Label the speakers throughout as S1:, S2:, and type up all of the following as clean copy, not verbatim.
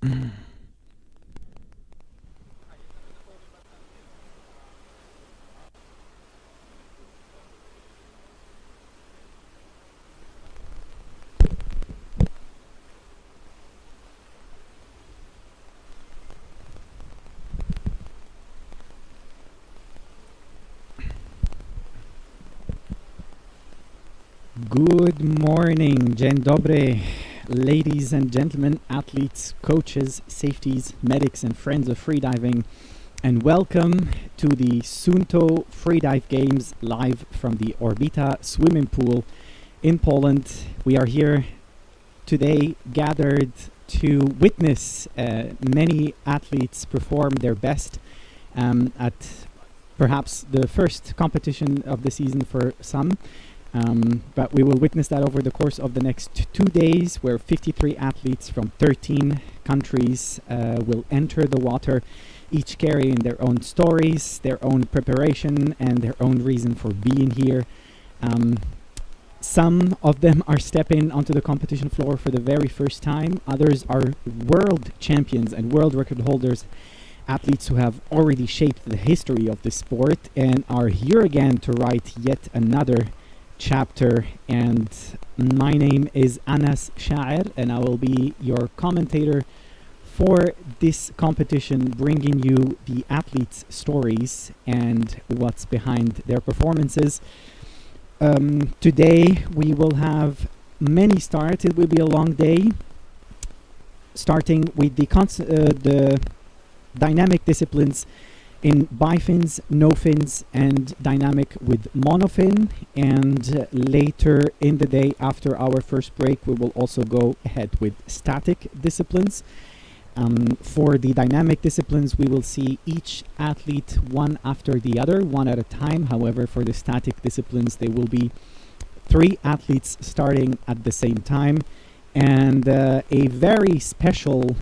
S1: Good morning, dzień dobry, ladies and gentlemen, athletes, coaches, safeties, medics, and friends of freediving, and welcome to the Suunto Freedive Games live from the Orbita swimming pool in Poland. We are here today gathered to witness many athletes perform their best at perhaps the first competition of the season for some. But we will witness that over the course of the next 2 days, where 53 athletes from 13 countries will enter the water, each carrying their own stories, their own preparation, and their own reason for being here. Some of them are stepping onto the competition floor for the very first time. Others are world champions and world record holders, athletes who have already shaped the history of the sport and are here again to write yet another chapter. And my name is Anas Sha'ir, and I will be your commentator for this competition, bringing you the athletes' stories and what's behind their performances. Today we will have many starts. It will be a long day, starting with the dynamic disciplines in bifins, no fins, and dynamic with monofin. And later in the day, after our first break, we will also go ahead with static disciplines. For the dynamic disciplines, we will see each athlete one after the other, one at a time. However, for the static disciplines, there will be 3 athletes starting at the same time. And a very special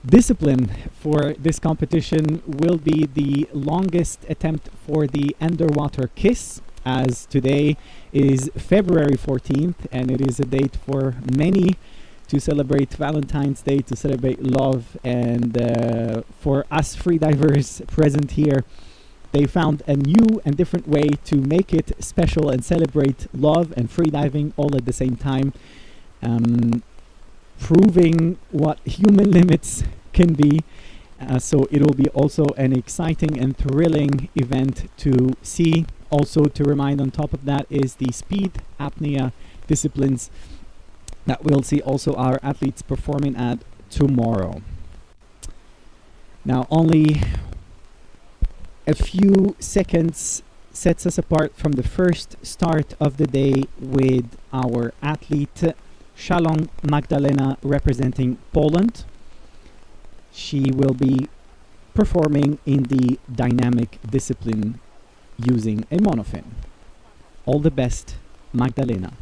S1: discipline for this competition will be the longest attempt for the underwater kiss, as today is February 14th, and it is a date for many to celebrate Valentine's Day, to celebrate love. And for us freedivers present here, they found a new and different way to make it special and celebrate love and freediving all at the same time, proving what human limits can be. So it will be also an exciting and thrilling event to see. Also to remind on top of that is the speed apnea disciplines that we'll see also our athletes performing at tomorrow. Now, only a few seconds sets us apart from the first start of the day with our athlete Szalon Magdalena representing Poland. She will be performing in the dynamic discipline using a monofin. All the best, Magdalena.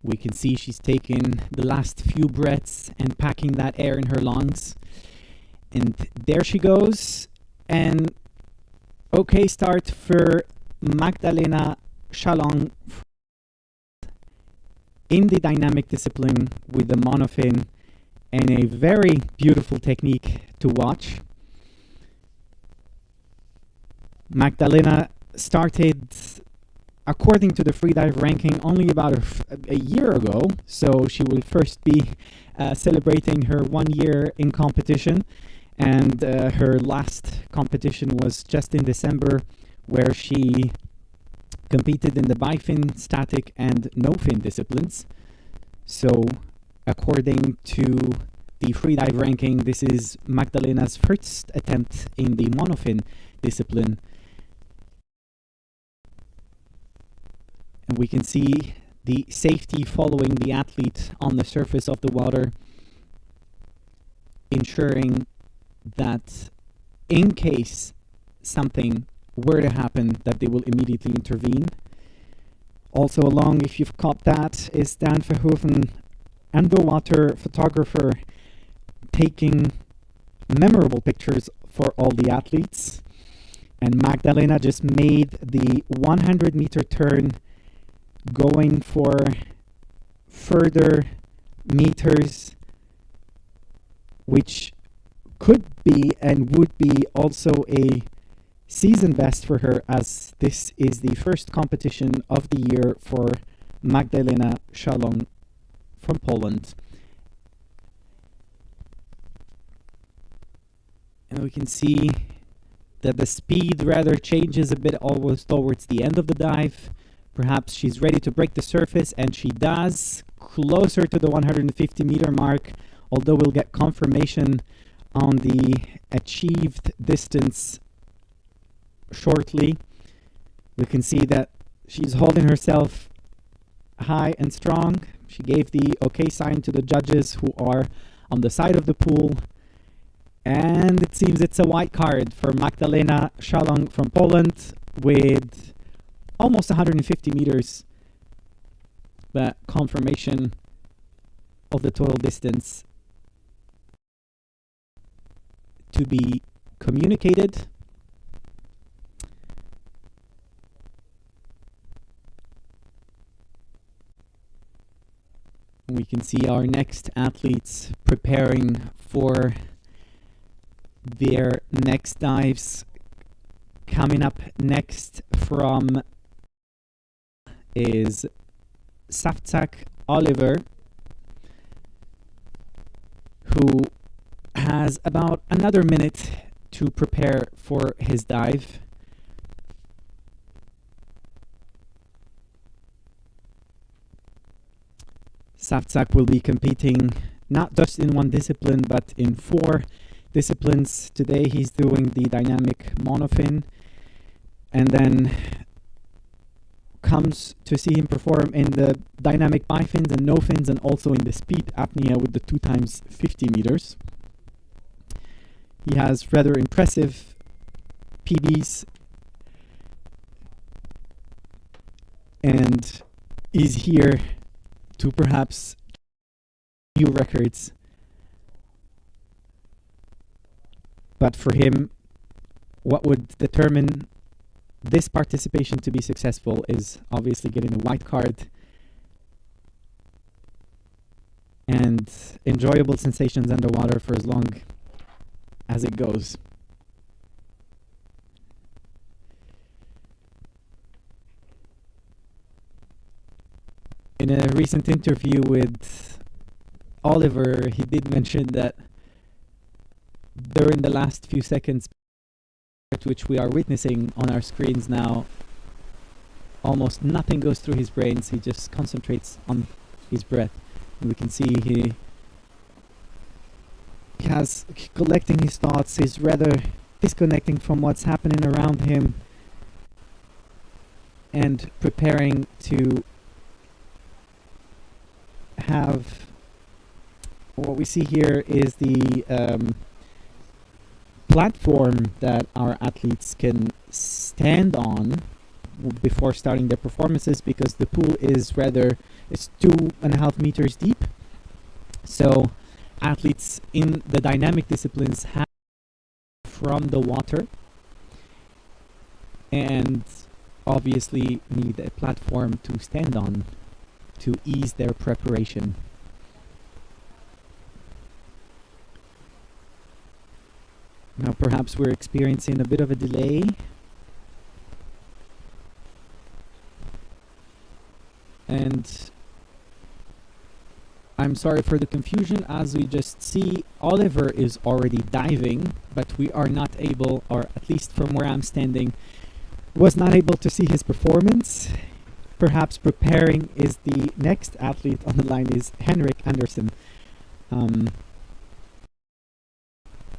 S1: We can see she's taking the last few breaths and packing that air in her lungs. And there she goes. And okay start for Magdalena Szalon in the dynamic discipline with the monofin, and a very beautiful technique to watch. Magdalena started, according to the Freedive ranking, only about a year ago, so she will first be celebrating her 1 year in competition, and her last competition was just in December, where she competed in the bifin, static, and no-fin disciplines. So, according to the Freedive ranking, this is Magdalena's first attempt in the monofin discipline. We can see the safety following the athlete on the surface of the water, ensuring that in case something were to happen, that they will immediately intervene. Also along, if you've caught that, is Dan Verhoeven, underwater photographer, taking memorable pictures for all the athletes. And Magdalena just made the 100-meter turn, going for further meters, which could be and would be also a season best for her, as this is the first competition of the year for Magdalena Szalon from Poland. And we can see that the speed rather changes a bit almost towards the end of the dive. Perhaps she's ready to break the surface, and she does, closer to the 150-meter mark, although we'll get confirmation on the achieved distance shortly. We can see that she's holding herself high and strong. She gave the okay sign to the judges who are on the side of the pool. And it seems it's a white card for Magdalena Szalon from Poland with almost 150 meters. But confirmation of the total distance to be communicated. We can see our next athletes preparing for their next dives. Coming up next from is Safzak Oliver, who has about another minute to prepare for his dive. Safzak will be competing not just in one discipline, but in 4 disciplines. Today he's doing the dynamic monofin, and then comes to see him perform in the dynamic bifins and no fins, and also in the speed apnea with the 2 times 50 meters. He has rather impressive PBs and is here to perhaps new records. But for him, what would determine this participation to be successful is obviously getting a white card and enjoyable sensations underwater for as long as it goes. In a recent interview with Oliver, he did mention that during the last few seconds, which we are witnessing on our screens now, almost nothing goes through his brains. He just concentrates on his breath. And we can see he has collecting his thoughts. He's rather disconnecting from what's happening around him and preparing to have what we see here is the platform that our athletes can stand on before starting their performances, because the pool is 2.5 meters deep. So athletes in the dynamic disciplines have from the water and obviously need a platform to stand on to ease their preparation. Now perhaps we're experiencing a bit of a delay. And I'm sorry for the confusion, as we just see Oliver is already diving, but we are not able, or at least from where I'm standing, was not able to see his performance. Perhaps preparing is the next athlete on the line is Henrik Andersen.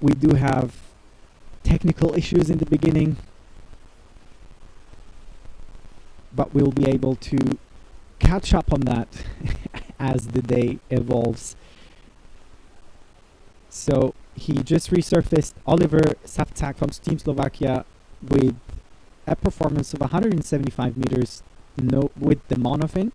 S1: We do have technical issues in the beginning, but we'll be able to catch up on that as the day evolves. So he just resurfaced Oliver Savcak from Team Slovakia with a performance of 175 meters with the monofin.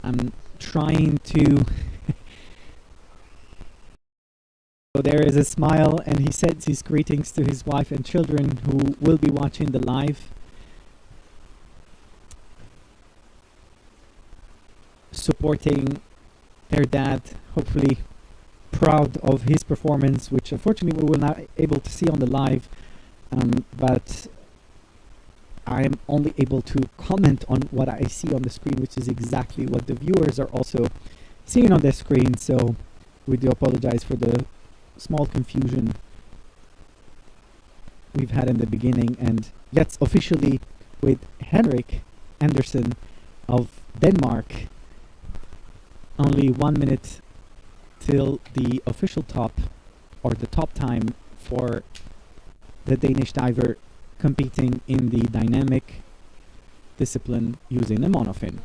S1: I'm trying to so there is a smile, and he sends his greetings to his wife and children who will be watching the live. Supporting their dad, hopefully proud of his performance, which unfortunately we were not able to see on the live, but I am only able to comment on what I see on the screen, which is exactly what the viewers are also seeing on their screen. So we do apologize for the small confusion we've had in the beginning. And yes, officially with Henrik Andersen of Denmark, only 1 minute till the official top, or the top time for the Danish diver competing in the dynamic discipline using a monofin.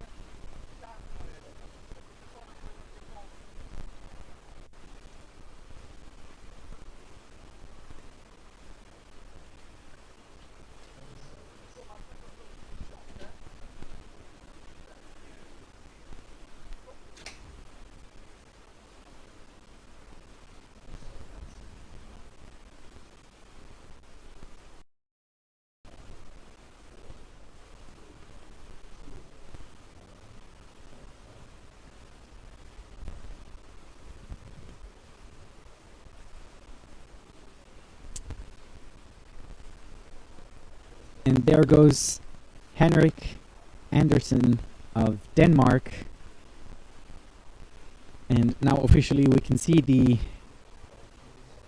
S1: And there goes Henrik Andersen of Denmark. And now officially we can see the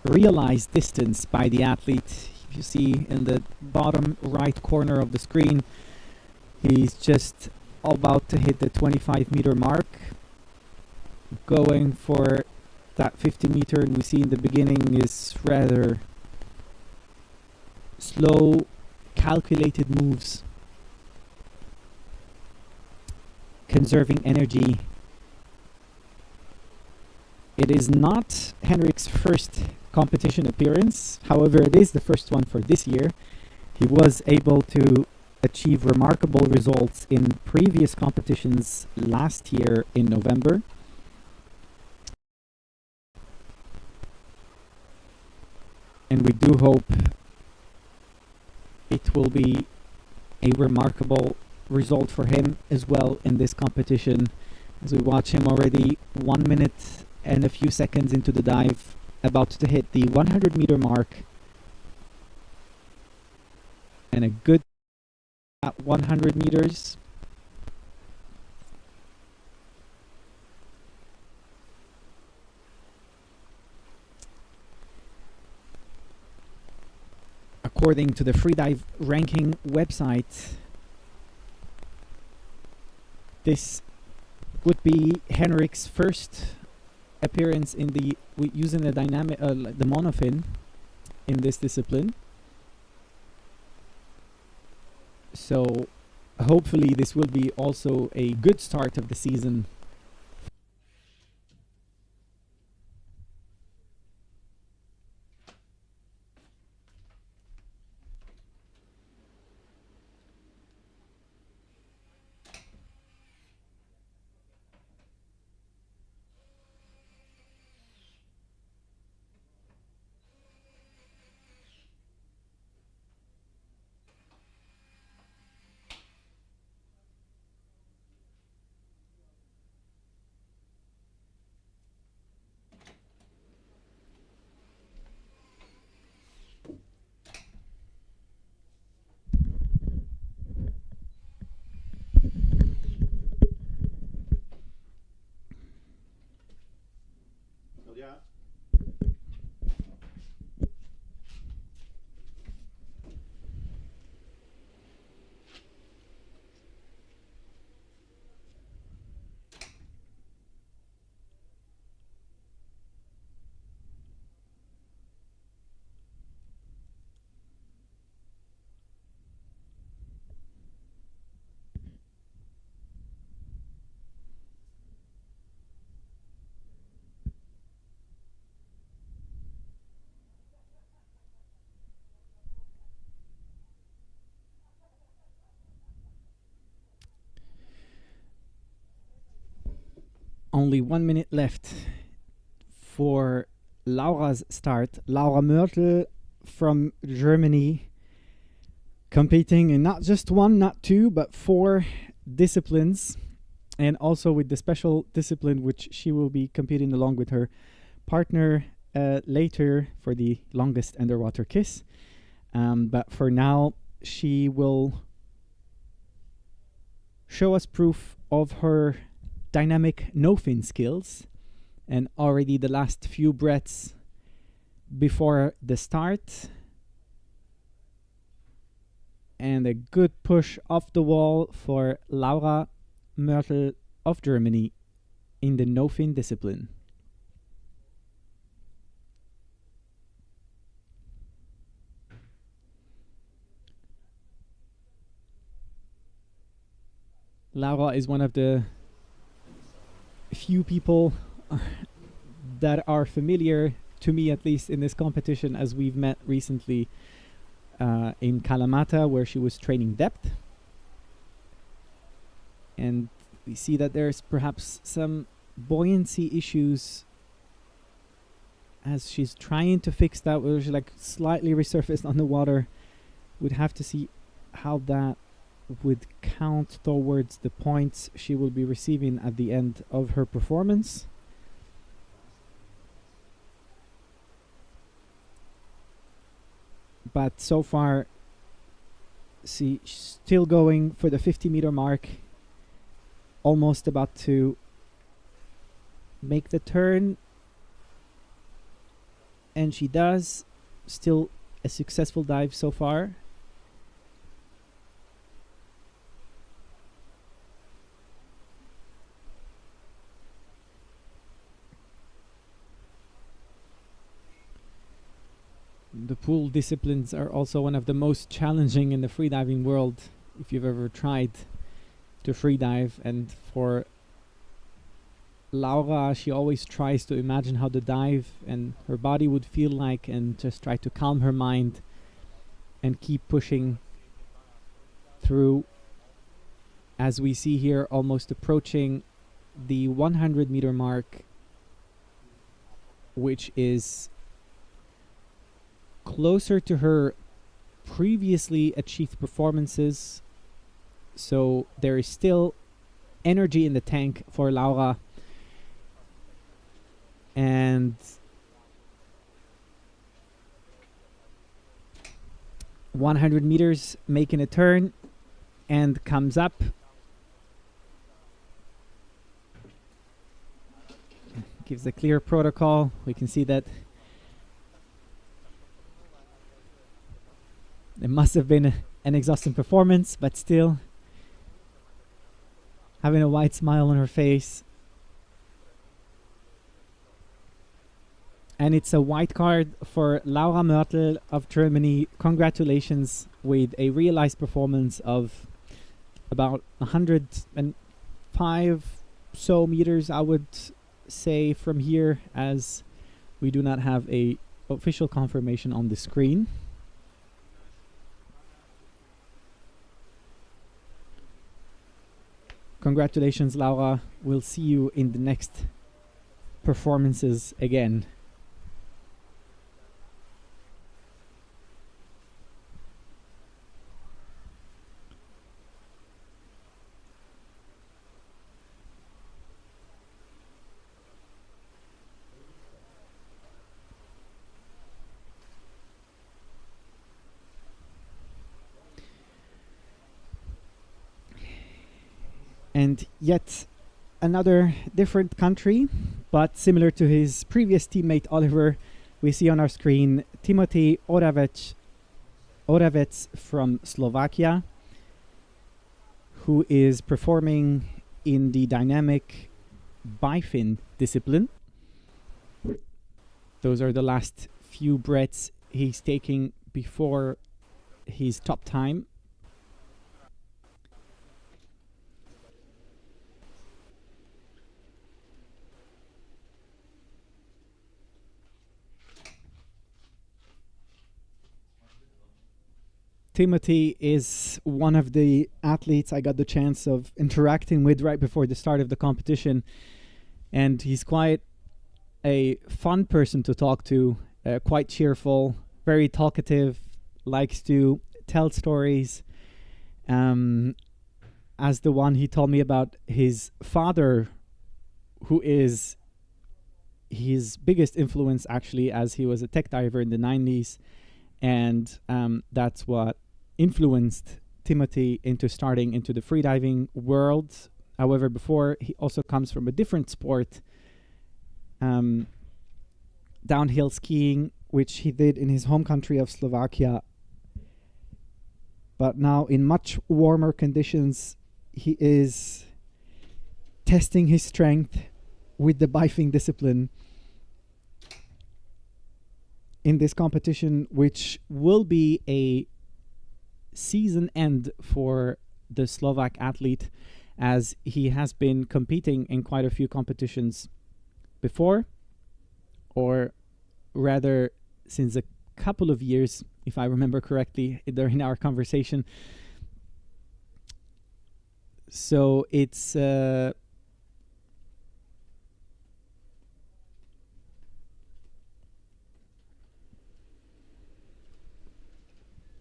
S1: realized distance by the athlete. You see in the bottom right corner of the screen, he's just about to hit the 25-meter mark, going for that 50-meter, and we see in the beginning is rather slow, calculated moves, conserving energy. It is not Henrik's first competition appearance, however it is the first one for this year. He was able to achieve remarkable results in previous competitions last year in November. And we do hope it will be a remarkable result for him as well in this competition, as we watch him already 1 minute and a few seconds into the dive, about to hit the 100-meter mark, and a good at 100 meters. According to the Freedive ranking website, this would be Henrik's first appearance in the using the dynamic the monofin in this discipline. So hopefully this will be also a good start of the season. only 1 minute left for Laura's start. Laura Mörtel from Germany, competing in not just one, not two, but 4 disciplines, and also with the special discipline which she will be competing along with her partner later for the longest underwater kiss. But for now, she will show us proof of her dynamic no-fin skills, and already the last few breaths before the start. And a good push off the wall for Laura Mörtel of Germany in the no-fin discipline. Laura is one of the few people that are familiar, to me at least, in this competition, as we've met recently in Kalamata, where she was training depth. And we see that there's perhaps some buoyancy issues as she's trying to fix that, where she like slightly resurfaced on the water. We'd have to see how that would count towards the points she will be receiving at the end of her performance. But so far, see, she's still going for the 50-meter mark, almost about to make the turn, and she does. Still a successful dive so far. The pool disciplines are also one of the most challenging in the freediving world, if you've ever tried to freedive. And for Laura, she always tries to imagine how the dive and her body would feel like, and just try to calm her mind and keep pushing through. As we see here, almost approaching the 100-meter mark, which is closer to her previously achieved performances. So there is still energy in the tank for Laura. And 100 meters, making a turn, and comes up. Gives a clear protocol. We can see that it must have been an exhausting performance, but still having a wide smile on her face. And it's a white card for Laura Mörtel of Germany. Congratulations with a realized performance of about 105 so meters, I would say, from here, as we do not have a official confirmation on the screen. Congratulations, Laura. We'll see you in the next performances again. And yet another different country, but similar to his previous teammate Oliver, we see on our screen Timothy Oravec from Slovakia, who is performing in the dynamic bifin discipline. Those are the last few breaths he's taking before his top time. Timothy is one of the athletes I got the chance of interacting with right before the start of the competition. And he's quite a fun person to talk to, quite cheerful, very talkative, likes to tell stories. As the one he told me about his father, who is his biggest influence actually, as he was a tech diver in the 90s. And that's what influenced Timothy into starting into the freediving world. However, before, he also comes from a different sport, downhill skiing, which he did in his home country of Slovakia. But now, in much warmer conditions, he is testing his strength with the bifing discipline in this competition, which will be a season end for the Slovak athlete, as he has been competing in quite a few competitions before, or rather since a couple of years, if I remember correctly, during our conversation. So it's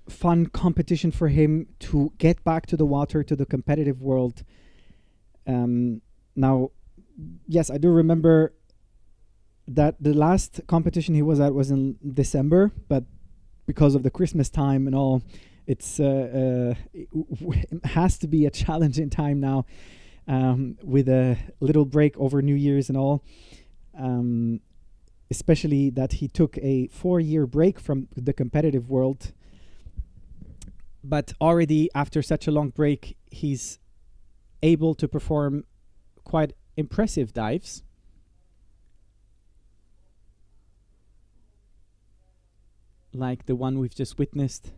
S1: fun competition for him to get back to the water, to the competitive world. Now, yes, I do remember that the last competition he was at was in December, but because of the Christmas time and all, it has to be a challenging time now, with a little break over New Year's and all. Especially that he took a 4-year break from the competitive world. But already after such a long break, he's able to perform quite impressive dives. Like the one we've just witnessed.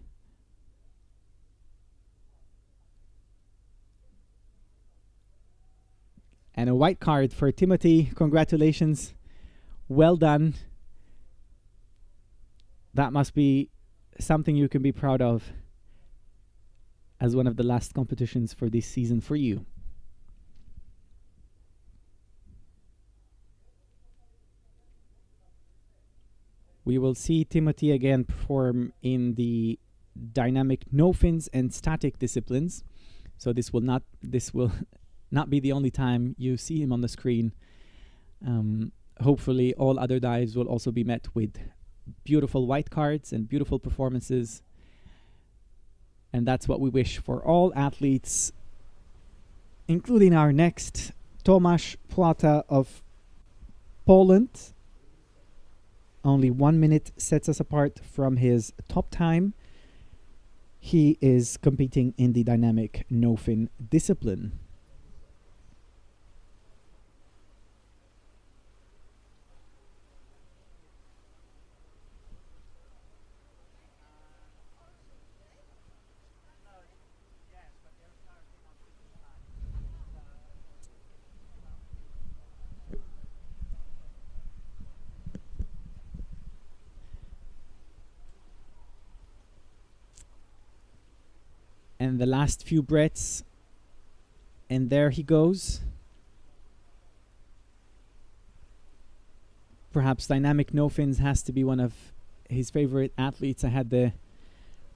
S1: And a white card for Timothy. Congratulations. Well done. That must be something you can be proud of, as one of the last competitions for this season for you. We will see Timothy again perform in the dynamic no fins and static disciplines. So this will not be the only time you see him on the screen. Hopefully all other dives will also be met with beautiful white cards and beautiful performances. And that's what we wish for all athletes, including our next, Tomasz Płata of Poland. Only 1 minute sets us apart from his top time. He is competing in the dynamic no-fin discipline. And the last few breaths, and there he goes. Perhaps dynamic no fins has to be one of his favorite athletes. I had the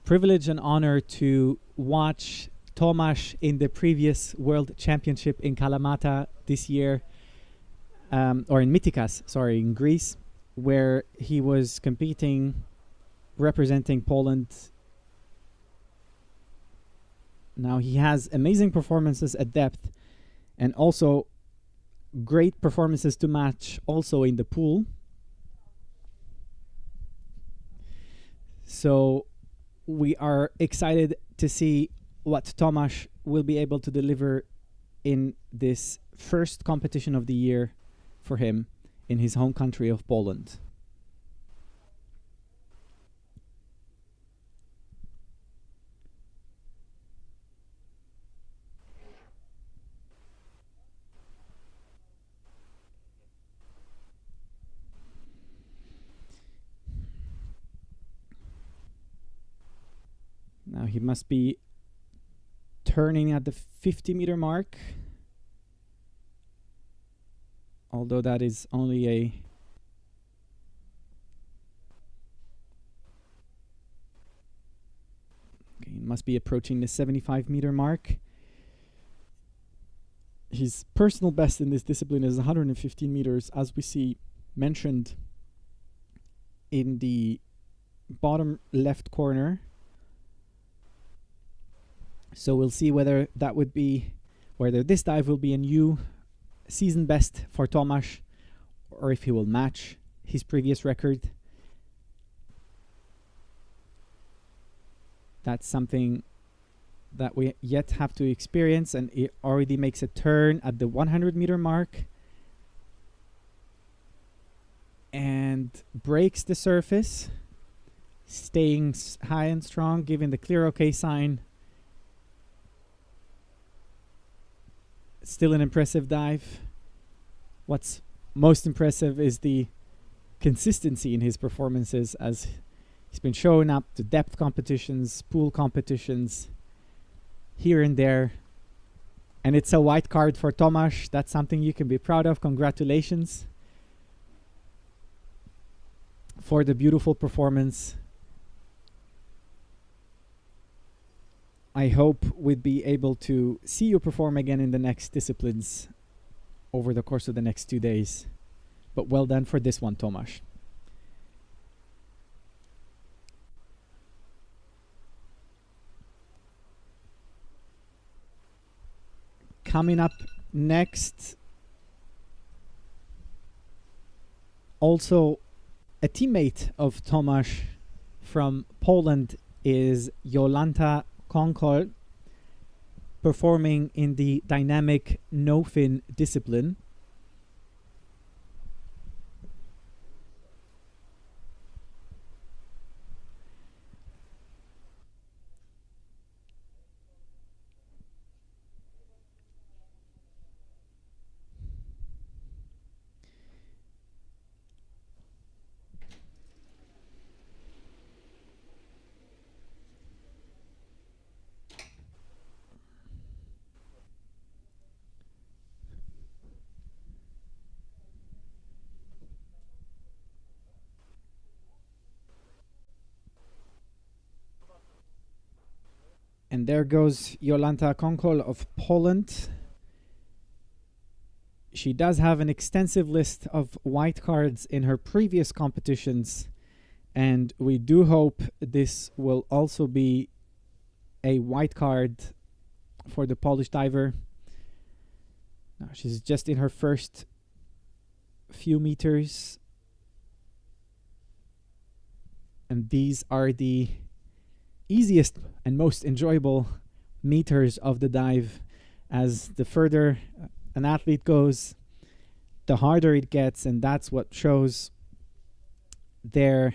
S1: privilege and honor to watch Tomasz in the previous World Championship in Kalamata this year, or in Mytikas, sorry, in Greece, where he was competing, representing Poland. Now he has amazing performances at depth, and also great performances to match also in the pool. So we are excited to see what Tomasz will be able to deliver in this first competition of the year for him in his home country of Poland. Now he must be turning at the 50-meter mark. although that is only a okay, must be approaching the 75-meter mark. His personal best in this discipline is 115 meters, as we see mentioned in the bottom left corner. So we'll see whether this dive will be a new season best for Tomasz, or if he will match his previous record. That's something that we yet have to experience, and it already makes a turn at the 100-meter mark and breaks the surface, staying high and strong, giving the clear okay sign. Still an impressive dive. What's most impressive is the consistency in his performances, as he's been showing up to depth competitions, pool competitions, here and there. And it's a white card for Tomasz. That's something you can be proud of. Congratulations for the beautiful performance. I hope we'd be able to see you perform again in the next disciplines over the course of the next 2 days. But well done for this one, Tomasz. Coming up next, also a teammate of Tomasz from Poland, is Jolanta Konkol, performing in the dynamic no-fin discipline. And there goes Jolanta Konkol of Poland. She does have an extensive list of white cards in her previous competitions, and we do hope this will also be a white card for the Polish diver. Now, she's just in her first few meters, and these are the easiest and most enjoyable meters of the dive, as the further an athlete goes, the harder it gets, and that's what shows their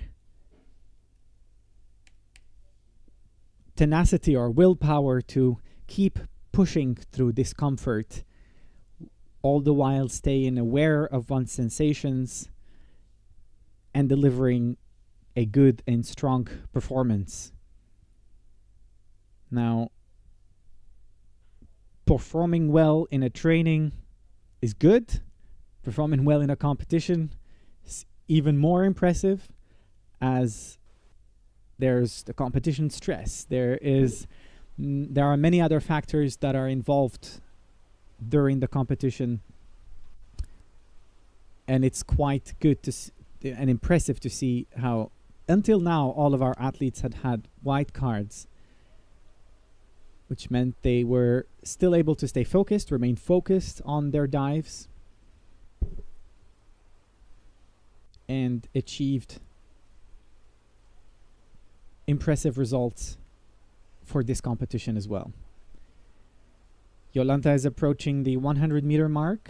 S1: tenacity or willpower to keep pushing through discomfort, all the while staying aware of one's sensations and delivering a good and strong performance. Now, performing well in a training is good. Performing well in a competition is even more impressive, as there's the competition stress. There are many other factors that are involved during the competition, and it's quite good and impressive to see how until now all of our athletes had white cards, which meant they were still able to stay focused, remain focused on their dives, and achieved impressive results for this competition as well. Jolanta is approaching the 100-meter mark,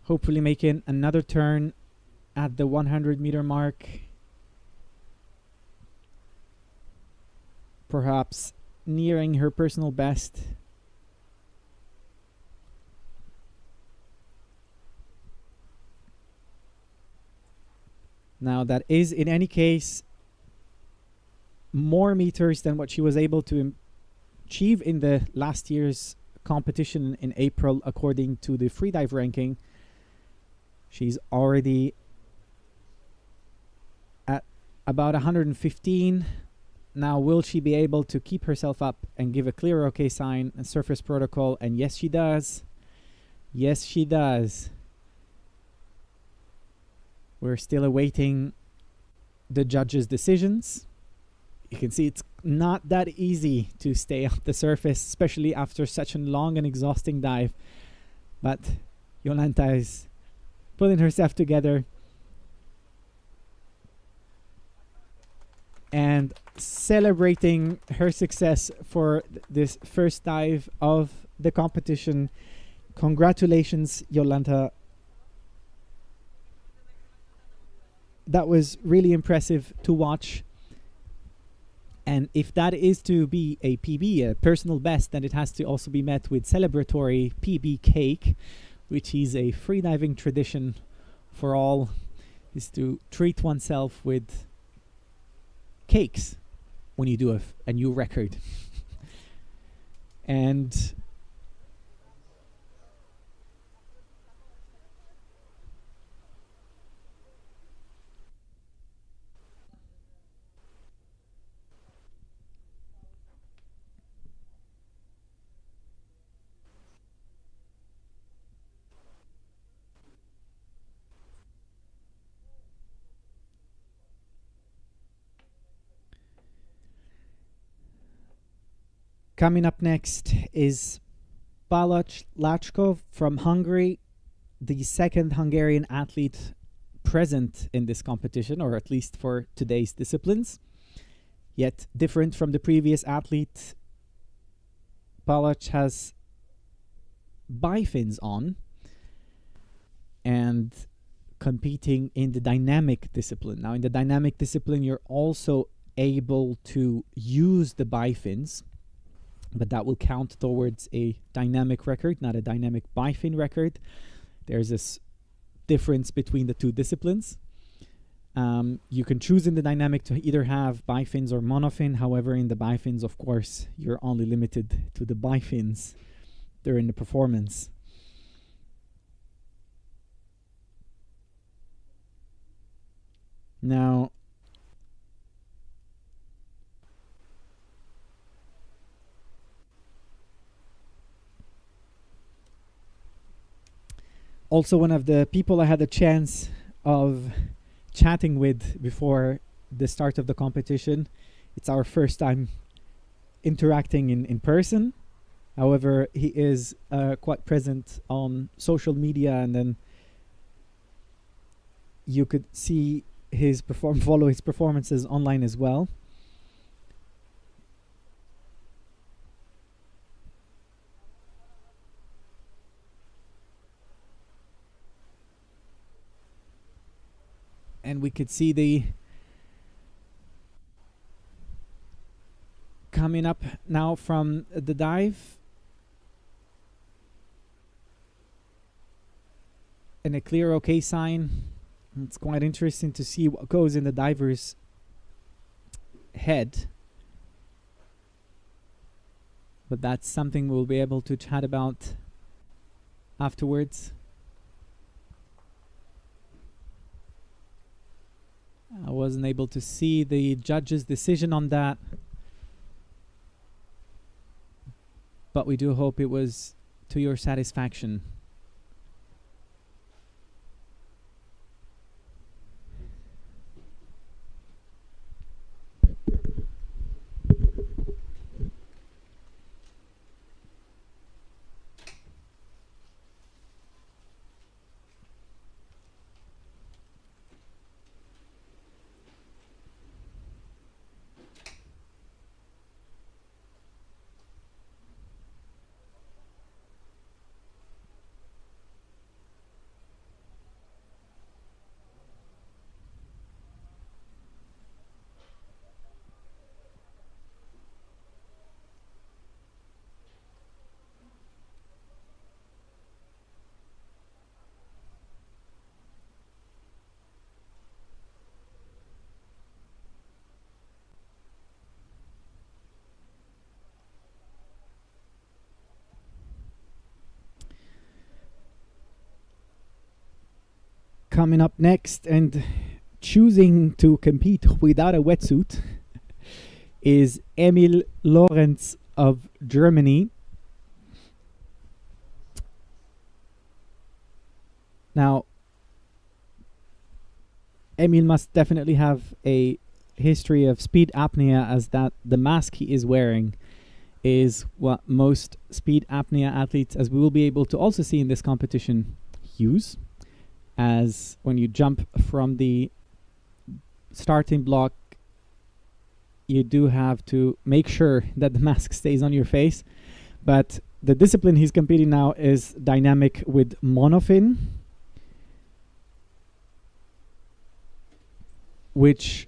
S1: hopefully making another turn at the 100-meter mark, perhaps nearing her personal best. Now, that is in any case more meters than what she was able to achieve in the last year's competition in April, according to the Freedive ranking. She's already at about 115. Now, will she be able to keep herself up and give a clear OK sign and surface protocol? And yes, she does. Yes, she does. We're still awaiting the judges' decisions. You can see it's not that easy to stay on the surface, especially after such a long and exhausting dive. But Jolanta is pulling herself together and celebrating her success for this first dive of the competition. Congratulations, Jolanta. That was really impressive to watch. And if that is to be a PB, a personal best, then it has to also be met with celebratory PB cake, which is a freediving tradition for all, is to treat oneself with cakes when you do a new record. And coming up next is Balázs Lachkov from Hungary, the second Hungarian athlete present in this competition, or at least for today's disciplines. Yet different from the previous athlete, Balázs has bifins on and competing in the dynamic discipline. Now, in the dynamic discipline, you're also able to use the bifins, but that will count towards a dynamic record, not a dynamic bifin record. There's this difference between the two disciplines. You can choose in the dynamic to either have bifins or monofin. However, in the bifins, of course, you're only limited to the bifins during the performance. Now, also one of the people I had the chance of chatting with before the start of the competition. It's our first time interacting in person. However, he is quite present on social media, and then you could see his follow his performances online as well. And we could see the coming up now from the dive, and a clear OK sign. It's quite interesting to see what goes in the diver's head, but that's something we'll be able to chat about afterwards. I wasn't able to see the judge's decision on that, but we do hope it was to your satisfaction. Coming up next and choosing to compete without a wetsuit is Emil Lorenz of Germany. Now, Emil must definitely have a history of speed apnea, as that the mask he is wearing is what most speed apnea athletes, as we will be able to also see in this competition, use. As when you jump from the starting block, you do have to make sure that the mask stays on your face. But the discipline he's competing now is dynamic with monofin, which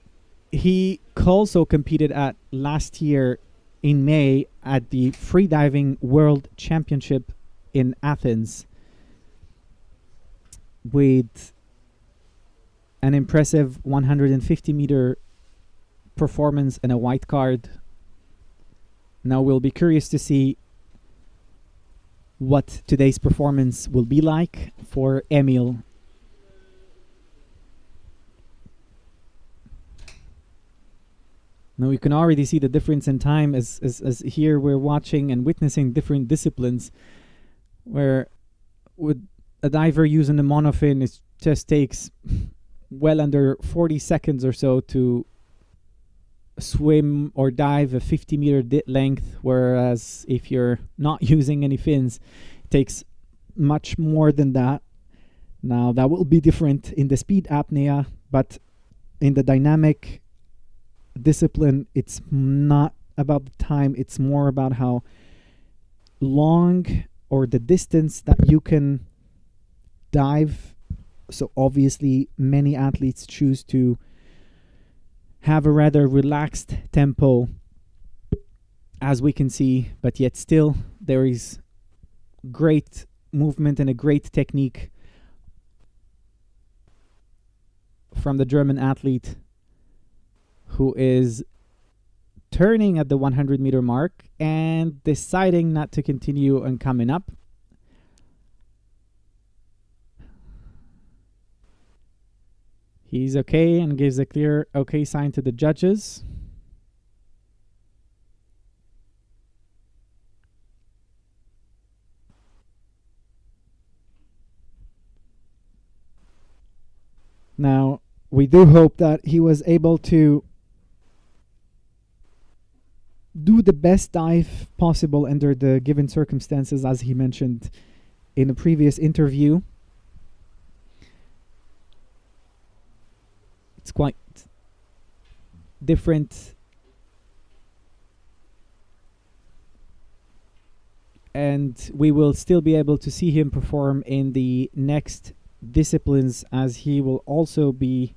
S1: he also competed at last year in May at the Freediving World Championship in Athens, with an impressive 150-meter performance and a white card. Now we'll be curious to see what today's performance will be like for Emil. Now you can already see the difference in time, as here we're watching and witnessing different disciplines, where with a diver using the monofin, it just takes well under 40 seconds or so to swim or dive a 50-meter length, whereas if you're not using any fins, it takes much more than that. Now that will be different in the speed apnea, but in the dynamic discipline, it's not about the time, it's more about how long or the distance that you can dive. So obviously many athletes choose to have a rather relaxed tempo, as we can see, but yet still there is great movement and a great technique from the German athlete, who is turning at the 100-meter mark and deciding not to continue and coming up. He's okay and gives a clear okay sign to the judges. Now, we do hope that he was able to do the best dive possible under the given circumstances, as he mentioned in a previous interview. It's quite different, and we will still be able to see him perform in the next disciplines, as he will also be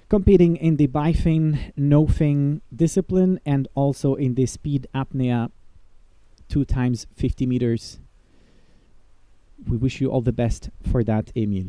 S1: competing in the bifin, no-fin discipline, and also in the speed apnea 2 times 50 meters. We wish you all the best for that, Emil.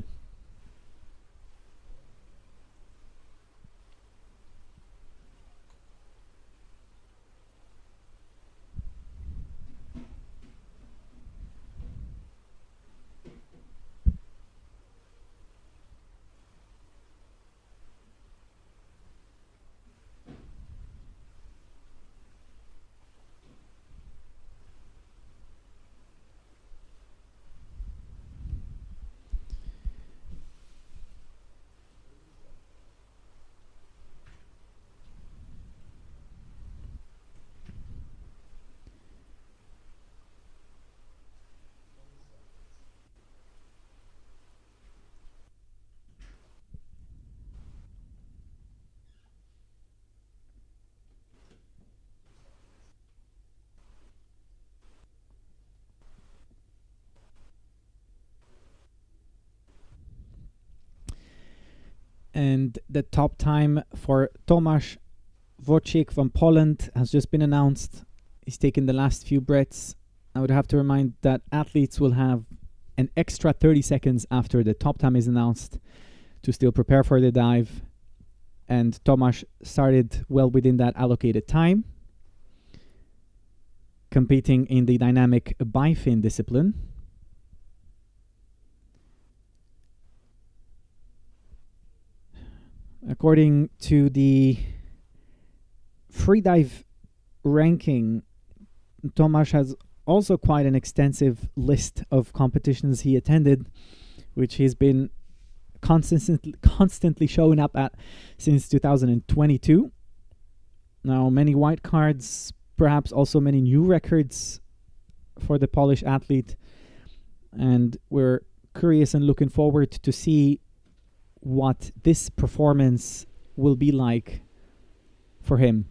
S1: And the top time for Tomasz Wojcik from Poland has just been announced. He's taken the last few breaths. I would have to remind that athletes will have an extra 30 seconds after the top time is announced to still prepare for the dive. And Tomasz started well within that allocated time, competing in the dynamic bifin discipline. According to the Freedive ranking, Tomasz has also quite an extensive list of competitions he attended, which he's been constantly showing up at since 2022. Now, many white cards, perhaps also many new records for the Polish athlete, and we're curious and looking forward to see what this performance will be like for him.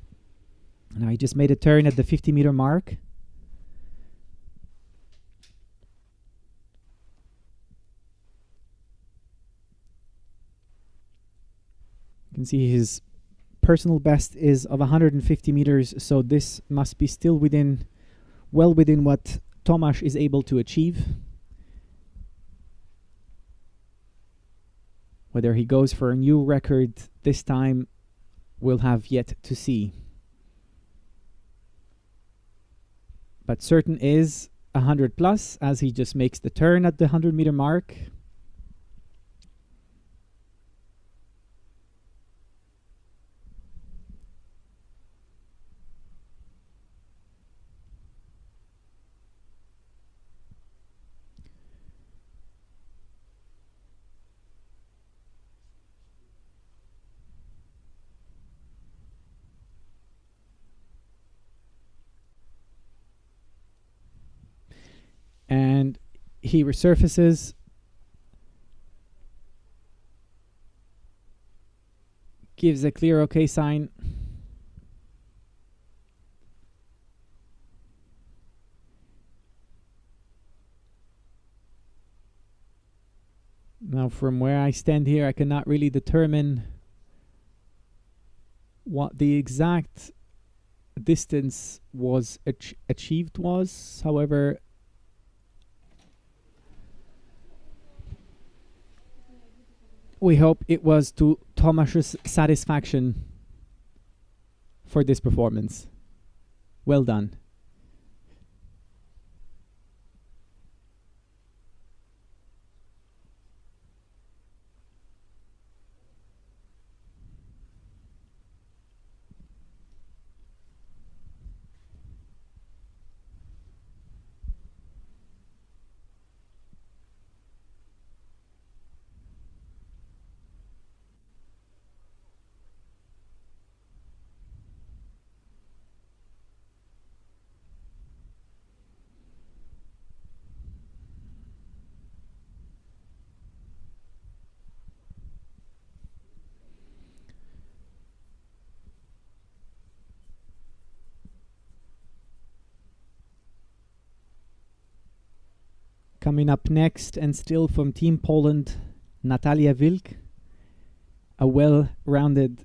S1: Now, he just made a turn at the 50-meter mark. You can see his personal best is of 150 meters, so this must be still well within what Tomasz is able to achieve. Whether he goes for a new record this time, we'll have yet to see. But certain is 100 plus, as he just makes the turn at the 100-meter mark. And he resurfaces, gives a clear okay sign. Now, from where I stand here, I cannot really determine what the exact distance was achieved was. However, we hope it was to Tomasz's satisfaction for this performance. Well done. Coming up next, and still from Team Poland, Natalia Wilk, a well-rounded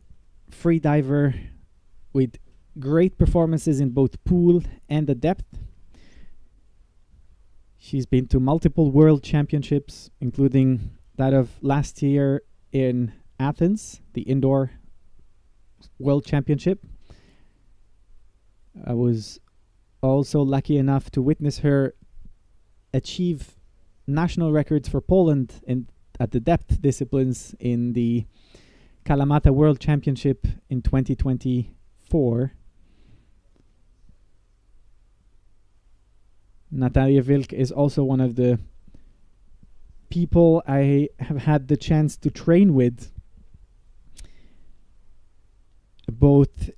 S1: free diver with great performances in both pool and the depth. She's been to multiple world championships, including that of last year in Athens, the indoor world championship. I was also lucky enough to witness her achieve national records for Poland at the depth disciplines in the Kalamata World Championship in 2024. Natalia Wilk is also one of the people I have had the chance to train with, both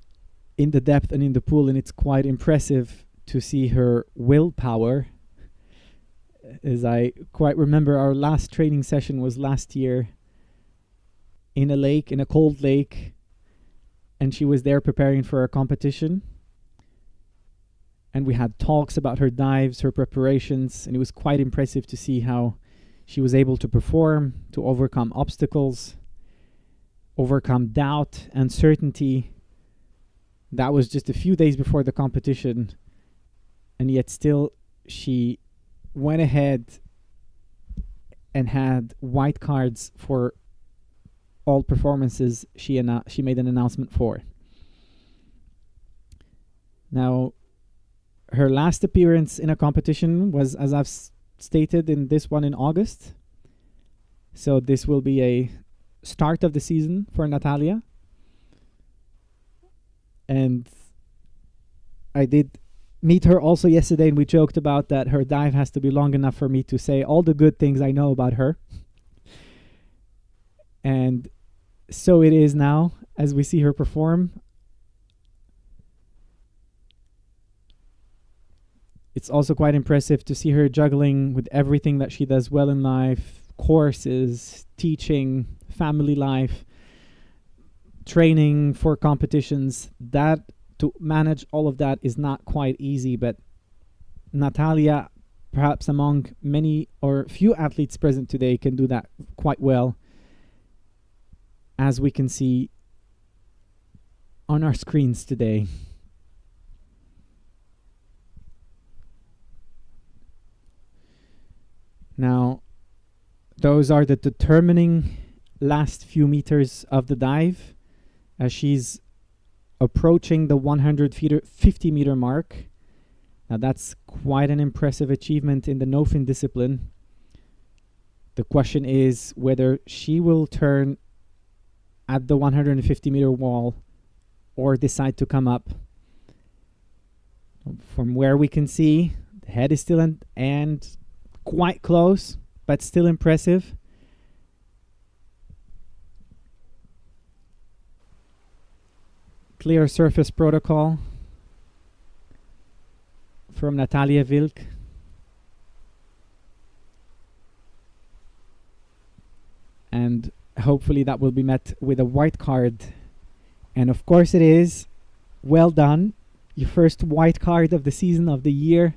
S1: in the depth and in the pool, and it's quite impressive to see her willpower. As I quite remember, our last training session was last year in a cold lake, and she was there preparing for a competition. And we had talks about her dives, her preparations, and it was quite impressive to see how she was able to perform, to overcome obstacles, overcome doubt, uncertainty. That was just a few days before the competition, and yet still she went ahead and had white cards for all performances she made an announcement for. Now, her last appearance in a competition was, as I've stated, in this one in August. So this will be a start of the season for Natalia. And I did meet her also yesterday, and we joked about that her dive has to be long enough for me to say all the good things I know about her. And so it is now as we see her perform. It's also quite impressive to see her juggling with everything that she does well in life: courses, teaching, family life, training for competitions. That to manage all of that is not quite easy, but Natalia, perhaps among many or few athletes present today, can do that quite well, as we can see on our screens today. Now, those are the determining last few meters of the dive as she's approaching the 150 meter mark. Now that's quite an impressive achievement in the no-fin discipline. The question is whether she will turn at the 150 meter wall or decide to come up. From where we can see, the head is still and quite close, but still impressive. Clear surface protocol from Natalia Wilk. And hopefully that will be met with a white card. And of course it is. Well done. Your first white card of the season, of the year.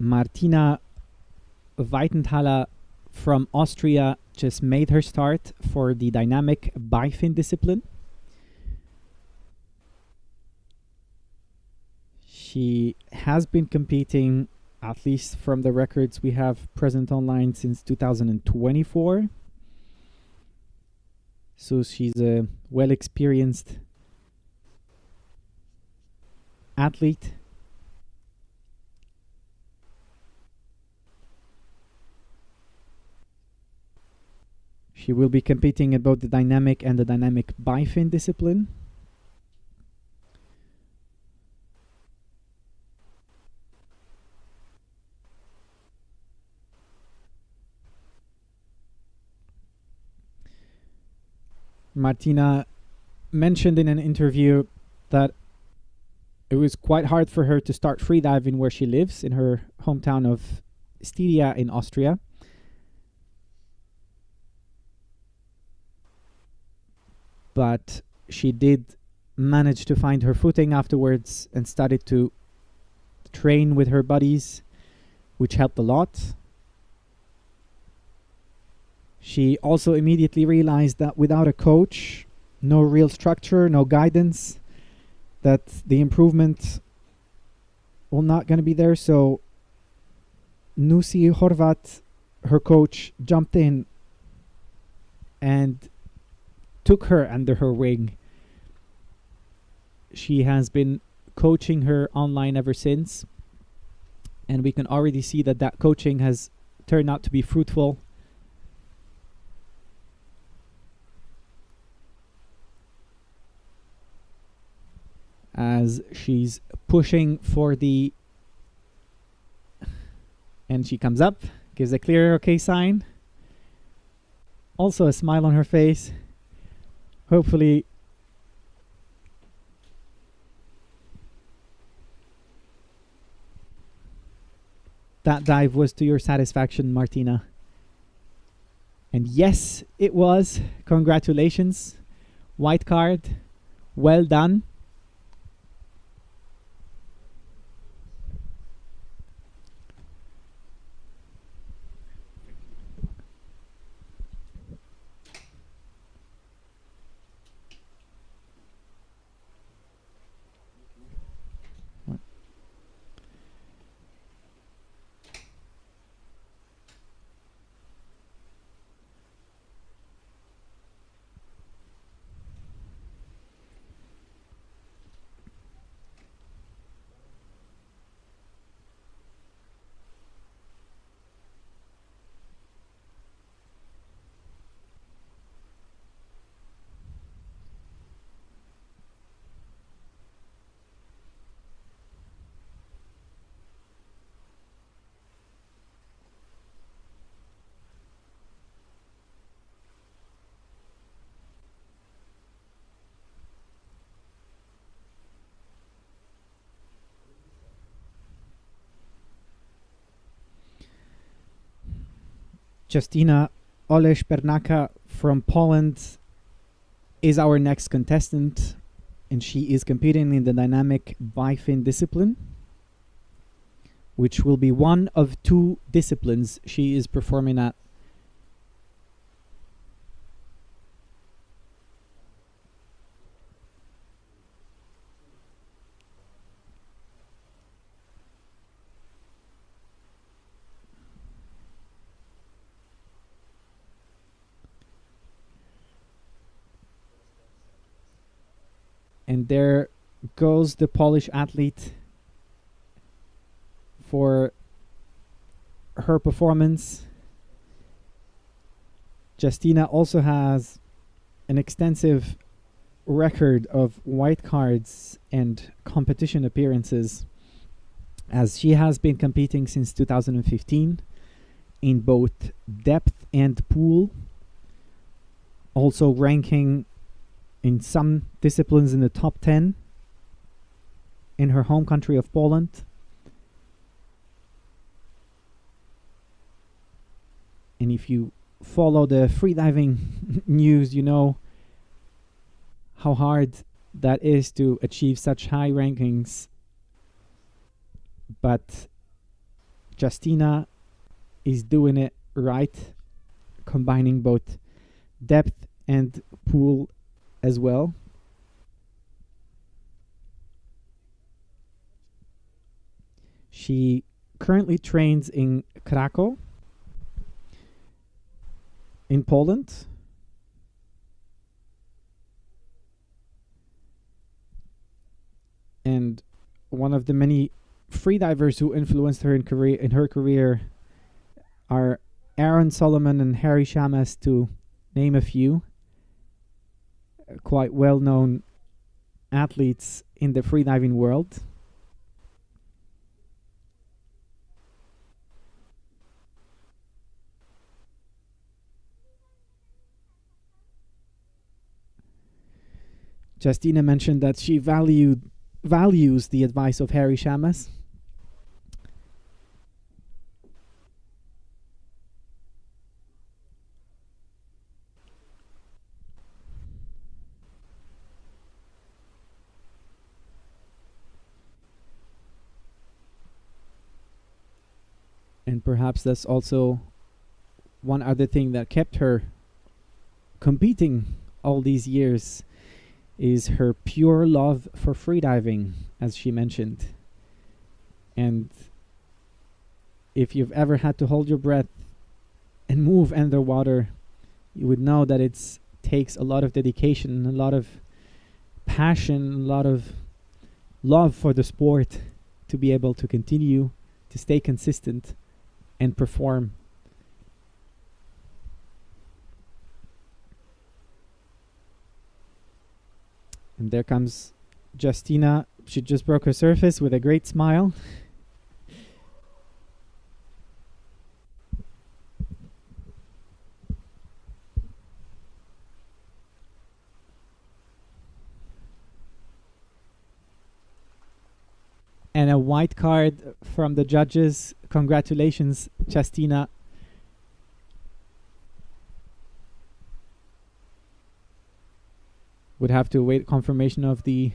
S1: Martina Weitenthaler from Austria just made her start for the dynamic bi-fin discipline. She has been competing, at least from the records we have present online, since 2024. So she's a well-experienced athlete. She will be competing in both the dynamic and the dynamic bi-fin discipline. Martina mentioned in an interview that it was quite hard for her to start freediving where she lives, in her hometown of Styria in Austria. But she did manage to find her footing afterwards and started to train with her buddies, which helped a lot. She also immediately realized that without a coach, no real structure, no guidance, that the improvement will not going to be there. So Nusi Horvat, her coach, jumped in and took her under her wing. She has been coaching her online ever since, and we can already see that that coaching has turned out to be fruitful. As she's pushing for the... and she comes up, gives a clear okay sign. Also a smile on her face. Hopefully that dive was to your satisfaction, Martina. And yes, it was. Congratulations. White card. Well done. Justina Olesz-Pernaka from Poland is our next contestant, and she is competing in the dynamic bifin discipline, which will be one of two disciplines she is performing at. And there goes the Polish athlete for her performance. Justina also has an extensive record of white cards and competition appearances, as she has been competing since 2015 in both depth and pool, also ranking in some disciplines in the top 10 in her home country of Poland. And if you follow the freediving news, you know how hard that is to achieve such high rankings. But Justina is doing it right, combining both depth and pool as well. She currently trains in Krakow in Poland. And one of the many freedivers who influenced her in her career are Aaron Solomon and Harry Shamas, to name a few. Quite well-known athletes in the freediving world. Justina mentioned that she values the advice of Harry Shamas. And perhaps that's also one other thing that kept her competing all these years, is her pure love for freediving, as she mentioned. And if you've ever had to hold your breath and move underwater, you would know that it takes a lot of dedication, a lot of passion, a lot of love for the sport to be able to continue to stay consistent and perform. And there comes Justina. She just broke her surface with a great smile. And a white card from the judges. Congratulations, Justina. Would have to wait confirmation of the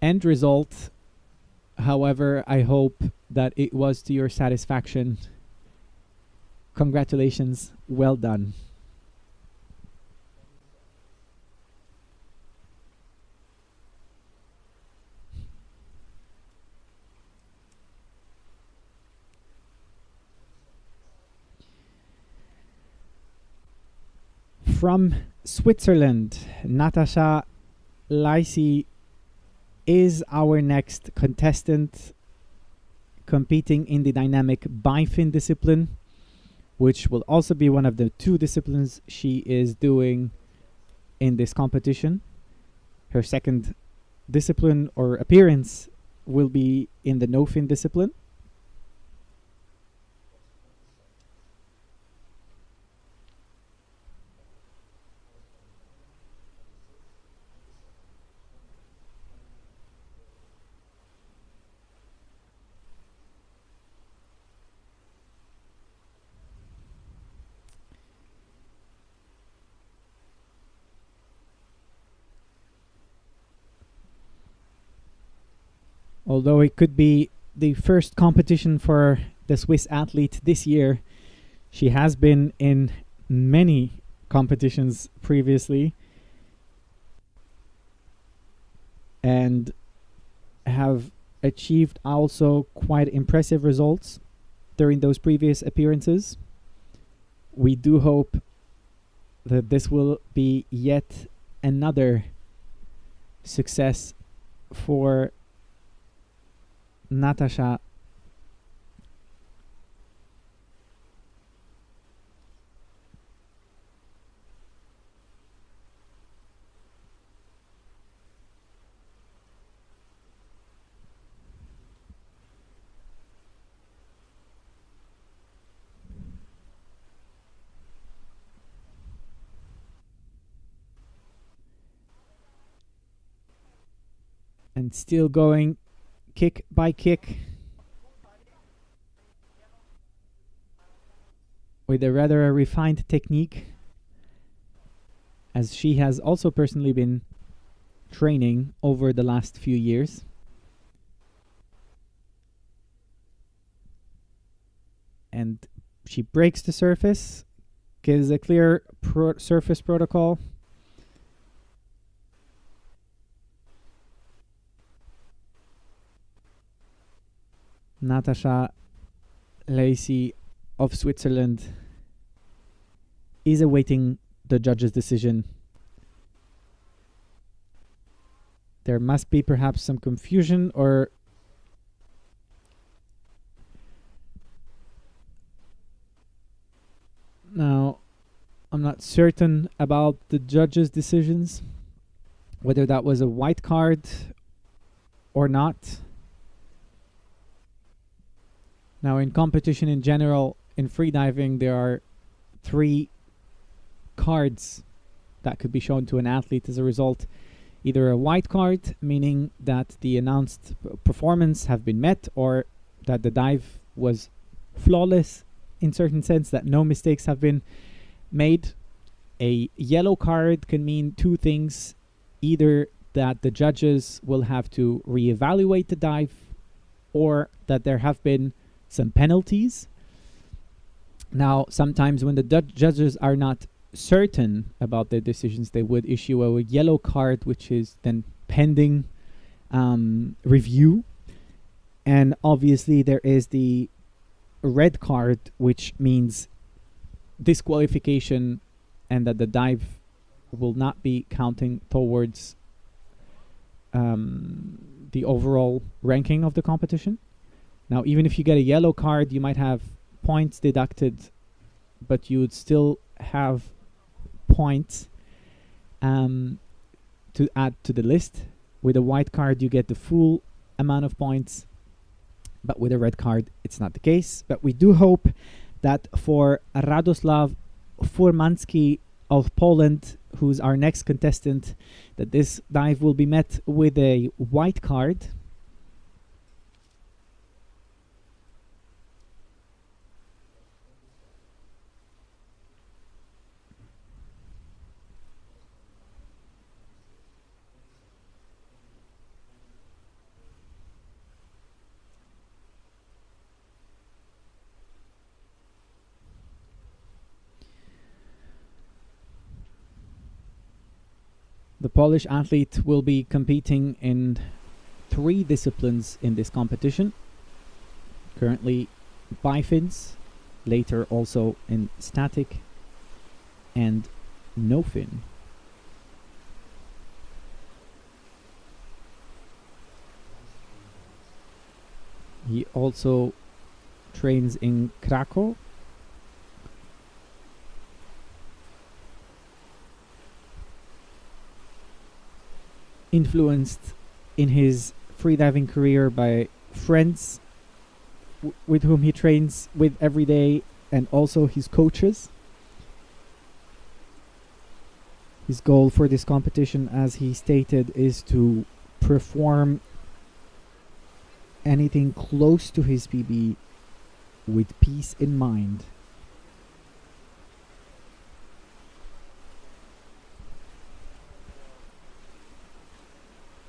S1: end result. However, I hope that it was to your satisfaction. Congratulations. Well done. From Switzerland, Natasha Laisi is our next contestant, competing in the dynamic bifin discipline, which will also be one of the two disciplines she is doing in this competition. Her second discipline or appearance will be in the no-fin discipline. Although it could be the first competition for the Swiss athlete this year, she has been in many competitions previously and have achieved also quite impressive results during those previous appearances. We do hope that this will be yet another success for Natasha. And still going kick by kick with a rather refined technique, as she has also personally been training over the last few years. And she breaks the surface, gives a clear surface protocol. Natasha Lacey of Switzerland is awaiting the judge's decision. There must be perhaps some confusion, or now I'm not certain about the judge's decisions, whether that was a white card or not. Now, in competition in general, in freediving, there are 3 cards that could be shown to an athlete as a result. Either a white card, meaning that the announced performance have been met, or that the dive was flawless in certain sense, that no mistakes have been made. A yellow card can mean 2 things: either that the judges will have to reevaluate the dive, or that there have been some penalties. Now, sometimes when the judges are not certain about their decisions, they would issue a yellow card, which is then pending review. And obviously there is the red card, which means disqualification, and that the dive will not be counting towards the overall ranking of the competition. Now, even if you get a yellow card, you might have points deducted, but you would still have points to add to the list. With a white card, you get the full amount of points, but with a red card, it's not the case. But we do hope that for Radoslav Furmanski of Poland, who's our next contestant, that this dive will be met with a white card. The Polish athlete will be competing in 3 disciplines in this competition. Currently bifins, later also in static and no fin. He also trains in Krakow. Influenced in his freediving career by friends with whom he trains with every day, and also his coaches. His goal for this competition, as he stated, is to perform anything close to his PB with peace in mind.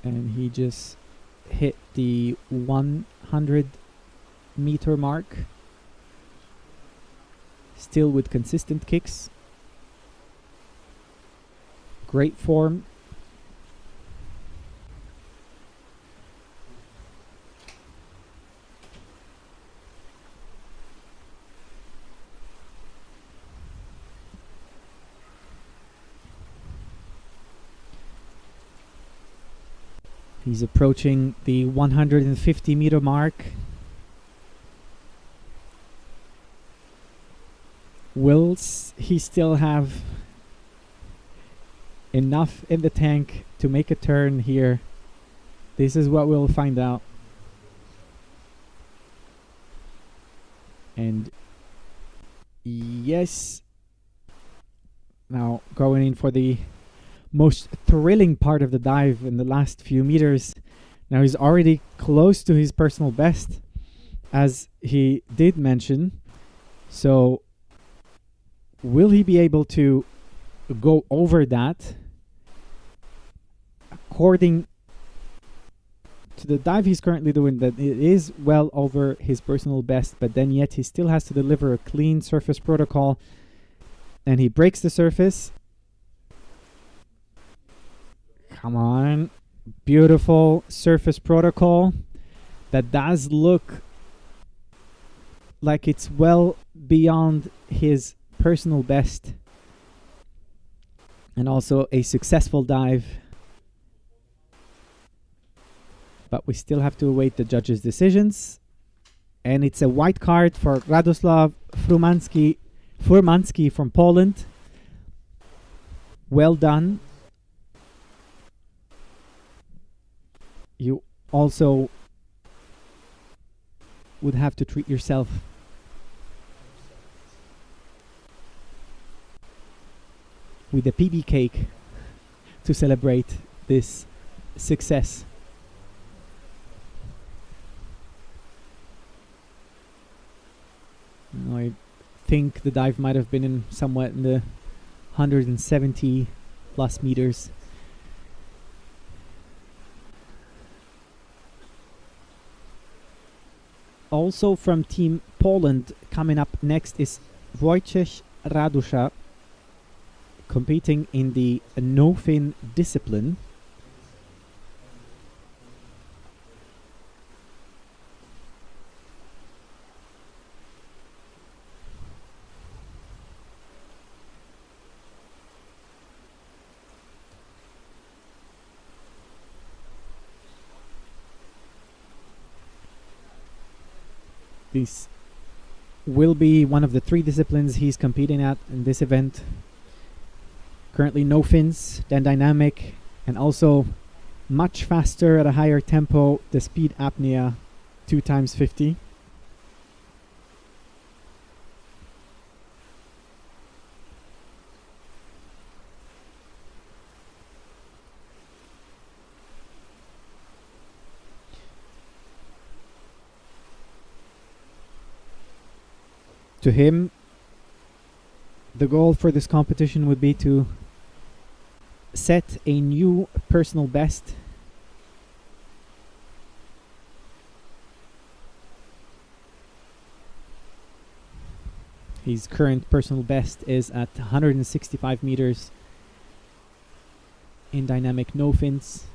S1: And he just hit the 100-meter mark. Still with consistent kicks. Great form. He's approaching the 150-meter mark. Will he still have enough in the tank to make a turn here? This is what we'll find out. And yes, now going in for the most thrilling part of the dive in the last few meters. Now he's already close to his personal best, as he did mention. So will he be able to go over that? According to the dive he's currently doing, that it is well over his personal best, but then yet he still has to deliver a clean surface protocol, and he breaks the surface. Come on. Beautiful surface protocol that does look like it's well beyond his personal best, and also a successful dive. But we still have to await the judges' decisions, and it's a white card for Radoslav Furmanski from Poland. Well done. You also would have to treat yourself with a PB cake to celebrate this success. I think the dive might have been somewhat in the 170 plus meters. Also from Team Poland, coming up next is Wojciech Radusza, competing in the no-fin discipline. This will be one of the 3 disciplines he's competing at in this event. Currently no fins, then dynamic, and also much faster at a higher tempo, the speed apnea 2x50. To him, the goal for this competition would be to set a new personal best. His current personal best is at 165 meters in dynamic no fins.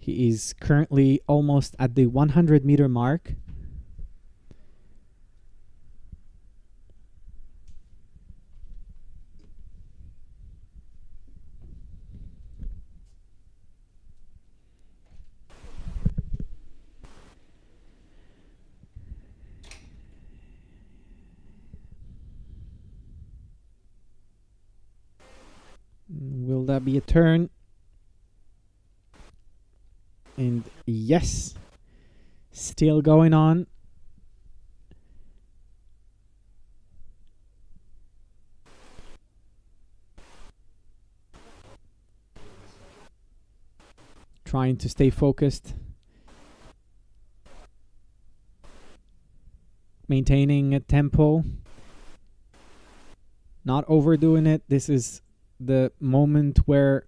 S1: He is currently almost at the 100-meter mark. Will that be a turn? And yes, still going on. Trying to stay focused. Maintaining a tempo. Not overdoing it. This is the moment where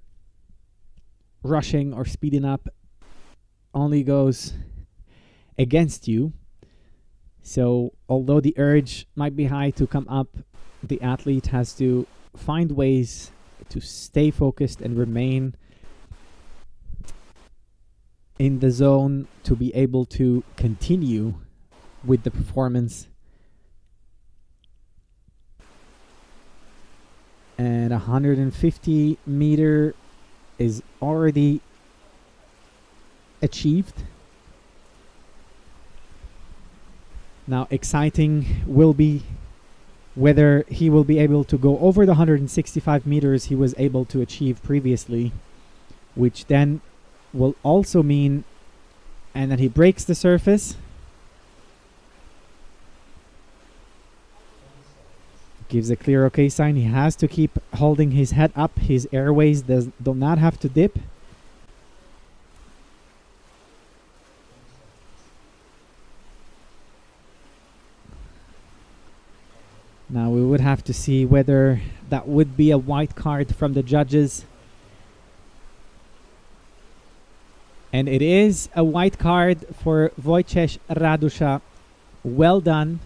S1: rushing or speeding up only goes against you. So although the urge might be high to come up, the athlete has to find ways to stay focused and remain in the zone to be able to continue with the performance. And 150 meter is already achieved. Now exciting will be whether he will be able to go over the 165 meters he was able to achieve previously, which then will also mean, and then he breaks the surface, gives a clear okay sign. He has to keep holding his head up. His airways do not have to dip. Now we would have to see whether that would be a white card from the judges. And it is a white card for Wojciech Radusza. Well done.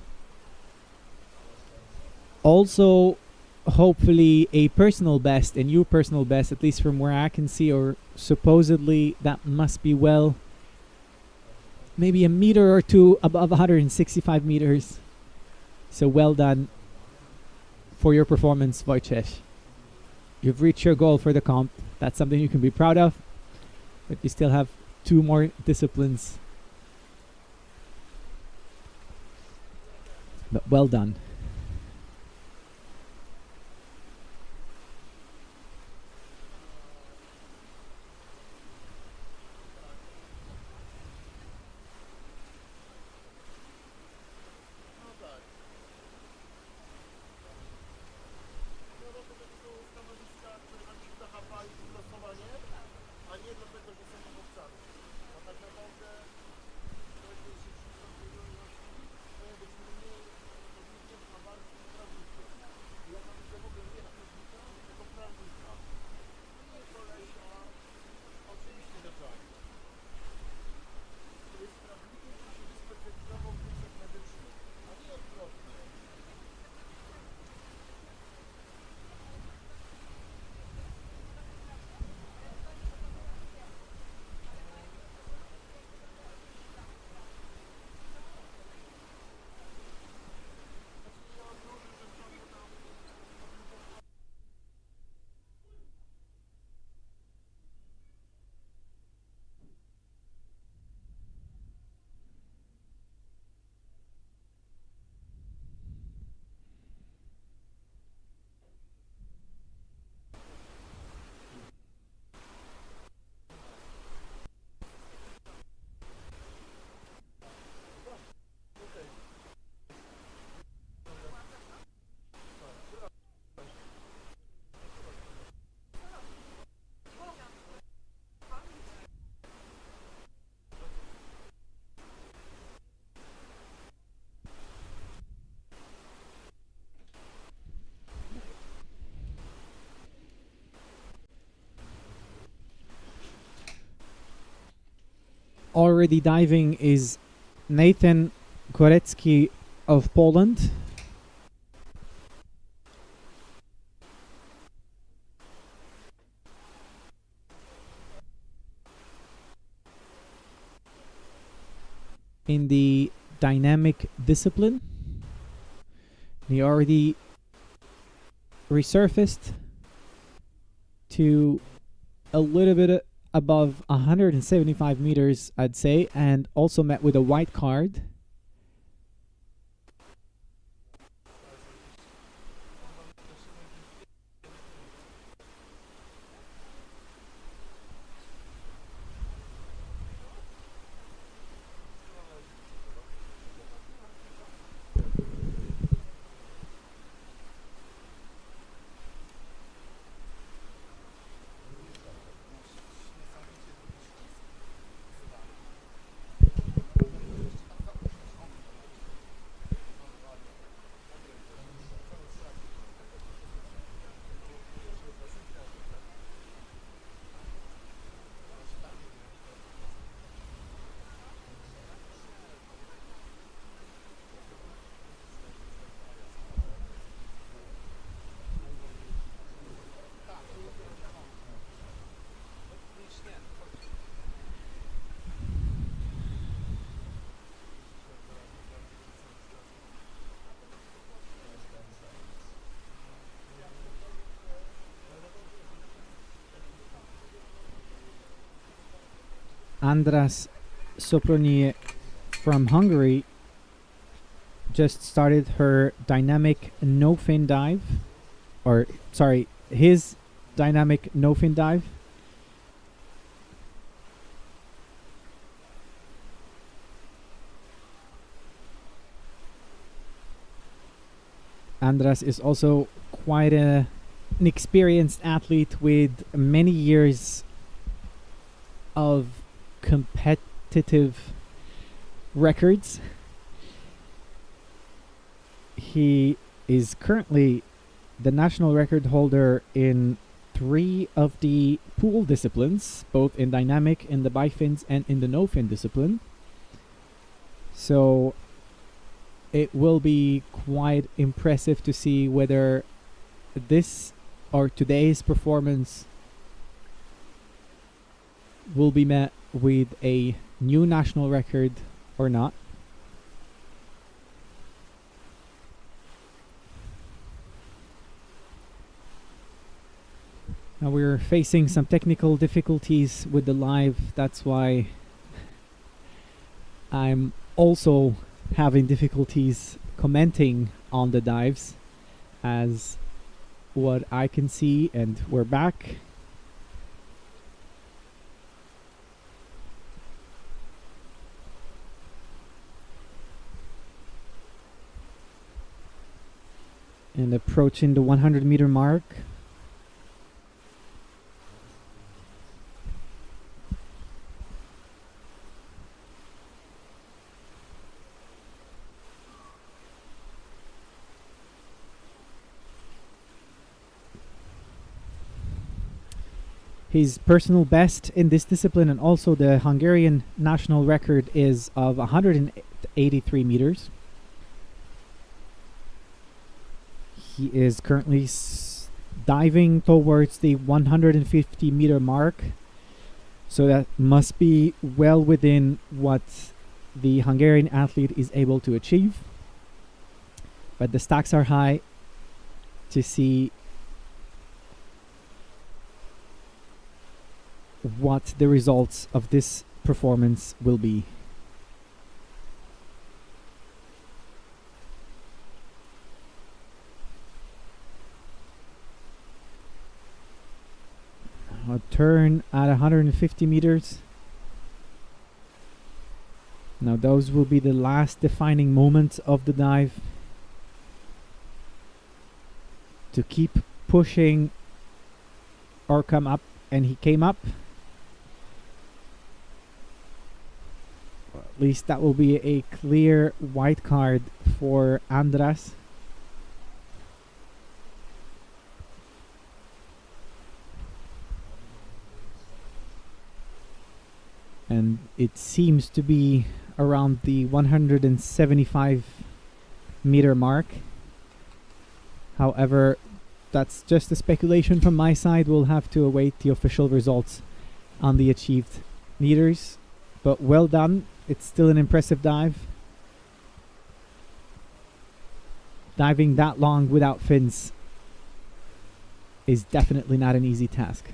S1: Also, hopefully a personal best, a new personal best, at least from where I can see, or supposedly that must be well, maybe a meter or two above 165 meters. So well done for your performance, Wojciech. You've reached your goal for the comp. That's something you can be proud of. But you still have 2 more disciplines. But well done. Already diving is Nathan Korecki of Poland. In the dynamic discipline, he already resurfaced to a little bit above 175 meters, I'd say, and also met with a white card. Andras Soproni from Hungary just started her dynamic no-fin dive, or sorry, his dynamic no-fin dive. Andras is also quite an experienced athlete with many years of competitive records. He is currently the national record holder in 3 of the pool disciplines, both in dynamic, in the bifins, and in the no-fin discipline. So it will be quite impressive to see whether this or today's performance will be met with a new national record or not. Now we're facing some technical difficulties with the live. That's why I'm also having difficulties commenting on the dives, as what I can see, and we're back. And approaching the 100-meter mark. His personal best in this discipline, and also the Hungarian national record, is of 183 meters. He is currently diving towards the 150-meter mark, so that must be well within what the Hungarian athlete is able to achieve. But the stakes are high to see what the results of this performance will be. A turn at 150 meters. Now those will be the last defining moments of the dive, to keep pushing or come up, and he came up. Well, at least that will be a clear white card for Andras. And it seems to be around the 175-meter mark. However, that's just a speculation from my side. We'll have to await the official results on the achieved meters. But well done. It's still an impressive dive. Diving that long without fins is definitely not an easy task.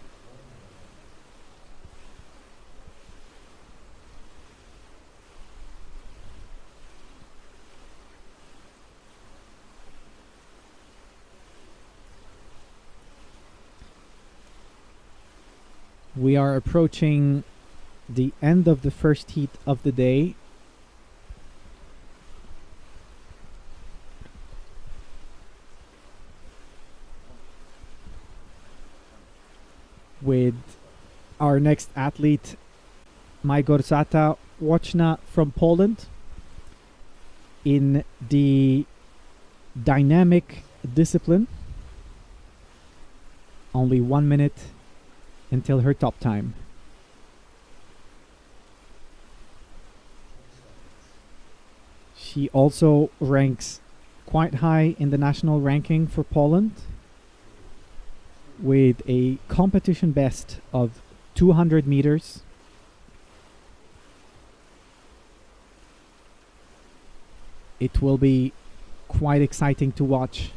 S1: We are approaching the end of the first heat of the day. With our next athlete, Małgorzata Łoczna from Poland, in the dynamic discipline. Only 1 minute until her top time. She also ranks quite high in the national ranking for Poland, with a competition best of 200 meters. It will be quite exciting to watch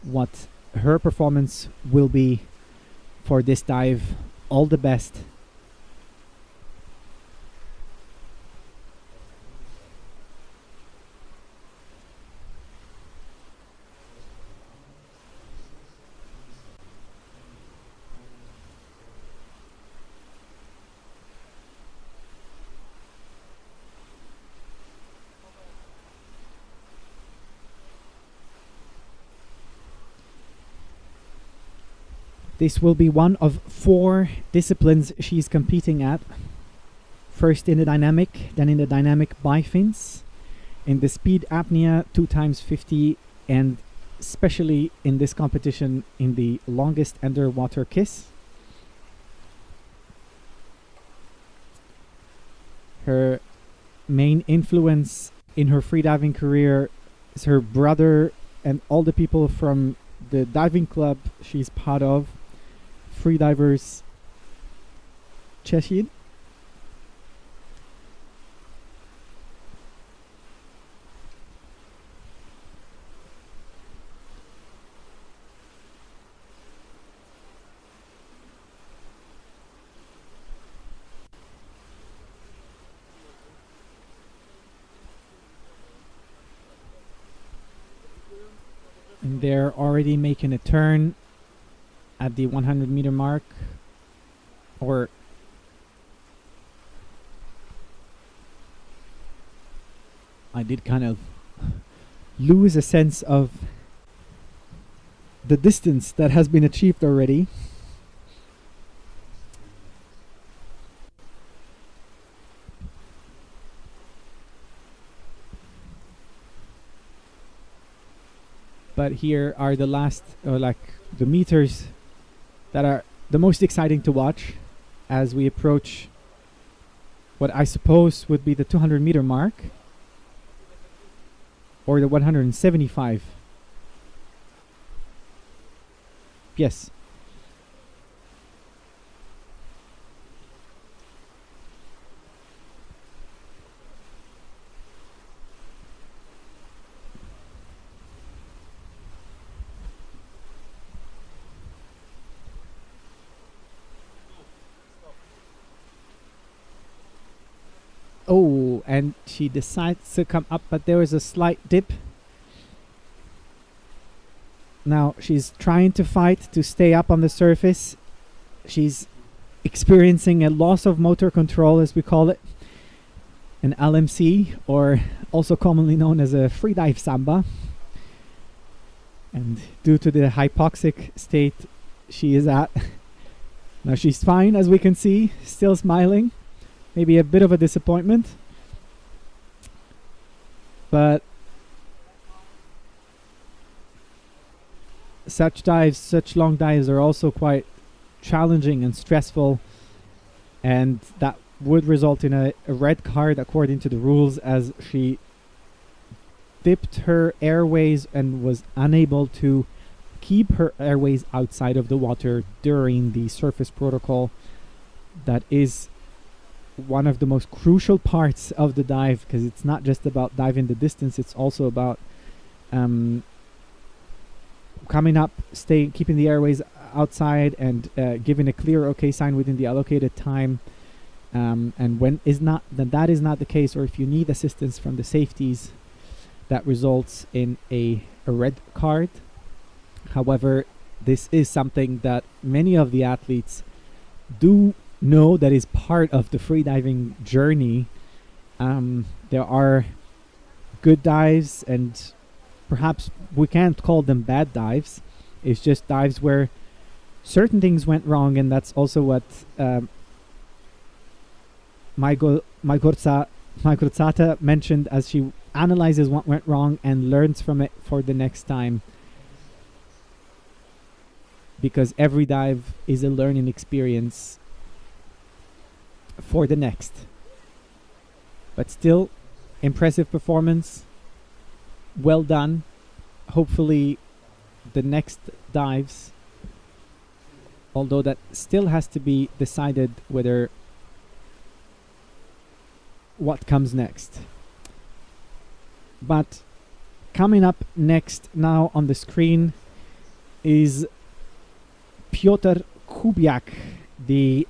S1: what her performance will be for this dive. All the best. This will be one of 4 disciplines she's competing at. First in the dynamic, then in the dynamic bifins, in the speed apnea 2x50, and especially in this competition in the longest underwater kiss. Her main influence in her freediving career is her brother and all the people from the diving club she's part of, Freedivers Cheshire. And they're already making a turn at the 100-meter mark, or I did kind of lose a sense of the distance that has been achieved already. But here are the last, the meters that are the most exciting to watch as we approach what I suppose would be the 200-meter mark, or the 175. Yes. Oh, and she decides to come up, but there was a slight dip. Now she's trying to fight to stay up on the surface. She's experiencing a loss of motor control, as we call it, an LMC, or also commonly known as a freedive samba. And due to the hypoxic state she is at, now she's fine, as we can see, still smiling. Maybe a bit of a disappointment, but such long dives are also quite challenging and stressful, and that would result in a red card according to the rules, as she dipped her airways and was unable to keep her airways outside of the water during the surface protocol. That is one of the most crucial parts of the dive, because it's not just about diving the distance, it's also about coming up, keeping the airways outside, and giving a clear okay sign within the allocated time. And when that is not the case, or if you need assistance from the safeties, that results in a red card. However, this is something that many of the athletes do know, that is part of the freediving journey. There are good dives, and perhaps we can't call them bad dives. It's just dives where certain things went wrong, and that's also what Małgorzata mentioned, as she analyzes what went wrong and learns from it for the next time. Because every dive is a learning experience for the next. But still, impressive performance. Well done. Hopefully the next dives, although that still has to be decided whether what comes next. But coming up next now on the screen is Piotr Kubiak, the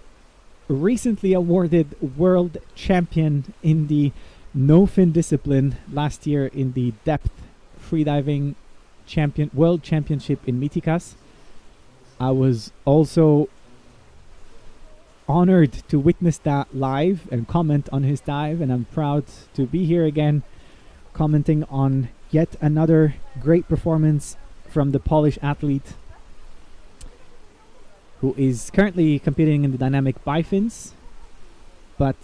S1: recently awarded world champion in the no-fin discipline last year in the depth freediving world championship in Mytikas. I was also honored to witness that live and comment on his dive, and I'm proud to be here again commenting on yet another great performance from the Polish athlete. who is currently competing in the dynamic bifins, but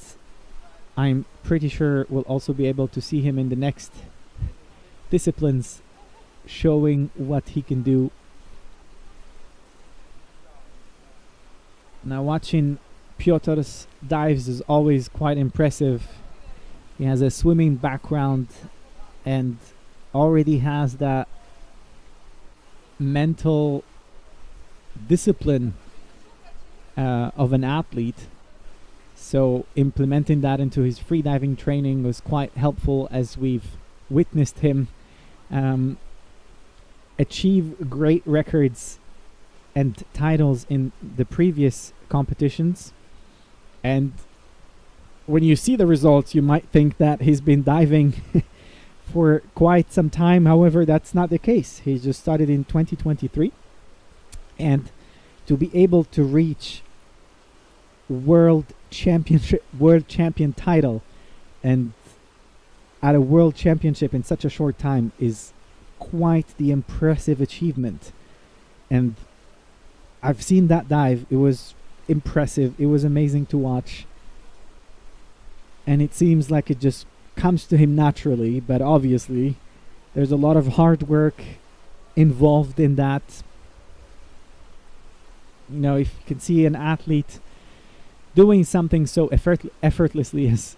S1: I'm pretty sure we'll also be able to see him in the next disciplines showing what he can do. Now watching Piotr's dives is always quite impressive. He has a swimming background and already has that mental discipline of an athlete. So implementing that into his freediving training was quite helpful, as we've witnessed him achieve great records and titles in the previous competitions. And when you see the results, you might think that he's been diving for quite some time. However, that's not the case. He just started in 2023, and to be able to reach world champion title and at a world championship in such a short time is quite the impressive achievement. And I've seen that dive. It was impressive. It was amazing to watch. And it seems like it just comes to him naturally, but obviously there's a lot of hard work involved in that. You know, if you can see an athlete doing something so effortlessly as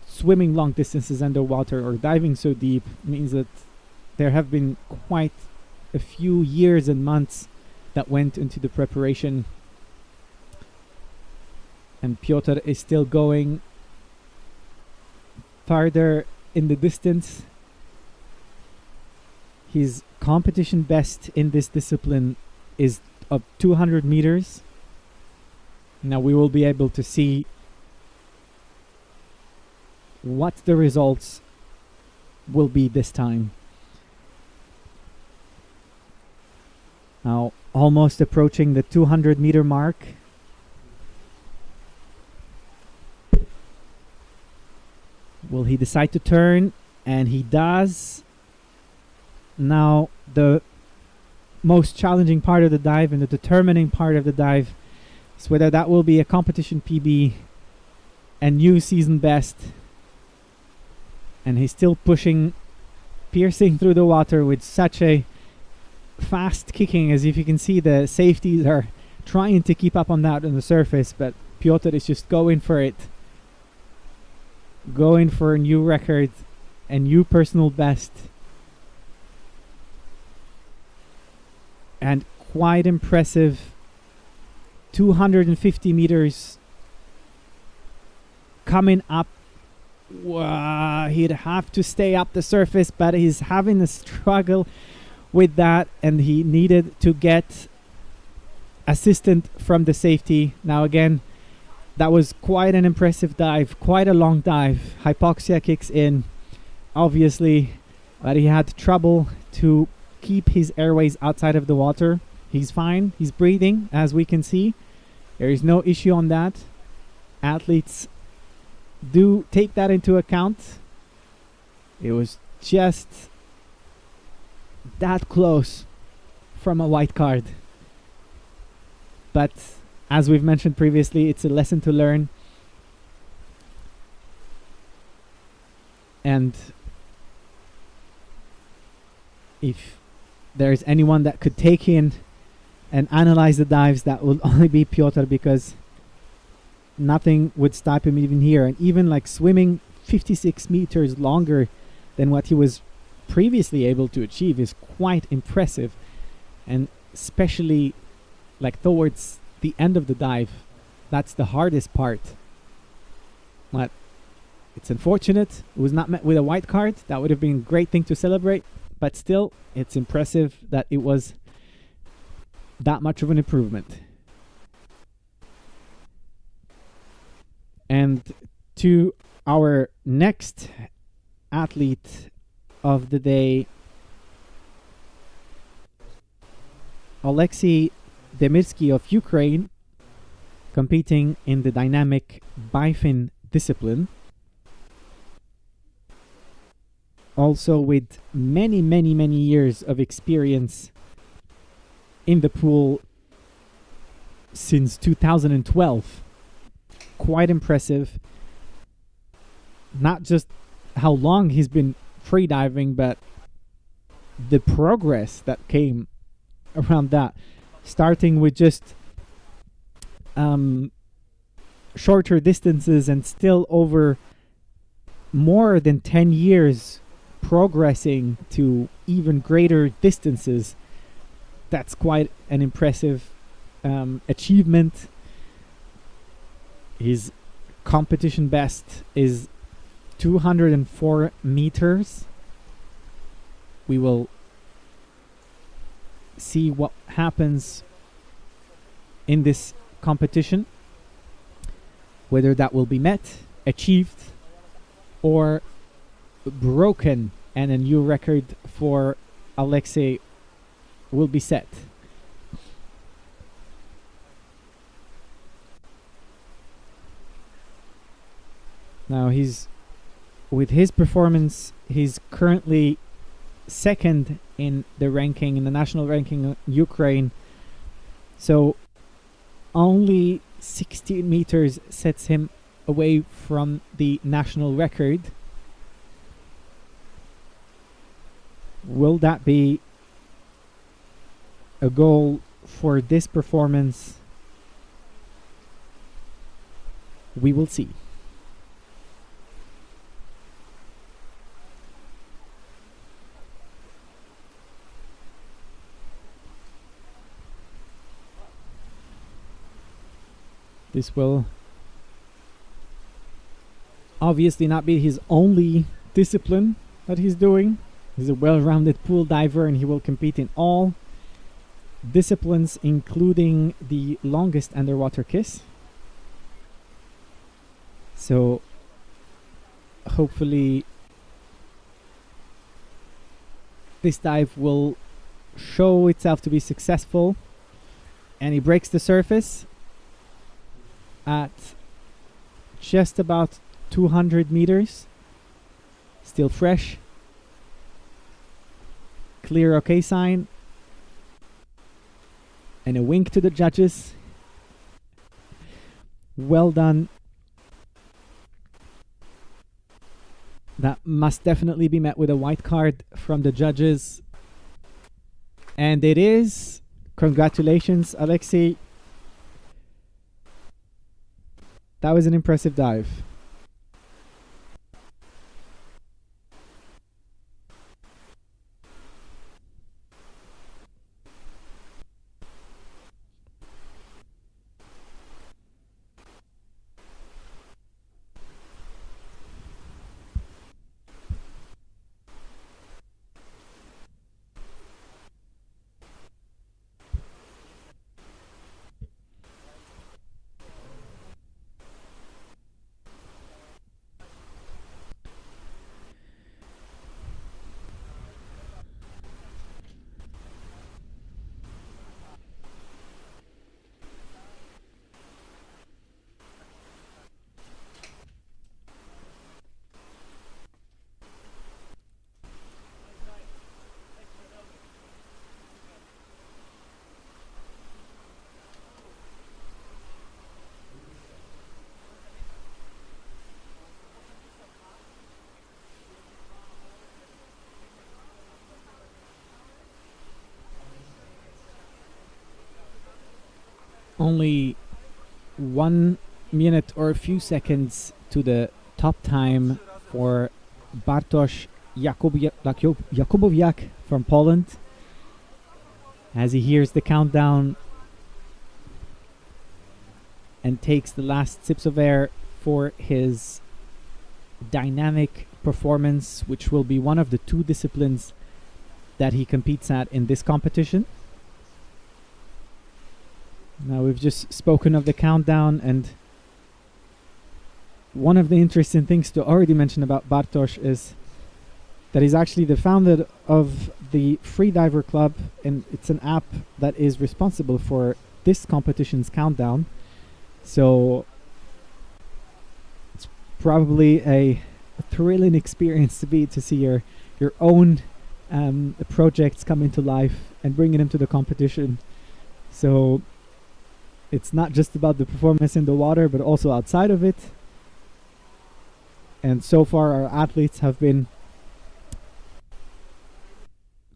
S1: swimming long distances underwater or diving so deep, means that there have been quite a few years and months that went into the preparation. And Piotr is still going farther in the distance. His competition best in this discipline is of 200 meters. Now we will be able to see what the results will be this time. Now almost approaching the 200 meter mark. Will he decide to turn? And he does. Now the most challenging part of the dive and the determining part of the dive is whether that will be a competition PB and new season best. And he's still pushing, piercing through the water with such a fast kicking. As if you can see, the safeties are trying to keep up on that on the surface, but Piotr is just going for it. Going for a new record, a new personal best. And quite impressive. 250 meters coming up. He'd have to stay up the surface, but he's having a struggle with that, and he needed to get assistance from the safety. Now again, that was quite an impressive dive, quite a long dive. Hypoxia kicks in, obviously, but he had trouble to keep his airways outside of the water. He's fine, he's breathing, as we can see. There is no issue on that. Athletes do take that into account. It was just that close from a white card. But as we've mentioned previously, it's a lesson to learn. And if there's anyone that could take in and analyze the dives, that will only be Piotr, because nothing would stop him even here. And even like swimming 56 meters longer than what he was previously able to achieve is quite impressive. And especially like towards the end of the dive, that's the hardest part. But it's unfortunate it was not met with a white card. That would have been a great thing to celebrate, but still it's impressive that it was that much of an improvement. And to our next athlete of the day, Alexei Demirsky of Ukraine, competing in the dynamic bifin discipline. Also with many years of experience in the pool since 2012. Quite impressive. Not just how long he's been freediving, but the progress that came around that. Starting with just shorter distances and still over more than 10 years progressing to even greater distances. That's quite an impressive achievement. His competition best is 204 meters. We will see what happens in this competition, whether that will be met, achieved, or broken, and a new record for Alexei will be set. Now with his performance, he's currently second in the ranking, in the national ranking of Ukraine. So only 16 meters sets him away from the national record. Will that be a goal for this performance? We will see. This will obviously not be his only discipline that he's doing. He's a well-rounded pool diver, and he will compete in all disciplines, including the longest underwater kiss. So hopefully this dive will show itself to be successful. And he breaks the surface at just about 200 meters. Still fresh. Clear okay sign. And a wink to the judges. Well done. That must definitely be met with a white card from the judges. And it is. Congratulations, Alexei. That was an impressive dive. Only 1 minute or a few seconds to the top time for Bartosz Jakubowiak from Poland. As he hears the countdown and takes the last sips of air for his dynamic performance, which will be one of the two disciplines that he competes at in this competition. Now, we've just spoken of the countdown, and one of the interesting things to already mention about Bartosz is that he's actually the founder of the Freediver Club, and it's an app that is responsible for this competition's countdown. So it's probably a thrilling experience to see your own projects come into life and bringing them to the competition. So It's not just about the performance in the water, but also outside of it. And so far, our athletes have been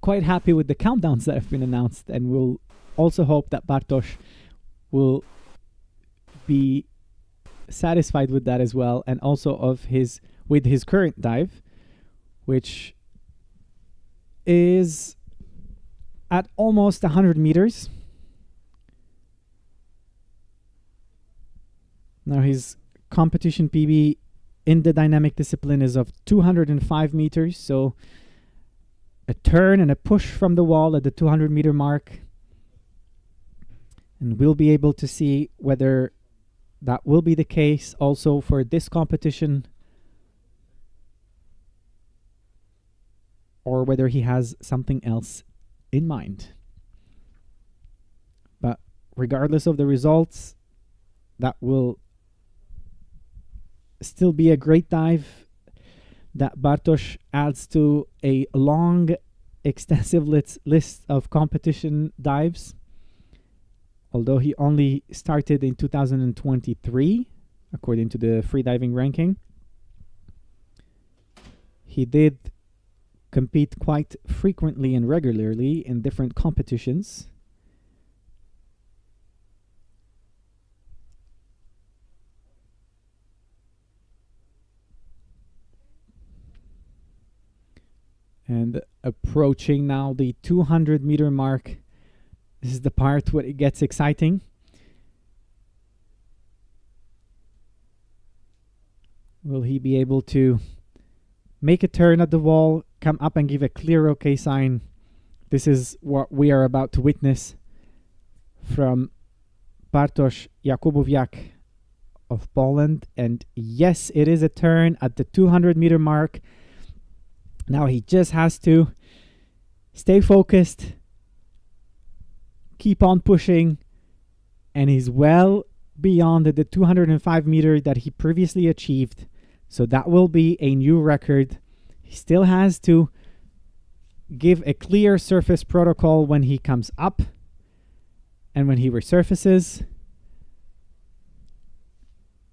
S1: quite happy with the countdowns that have been announced, and we'll also hope that Bartosz will be satisfied with that as well, and also with his current dive, which is at almost 100 meters. Now his competition PB in the dynamic discipline is of 205 meters, so a turn and a push from the wall at the 200 meter mark. And we'll be able to see whether that will be the case also for this competition, or whether he has something else in mind. But regardless of the results, that will still be a great dive that Bartosz adds to a long, extensive list of competition dives. Although he only started in 2023, according to the freediving ranking, he did compete quite frequently and regularly in different competitions. And approaching now the 200 meter mark. This is the part where it gets exciting. Will he be able to make a turn at the wall, come up and give a clear OK sign? This is what we are about to witness from Bartosz Jakubowiak of Poland. And yes, it is a turn at the 200 meter mark. Now he just has to stay focused, keep on pushing, and he's well beyond the 205 meter that he previously achieved. So that will be a new record. He still has to give a clear surface protocol when he comes up and when he resurfaces.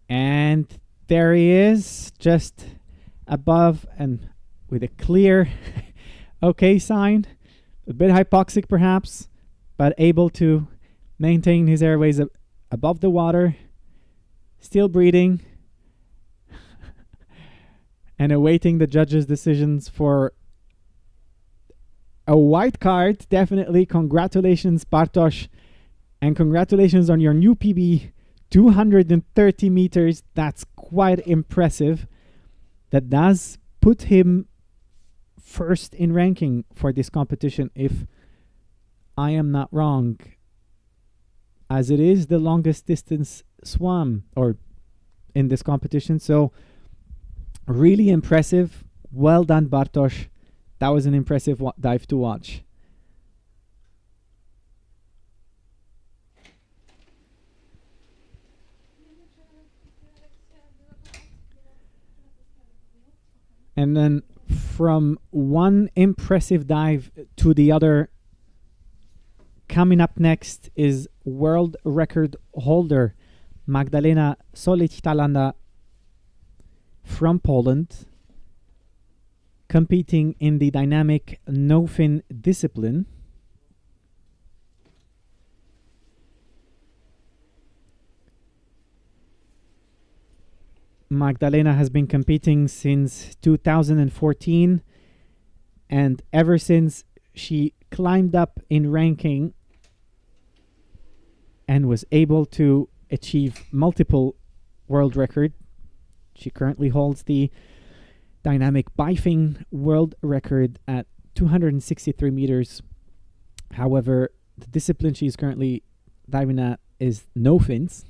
S1: And there he is, just above and with a clear OK sign. A bit hypoxic perhaps, but able to maintain his airways above the water, still breathing, and awaiting the judges' decisions for a white card. Definitely congratulations, Bartosz, and congratulations on your new PB, 230 meters. That's quite impressive. That does put him first in ranking for this competition, if I am not wrong, as it is the longest distance swam or in this competition. So really impressive. Well done, Bartosz. That was an impressive dive to watch. And then from one impressive dive to the other, coming up next is world record holder Magdalena Solić-Talanda from Poland, competing in the dynamic no-fin discipline. Magdalena has been competing since 2014, and ever since she climbed up in ranking and was able to achieve multiple world records. She currently holds the dynamic bifing world record at 263 meters. However, the discipline she's currently diving at is no fins.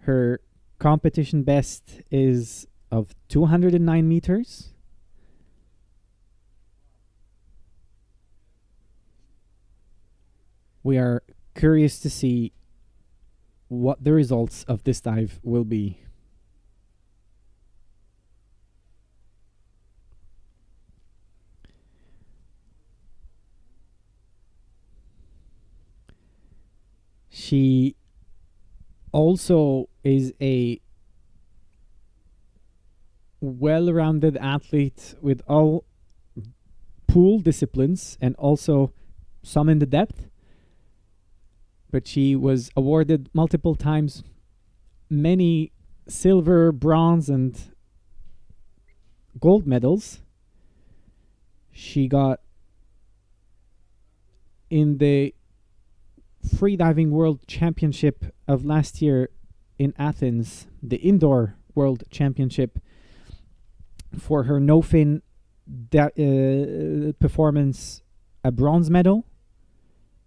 S1: Her competition best is of 209 meters. We are curious to see what the results of this dive will be. She also is a well-rounded athlete with all pool disciplines and also some in the depth. But she was awarded multiple times many silver, bronze, and gold medals. She got in the Freediving World Championship of last year in Athens, the Indoor World Championship, for her no-fin performance, a bronze medal,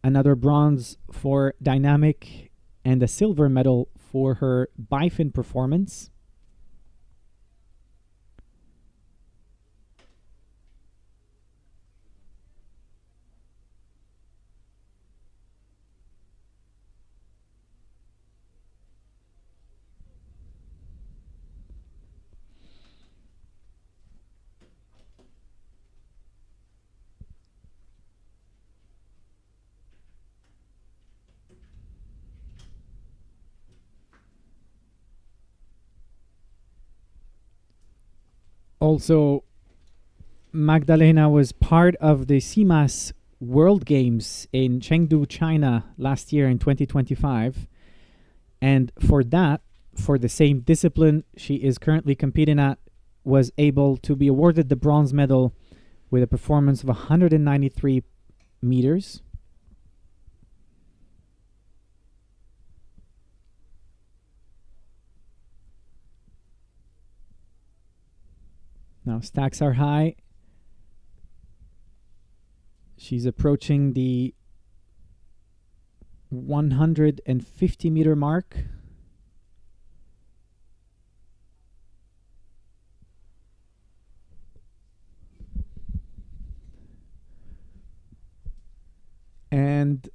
S1: another bronze for dynamic, and a silver medal for her bifin performance. Also, Magdalena was part of the CMAS World Games in Chengdu, China last year in 2025. And for that, for the same discipline she is currently competing at, was able to be awarded the bronze medal with a performance of 193 meters. Now stacks are high. She's approaching the 150 meter mark. And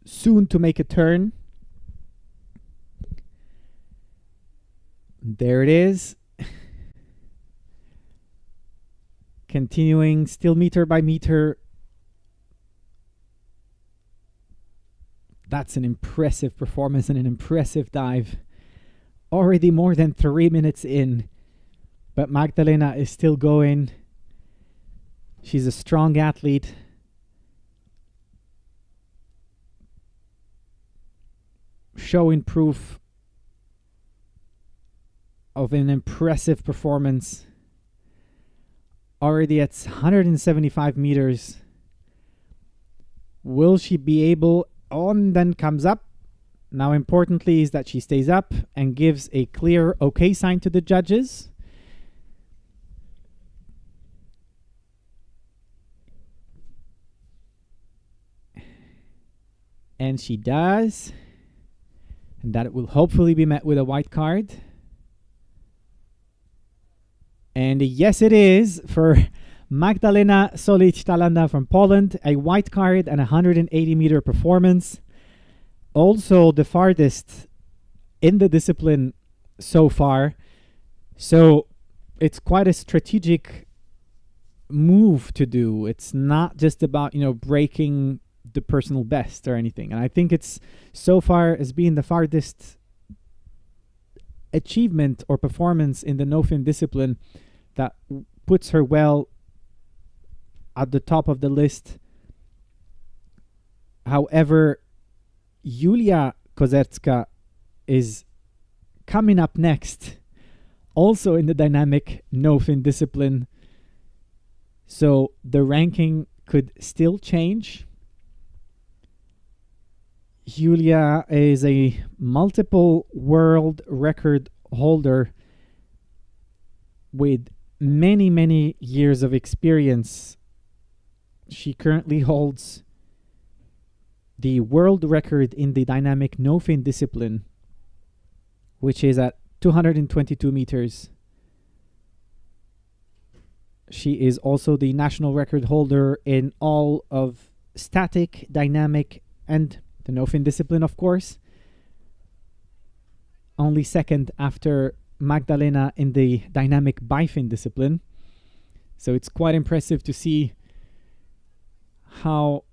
S1: soon to make a turn. There it is. Continuing still meter by meter. That's an impressive performance and an impressive dive. Already more than 3 minutes in, but Magdalena is still going. She's a strong athlete. Showing proof of an impressive performance. Already at 175 meters. Will she be able? On then comes up. Now importantly is that she stays up and gives a clear okay sign to the judges. And she does. And that will hopefully be met with a white card. And yes, it is for Magdalena Solic-Talanda from Poland, a white card and 180 meter performance. Also the farthest in the discipline so far. So it's quite a strategic move to do. It's not just about, breaking the personal best or anything. And I think it's so far as being the farthest achievement or performance in the no-fin discipline that puts her well at the top of the list. However, Julia Kozerska is coming up next, also in the dynamic no-fin discipline. So the ranking could still change. Julia is a multiple world record holder with many, many years of experience. She currently holds the world record in the dynamic no-fin discipline, which is at 222 meters. She is also the national record holder in all of static, dynamic, and the no-fin discipline, of course. Only second after Magdalena in the dynamic bifin discipline. So it's quite impressive to see how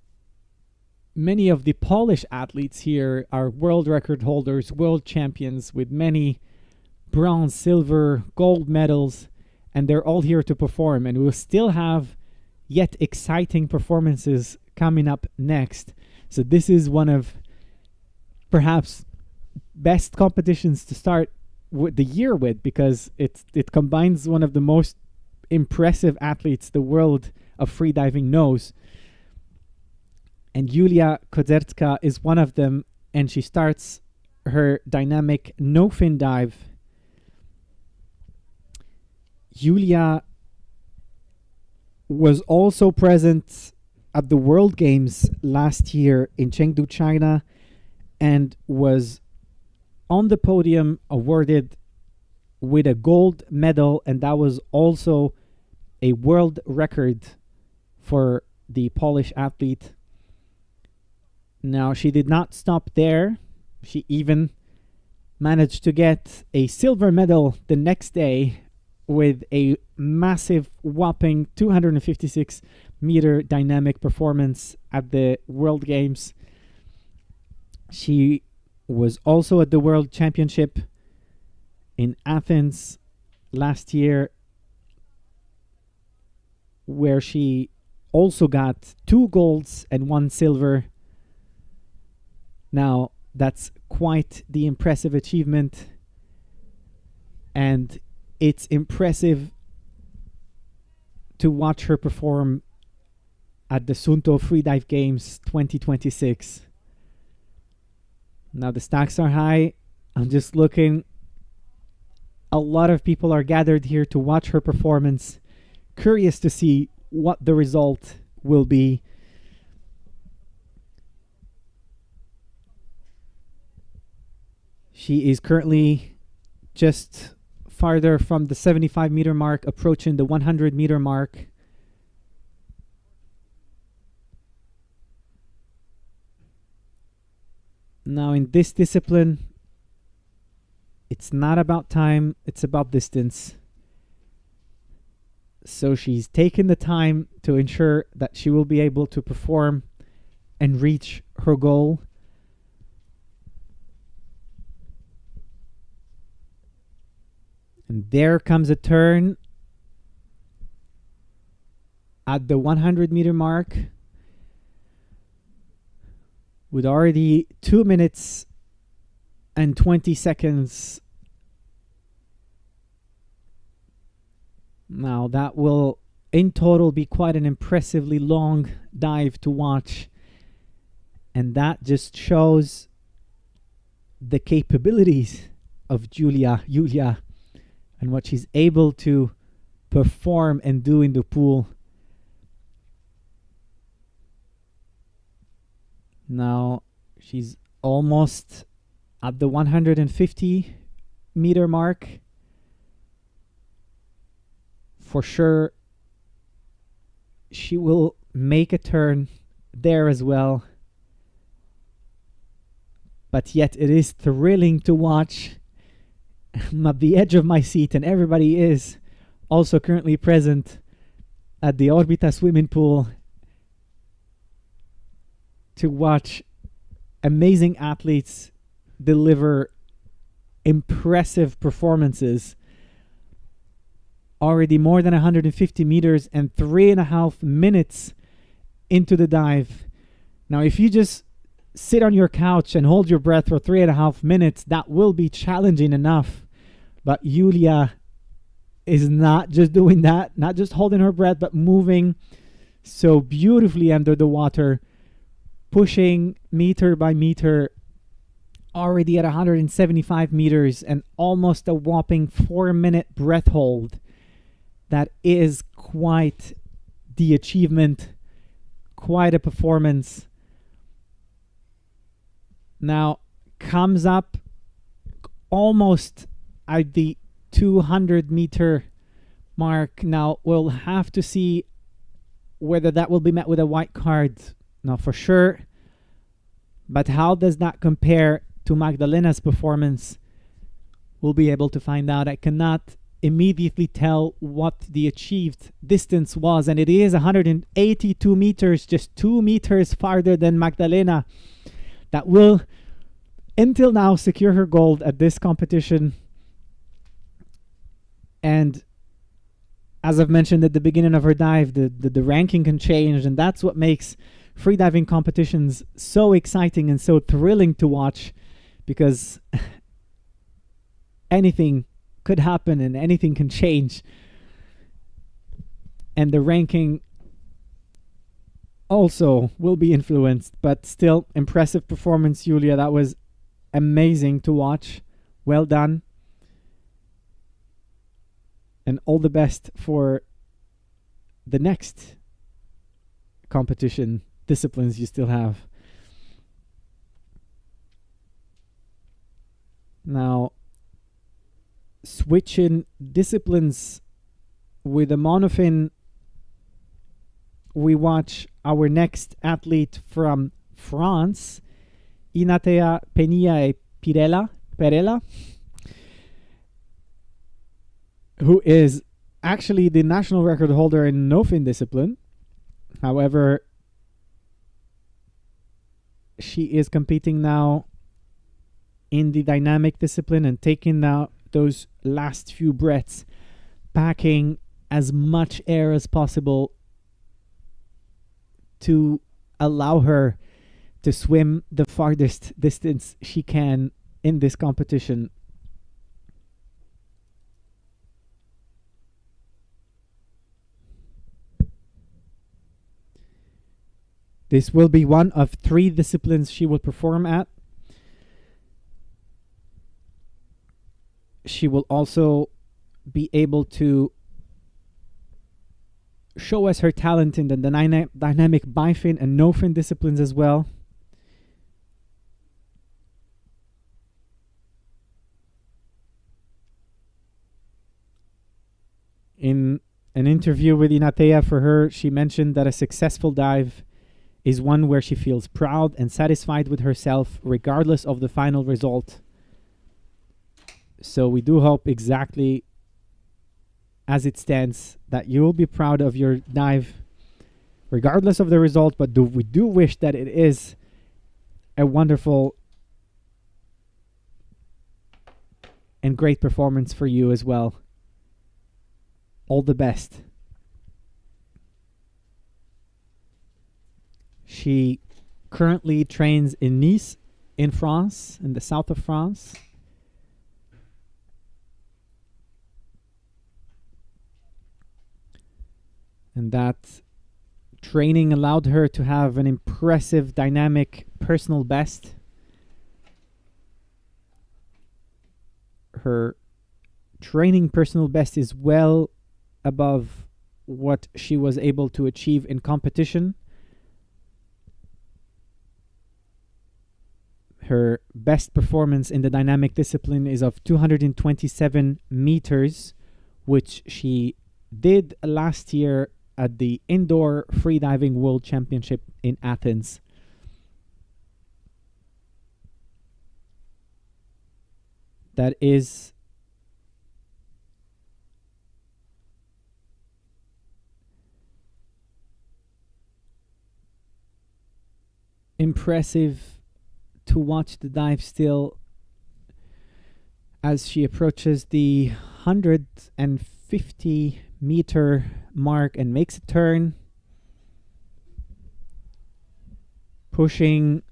S1: many of the Polish athletes here are world record holders, world champions with many bronze, silver, gold medals, and they're all here to perform. And we'll still have yet exciting performances coming up next. So this is one of perhaps best competitions to start with the year with, because it combines one of the most impressive athletes the world of freediving knows. And Julia Kodzerska is one of them, and she starts her dynamic no-fin dive. Julia was also present at the World Games last year in Chengdu, China, and was on the podium awarded with a gold medal, and that was also a world record for the Polish athlete. Now, she did not stop there. She even managed to get a silver medal the next day with a massive, whopping 256 meter dynamic performance at the World Games. She was also at the World Championship in Athens last year, where she also got 2 golds and 1 silver. Now, that's quite the impressive achievement, and it's impressive to watch her perform at the Suunto Freedive Games 2026. Now, the stakes are high. I'm just looking. A lot of people are gathered here to watch her performance, curious to see what the result will be. She is currently just farther from the 75 meter mark, approaching the 100 meter mark. Now, in this discipline, it's not about time, it's about distance. So she's taken the time to ensure that she will be able to perform and reach her goal. And there comes a turn at the 100 meter mark with already 2 minutes and 20 seconds. Now, that will in total be quite an impressively long dive to watch. And that just shows the capabilities of Julia, and what she's able to perform and do in the pool. Now, she's almost at the 150 meter mark. For sure, she will make a turn there as well. But yet it is thrilling to watch. I'm at the edge of my seat, and everybody is also currently present at the Orbita swimming pool to watch amazing athletes deliver impressive performances. Already more than 150 meters and 3.5 minutes into the dive. Now, if you just sit on your couch and hold your breath for 3.5 minutes, that will be challenging enough. But Julia is not just doing that, not just holding her breath, but moving so beautifully under the water, pushing meter by meter, already at 175 meters and almost a whopping 4-minute breath hold. That is quite the achievement, quite a performance. Now, comes up almost at the 200 meter mark. Now, we'll have to see whether that will be met with a white card. Not for sure. But how does that compare to Magdalena's performance? We'll be able to find out. I cannot immediately tell what the achieved distance was, and it is 182 meters, just 2 meters farther than Magdalena, that will, until now, secure her gold at this competition. And as I've mentioned at the beginning of her dive, the ranking can change, and that's what makes freediving competitions so exciting and so thrilling to watch, because anything could happen and anything can change. And the ranking also will be influenced, but still, impressive performance, Julia. That was amazing to watch. Well done. And all the best for the next competition disciplines you still have. Now, switching disciplines with a monofin, we watch our next athlete from France, Inatea Penia Perella, who is actually the national record holder in no-fin discipline. However, she is competing now in the dynamic discipline and taking now those last few breaths, packing as much air as possible to allow her to swim the farthest distance she can in this competition. This will be one of 3 disciplines she will perform at. She will also be able to show us her talent in the dynamic bifin and no-fin disciplines as well. In an interview with Inatea for her, she mentioned that a successful dive is one where she feels proud and satisfied with herself regardless of the final result. So we do hope, exactly as it stands, that you will be proud of your dive regardless of the result, but we do wish that it is a wonderful and great performance for you as well. All the best. She currently trains in Nice, in France, in the south of France. And that training allowed her to have an impressive dynamic personal best. Her training personal best is well above what she was able to achieve in competition. Her best performance in the dynamic discipline is of 227 meters, which she did last year at the Indoor Freediving World Championship in Athens. That is impressive to watch the dive still as she approaches the 150 meter mark and makes a turn, pushing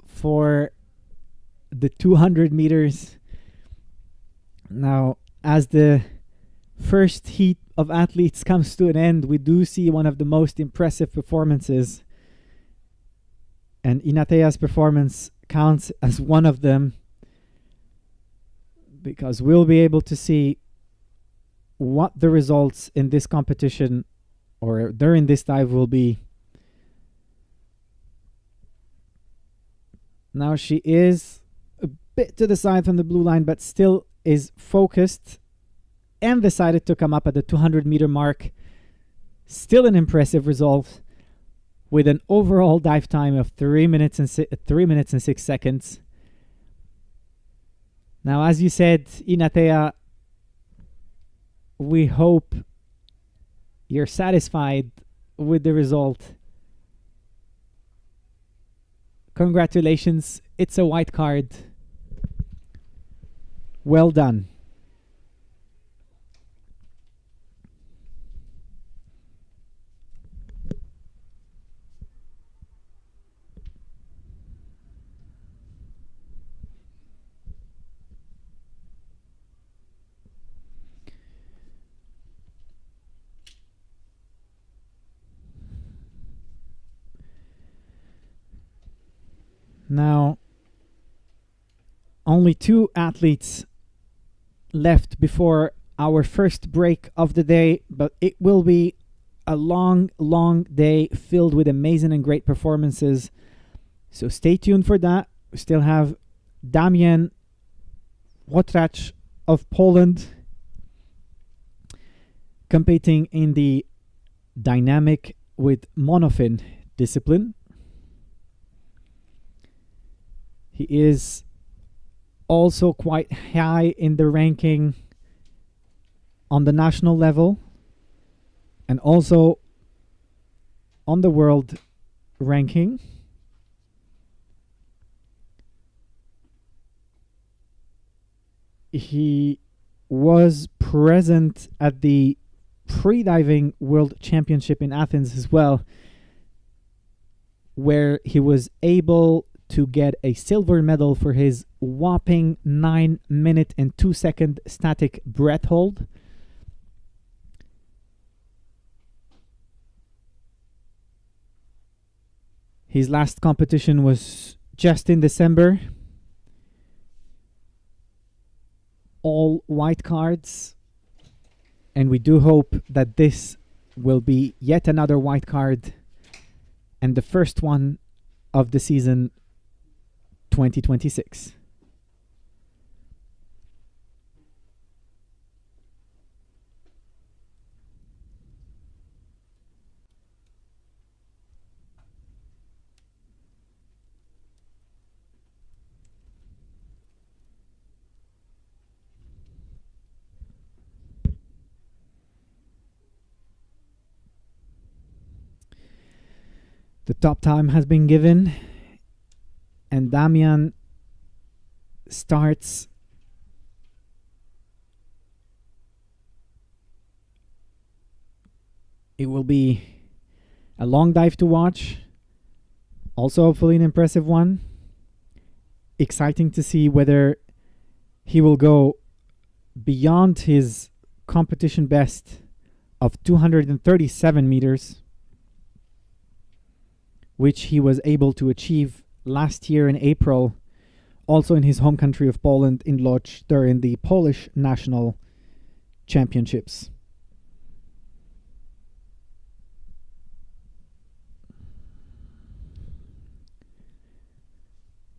S1: for the 200 meters. Now, as the first heat of athletes comes to an end, we do see one of the most impressive performances, and Inatea's performance counts as one of them, because we'll be able to see what the results in this competition or during this dive will be. Now she is a bit to the side from the blue line, but still is focused and decided to come up at the 200 meter mark. Still an impressive result with an overall dive time of 3 minutes and 6 seconds. Now, as you said, Inatea we hope you're satisfied with the result. Congratulations, it's a white card. Well done. Now, only 2 athletes left before our first break of the day, but it will be a long, long day filled with amazing and great performances. So stay tuned for that. We still have Damian Łotracz of Poland competing in the dynamic with monofin discipline. He is also quite high in the ranking on the national level and also on the world ranking. He was present at the Freediving World Championship in Athens as well, where he was able to get a silver medal for his whopping 9-minute and 2-second static breath hold. His last competition was just in December. All white cards. And we do hope that this will be yet another white card and the first one of the season 2026. The top time has been given, and Damian starts it will be a long dive to watch, also hopefully an impressive one. Exciting to see whether he will go beyond his competition best of 237 meters, which he was able to achieve last year in April, also in his home country of Poland, in Lodz, during the Polish National Championships.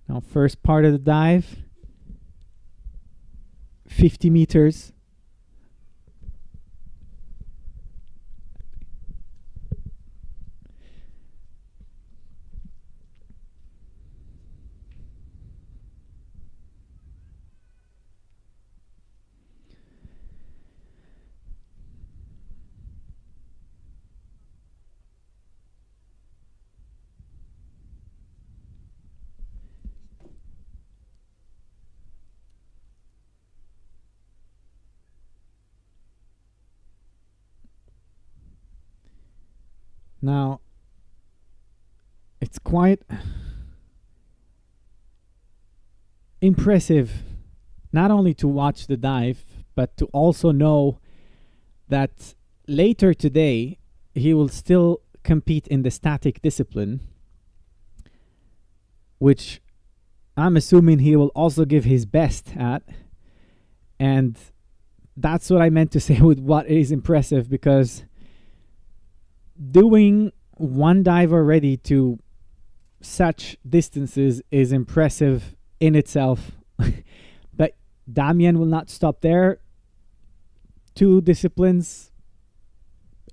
S1: Now, first part of the dive, 50 meters. Now, it's quite impressive not only to watch the dive, but to also know that later today he will still compete in the static discipline, which I'm assuming he will also give his best at. And that's what I meant to say with what is impressive, because doing one dive already to such distances is impressive in itself. But Damian will not stop there. 2 disciplines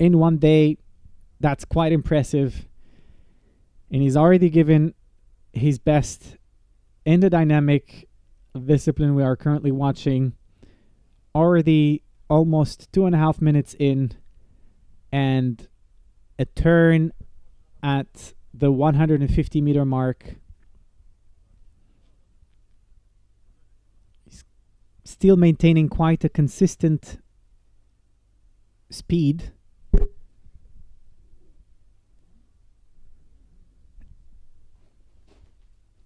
S1: in one day, that's quite impressive. And he's already given his best in the dynamic discipline we are currently watching, already almost 2.5 minutes in, and a turn at the 150-meter mark. He's still maintaining quite a consistent speed.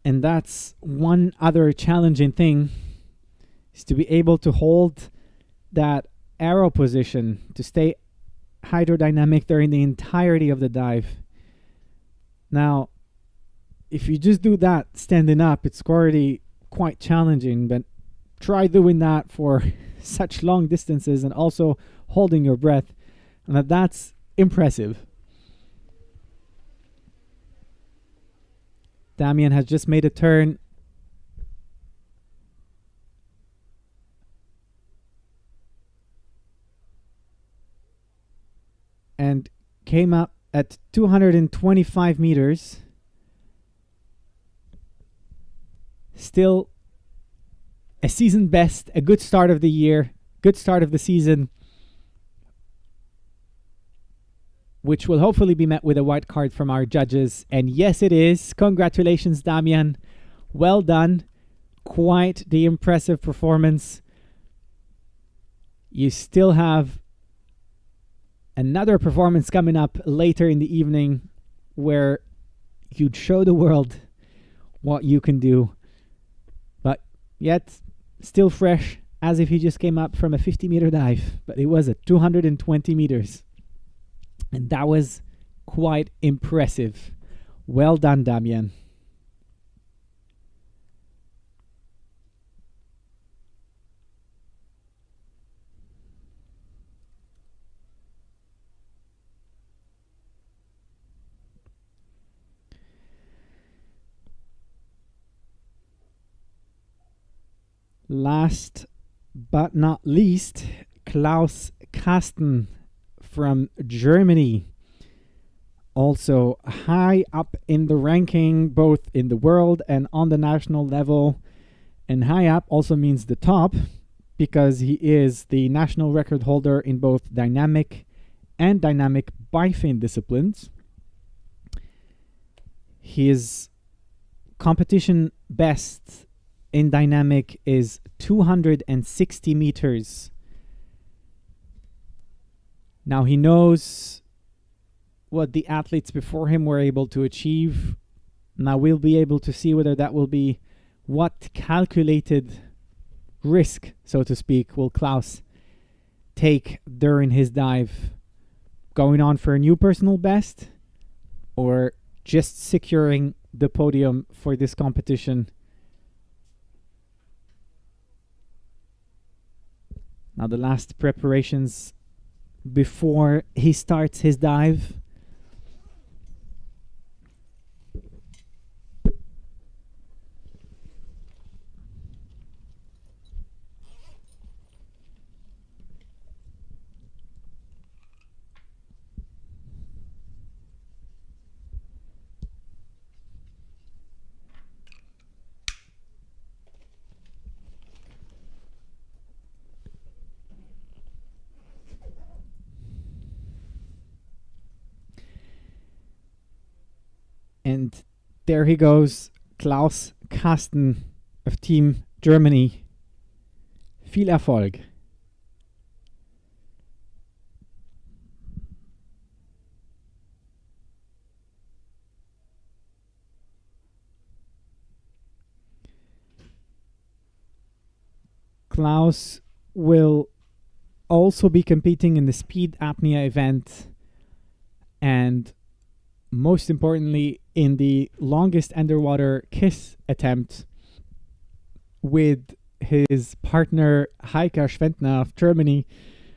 S1: And that's one other challenging thing, is to be able to hold that arrow position, to stay hydrodynamic during the entirety of the dive. Now, if you just do that standing up, it's already quite challenging, but try doing that for such long distances and also holding your breath, and that's impressive. Damien has just made a turn. And came up at 225 meters. Still a season best, a good start of the year, good start of the season, which will hopefully be met with a white card from our judges. And yes, it is. Congratulations, Damian. Well done. Quite the impressive performance. You still have another performance coming up later in the evening where you'd show the world what you can do. But yet, still fresh, as if he just came up from a 50-meter dive. But it was at 220 meters. And that was quite impressive. Well done, Damien. Last but not least, Klaus Kasten from Germany. Also high up in the ranking, both in the world and on the national level. And high up also means the top, because he is the national record holder in both dynamic and dynamic bifin disciplines. His competition best in dynamic is 260 meters. Now he knows what the athletes before him were able to achieve. Now we'll be able to see whether that will be what calculated risk, so to speak, will Klaus take during his dive. Going on for a new personal best, or just securing the podium for this competition. Now the last preparations before he starts his dive. And there he goes, Klaus Kasten of Team Germany. Viel Erfolg. Klaus will also be competing in the speed apnea event, and most importantly in the longest underwater kiss attempt with his partner Heike Schwentner of Germany,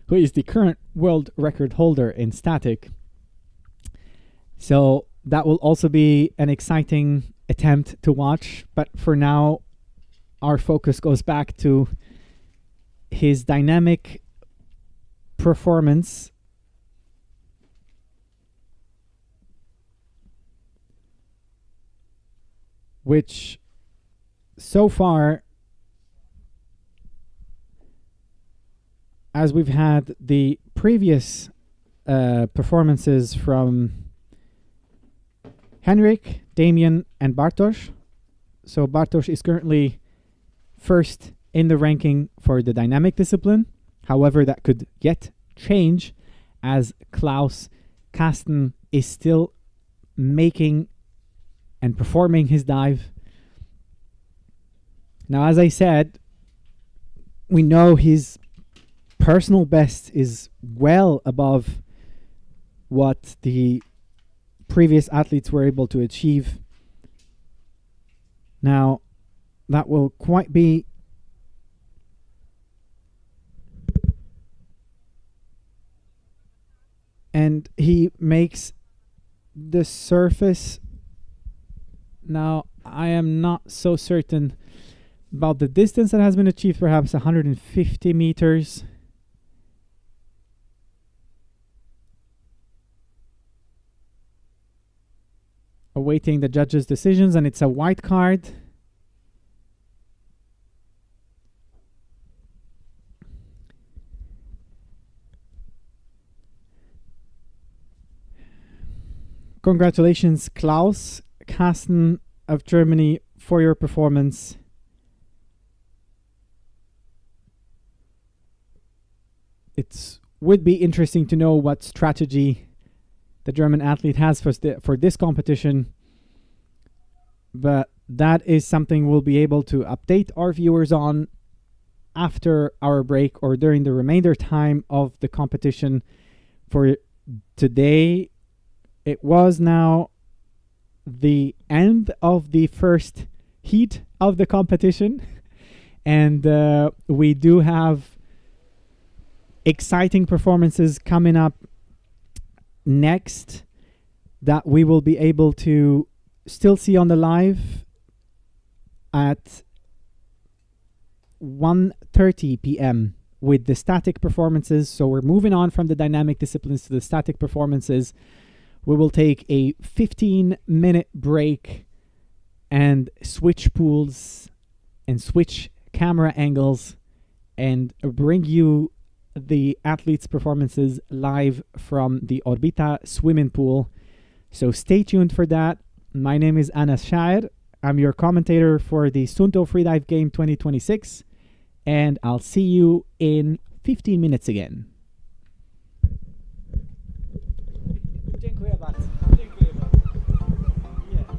S1: who is the current world record holder in static. So that will also be an exciting attempt to watch, but for now our focus goes back to his dynamic performance, which so far as we've had the previous performances from Henrik, Damien, and Bartosz. So Bartosz is currently first in the ranking for the dynamic discipline. However, that could yet change as Klaus Kasten is still making and performing his dive. Now, as I said, we know his personal best is well above what the previous athletes were able to achieve. Now, that will quite be and he makes the surface. Now, I am not so certain about the distance that has been achieved, perhaps 150 meters. Awaiting the judges' decisions, and it's a white card. Congratulations, Klaus Kasten of Germany, for your performance. It would be interesting to know what strategy the German athlete has for this competition, but that is something we'll be able to update our viewers on after our break or during the remainder time of the competition. For today, it was now the end of the first heat of the competition, and we do have exciting performances coming up next that we will be able to still see on the live at 1:30 p.m. with the static performances. So we're moving on from the dynamic disciplines to the static performances. We will take a 15-minute break and switch pools and switch camera angles and bring you the athletes' performances live from the Orbita swimming pool. So stay tuned for that. My name is Anas Shaer. I'm your commentator for the Suunto Freedive Game 2026, and I'll see you in 15 minutes again. Dziękuję bardzo. Dziękuję bardzo. Yeah.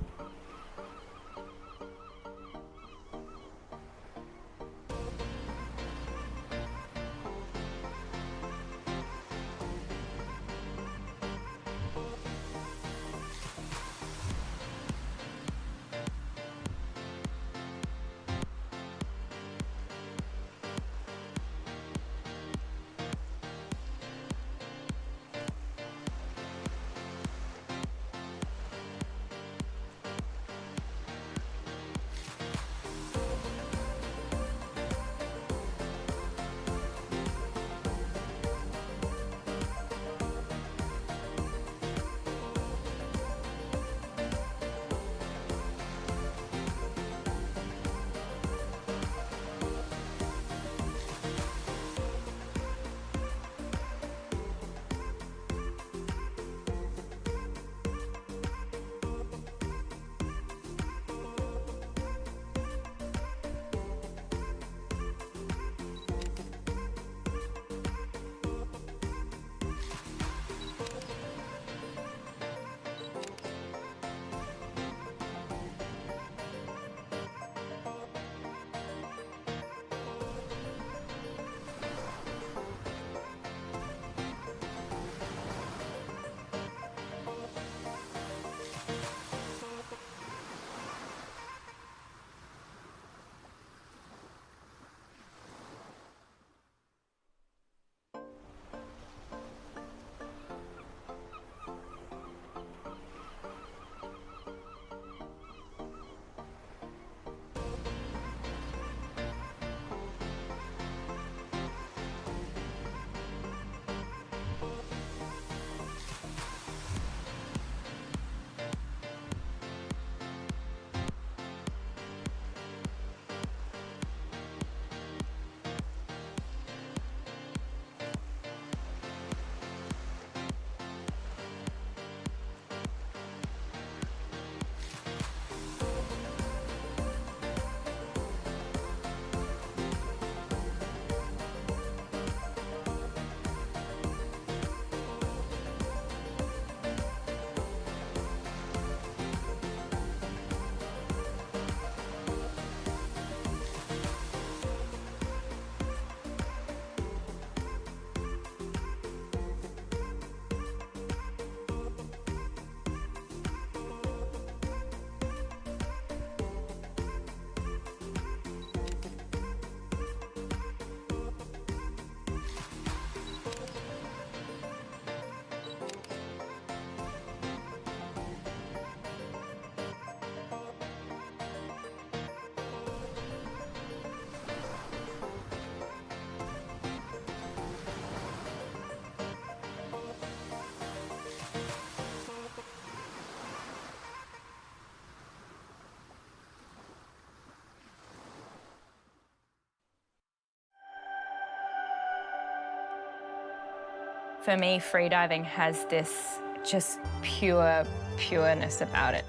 S2: For me, freediving has this just pureness about it.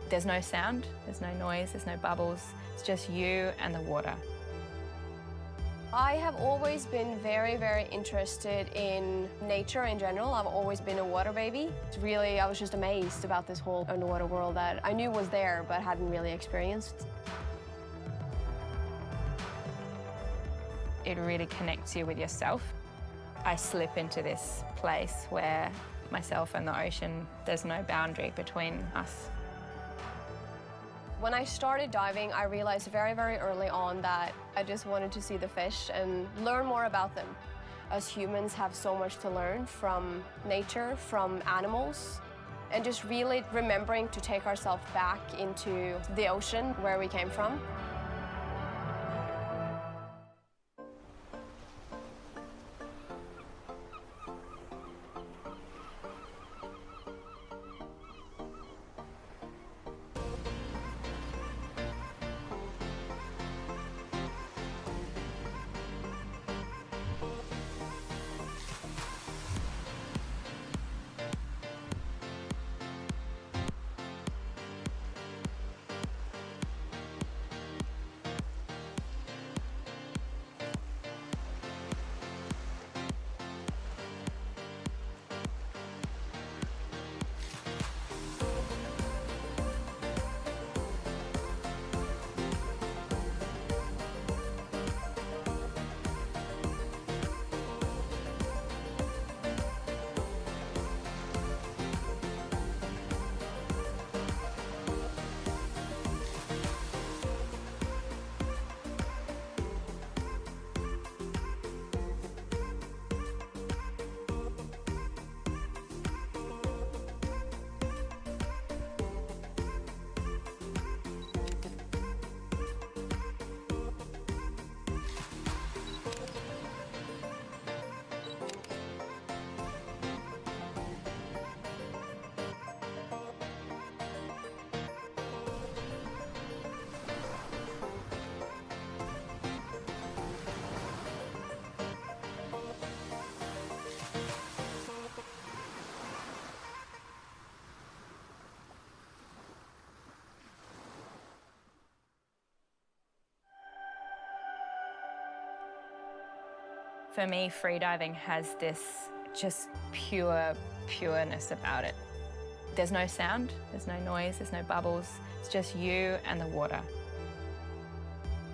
S2: There's no sound, there's no noise, there's no bubbles. It's just you and the water.
S3: I have always been very interested in nature in general. I've always been a water baby. I was just amazed about this whole underwater world that I knew was there but hadn't really experienced.
S2: It really connects you with yourself. I slip into this place where myself and the ocean, there's no boundary between us.
S3: When I started diving, I realized very early on that I just wanted to see the fish and learn more about them. Us humans have so much to learn from nature, from animals, and just really remembering to take ourselves back into the ocean where we came from.
S2: For me, freediving has this just pureness about it. There's no sound, there's no noise, there's no bubbles. It's just you and the water.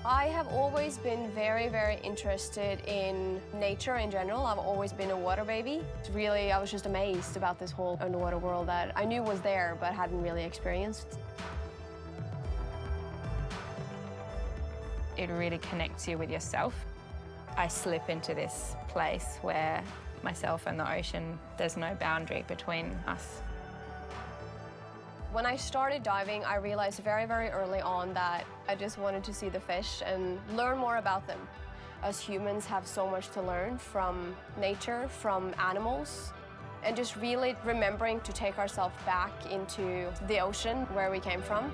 S3: I have always been very interested in nature in general. I've always been a water baby. I was just amazed about this whole underwater world that I knew was there but hadn't really experienced.
S2: It really connects you with yourself. I slip into this place where myself and the ocean, there's no boundary between us.
S3: When I started diving, I realized very early on that I just wanted to see the fish and learn more about them. Us humans have so much to learn from nature, from animals, and just really remembering to take ourselves back into the ocean where we came from.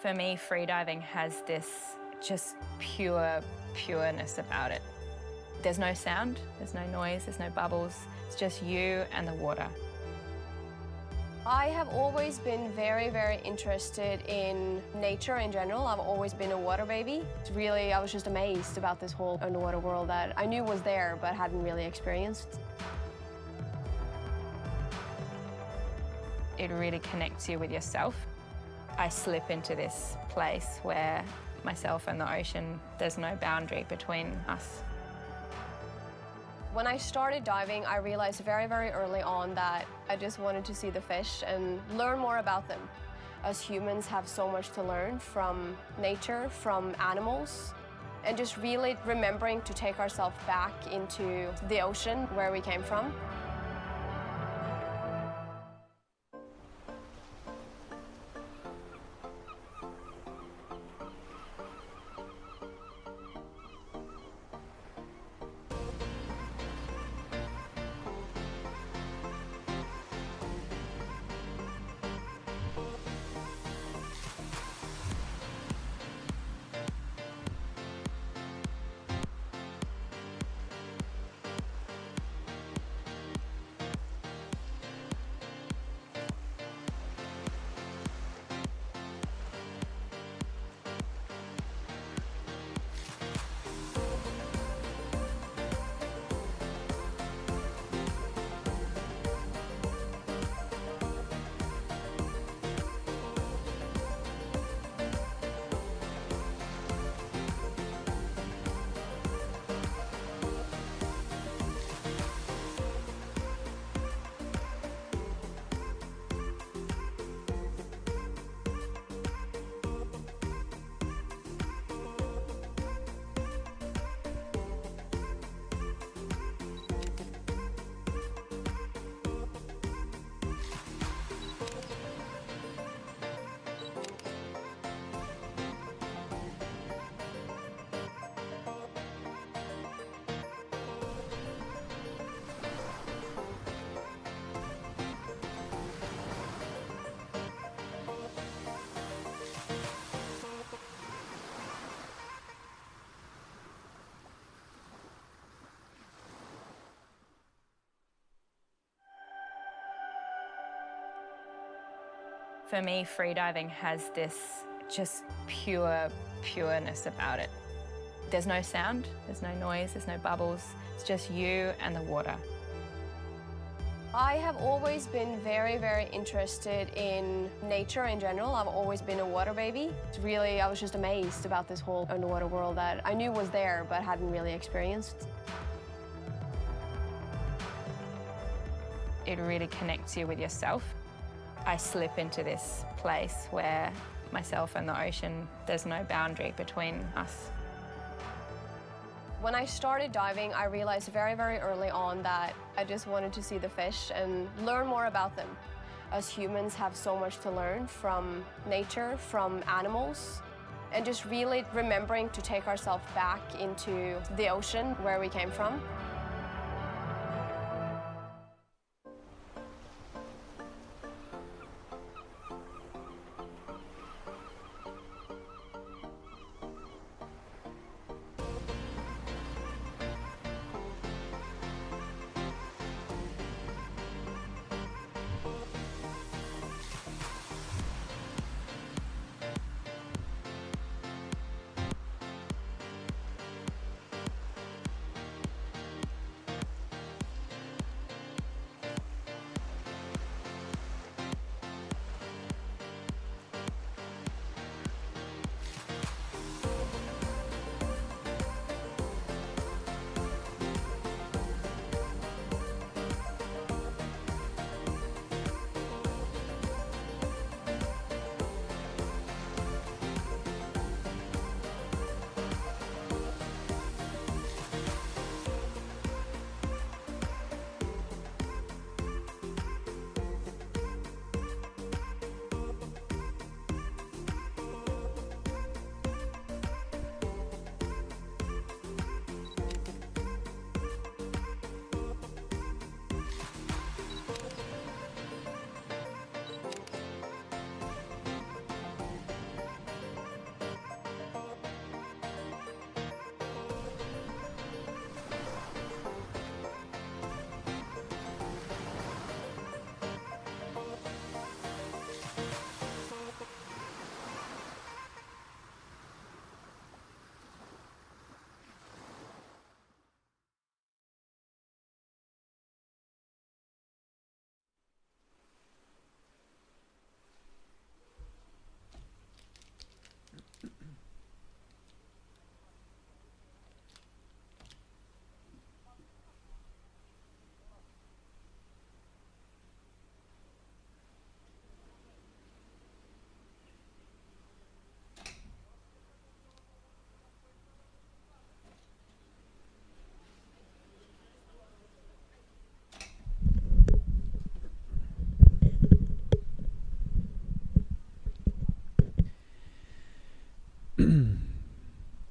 S2: For me, freediving has this just pureness about it. There's no sound, there's no noise, there's no bubbles. It's just you and the water.
S3: I have always been very, very interested in nature in general. I've always been a water baby. Really, I was just amazed about this whole underwater world that I knew was there but hadn't really experienced.
S2: It really connects you with yourself. I slip into this place where myself and the ocean, there's no boundary between us.
S3: When I started diving, I realized very, very early on that I just wanted to see the fish and learn more about them. Us humans have so much to learn from nature, from animals, and just really remembering to take ourselves back into the ocean where we came from.
S2: For me, freediving has this just pureness about it. There's no sound, there's no noise, there's no bubbles. It's just you and the water.
S3: I have always been very, very interested in nature in general. I've always been a water baby. Really, I was just amazed about this whole underwater world that I knew was there but hadn't really experienced.
S2: It really connects you with yourself. I slip into this place where myself and the ocean, there's no boundary between us.
S3: When I started diving, I realized very, very early on that I just wanted to see the fish and learn more about them. Us humans have so much to learn from nature, from animals, and just really remembering to take ourselves back into the ocean where we came from.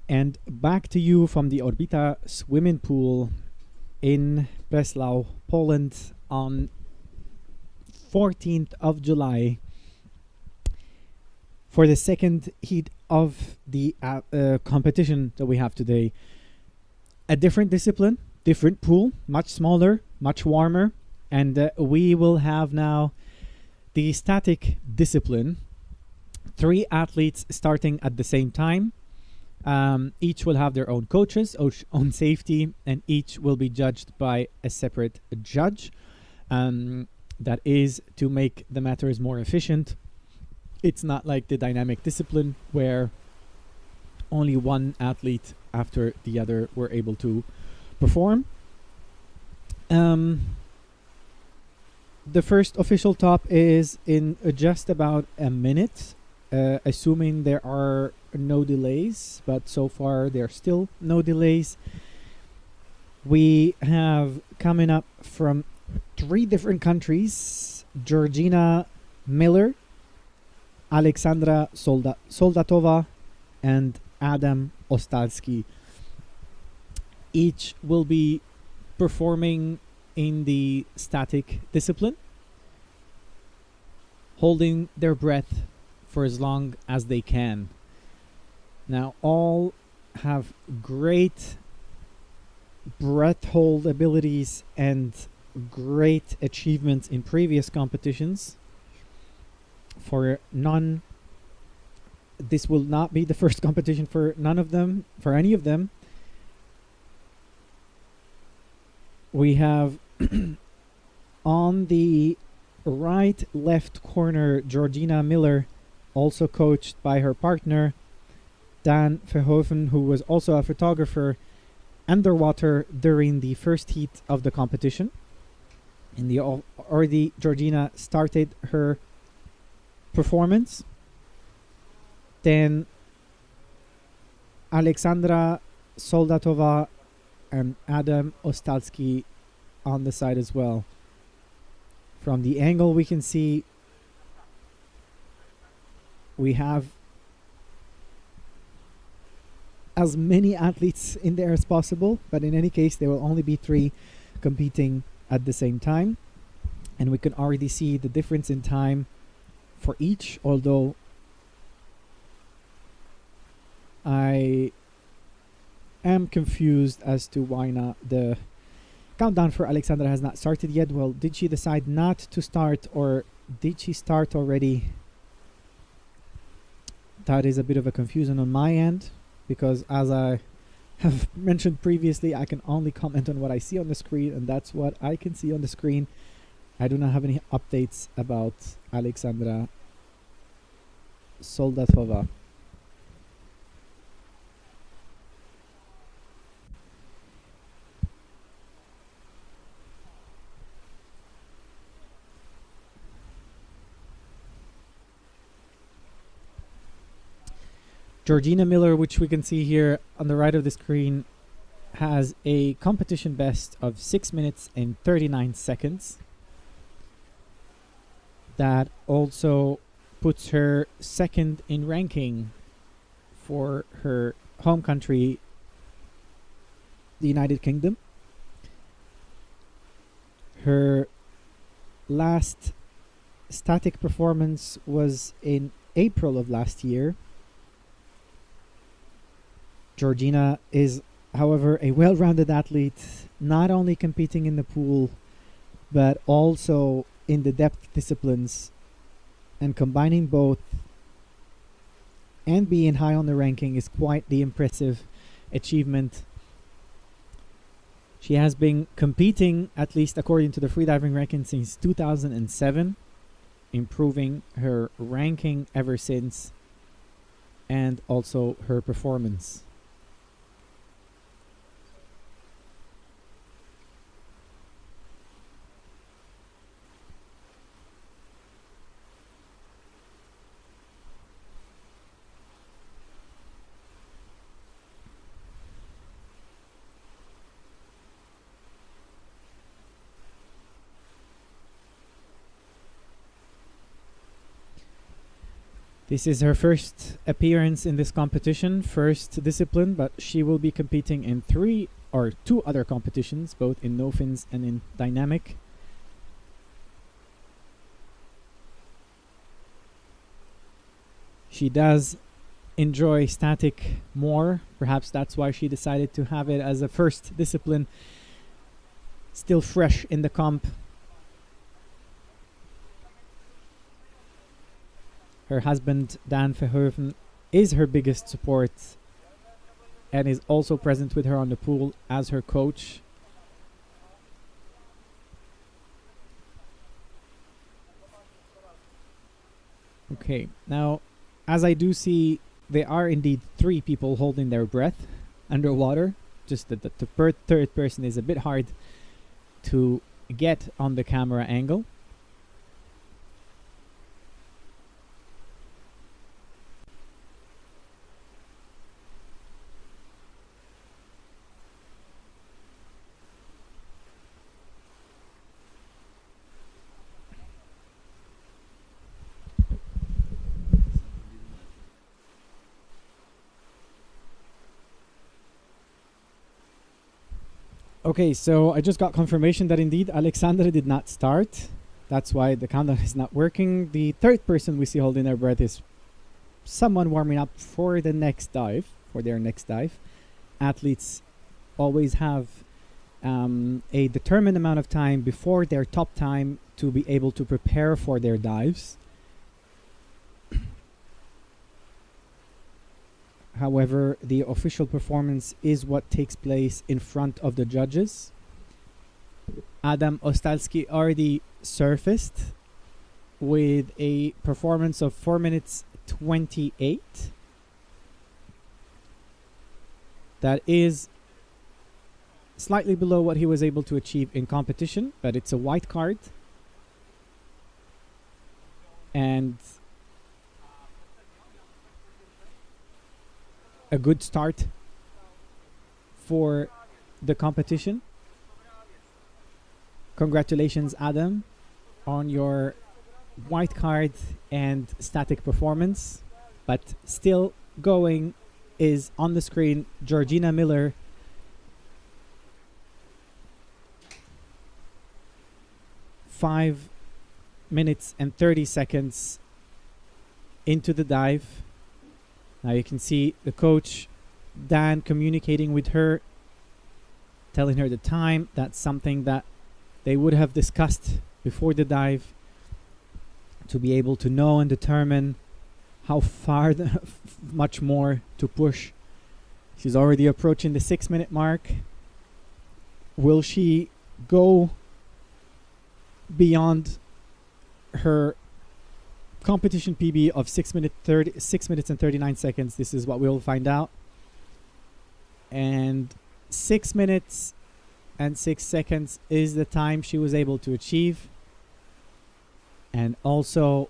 S1: And back to you from the Orbita swimming pool in Breslau, Poland on 14th of July for the second heat of the competition that we have today. A different discipline, different pool, much smaller, much warmer, and we will have now the static discipline. 3 athletes starting at the same time. Each will have their own coaches, own safety, and each will be judged by a separate judge. That is to make the matters more efficient. It's not like the dynamic discipline where only one athlete after the other were able to perform. The first official top is in just about a minute, assuming there are no delays, but so far there are still no delays. We have coming up from 3 different countries: Georgina Miller, Alexandra Soldatova, and Adam Ostalski. Each will be performing in the static discipline, holding their breath for as long as they can. Now, all have great breath hold abilities and great achievements in previous competitions. For none, this will not be the first competition for none of them, for any of them. We have on the right left corner Georgina Miller, also coached by her partner Dan Verhoeven, who was also a photographer underwater during the first heat of the competition. And already Georgina started her performance. Then Alexandra Soldatova and Adam Ostalski on the side as well. From the angle we can see we have as many athletes in there as possible, but in any case there will only be 3 competing at the same time, and we can already see the difference in time for each, although I am confused as to why not the countdown for Alexandra has not started yet. Well, did she decide not to start, or did she start already? That is a bit of a confusion on my end, because as I have mentioned previously, I can only comment on what I see on the screen, and that's what I can see on the screen. I do not have any updates about Alexandra Soldatova. Georgina Miller, which we can see here on the right of the screen, has a competition best of 6 minutes and 39 seconds. That also puts her second in ranking for her home country, the United Kingdom. Her last static performance was in April of last year. Georgina is, however, a well-rounded athlete, not only competing in the pool, but also in the depth disciplines, and combining both and being high on the ranking is quite the impressive achievement. She has been competing, at least according to the freediving ranking, since 2007, improving her ranking ever since, and also her performance. This is her first appearance in this competition, first discipline, but she will be competing in two other competitions, both in no fins and in dynamic. She does enjoy static more. Perhaps that's why she decided to have it as a first discipline, still fresh in the comp. Her husband, Dan Verhoeven, is her biggest support and is also present with her on the pool as her coach. Okay, now, as I do see, there are indeed 3 people holding their breath underwater. Just that the third person is a bit hard to get on the camera angle. Okay, so I just got confirmation that indeed Alexandra did not start. That's why the countdown is not working. The third person we see holding their breath is someone warming up for their next dive. Athletes always have a determined amount of time before their top time to be able to prepare for their dives. However, the official performance is what takes place in front of the judges. Adam Ostalski already surfaced with a performance of 4 minutes 28. That is slightly below what he was able to achieve in competition, but it's a white card. And a good start for the competition. Congratulations, Adam, on your white card and static performance. But still going is on the screen Georgina Miller. Five minutes and 30 seconds into the dive. Now you can see the coach, Dan, communicating with her, telling her the time. That's something that they would have discussed before the dive to be able to know and determine how far, much more to push. She's already approaching the 6-minute mark. Will she go beyond her competition PB of 6 minutes and 39 seconds? This is what we'll find out. And 6 minutes and 6 seconds is the time she was able to achieve. And also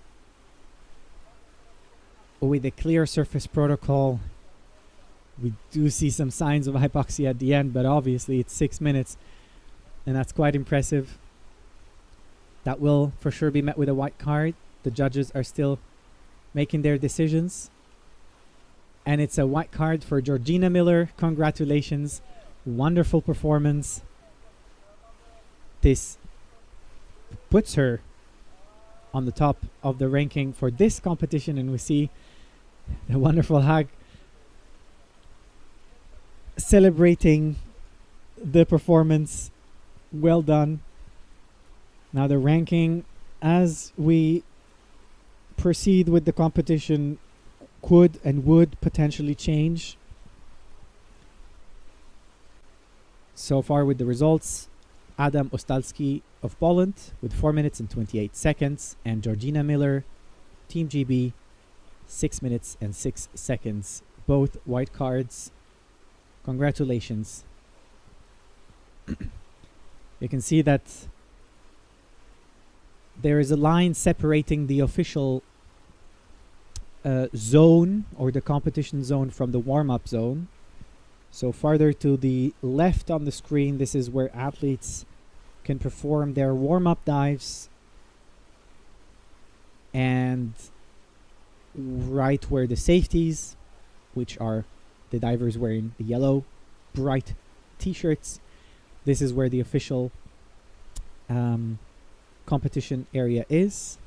S1: with a clear surface protocol, we do see some signs of hypoxia at the end, but obviously it's 6 minutes and that's quite impressive. That will for sure be met with a white card. The judges are still making their decisions. And it's a white card for Georgina Miller. Congratulations. Wonderful performance. This puts her on the top of the ranking for this competition. And we see the wonderful Hag celebrating the performance. Well done. Now the ranking, as we proceed with the competition, could and would potentially change. So far with the results, Adam Ostalski of Poland with 4 minutes and 28 seconds, and Georgina Miller, Team GB, 6 minutes and 6 seconds. Both white cards. Congratulations. You can see that there is a line separating the official zone or the competition zone from the warm-up zone. So farther to the left on the screen, this is where athletes can perform their warm-up dives. And right where the safeties, which are the divers wearing the yellow bright t-shirts. This is where the official competition area is.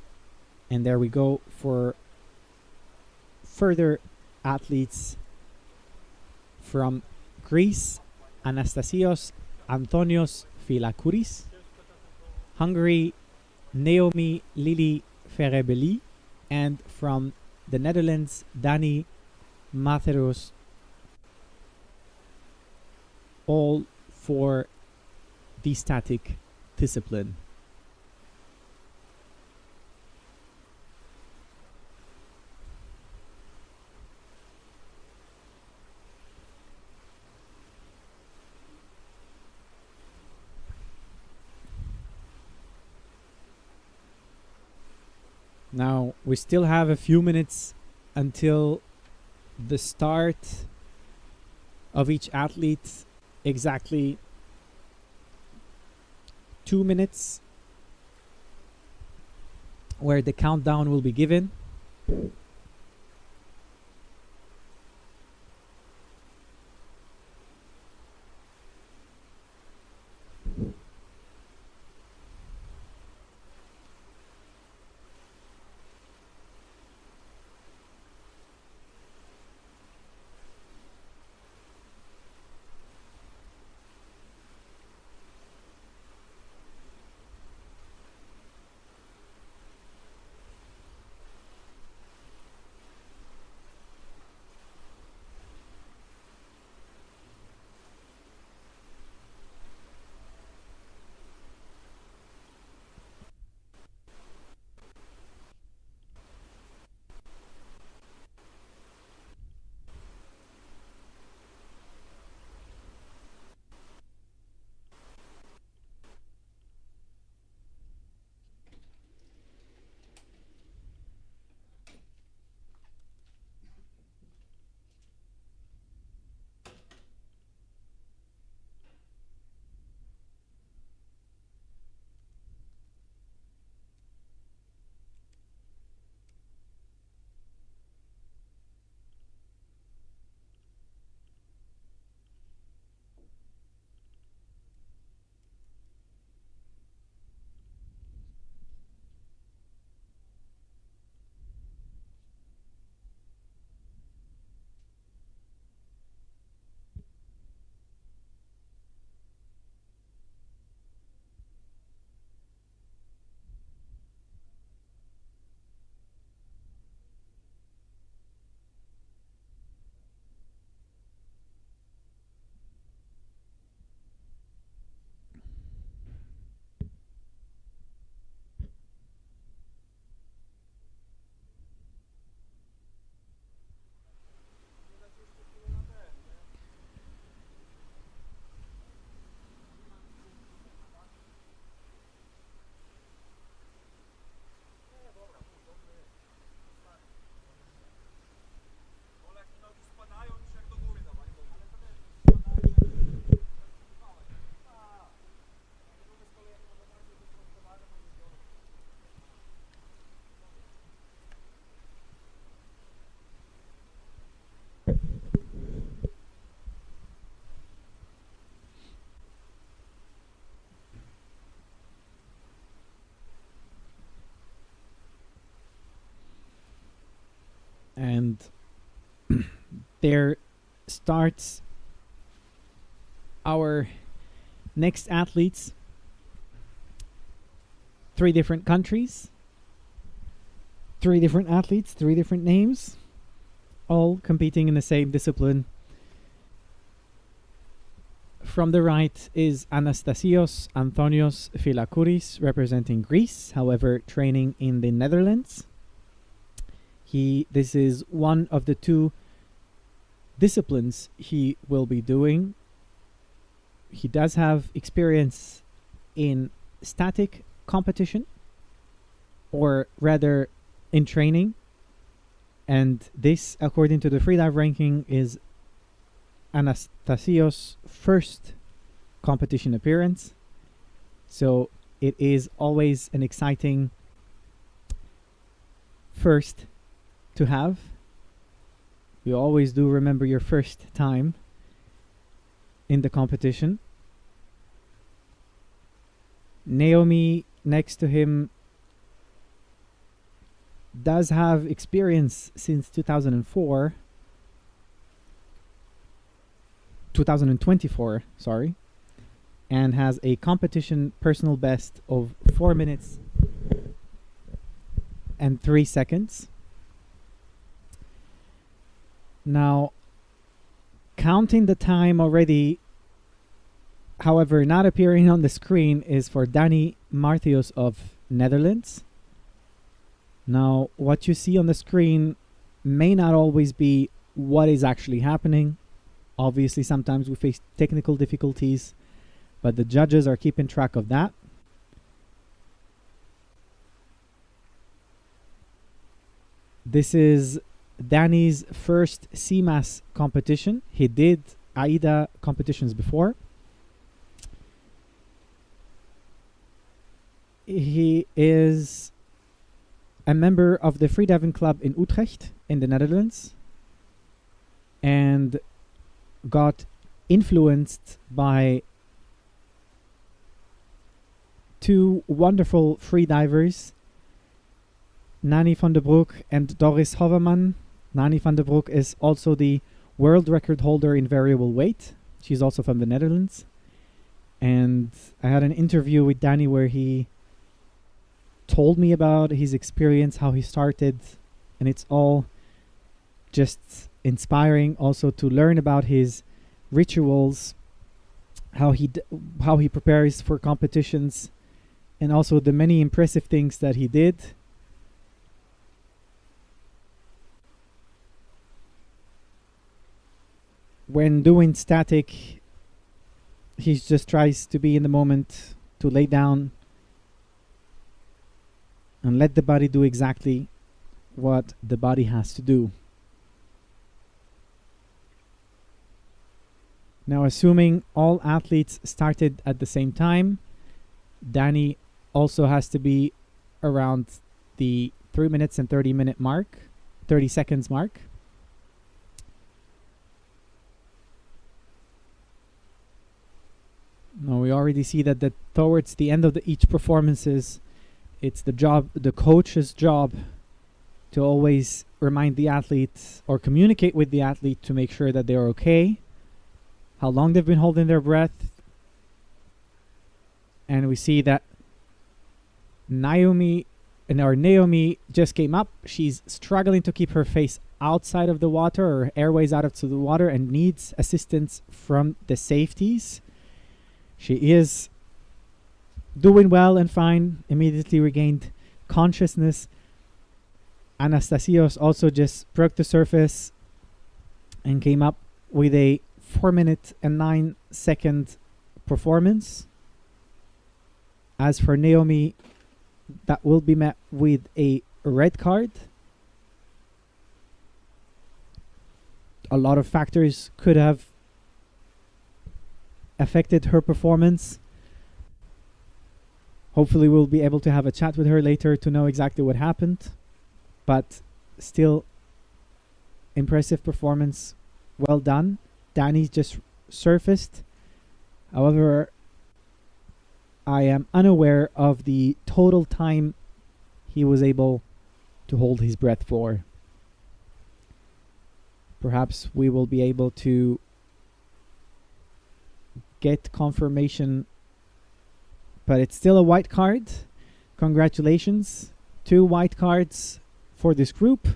S1: And there we go for further athletes from Greece: Anastasios Antonios Philakouris. Hungary: Naomi Lili Ferebeli. And from the Netherlands, Dani Matheros, all for the static discipline. Now, we still have a few minutes until the start of each athlete. Exactly 2 minutes where the countdown will be given. And there starts our next athletes. 3 different countries, 3 different athletes, 3 different names, all competing in the same discipline. From the right is Anastasios Antonios Philakouris, representing Greece, however training in the Netherlands. This is one of the 2 disciplines he will be doing. He does have experience in static competition, or rather in training, and this, according to the Freedive ranking, is Anastasios' first competition appearance. So it is always an exciting first to have. You always do remember your first time in the competition. Naomi next to him does have experience since 2024, sorry, and has a competition personal best of 4 minutes and 3 seconds. Now, counting the time already, however, not appearing on the screen, is for Dani Martius of Netherlands. Now, what you see on the screen may not always be what is actually happening. Obviously, sometimes we face technical difficulties, but the judges are keeping track of that. This is Dani's first CMAS competition. He did AIDA competitions before. He is a member of the Freediving Club in Utrecht in the Netherlands and got influenced by two wonderful freedivers, Nani van der Broek and Doris Hoverman. Nani van der Broek is also the world record holder in variable weight. She's also from the Netherlands. And I had an interview with Danny where he told me about his experience, how he started, and it's all just inspiring also to learn about his rituals, how he prepares for competitions, and also the many impressive things that he did. When doing static, he just tries to be in the moment, to lay down and let the body do exactly what the body has to do. Now, assuming all athletes started at the same time, Dani also has to be around the 3 minutes and 30 seconds mark. Now we already see that towards the end of each performances, it's the coach's job to always remind the athlete or communicate with the athlete to make sure that they're okay, how long they've been holding their breath. And we see that Naomi just came up. She's struggling to keep her face outside of the water, or airways out of the water, and needs assistance from the safeties. She is doing well and fine, immediately regained consciousness. Anastasios also just broke the surface and came up with a 4 minute and 9 second performance. As for Naomi, that will be met with a red card. A lot of factors could have affected her performance. Hopefully we'll be able to have a chat with her later to know exactly what happened. But still, impressive performance. Well done. Dani's just surfaced. However, I am unaware of the total time he was able to hold his breath for. Perhaps we will be able to get confirmation, but it's still a white card. Congratulations. 2 white cards for this group.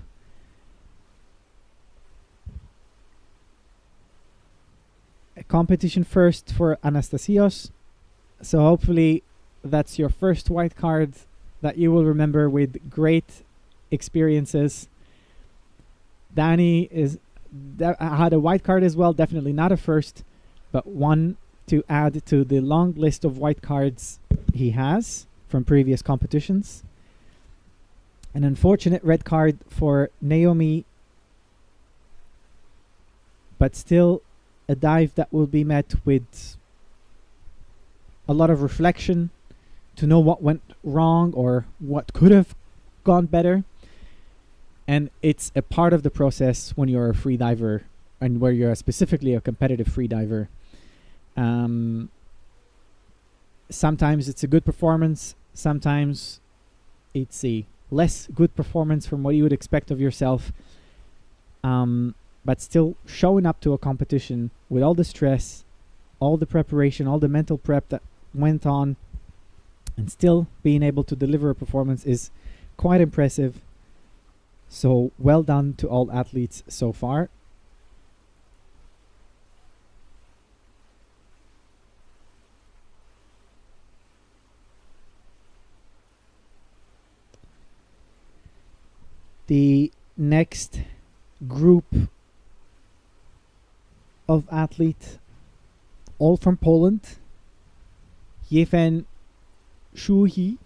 S1: A competition first for Anastasios. So hopefully that's your first white card that you will remember with great experiences. Dani had a white card as well, definitely not a first, but one to add to the long list of white cards he has from previous competitions. An unfortunate red card for Naomi, but still a dive that will be met with a lot of reflection to know what went wrong or what could have gone better. And it's a part of the process when you're a free diver and where you're specifically a competitive free diver. Sometimes it's a good performance, sometimes it's a less good performance from what you would expect of yourself. But still showing up to a competition with all the stress, all the preparation, all the mental prep that went on, and still being able to deliver a performance is quite impressive. So well done to all athletes so far. The next group of athletes, all from Poland. Jefen Shui,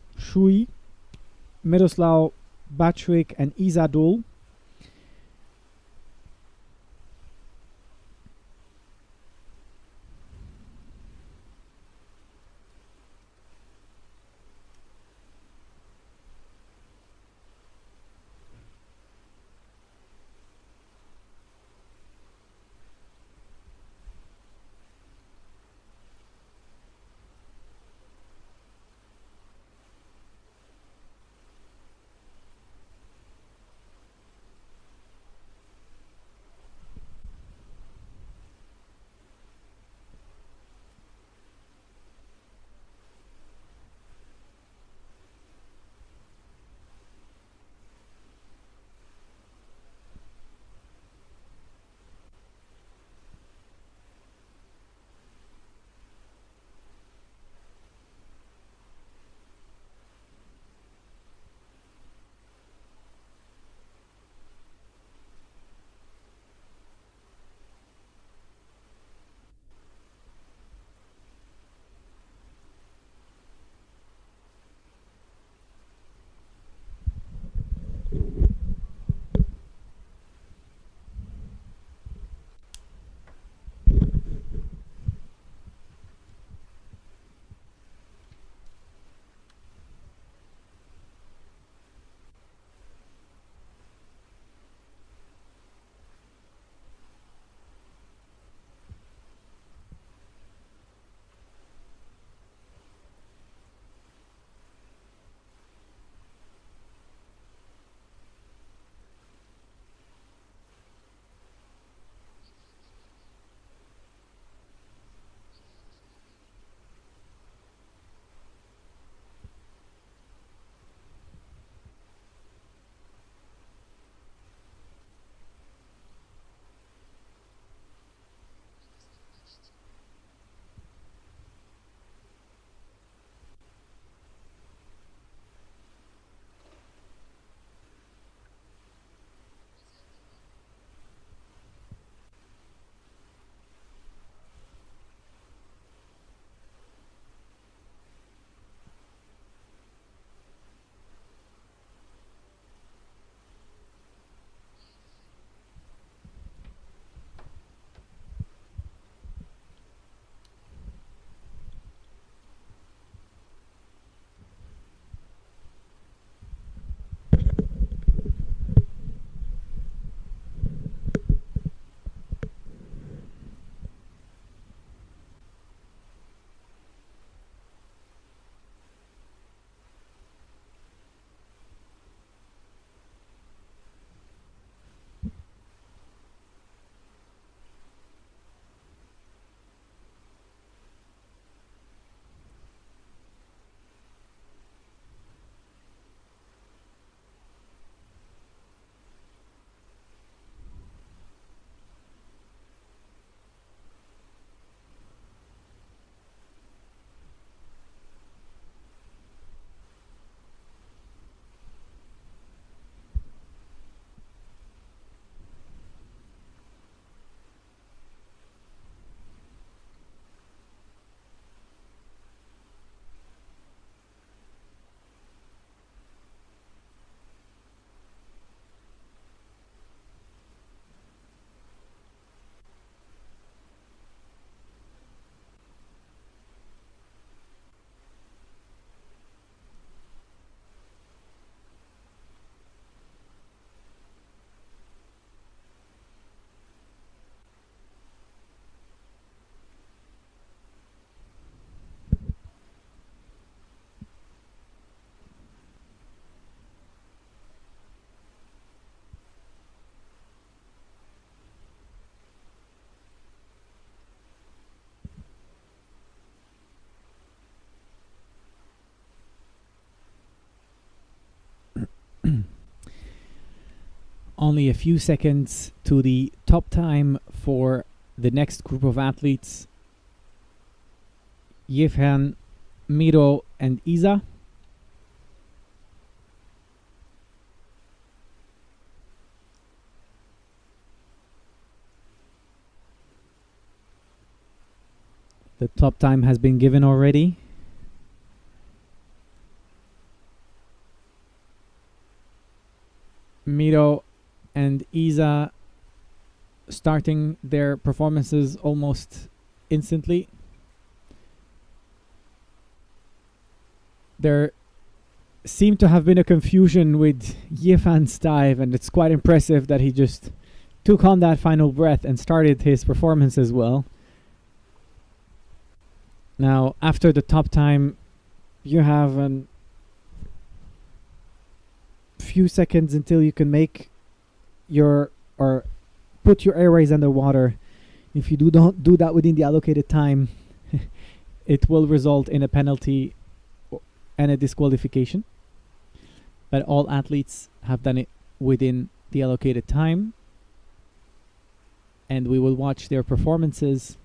S1: Miroslav Baczwyk, and Isadol. Only a few seconds to the top time for the next group of athletes. Yifan, Miro, and Isa. The top time has been given already. Miro and Isa starting their performances almost instantly. There seemed to have been a confusion with Yifan's dive, and it's quite impressive that he just took on that final breath and started his performance as well. Now, after the top time, you have a few seconds until you can make your or put your airways underwater. If you don't do that within the allocated time, it will result in a penalty and a disqualification. But all athletes have done it within the allocated time, and we will watch their performances.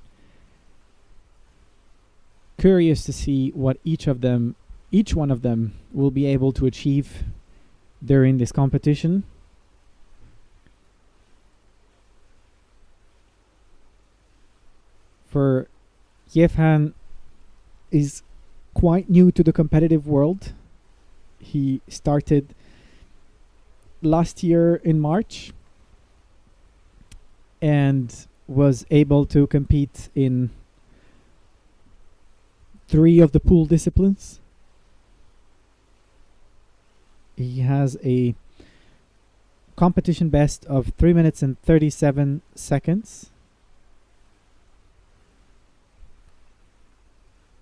S1: Curious to see what each one of them will be able to achieve during this competition. For Yefan is quite new to the competitive world. He started last year in March and was able to compete in 3 of the pool disciplines. He has a competition best of 3 minutes and 37 seconds.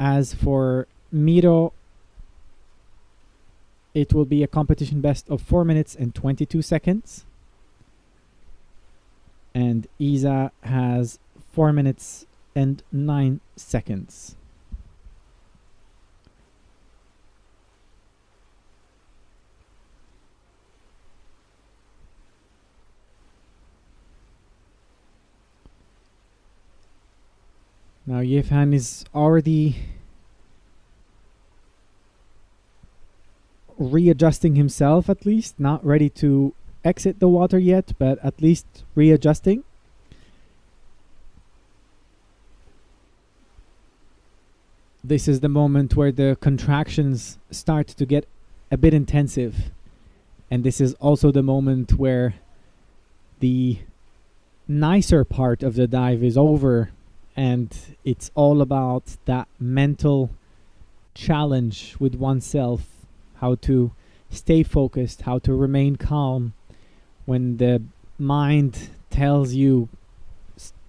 S1: As for Miro, it will be a competition best of 4 minutes and 22 seconds. And Isa has 4 minutes and 9 seconds. Now Yefan is already readjusting himself, at least. Not ready to exit the water yet, but at least readjusting. This is the moment where the contractions start to get a bit intensive. And this is also the moment where the nicer part of the dive is over. And it's all about that mental challenge with oneself, how to stay focused, how to remain calm when the mind tells you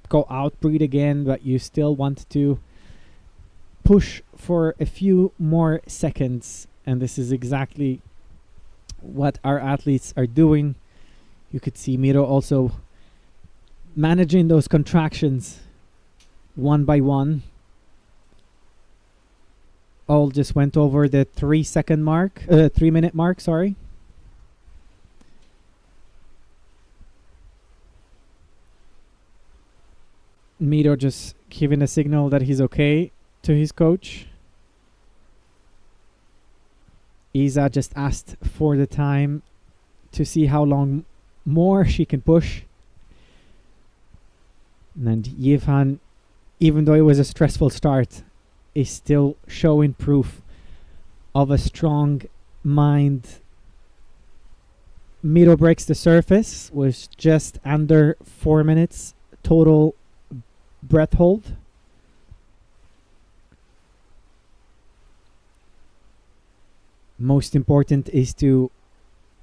S1: go out, breathe again, but you still want to push for a few more seconds. And this is exactly what our athletes are doing. You could see Miro also managing those contractions one by one. All just went over the 3 minute mark, sorry. Miro just giving a signal that he's okay to his coach. Isa just asked for the time to see how long more she can push. And Yifan, even though it was a stressful start, is still showing proof of a strong mind. Miro breaks the surface, was just under 4 minutes total breath hold. Most important is to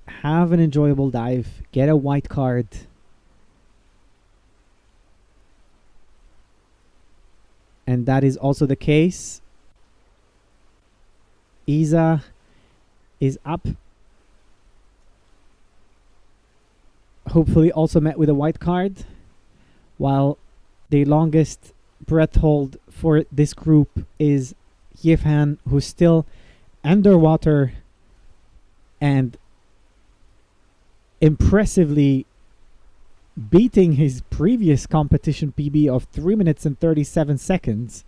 S1: have an enjoyable dive, get a white card. And that is also the case. Isa is up. Hopefully also met with a white card. While the longest breath hold for this group is Yifan, who's still underwater and impressively beating his previous competition PB of 3 minutes and 37 seconds.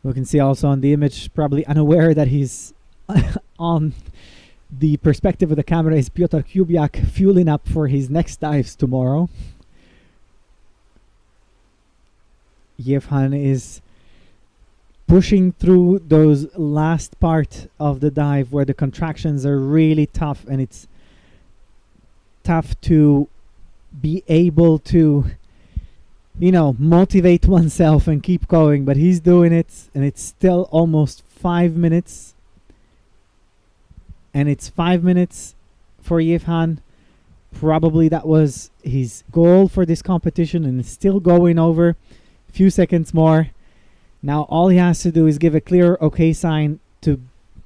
S1: We can see also on the image, probably unaware that he's on the perspective of the camera, is Piotr Kubiak fueling up for his next dives tomorrow. Yevhan is pushing through those last part of the dive where the contractions are really tough, and it's tough to be able to, you know, motivate oneself and keep going, but he's doing it, and it's still almost 5 minutes. And it's 5 minutes for Yevhan. Probably that was his goal for this competition, and it's still going over a few seconds more. Now all he has to do is give a clear okay sign to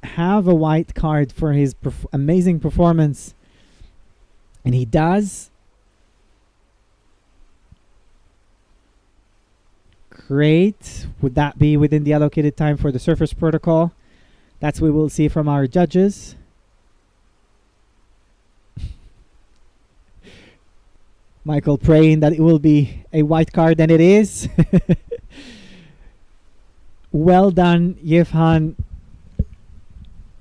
S1: have a white card for his amazing performance. And he does. Great. Would that be within the allocated time for the Surfers Protocol? That's what we will see from our judges. Michael praying that it will be a white card, and it is. Well done, Yevhan.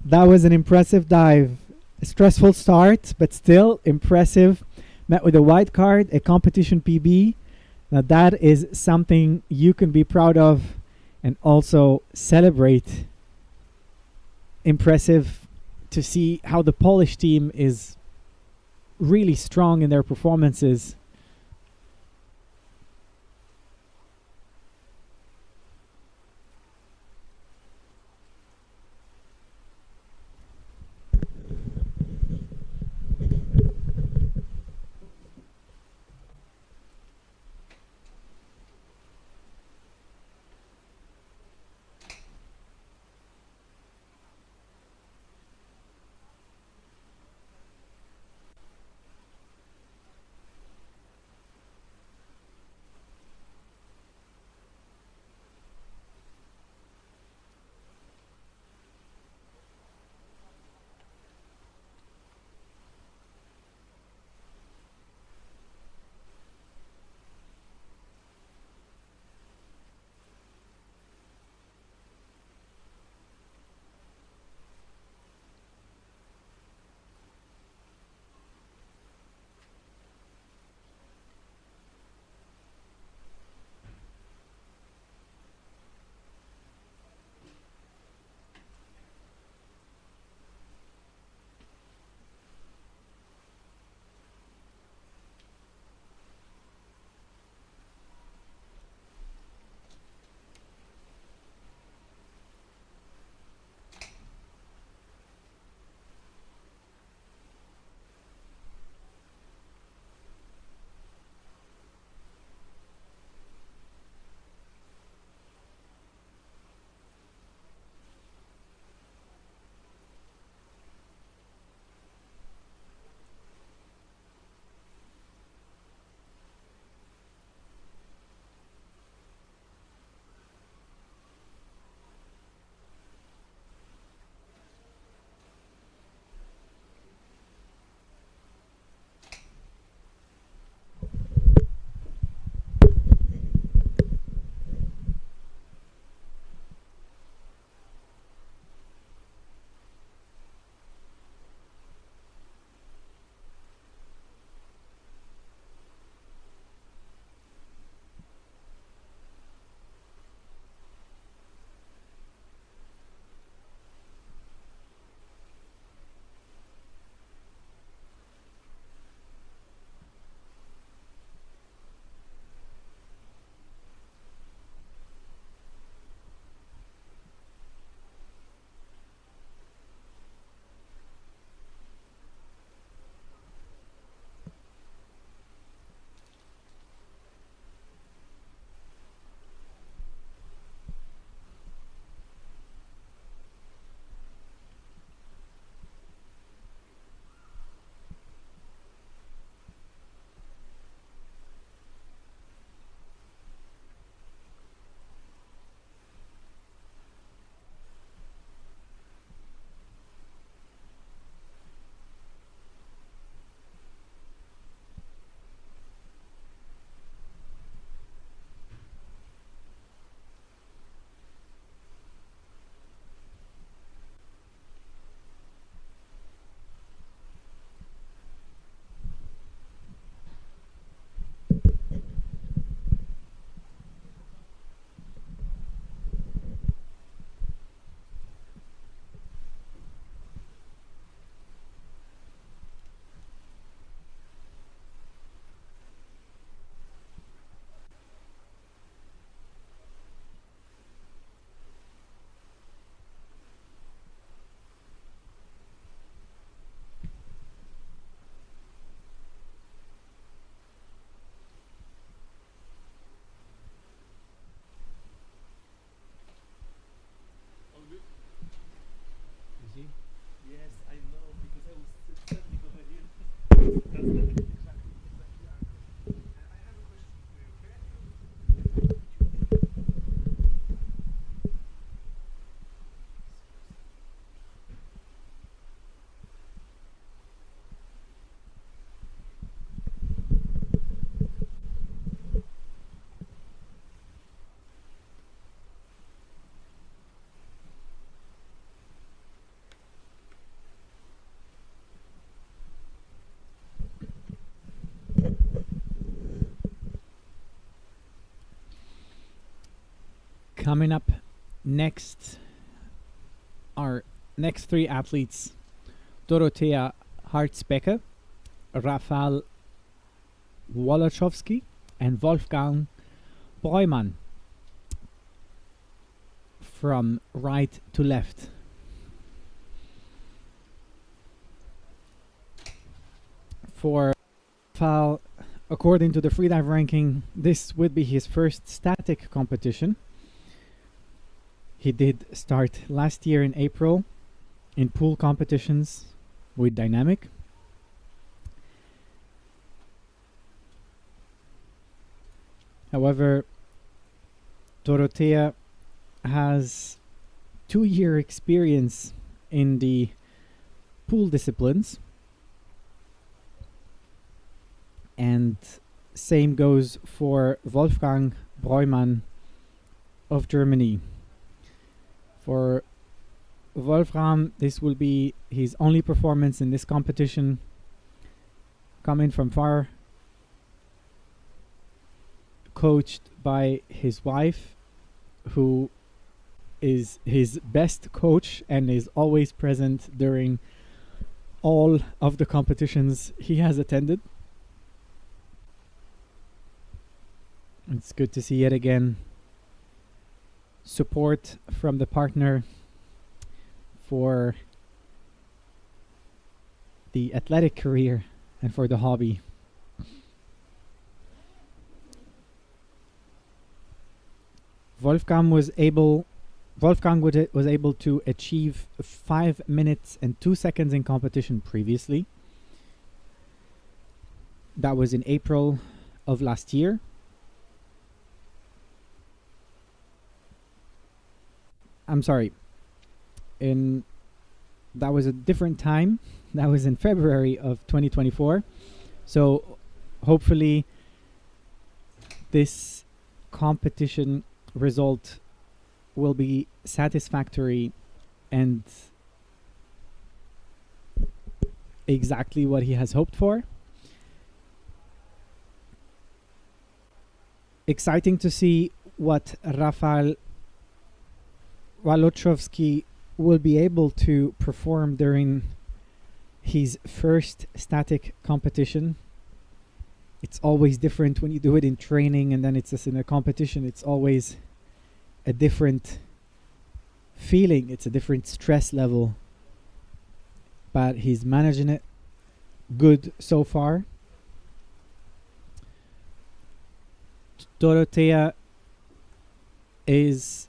S1: That was an impressive dive. A stressful start, but still impressive. Met with a white card, a competition PB. Now that is something you can be proud of and also celebrate. Impressive to see how the Polish team is really strong in their performances. Coming up next, our next three athletes, Dorothea Hartzbecker, Rafał Woloszowski, and Wolfgang Breumann. From right to left. For Rafał, according to the Freedive ranking, this would be his first static competition. He did start last year in April in pool competitions with dynamic. However, Dorothea has 2-year experience in the pool disciplines, and same goes for Wolfgang Breumann of Germany. For Wolfram, this will be his only performance in this competition, coming from far, coached by his wife, who is his best coach and is always present during all of the competitions he has attended. It's good to see yet again support from the partner for the athletic career and for the hobby. Wolfgang was able to achieve 5 minutes and 2 seconds in competition previously. That was in April of last year. I'm sorry. That was a different time. That was in February of 2024. So hopefully this competition result will be satisfactory and exactly what he has hoped for. Exciting to see what Rafał Woloszowski will be able to perform during his first static competition. It's always different when you do it in training and then it's just in a competition. It's always a different feeling. It's a different stress level. But he's managing it good so far. Dorothea is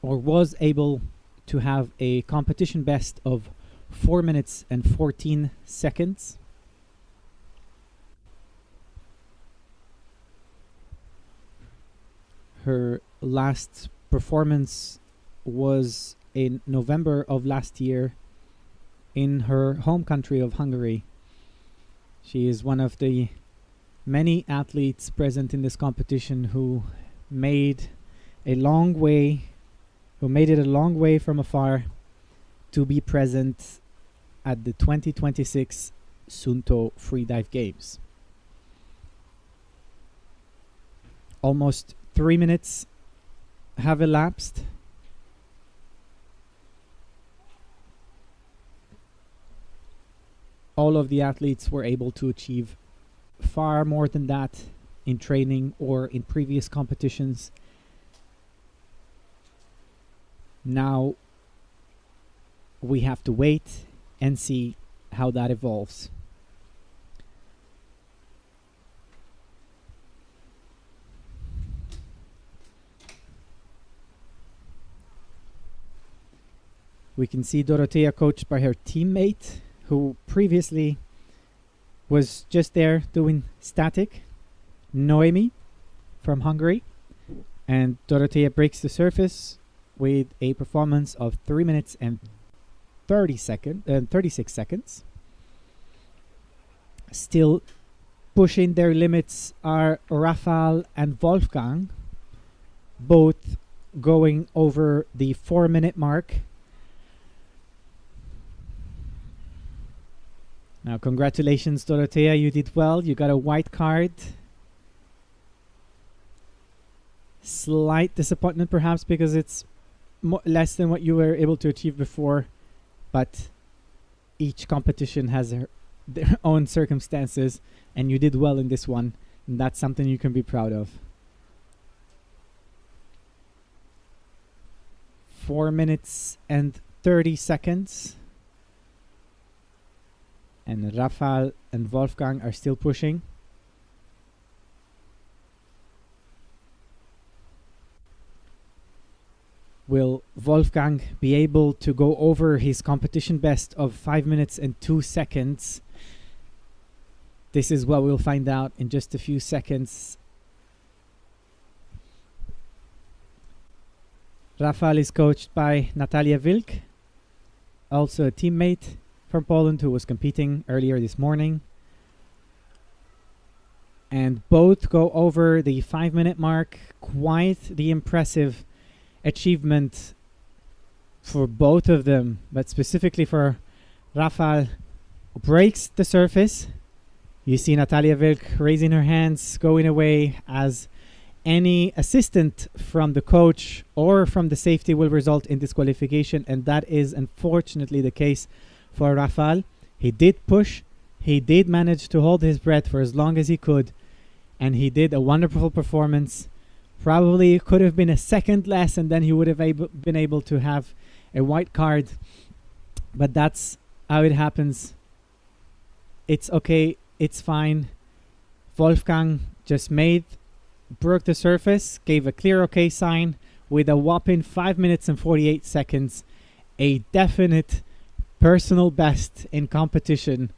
S1: or was able to have a competition best of 4 minutes and 14 seconds. Her last performance was in November of last year in her home country of Hungary. She is one of the many athletes present in this competition who made it a long way from afar to be present at the 2026 Suunto Freedive Games. Almost 3 minutes have elapsed. All of the athletes were able to achieve far more than that in training or in previous competitions. Now we have to wait and see how that evolves. We can see Dorothea coached by her teammate, who previously was just there doing static, Noemi from Hungary. And Dorothea breaks the surface with a performance of 3 minutes and 36 seconds. Still pushing their limits are Rafał and Wolfgang, both going over the 4-minute mark. Now, congratulations, Dorothea. You did well. You got a white card. Slight disappointment perhaps because it's less than what you were able to achieve before, but each competition has their own circumstances, and you did well in this one, and that's something you can be proud of. 4 minutes and 30 seconds. And Rafael and Wolfgang are still pushing. Will Wolfgang be able to go over his competition best of 5 minutes and 2 seconds? This is what we'll find out in just a few seconds. Rafael is coached by Natalia Wilk, also a teammate from Poland who was competing earlier this morning. And both go over the 5 minute mark. Quite the impressive achievement for both of them, but specifically for Rafael, who breaks the surface. You see Natalia Wilk raising her hands, going away, as any assistant from the coach or from the safety will result in disqualification, and that is unfortunately the case for Rafael. He did push, he did manage to hold his breath for as long as he could, and he did a wonderful performance. Probably could have been a second less, and then he would have been able to have a white card, but that's how it happens. It's okay, it's fine. Wolfgang just broke the surface, gave a clear okay sign with a whopping 5 minutes and 48 seconds. A definite personal best in competition.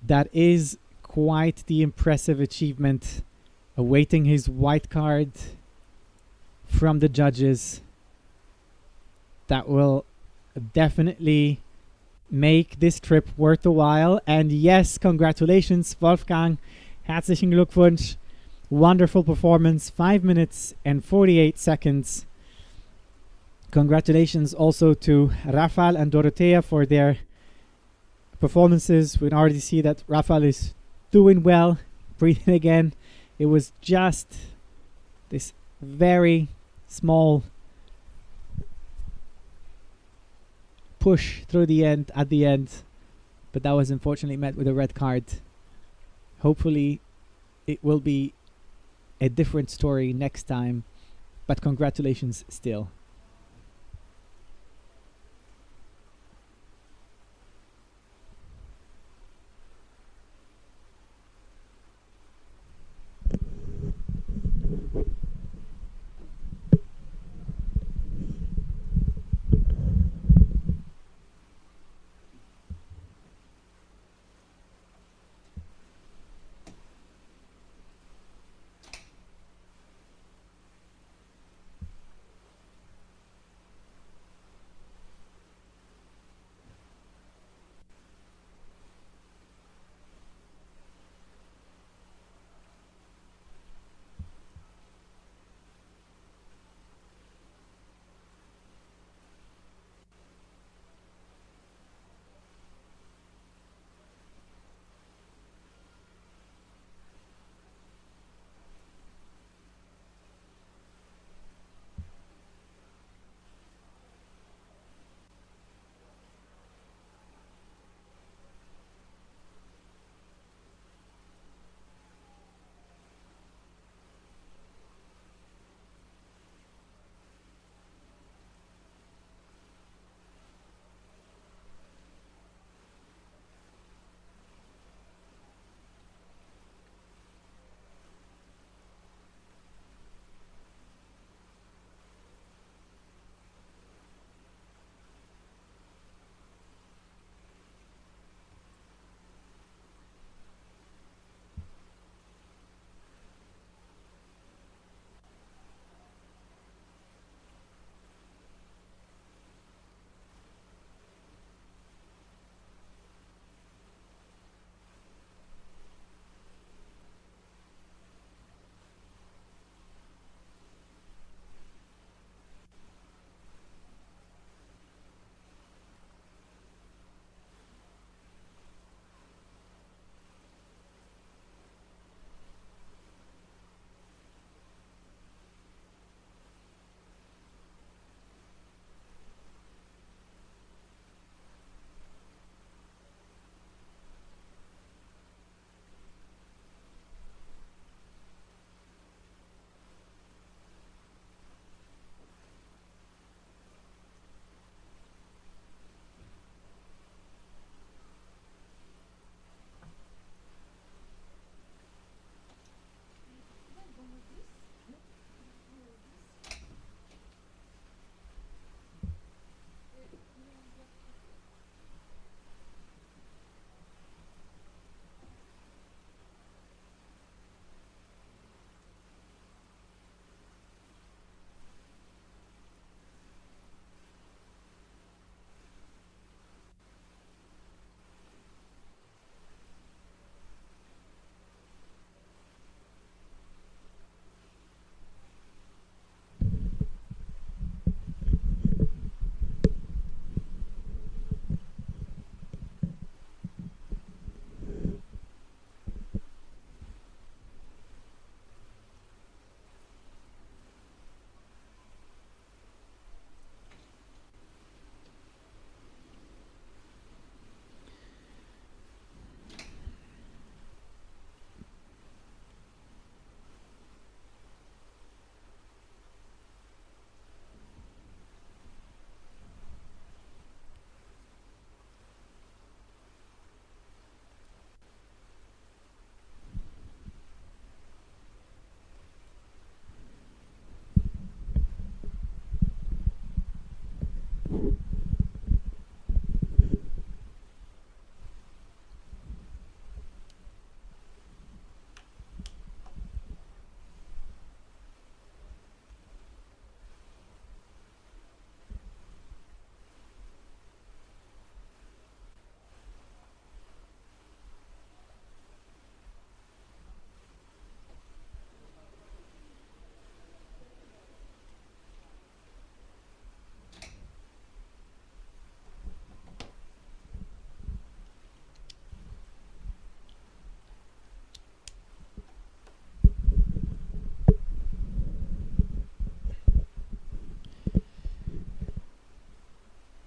S1: That is quite the impressive achievement. Awaiting his white card from the judges. That will definitely make this trip worth the while. And yes, congratulations, Wolfgang. Herzlichen Glückwunsch. Wonderful performance. 5 minutes and 48 seconds. Congratulations also to Rafael and Dorothea for their performances. We can already see that Rafael is doing well, breathing again. It was just this very small push through the end at the end, but that was unfortunately met with a red card. Hopefully it will be a different story next time, but congratulations still.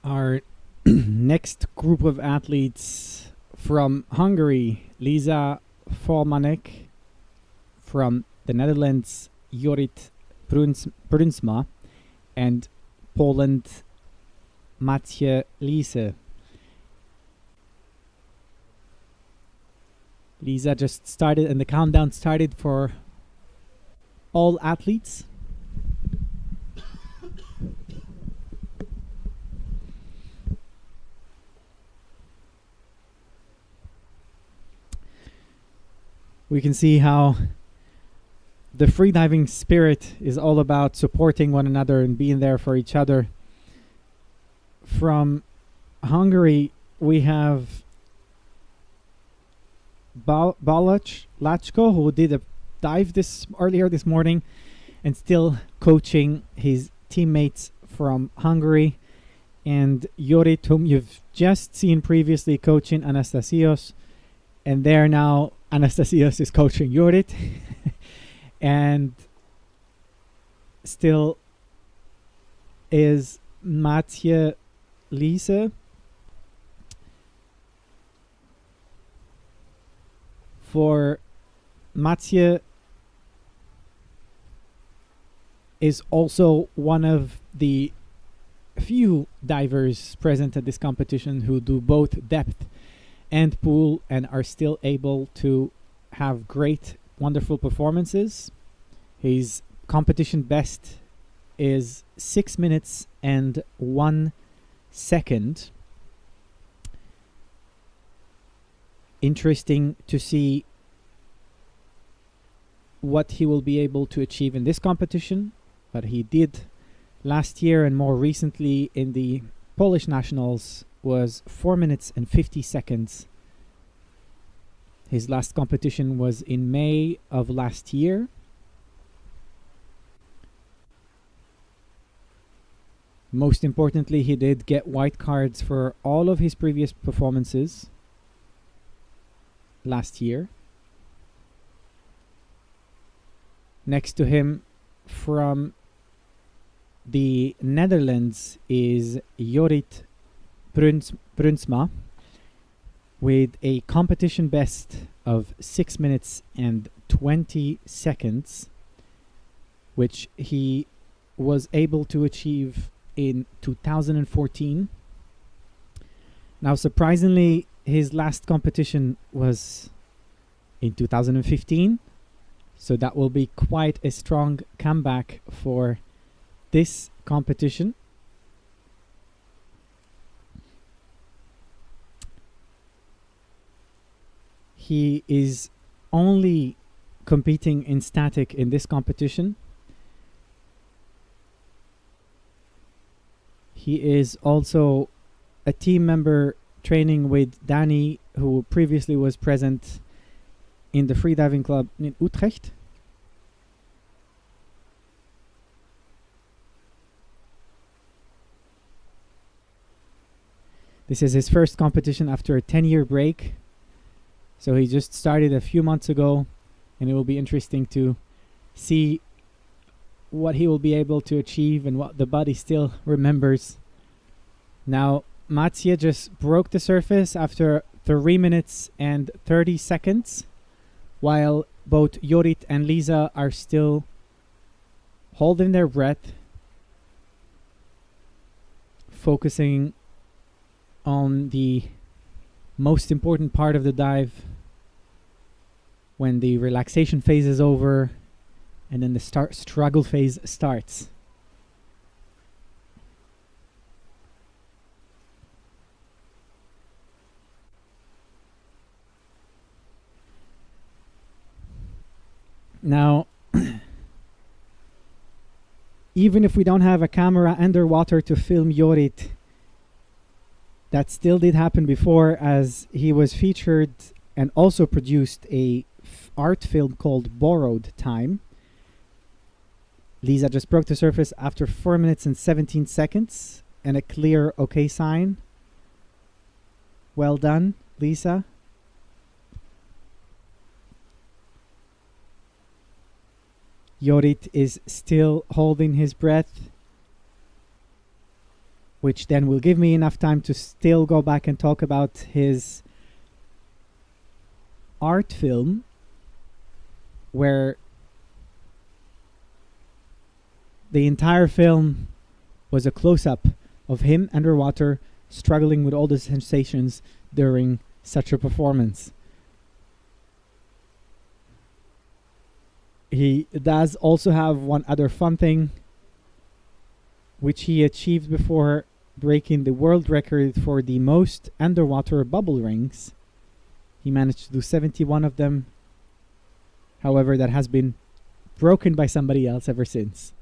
S1: Our next group of athletes from Hungary, Lisa Formanek, from the Netherlands, Jorrit Brunsma, and Poland, Mathieu Lise. Lisa just started, and the countdown started for all athletes. We can see how the freediving spirit is all about supporting one another and being there for each other. From Hungary, we have Balázs Lachko, who did a dive earlier this morning and still coaching his teammates from Hungary, and Jorrit, whom you've just seen previously coaching Anastasios, and there now Anastasios is coaching Jorrit. And still is Mathieu Lise. For Mathieu is also one of the few divers present at this competition who do both depth and pool and are still able to have great, wonderful performances. His competition best is 6 minutes and 1 second. Interesting to see what he will be able to achieve in this competition, but he did last year and more recently in the Polish Nationals was 4 minutes and 50 seconds. His last competition was in May of last year. Most importantly, he did get white cards for all of his previous performances last year. Next to him from the Netherlands is Jorrit Brunsma with a competition best of 6 minutes and 20 seconds, which he was able to achieve in 2014. Now, surprisingly, his last competition was in 2015, so that will be quite a strong comeback for this competition. He is only competing in static in this competition. He is also a team member training with Danny, who previously was present in the freediving club in Utrecht. This is his first competition after a 10-year break. So he just started a few months ago, and it will be interesting to see what he will be able to achieve and what the body still remembers. Now, Mathieu just broke the surface after 3 minutes and 30 seconds, while both Jorrit and Lisa are still holding their breath, focusing on the most important part of the dive, when the relaxation phase is over and then the struggle phase starts. Now, even if we don't have a camera underwater to film Jorrit, that still did happen before, as he was featured and also produced a art film called Borrowed Time. Lisa just broke the surface after 4 minutes and 17 seconds and a clear OK sign. Well done, Lisa. Jorrit is still holding his breath, which then will give me enough time to still go back and talk about his art film, where the entire film was a close-up of him underwater struggling with all the sensations during such a performance. He does also have one other fun thing, which he achieved before breaking the world record for the most underwater bubble rings. He managed to do 71 of them. However, that has been broken by somebody else ever since.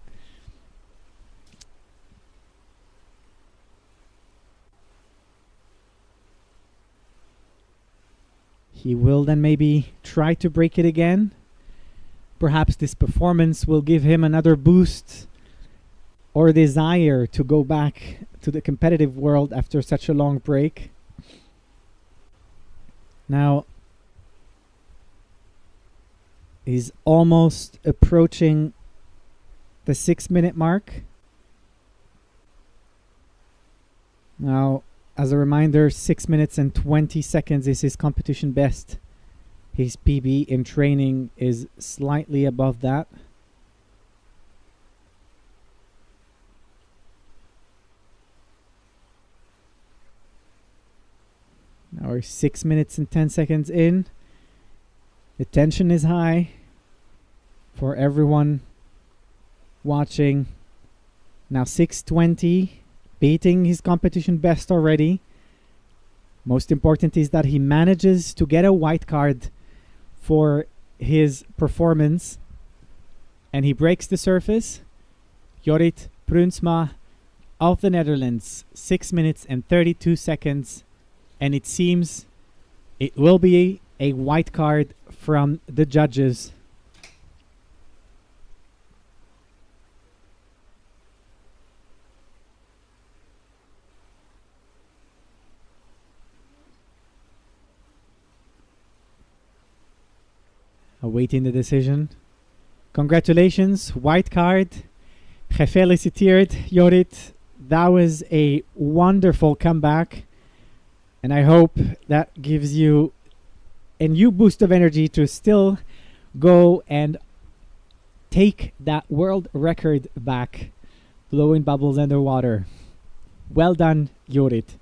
S1: He will then maybe try to break it again. Perhaps this performance will give him another boost or desire to go back to the competitive world after such a long break. Now, he's almost approaching the 6-minute mark. Now, as a reminder, 6 minutes and 20 seconds is his competition best. His PB in training is slightly above that. Now we're 6 minutes and 10 seconds in. The tension is high for everyone watching. Now 6:20, beating his competition best already. Most important is that he manages to get a white card for his performance, and he breaks the surface. Jorrit Brunsma of the Netherlands, 6 minutes and 32 seconds, and it seems it will be a white card from the judges. Awaiting the decision. Congratulations, white card. Gefeliciteerd, Jorrit. That was a wonderful comeback. And I hope that gives you a new boost of energy to still go and take that world record back, blowing bubbles underwater. Well done, Jorrit.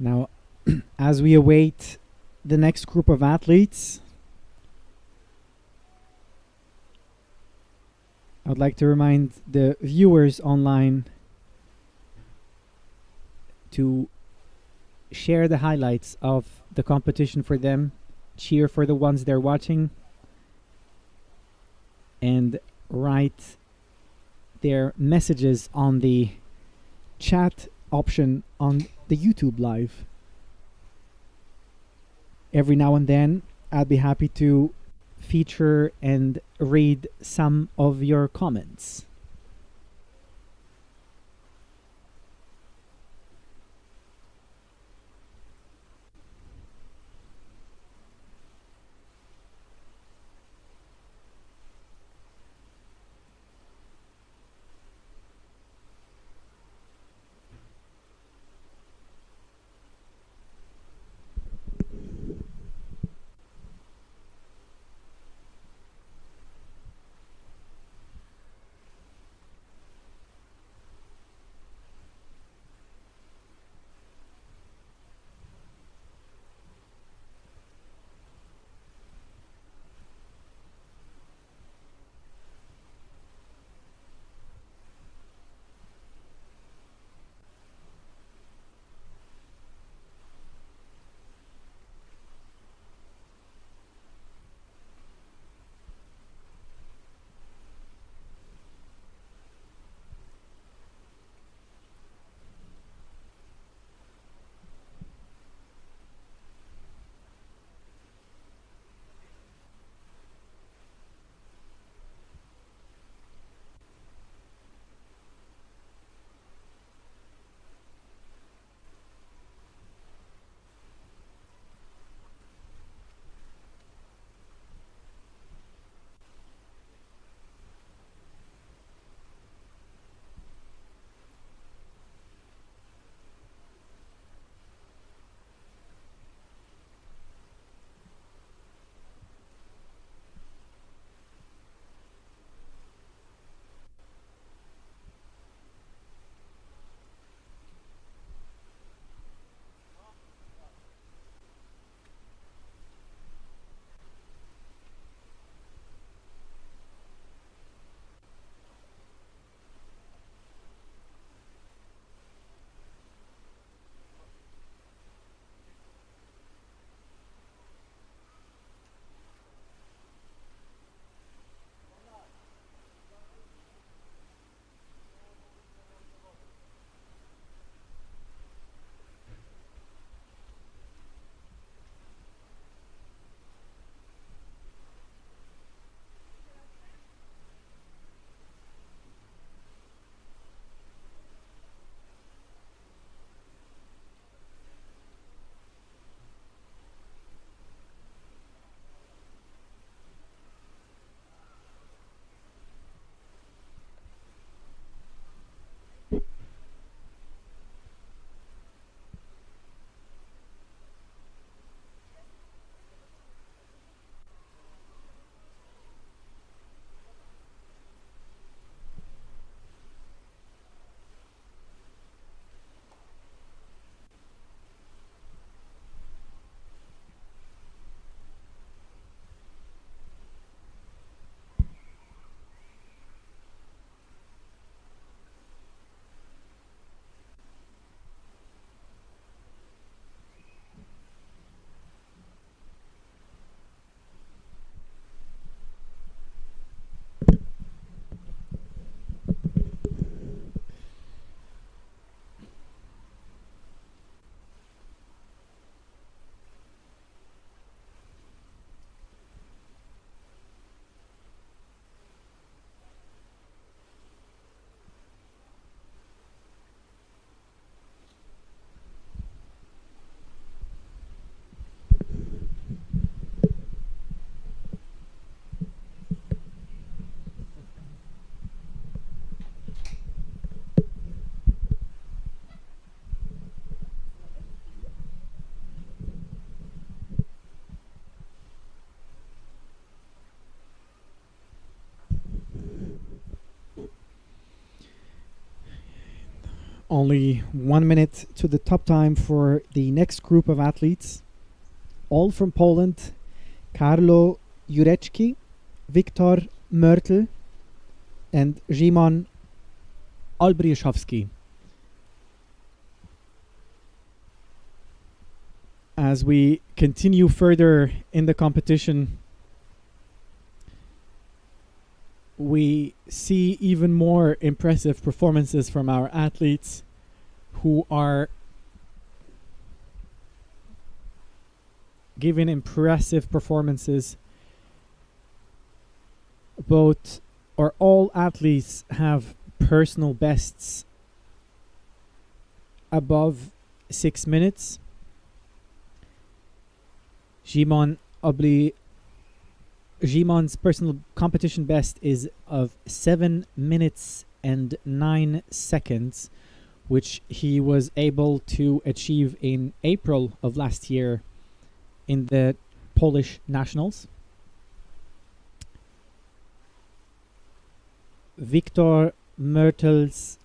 S1: Now, as we await the next group of athletes, I'd like to remind the viewers online to share the highlights of the competition for them, cheer for the ones they're watching, and write their messages on the chat option on the YouTube live. Every now and then, I'd be happy to feature and read some of your comments. Only 1 minute to the top time for the next group of athletes, all from Poland. Karlo Jurecki, Wiktor Mörtel, and Szymon Olbrychowski. As we continue further in the competition, we see even more impressive performances from our athletes who are giving impressive performances. Both or all athletes have personal bests above 6 minutes. Szymon's personal competition best is of 7 minutes and 9 seconds, which he was able to achieve in April of last year in the Polish Nationals. Wiktor Mörtel's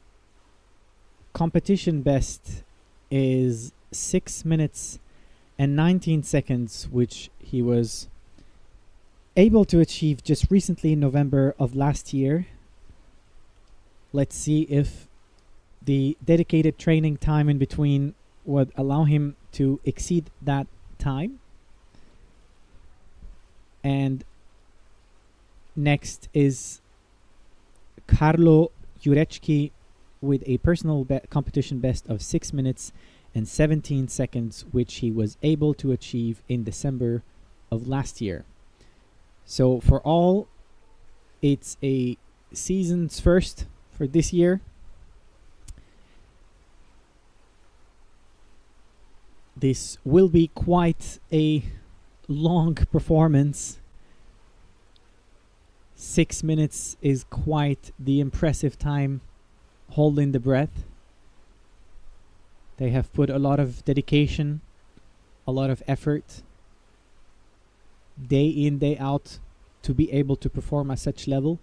S1: competition best is 6 minutes and 19 seconds, which he was able to achieve just recently in November of last year. Let's see if the dedicated training time in between would allow him to exceed that time. And next is Karlo Jurecki with a personal competition best of 6 minutes and 17 seconds, which he was able to achieve in December of last year. So for all, it's a season's first for this year. This will be quite a long performance. 6 minutes is quite the impressive time holding the breath. They have put a lot of dedication, a lot of effort, day in, day out, to be able to perform at such level.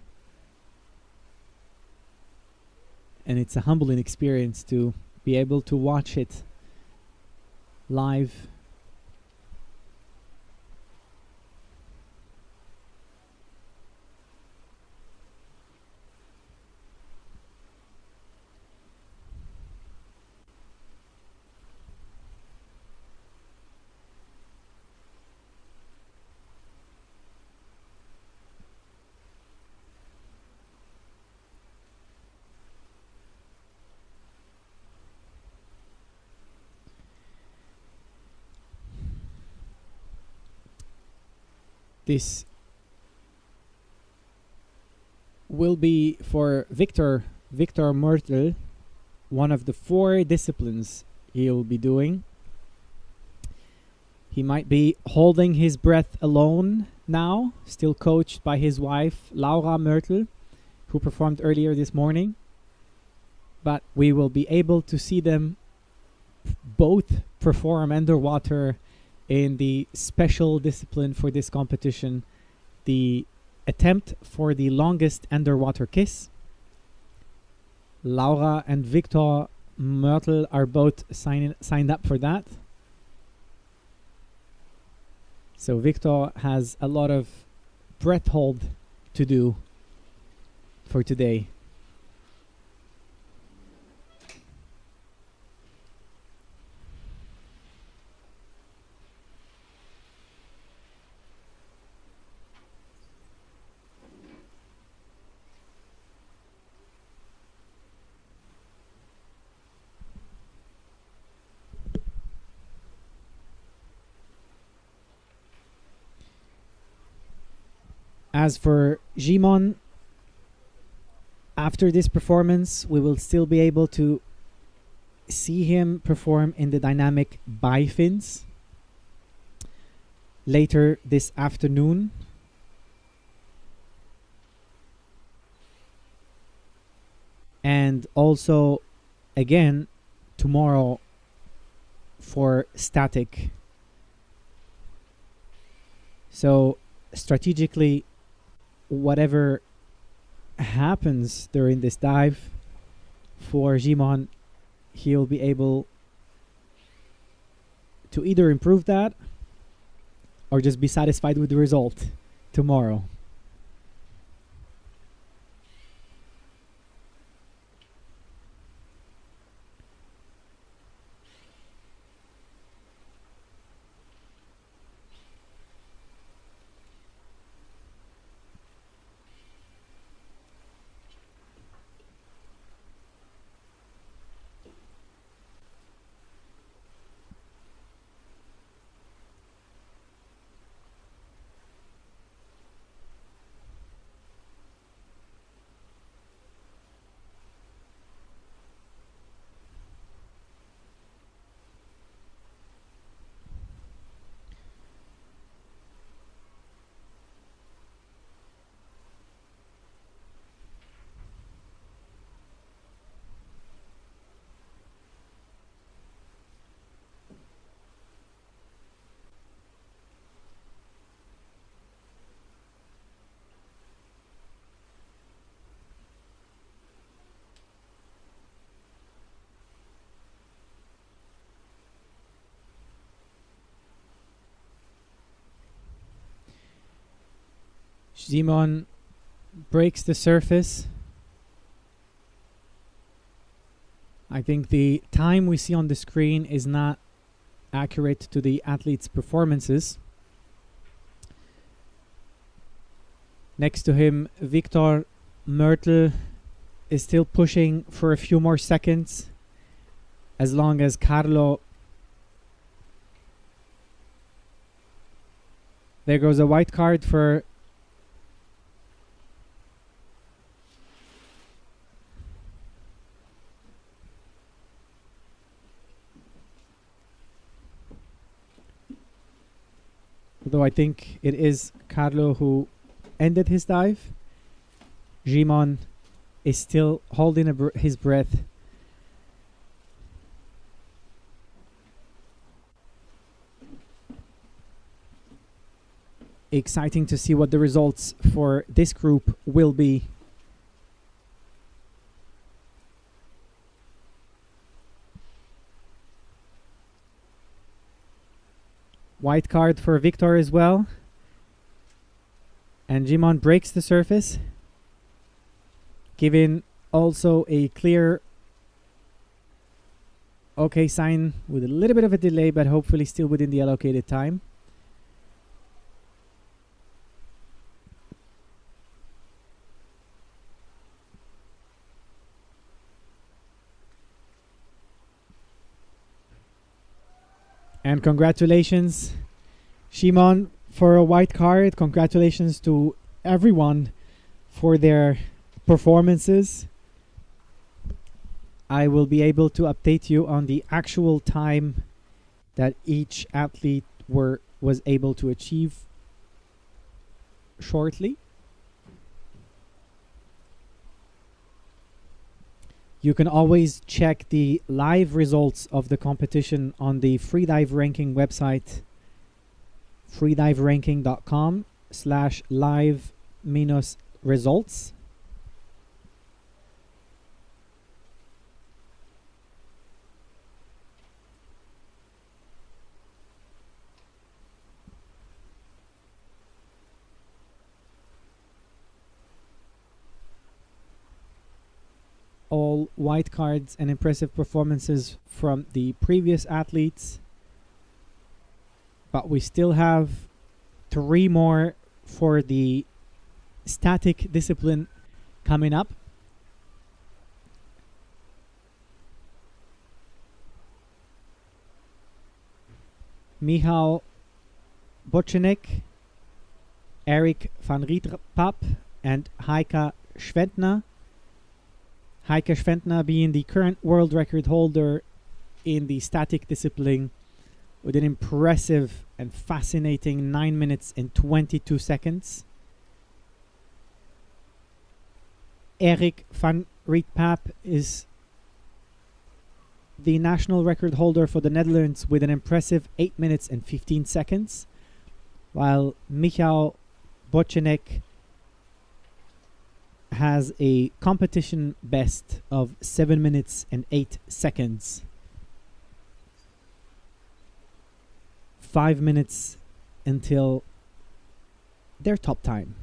S1: And it's a humbling experience to be able to watch it live. This will be for Wiktor Mörtel, one of the 4 disciplines he'll be doing. He might be holding his breath alone now, still coached by his wife, Laura Mörtel, who performed earlier this morning. But we will be able to see them both perform underwater in the special discipline for this competition, the attempt for the longest underwater kiss. Laura and Wiktor Mörtel are both signed up for that. So Wiktor has a lot of breath hold to do for today. As for Szymon, after this performance, we will still be able to see him perform in the dynamic bifins later this afternoon. And also, again, tomorrow for static. So, strategically, whatever happens during this dive for Szymon he'll be able to either improve that or just be satisfied with the result tomorrow. Simon breaks the surface. I think the time we see on the screen is not accurate to the athlete's performances. Next to him, Victor Mörtel is still pushing for a few more seconds, as long as Carlo... There goes a white card for... Although I think it is Carlo who ended his dive. Simon is still holding his breath. Exciting to see what the results for this group will be. White card for Victor as well. And Simon breaks the surface, giving also a clear okay sign with a little bit of a delay, but hopefully still within the allocated time. And congratulations, Simon, for a white card. Congratulations to everyone for their performances. I will be able to update you on the actual time that each athlete was able to achieve shortly. You can always check the live results of the competition on the Freedive ranking website, freediveranking.com/live-results. All white cards and impressive performances from the previous athletes. But we still have 3 more for the static discipline coming up. Michal Bochenek, Eric van Rietrpap, and Heike Schwentner. Heike Schwentner being the current world record holder in the static discipline with an impressive and fascinating 9 minutes and 22 seconds. Eric van Rietrpap is the national record holder for the Netherlands with an impressive 8 minutes and 15 seconds, while Michal Bochenek has a competition best of 7 minutes and 8 seconds. 5 minutes until their top time.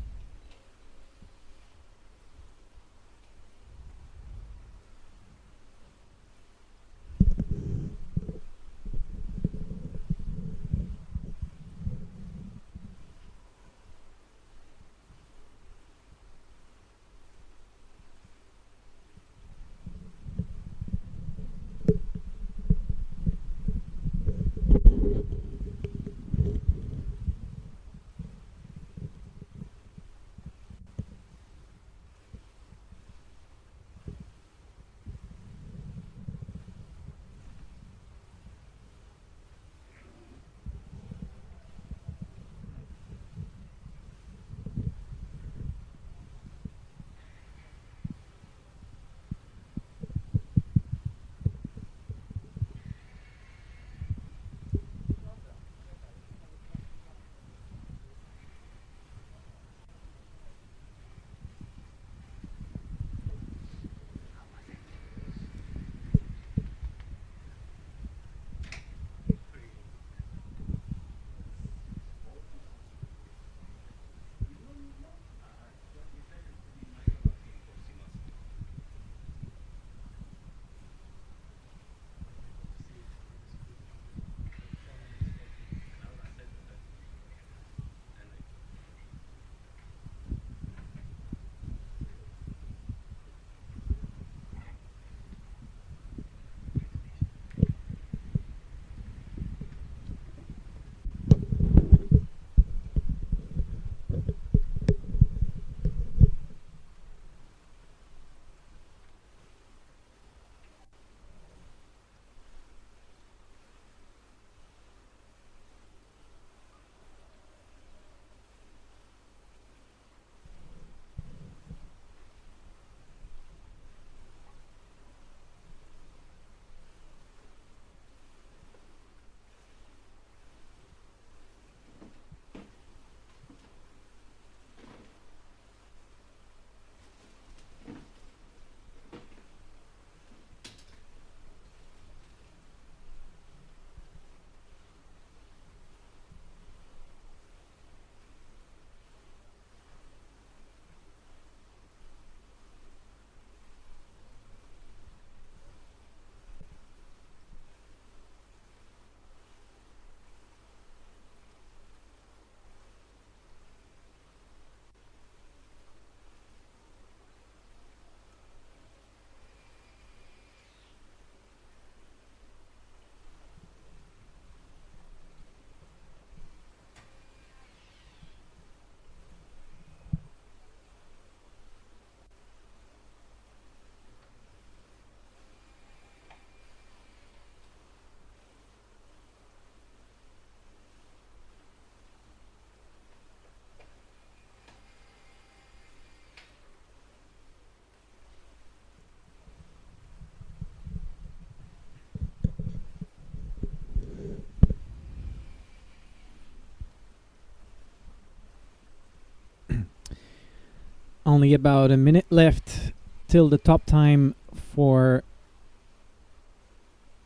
S1: Only about a minute left till the top time for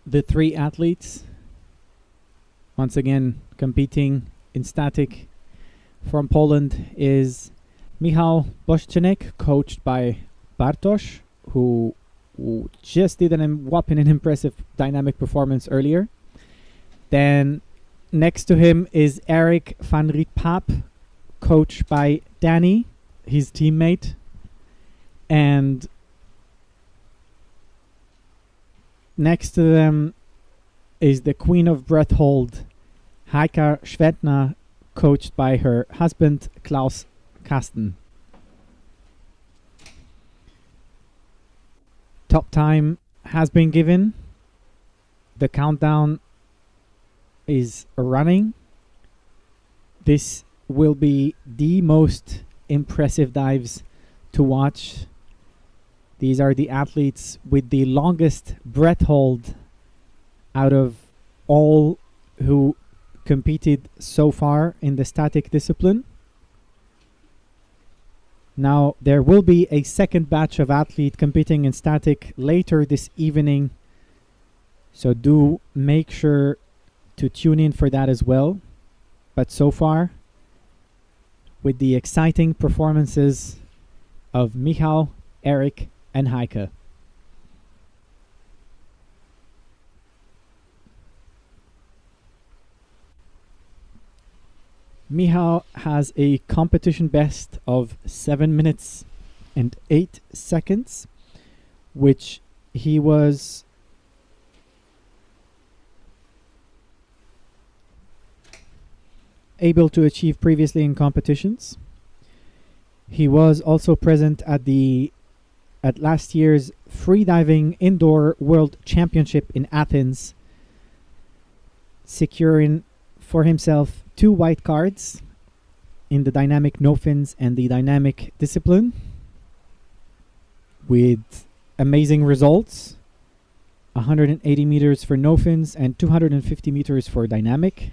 S1: the 3 athletes. Once again, competing in static from Poland is Michał Boszczynek, coached by Bartosz, who just did an whopping and impressive dynamic performance earlier. Then next to him is Eric van Rietpaap, coached by Danny, his teammate. And next to them is the queen of breath hold, Heike Schwedner, coached by her husband Klaus Kasten. Top time has been given. The countdown is running. This will be the most impressive dives to watch. These are the athletes with the longest breath hold out of all who competed so far in the static discipline. Now, there will be a second batch of athletes competing in static later this evening, so do make sure to tune in for that as well. But so far, with the exciting performances of Michal, Eric, and Heike. Michal has a competition best of 7 minutes and 8 seconds, which he was able to achieve previously in competitions. He was also present at last year's Freediving Indoor World Championship in Athens, securing for himself 2 white cards in the dynamic no fins and the dynamic discipline, with amazing results: 180 meters for no fins and 250 meters for dynamic.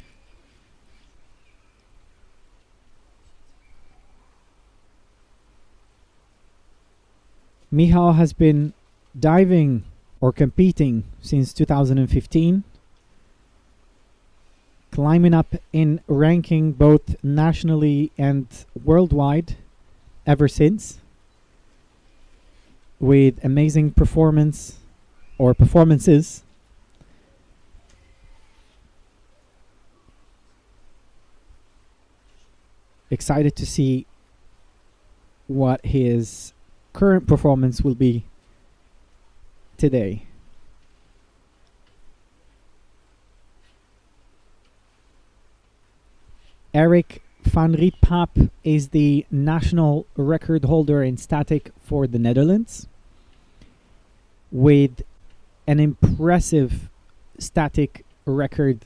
S1: Michal has been diving or competing since 2015, climbing up in ranking both nationally and worldwide ever since, with amazing performances. Excited to see what his current performance will be today. Eric van Rietpaap is the national record holder in static for the Netherlands, with an impressive static record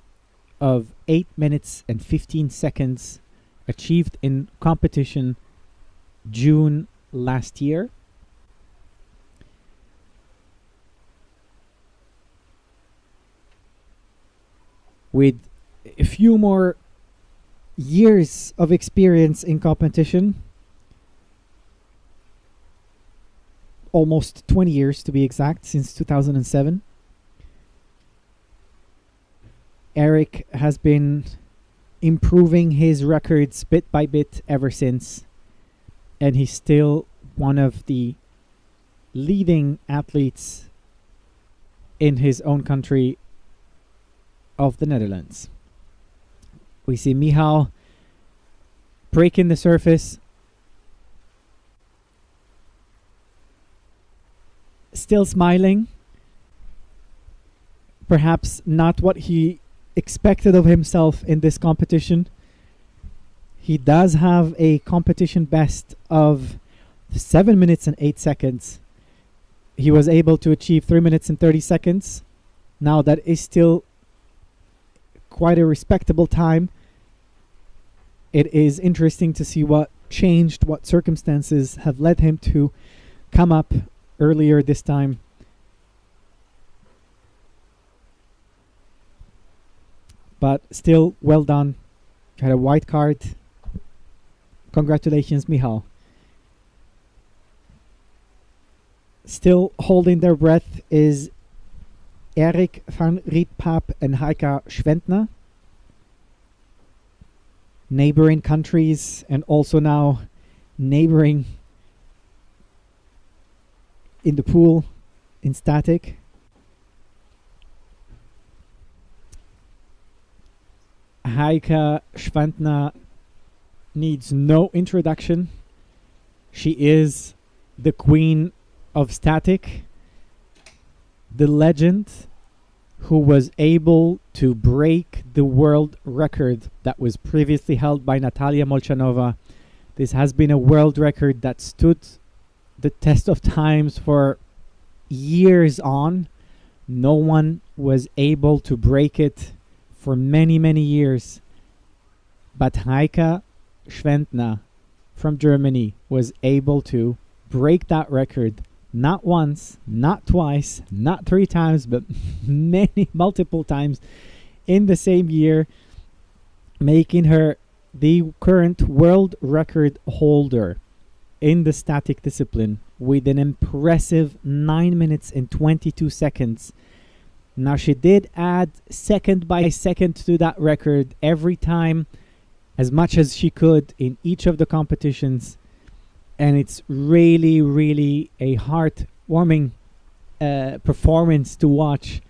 S1: of 8 minutes and 15 seconds achieved in competition June last year. With a few more years of experience in competition, almost 20 years to be exact, since 2007, Eric has been improving his records bit by bit ever since, and he's still one of the leading athletes in his own country of the Netherlands. We see Michal breaking the surface, still smiling, perhaps not what he expected of himself in this competition. He does have a competition best of 7 minutes and 8 seconds. He was able to achieve 3 minutes and 30 seconds. Now that is still quite a respectable time. It is interesting to see what changed, what circumstances have led him to come up earlier this time. But still, well done. Got a white card. Congratulations, Michal. Still holding their breath is Erik van Rietpaap and Heike Schwentner. Neighboring countries, and also now neighboring in the pool in static. Heike Schwentner needs no introduction. She is the queen of static, the legend who was able to break the world record that was previously held by Natalia Molchanova. This has been a world record that stood the test of times for years on. No one was able to break it for many, many years. But Heike Schwentner from Germany was able to break that record, not once, not twice, not 3 times, but multiple times in the same year, making her the current world record holder in the static discipline with an impressive 9 minutes and 22 seconds. Now, she did add second by second to that record every time, as much as she could in each of the competitions. And it's really, really a heartwarming performance to watch.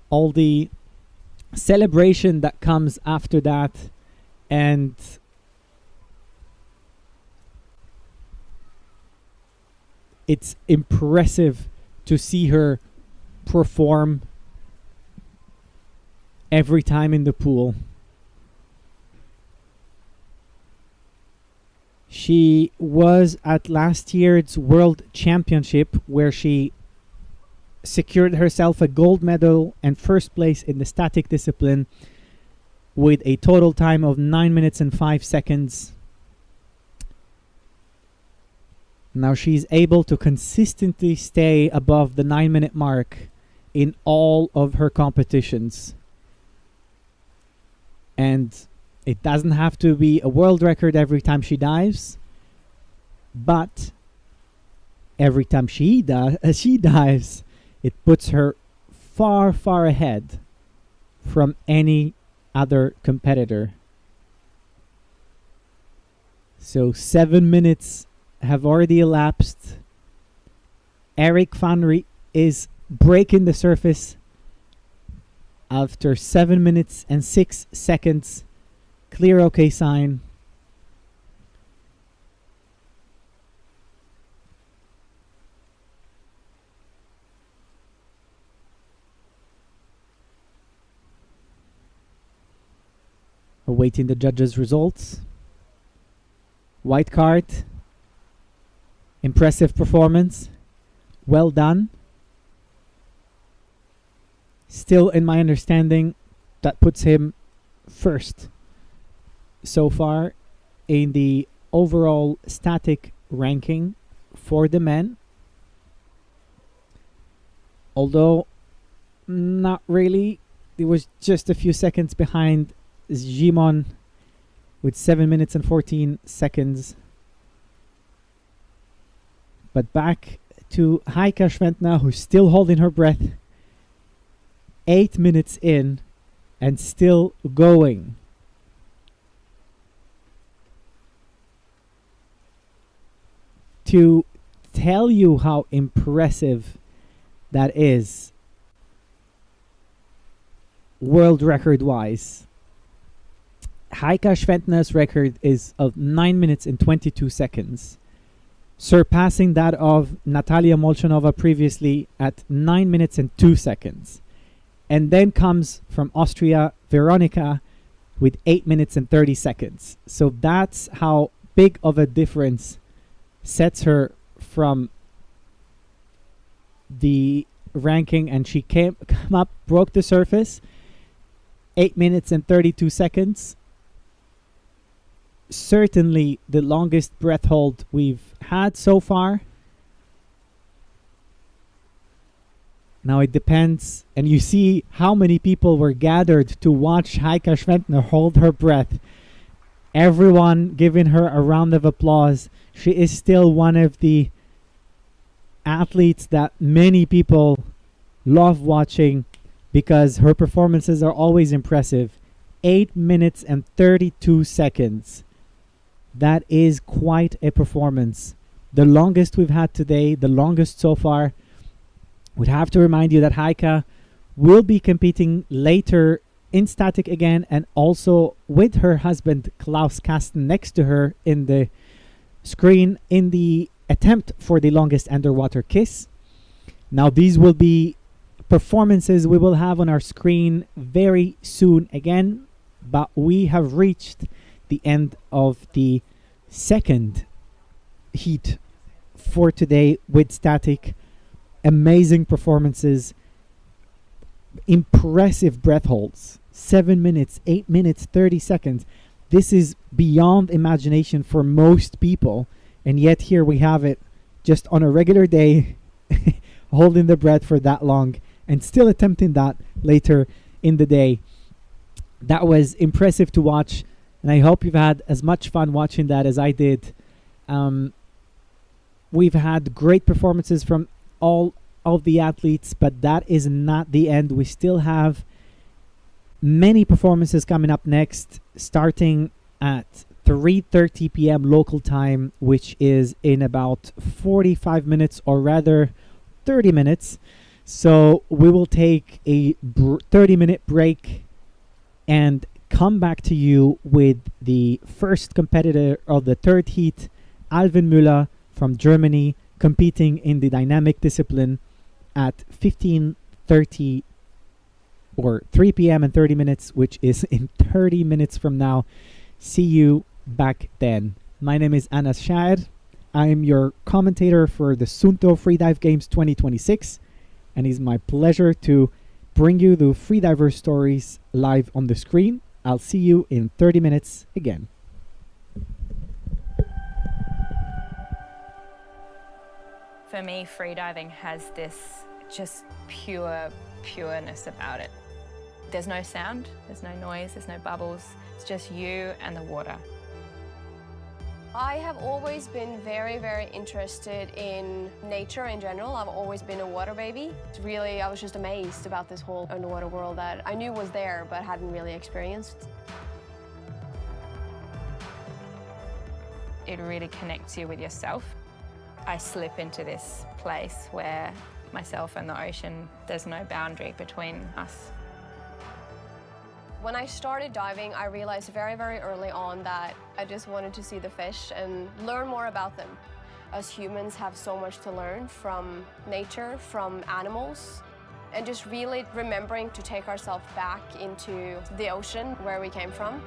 S1: All the celebration that comes after that, and it's impressive to see her perform every time in the pool. She was at last year's World Championship, where she secured herself a gold medal and first place in the static discipline with a total time of 9 minutes and 5 seconds. Now she's able to consistently stay above the 9-minute mark in all of her competitions. And it doesn't have to be a world record every time she dives, but every time she dives, it puts her far, far ahead from any other competitor. So 7 minutes have already elapsed. Eric van Rie is breaking the surface after 7 minutes and 6 seconds. Clear OK sign. Awaiting the judges' results. White card. Impressive performance. Well done. Still, in my understanding, that puts him first so far in the overall static ranking for the men. Although, not really. It was just a few seconds behind Gimon with 7 minutes and 14 seconds. But back to Heike Schwentner, who's still holding her breath. 8 minutes in and still going. To tell you how impressive that is, world record wise, Heike Schwentner's record is of 9 minutes and 22 seconds, surpassing that of Natalia Molchanova previously at 9 minutes and 2 seconds. And then comes from Austria, Veronika, with 8 minutes and 30 seconds. So that's how big of a difference sets her from the ranking. And she came up, broke the surface, 8 minutes and 32 seconds. Certainly the longest breath hold we've had so far. Now it depends, and you see how many people were gathered to watch Heike Schwentner hold her breath. Everyone giving her a round of applause. She is still one of the athletes that many people love watching because her performances are always impressive. 8 minutes and 32 seconds. That is quite a performance. The longest we've had today, the longest so far. Would have to remind you that Heike will be competing later in static again, and also with her husband Klaus Kasten next to her in the screen in the attempt for the longest underwater kiss. Now these will be performances we will have on our screen very soon again, but we have reached the end of the second heat for today with static. Amazing performances, impressive breath holds, 7 minutes, 8 minutes, 30 seconds. This is beyond imagination for most people, and yet here we have it just on a regular day, holding the breath for that long and still attempting that later in the day. That was impressive to watch, and I hope you've had as much fun watching that as I did. We've had great performances from all of the athletes, but that is not the end. We still have many performances coming up next, starting at 3:30 p.m. local time, which is in about 45 minutes, or rather 30 minutes. So we will take a 30-minute break and come back to you with the first competitor of the third heat, Alvin Müller from Germany, competing in the dynamic discipline at 15:30 or 3 p.m. and 30 minutes, which is in 30 minutes from now. See you back then. My name is Anas Shaed. I am your commentator for the Suunto Freedive Games 2026, and it's my pleasure to bring you the freediver stories live on the screen. I'll see you in 30 minutes again.
S2: For me, freediving has this just pureness about it. There's no sound, there's no noise, there's no bubbles. It's just you and the water.
S3: I have always been very interested in nature in general. I've always been a water baby. I was just amazed about this whole underwater world that I knew was there but hadn't really experienced.
S2: It really connects you with yourself. I slip into this place where myself and the ocean, there's no boundary between us.
S3: When I started diving, I realized very early on that I just wanted to see the fish and learn more about them. Us humans have so much to learn from nature, from animals, and just really remembering to take ourselves back into the ocean where we came from.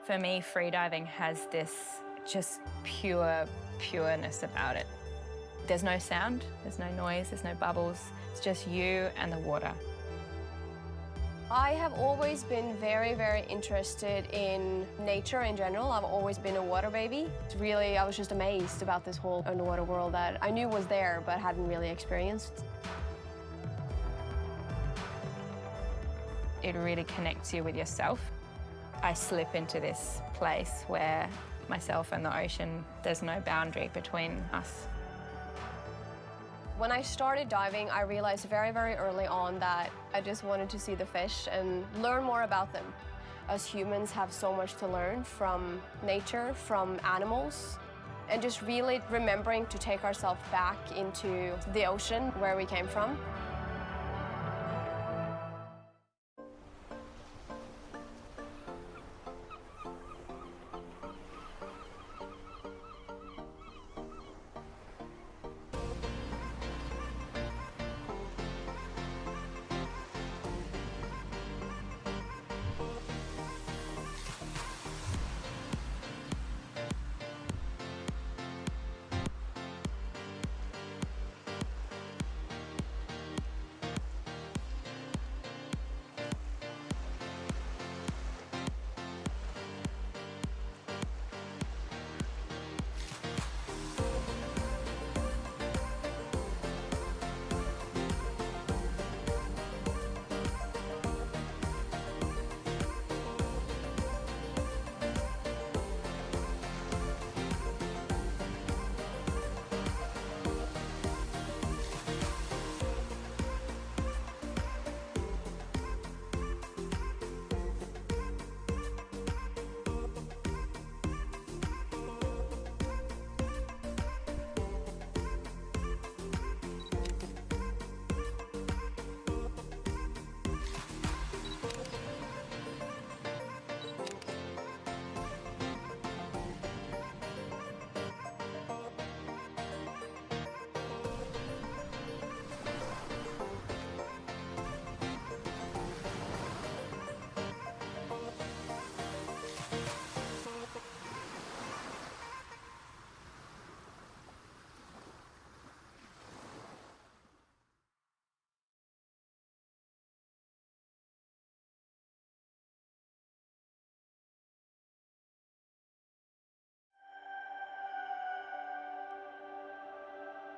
S2: For me, freediving has this just pureness about it. There's no sound, there's no noise, there's no bubbles. It's just you and the water.
S3: I have always been very interested in nature in general. I've always been a water baby. I was just amazed about this whole underwater world that I knew was there but hadn't really experienced.
S2: It really connects you with yourself. I slip into this place where myself and the ocean, there's no boundary between us.
S3: When I started diving, I realized very early on that I just wanted to see the fish and learn more about them. Us humans have so much to learn from nature, from animals, and just really remembering to take ourselves back into the ocean where we came from.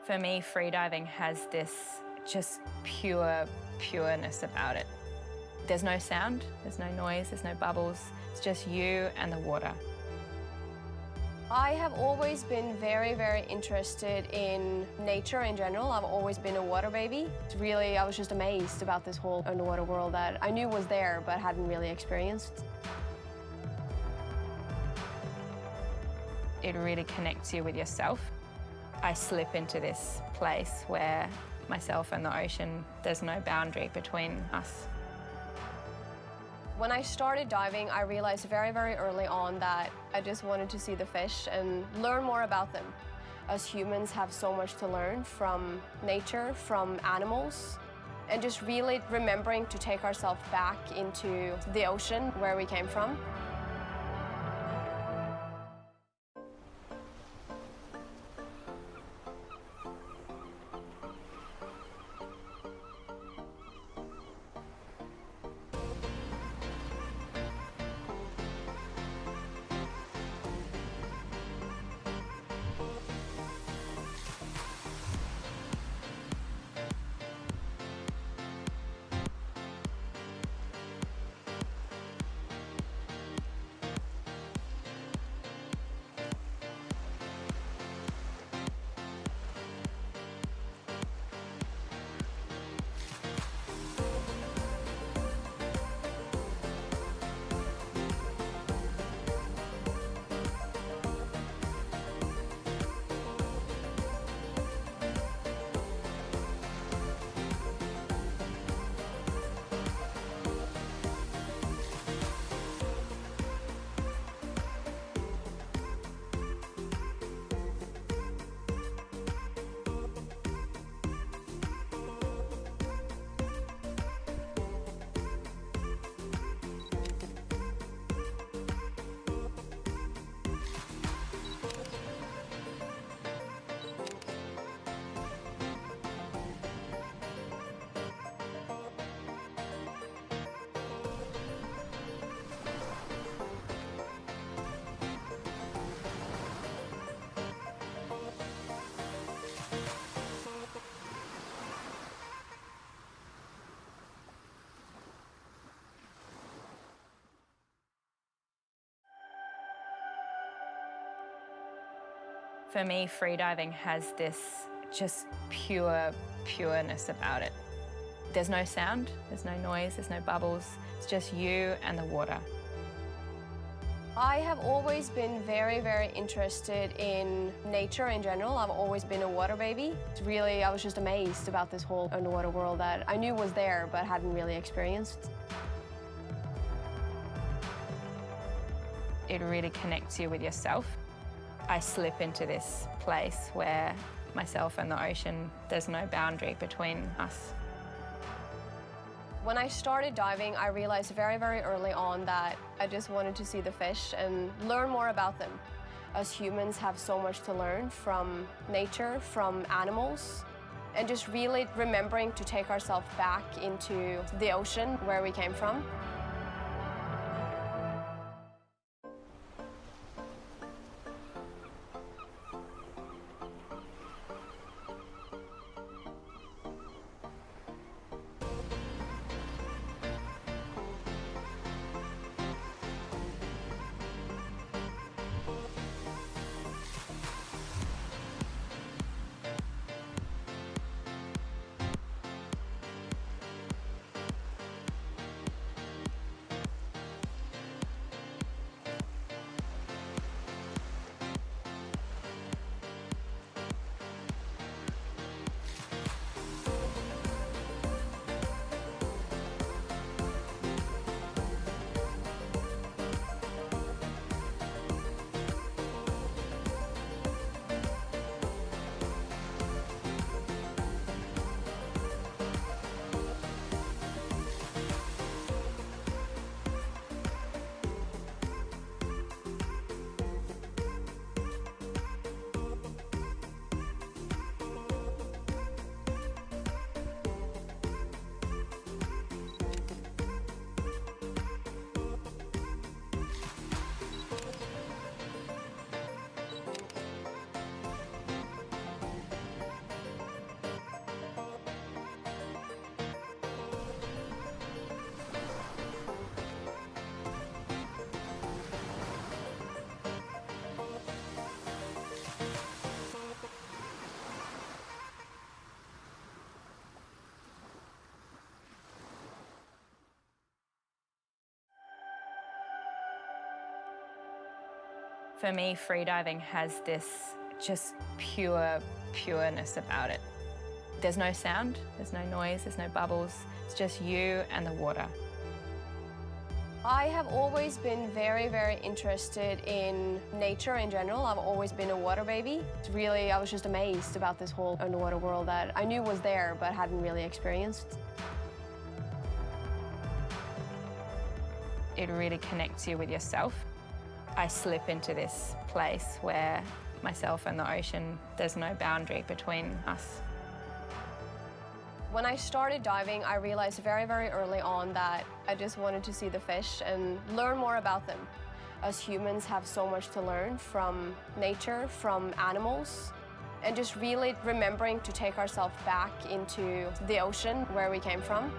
S2: For me, freediving has this just pureness about it. There's no sound, there's no noise, there's no bubbles. It's just you and the water.
S3: I have always been very, very interested in nature in general. I've always been a water baby. I was just amazed about this whole underwater world that I knew was there but hadn't really experienced.
S2: It really connects you with yourself. I slip into this place where myself and the ocean, there's no boundary between us.
S3: When I started diving, I realized very, very early on that I just wanted to see the fish and learn more about them. Us humans have so much to learn from nature, from animals, and just really remembering to take ourselves back into the ocean where we came from.
S2: For me, freediving has this just pureness about it. There's no sound, there's no noise, there's no bubbles. It's just you and the water.
S3: I have always been very, very interested in nature in general. I've always been a water baby. I was just amazed about this whole underwater world that I knew was there but hadn't really experienced.
S2: It really connects you with yourself. I slip into this place where myself and the ocean, there's no boundary between us.
S3: When I started diving, I realized very, very early on that I just wanted to see the fish and learn more about them. Us humans have so much to learn from nature, from animals, and just really remembering to take ourselves back into the ocean where we came from.
S2: For me, freediving has this just pureness about it. There's no sound, there's no noise, there's no bubbles. It's just you and the water.
S3: I have always been very interested in nature in general. I've always been a water baby. Really, I was just amazed about this whole underwater world that I knew was there but hadn't really experienced.
S2: It really connects you with yourself. I slip into this place where myself and the ocean, there's no boundary between us.
S3: When I started diving, I realized very early on that I just wanted to see the fish and learn more about them. Us humans have so much to learn from nature, from animals, and just really remembering to take ourselves back into the ocean where we came from.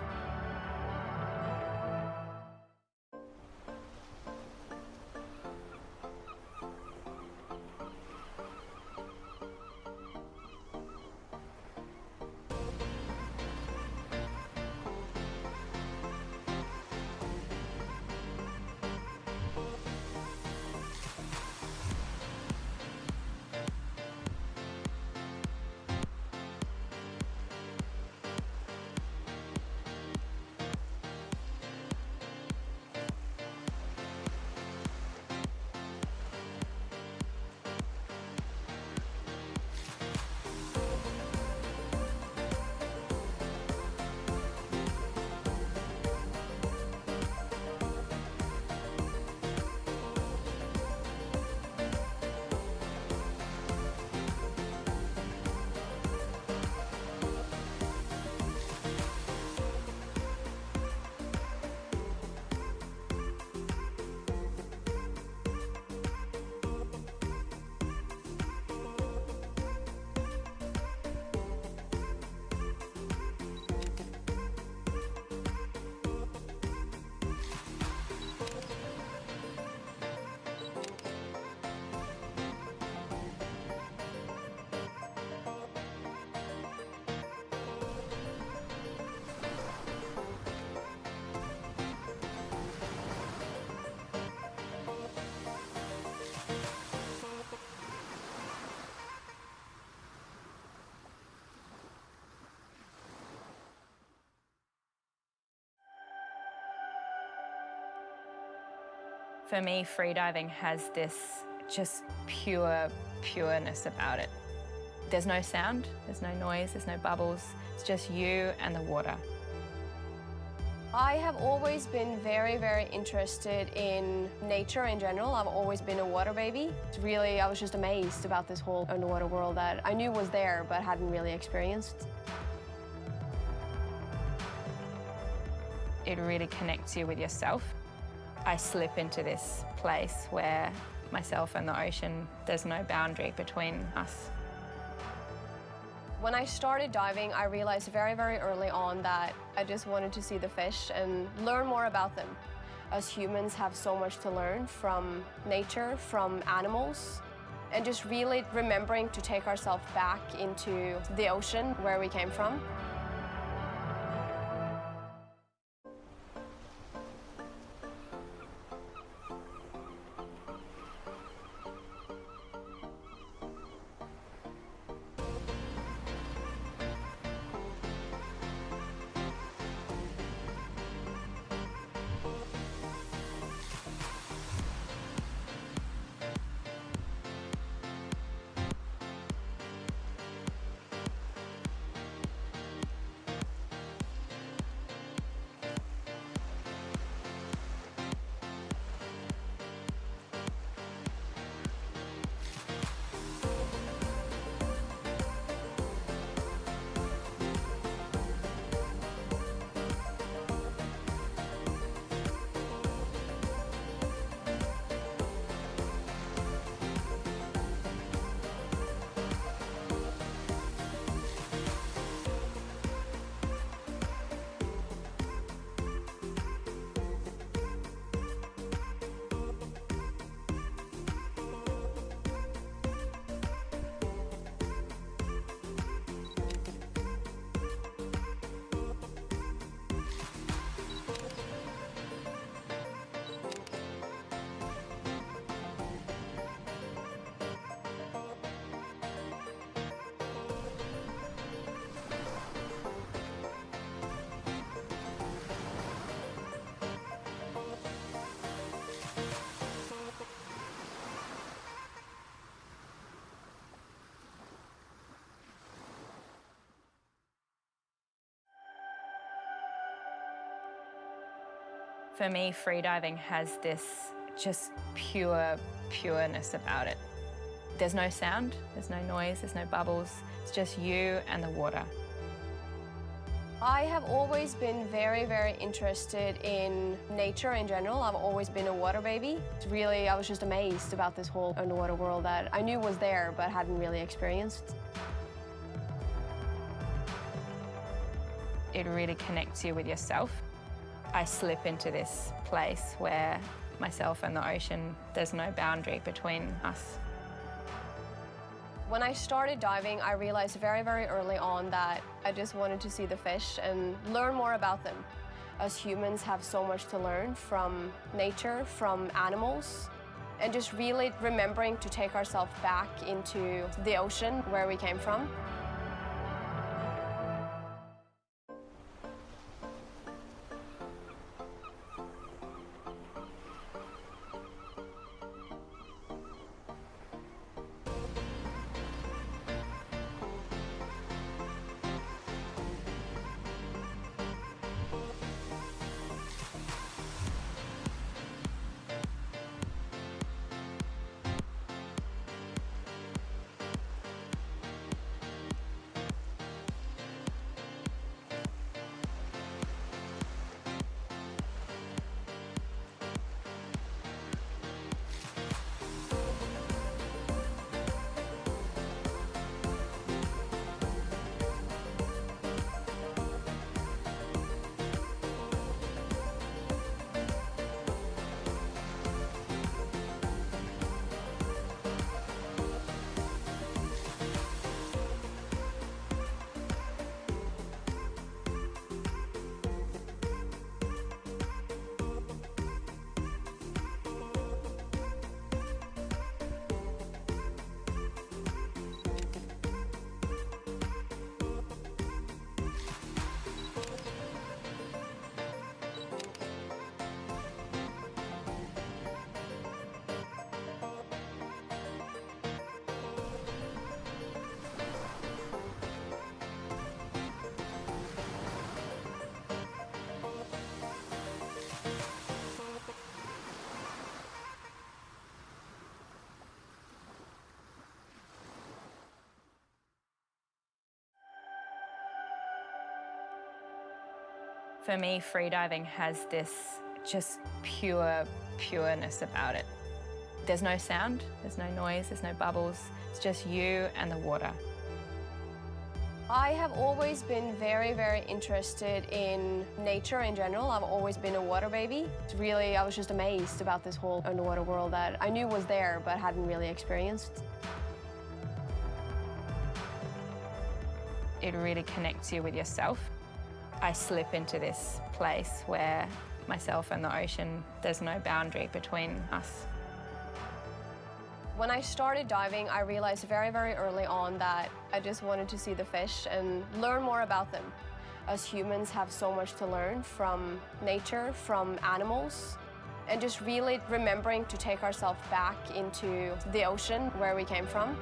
S2: For me, freediving has this just pureness about it. There's no sound, there's no noise, there's no bubbles. It's just you and the water.
S3: I have always been very interested in nature in general. I've always been a water baby. Really, I was just amazed about this whole underwater world that I knew was there but hadn't really experienced.
S2: It really connects you with yourself. I slip into this place where myself and the ocean, there's no boundary between us.
S3: When I started diving, I realized very early on that I just wanted to see the fish and learn more about them. Us humans have so much to learn from nature, from animals, and just really remembering to take ourselves back into the ocean where we came from.
S2: For me, freediving has this just pureness about it. There's no sound, there's no noise, there's no bubbles. It's just you and the water.
S3: I have always been very, very interested in nature in general. I've always been a water baby. Really, I was just amazed about this whole underwater world that I knew was there but hadn't really experienced.
S2: It really connects you with yourself. I slip into this place where myself and the ocean, there's no boundary between us.
S3: When I started diving, I realized very, very early on that I just wanted to see the fish and learn more about them. Us humans have so much to learn from nature, from animals, and just really remembering to take ourselves back into the ocean where we came from.
S2: For me, freediving has this just pureness about it. There's no sound, there's no noise, there's no bubbles. It's just you and the water.
S3: I have always been very, very interested in nature in general. I've always been a water baby. Really, I was just amazed about this whole underwater world that I knew was there but hadn't really experienced.
S2: It really connects you with yourself. I slip into this place where myself and the ocean, there's no boundary between us.
S3: When I started diving, I realized very, very early on that I just wanted to see the fish and learn more about them. Us humans have so much to learn from nature, from animals, and just really remembering to take ourselves back into the ocean where we came from.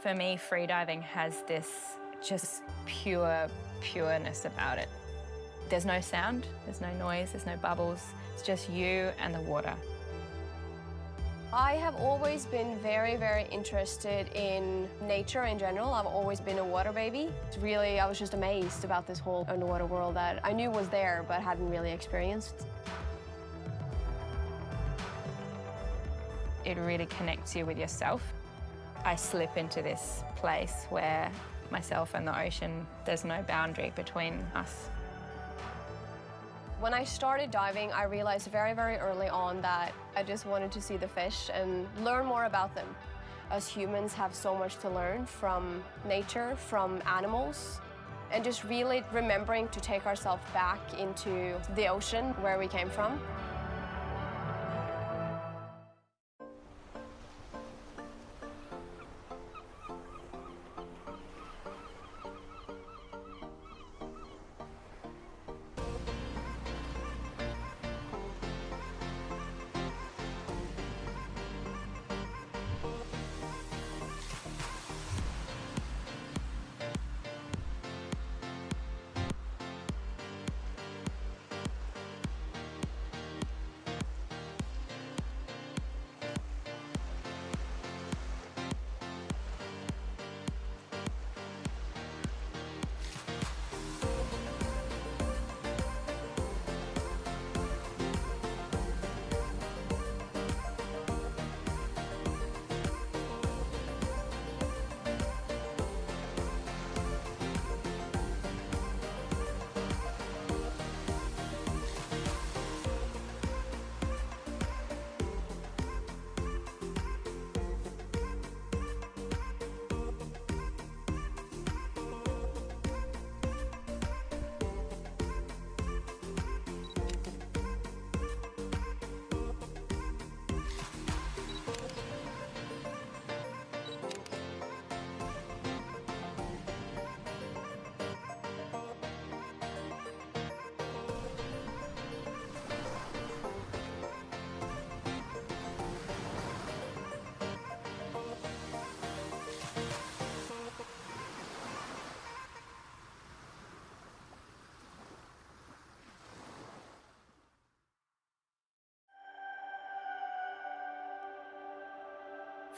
S2: For me, freediving has this just pureness about it. There's no sound, there's no noise, there's no bubbles. It's just you and the water.
S3: I have always been very, very interested in nature in general. I've always been a water baby. Really, I was just amazed about this whole underwater world that I knew was there but hadn't really experienced.
S2: It really connects you with yourself. I slip into this place where myself and the ocean, there's no boundary between us.
S3: When I started diving, I realized very, very early on that I just wanted to see the fish and learn more about them. Us humans have so much to learn from nature, from animals, and just really remembering to take ourselves back into the ocean where we came from.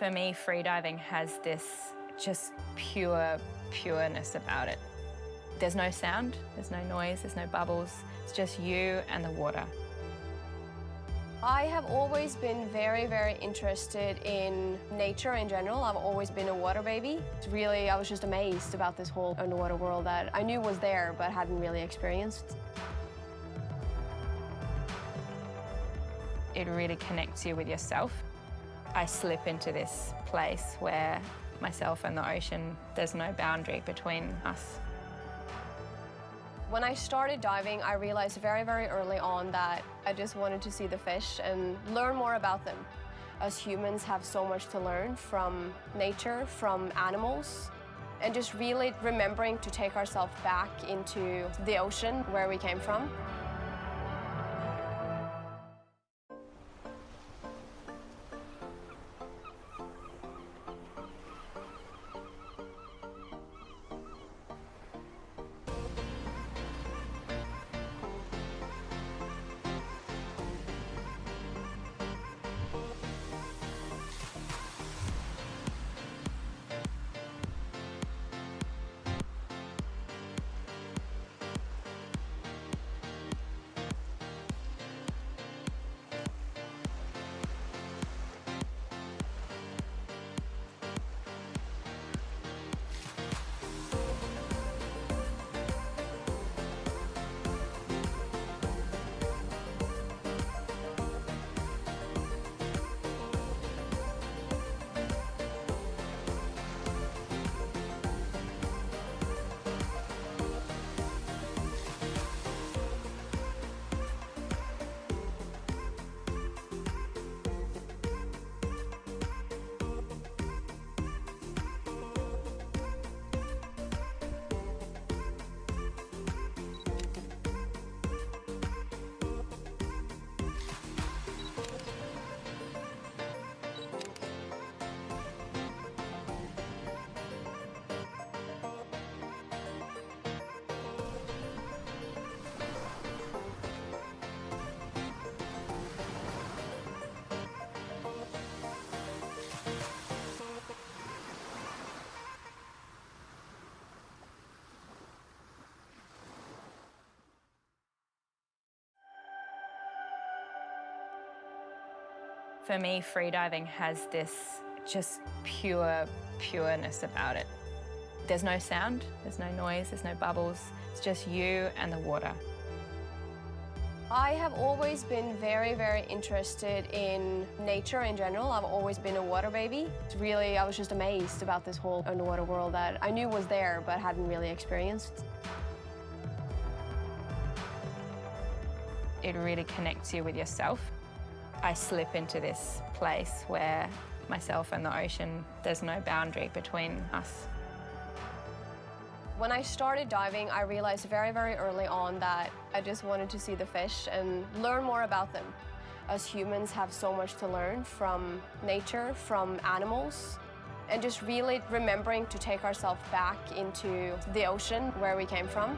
S2: For me, freediving has this just pureness about it. There's no sound, there's no noise, there's no bubbles. It's just you and the water.
S3: I have always been very, very interested in nature in general. I've always been a water baby. Really, I was just amazed about this whole underwater world that I knew was there but hadn't really experienced.
S2: It really connects you with yourself. I slip into this place where myself and the ocean, there's no boundary between us.
S3: When I started diving, I realized very, very early on that I just wanted to see the fish and learn more about them. Us humans have so much to learn from nature, from animals, and just really remembering to take ourselves back into the ocean where we came from.
S2: For me, freediving has this just pureness about it. There's no sound, there's no noise, there's no bubbles. It's just you and the water.
S3: I have always been very, very interested in nature in general. I've always been a water baby. Really, I was just amazed about this whole underwater world that I knew was there but hadn't really experienced.
S2: It really connects you with yourself. I slip into this place where myself and the ocean, there's no boundary between us.
S3: When I started diving, I realized very, very early on that I just wanted to see the fish and learn more about them. Us humans have so much to learn from nature, from animals, and just really remembering to take ourselves back into the ocean where we came from.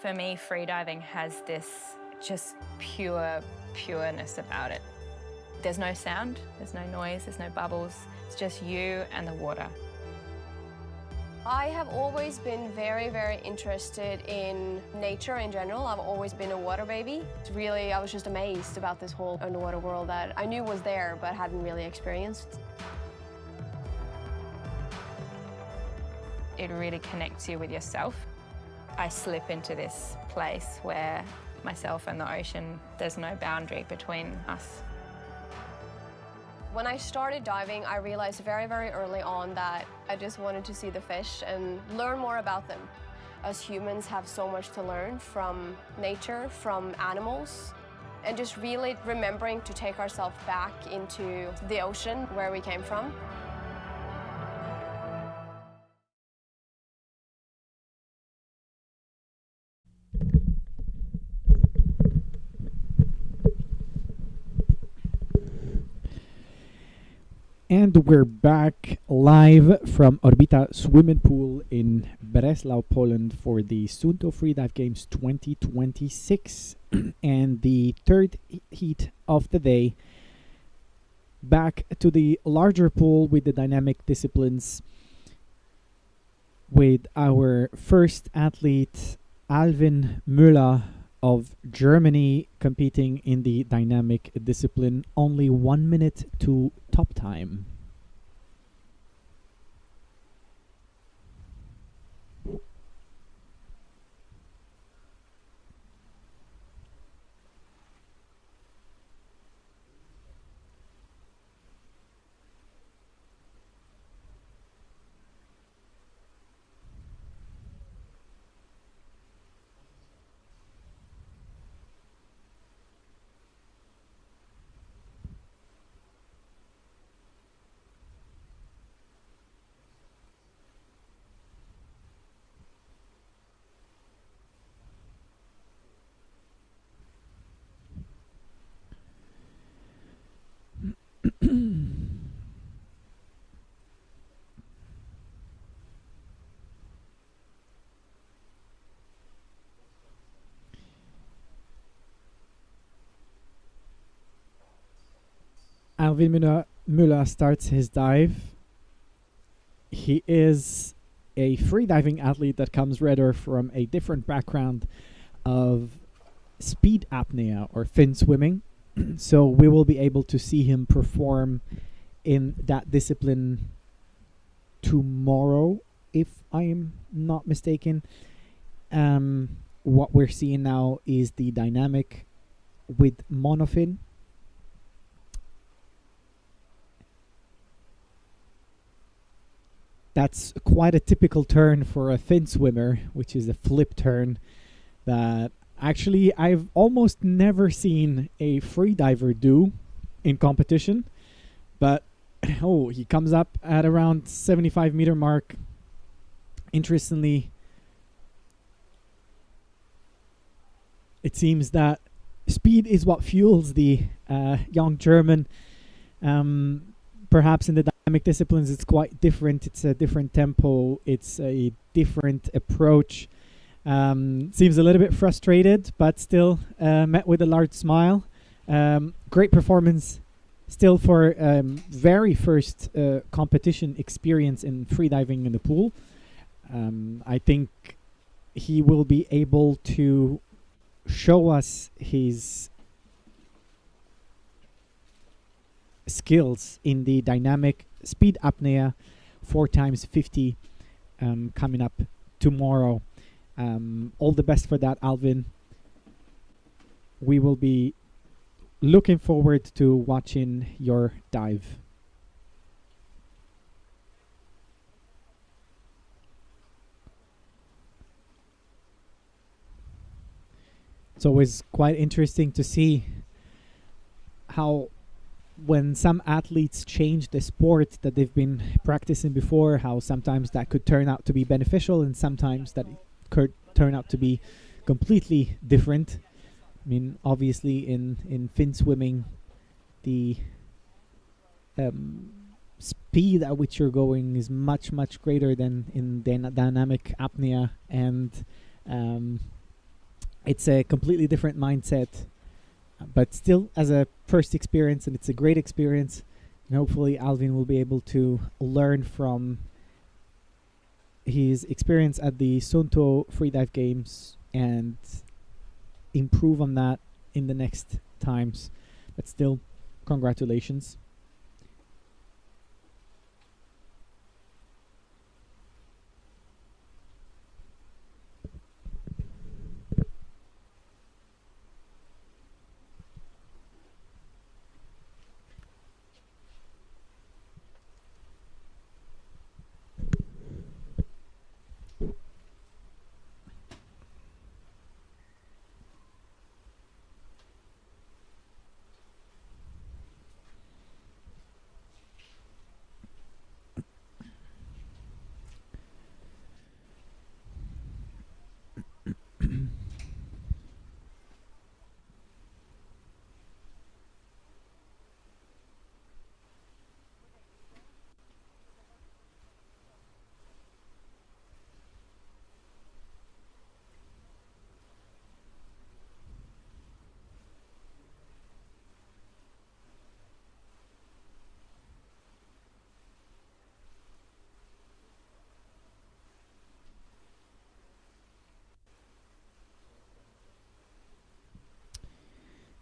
S2: For me, freediving has this just pureness about it. There's no sound, there's no noise, there's no bubbles. It's just you and the water.
S3: I have always been very, very interested in nature in general. I've always been a water baby. Really, I was just amazed about this whole underwater world that I knew was there but hadn't really experienced.
S2: It really connects you with yourself. I slip into this place where myself and the ocean, there's no boundary between us.
S3: When I started diving, I realized very, very early on that I just wanted to see the fish and learn more about them. Us humans have so much to learn from nature, from animals, and just really remembering to take ourselves back into the ocean where we came from.
S1: And we're back live from Orbita Swimming Pool in Breslau, Poland for the Suunto Freedive Games 2026 and the third heat of the day. Back to the larger pool with the dynamic disciplines with our first athlete, Alvin Müller of Germany, competing in the dynamic discipline. Only 1 minute to top time. Alvin Müller starts his dive. He is a freediving athlete that comes rather from a different background of speed apnea or fin swimming. So we will be able to see him perform in that discipline tomorrow, if I am not mistaken. What we're seeing now is the dynamic with monofin. That's quite a typical turn for a fin swimmer, which is a flip turn that actually I've almost never seen a freediver do in competition. But oh, he comes up at around 75-meter mark. Interestingly, it seems that speed is what fuels the young German. Perhaps in the dynamic disciplines it's quite different. It's a different tempo. It's a different approach. Seems a little bit frustrated, but still met with a large smile. Great performance still for very first competition experience in freediving in the pool. I think he will be able to show us his skills in the dynamic speed apnea 4x50 coming up tomorrow. All the best for that, Alvin. We will be looking forward to watching your dive. It's always quite interesting to see how when some athletes change the sport that they've been practicing before, how sometimes that could turn out to be beneficial and sometimes that it could turn out to be completely different. I mean, obviously in fin swimming, the speed at which you're going is much, much greater than in dynamic apnea, and it's a completely different mindset. But still, as a first experience, and it's a great experience, and hopefully Alvin will be able to learn from his experience at the Suunto Freedive Games and improve on that in the next times. But still, congratulations.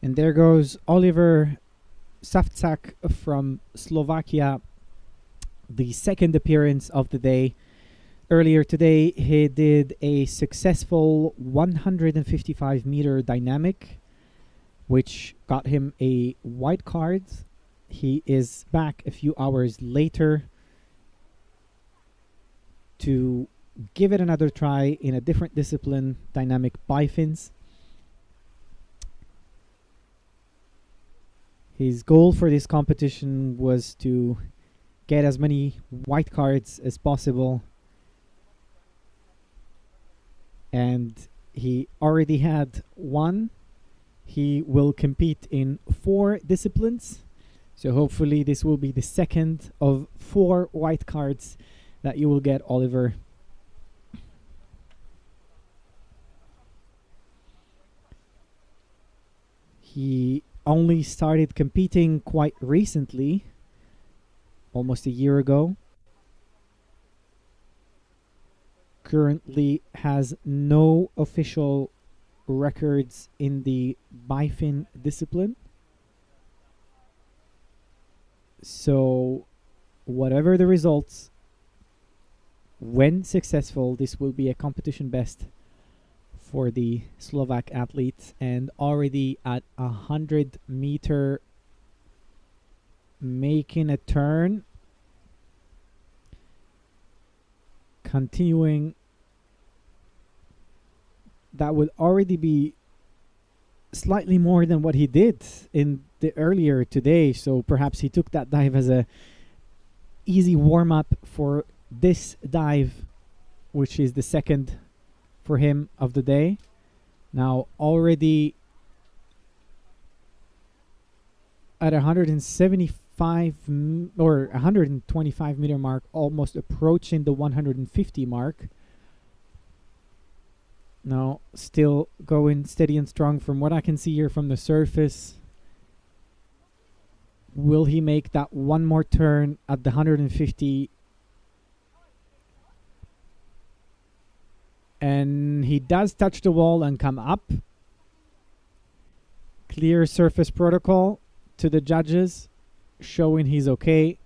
S1: And there goes Oliver Savcak from Slovakia, the second appearance of the day. Earlier today, he did a successful 155-meter dynamic, which got him a white card. He is back a few hours later to give it another try in a different discipline, dynamic bifins. His goal for this competition was to get as many white cards as possible, and he already had one. He will compete in 4 disciplines, so hopefully this will be the second of 4 white cards that you will get, Oliver. He only started competing quite recently, almost a year ago. Currently has no official records in the bifin discipline. So whatever the results, when successful, this will be a competition best for the Slovak athletes, and already at 100-meter making a turn, continuing. That would already be slightly more than what he did in the earlier today, so perhaps he took that dive as a easy warm-up for this dive, which is the second for him of the day. Now already at 175 or 125 meter mark, almost approaching the 150 mark. Now still going steady and strong from what I can see here from the surface. Will he make that one more turn at the 150? And he does touch the wall and come up. Clear surface protocol to the judges, showing he's okay.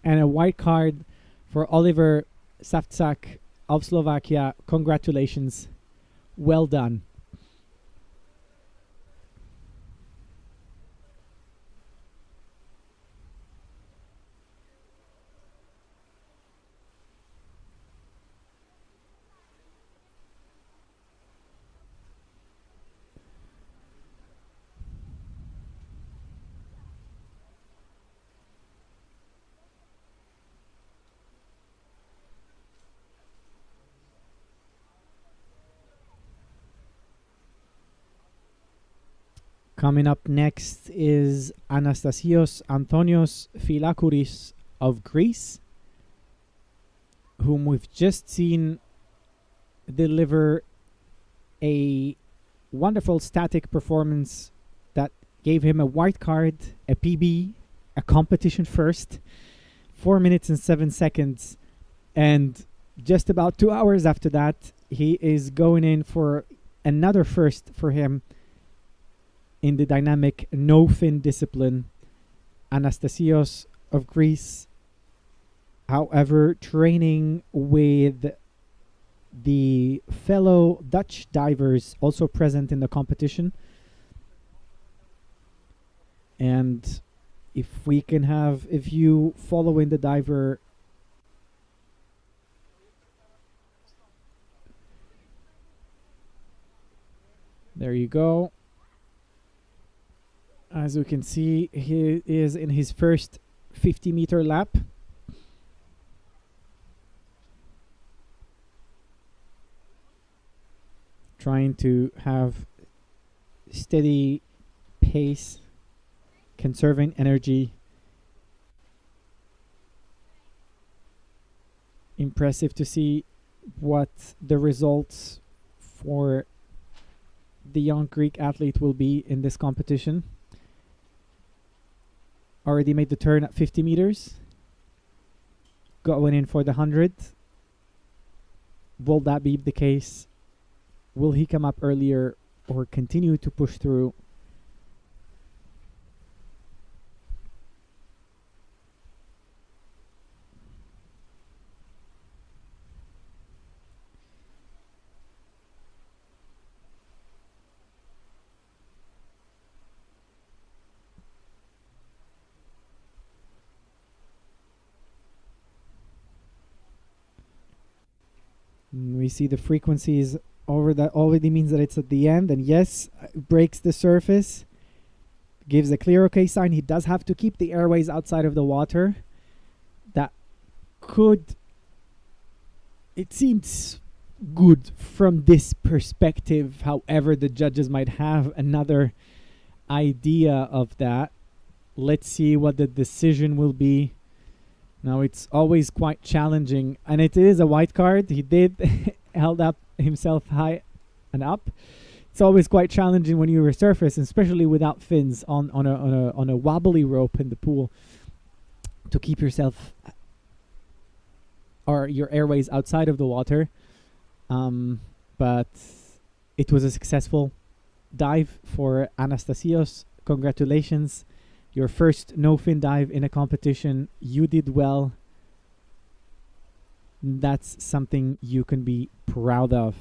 S1: And a white card for Oliver Savcak of Slovakia. Congratulations. Well done. Coming up next is Anastasios Antonios Philakouris of Greece, whom we've just seen deliver a wonderful static performance that gave him a white card, a PB, a competition first, 4 minutes and 7 seconds, and just about 2 hours after that, he is going in for another first for him in the dynamic no-fin discipline. Anastasios of Greece, however, training with the fellow Dutch divers also present in the competition. And if we can have a view following the diver, there you go. As we can see, he is in his first 50-meter lap. Trying to have steady pace, conserving energy. Impressive to see what the results for the young Greek athlete will be in this competition. Already made the turn at 50 meters. Going in for the 100. Will that be the case? Will he come up earlier or continue to push through? We see the frequencies over that already means that it's at the end, and yes, breaks the surface, gives a clear okay sign. He does have to keep the airways outside of the water. That could, it seems good from this perspective. However, the judges might have another idea of that. Let's see what the decision will be. Now, it's always quite challenging, and it is a white card. He did held up himself high and up. It's always quite challenging when you resurface, especially without fins on a wobbly rope in the pool, to keep yourself or your airways outside of the water. But it was a successful dive for Anastasios. Congratulations. Your first no-fin dive in a competition. You did well. That's something you can be proud of.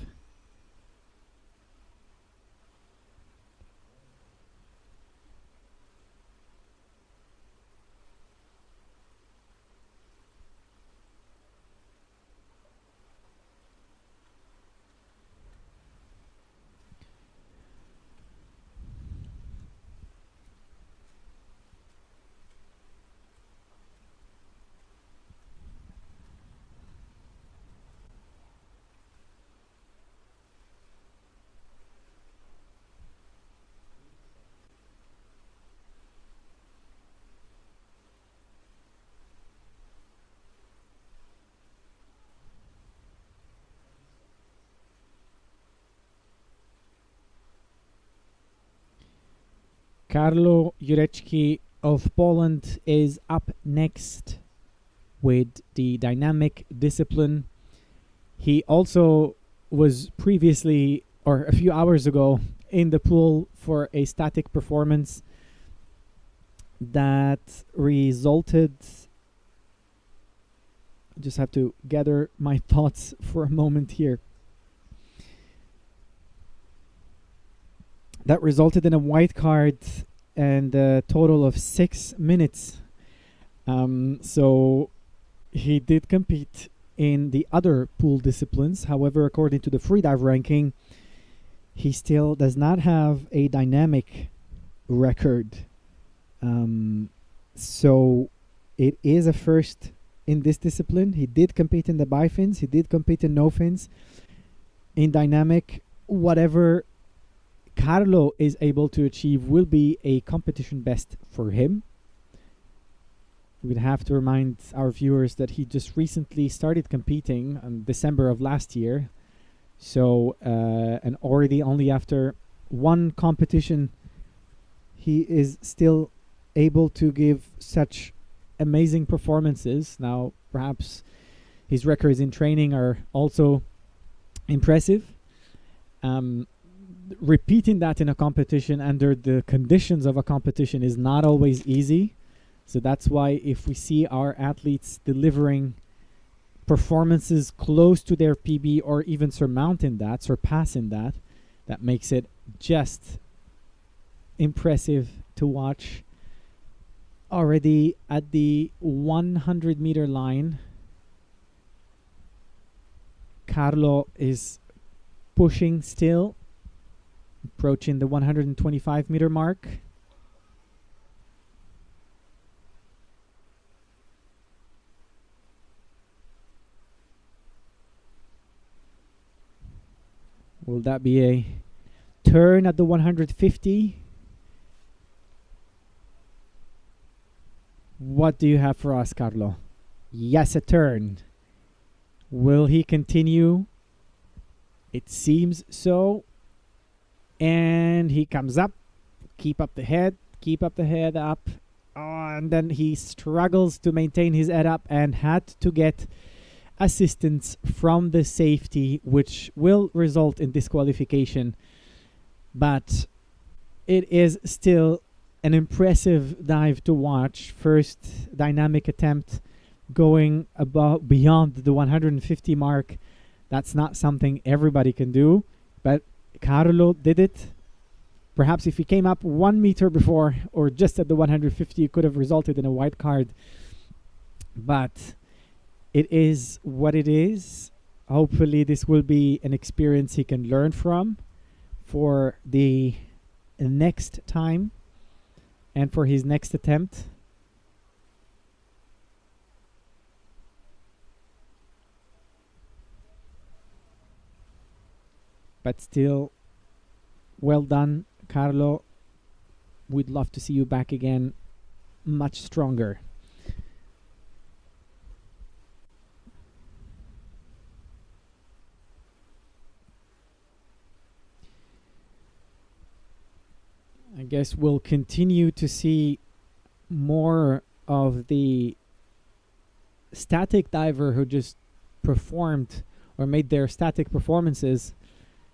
S1: Karlo Jurecki of Poland is up next with the dynamic discipline. He also was previously, or a few hours ago, in the pool for a static performance that resulted... I just have to gather my thoughts for a moment here. That resulted in a white card and a total of 6 minutes. So he did compete in the other pool disciplines. However, according to the freedive ranking, he still does not have a dynamic record. So it is a first in this discipline. He did compete in the bifins. He did compete in no fins. In dynamic, whatever Karlo is able to achieve will be a competition best for him. We'd have to remind our viewers that he just recently started competing in December of last year. So, and already only after one competition, he is still able to give such amazing performances. Now, perhaps his records in training are also impressive. Repeating that in a competition under the conditions of a competition is not always easy. So that's why if we see our athletes delivering performances close to their PB or even surpassing that, that makes it just impressive to watch. Already at the 100 meter line, Karlo is pushing still, approaching the 125 meter mark. Will that be a turn at the 150? What do you have for us, Karlo? Yes, a turn. Will he continue? It seems so. And he comes up. Keep up the head up. And then he struggles to maintain his head up and had to get assistance from the safety, which will result in disqualification. But it is still an impressive dive to watch. First dynamic attempt going beyond the 150 mark. That's not something everybody can do, but Karlo did it. Perhaps if he came up 1 meter before or just at the 150, it could have resulted in a white card. But it is what it is. Hopefully this will be an experience he can learn from for the next time and for his next attempt. But still, well done, Carlo. We'd love to see you back again, much stronger. I guess we'll continue to see more of the static diver who just performed or made their static performances.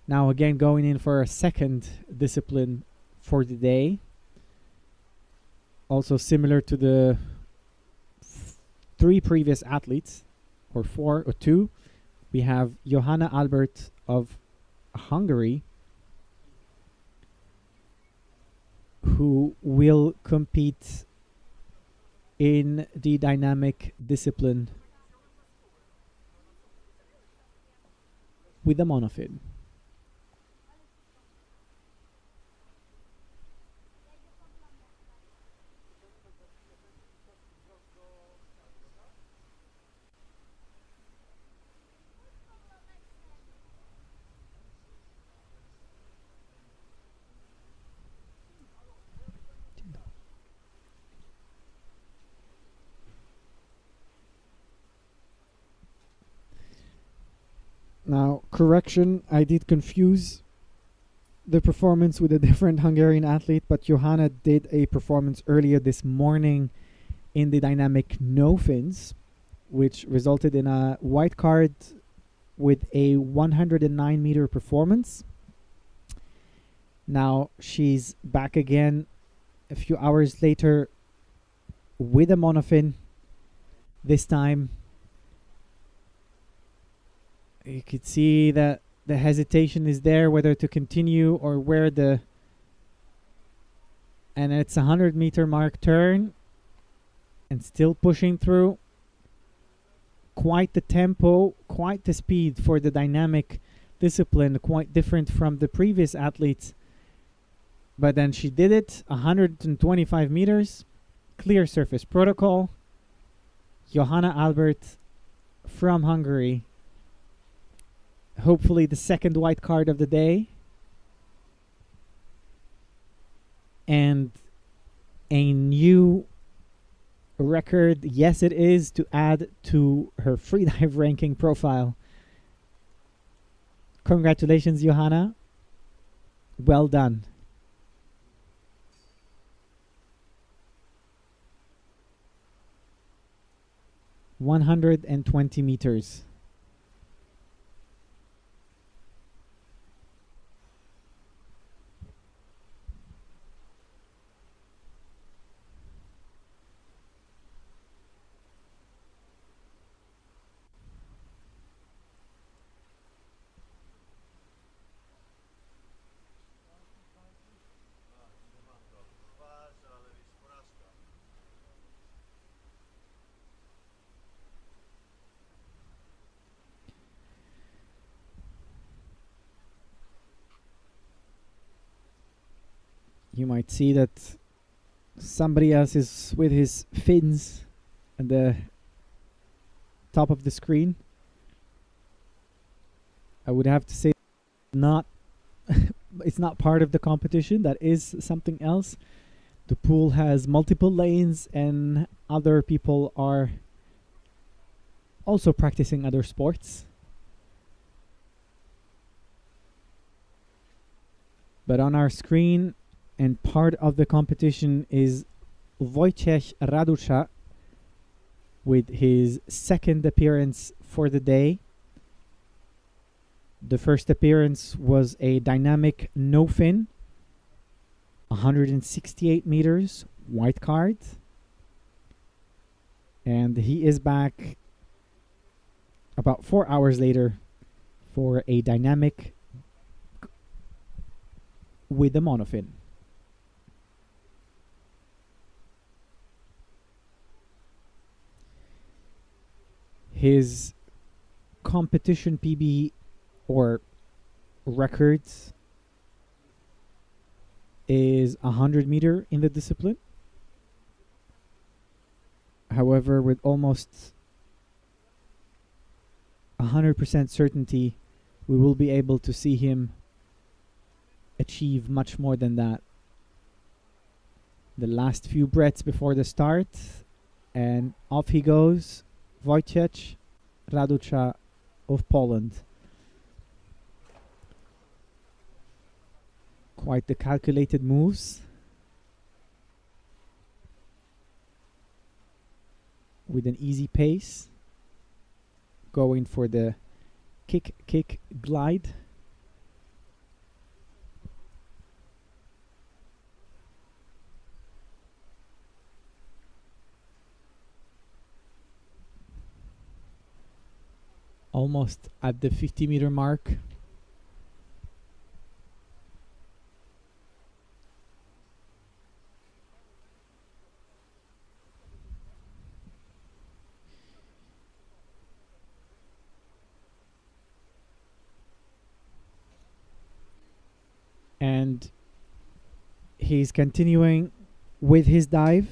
S1: Now again going in for a second discipline for the day. Also similar to the three previous athletes, or four or two, we have Johanna Albert of Hungary, who will compete in the dynamic discipline with the monofin. Now, correction, I did confuse the performance with a different Hungarian athlete, but Johanna did a performance earlier this morning in the dynamic no fins, which resulted in a white card with a 109 meter performance. Now she's back again a few hours later with a monofin. This time you could see that the hesitation is there whether to continue or where the, and it's a 100 meter mark turn and still pushing through. Quite the tempo, quite the speed for the dynamic discipline, quite different from the previous athletes. But then she did it, 125 meters, clear surface protocol. Johanna Albert from Hungary. Hopefully the second white card of the day. And a new record, yes it is, to add to her Freedive ranking profile. Congratulations, Johanna. Well done. (120 meters). You might see that somebody else is with his fins at the top of the screen. I would have to say not it's not part of the competition. That is something else. The pool has multiple lanes and other people are also practicing other sports. But on our screen, and part of the competition is Wojciech Raducha with his second appearance for the day. The first appearance was a dynamic no fin, 168 meters, white card. And he is back about 4 hours later for a dynamic with the monofin. His competition PB or records is 100 meter in the discipline. However, with almost 100% certainty, we will be able to see him achieve much more than that. The last few breaths before the start, and off he goes, Wojciech Raducha of Poland. Quite the calculated moves, with an easy pace, going for the kick glide. Almost at the 50-meter mark. And he's continuing with his dive.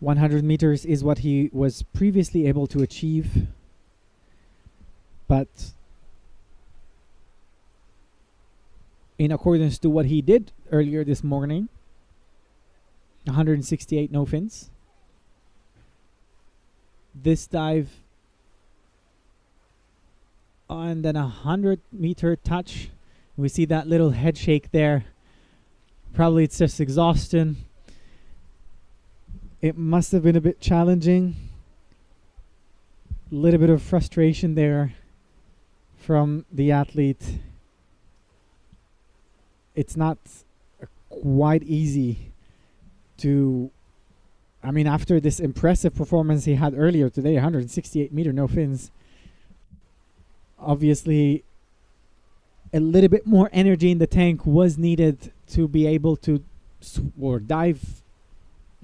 S1: $100 is what he was previously able to achieve, but in accordance to what he did earlier this morning, 168 no fins. This dive, and then 100-meter touch. We see that little head shake there. Probably it's just exhaustion. It must have been a bit challenging. A little bit of frustration there from the athlete. It's not quite easy to, I mean, after this impressive performance he had earlier today, 168-meter no fins, obviously a little bit more energy in the tank was needed to be able to or dive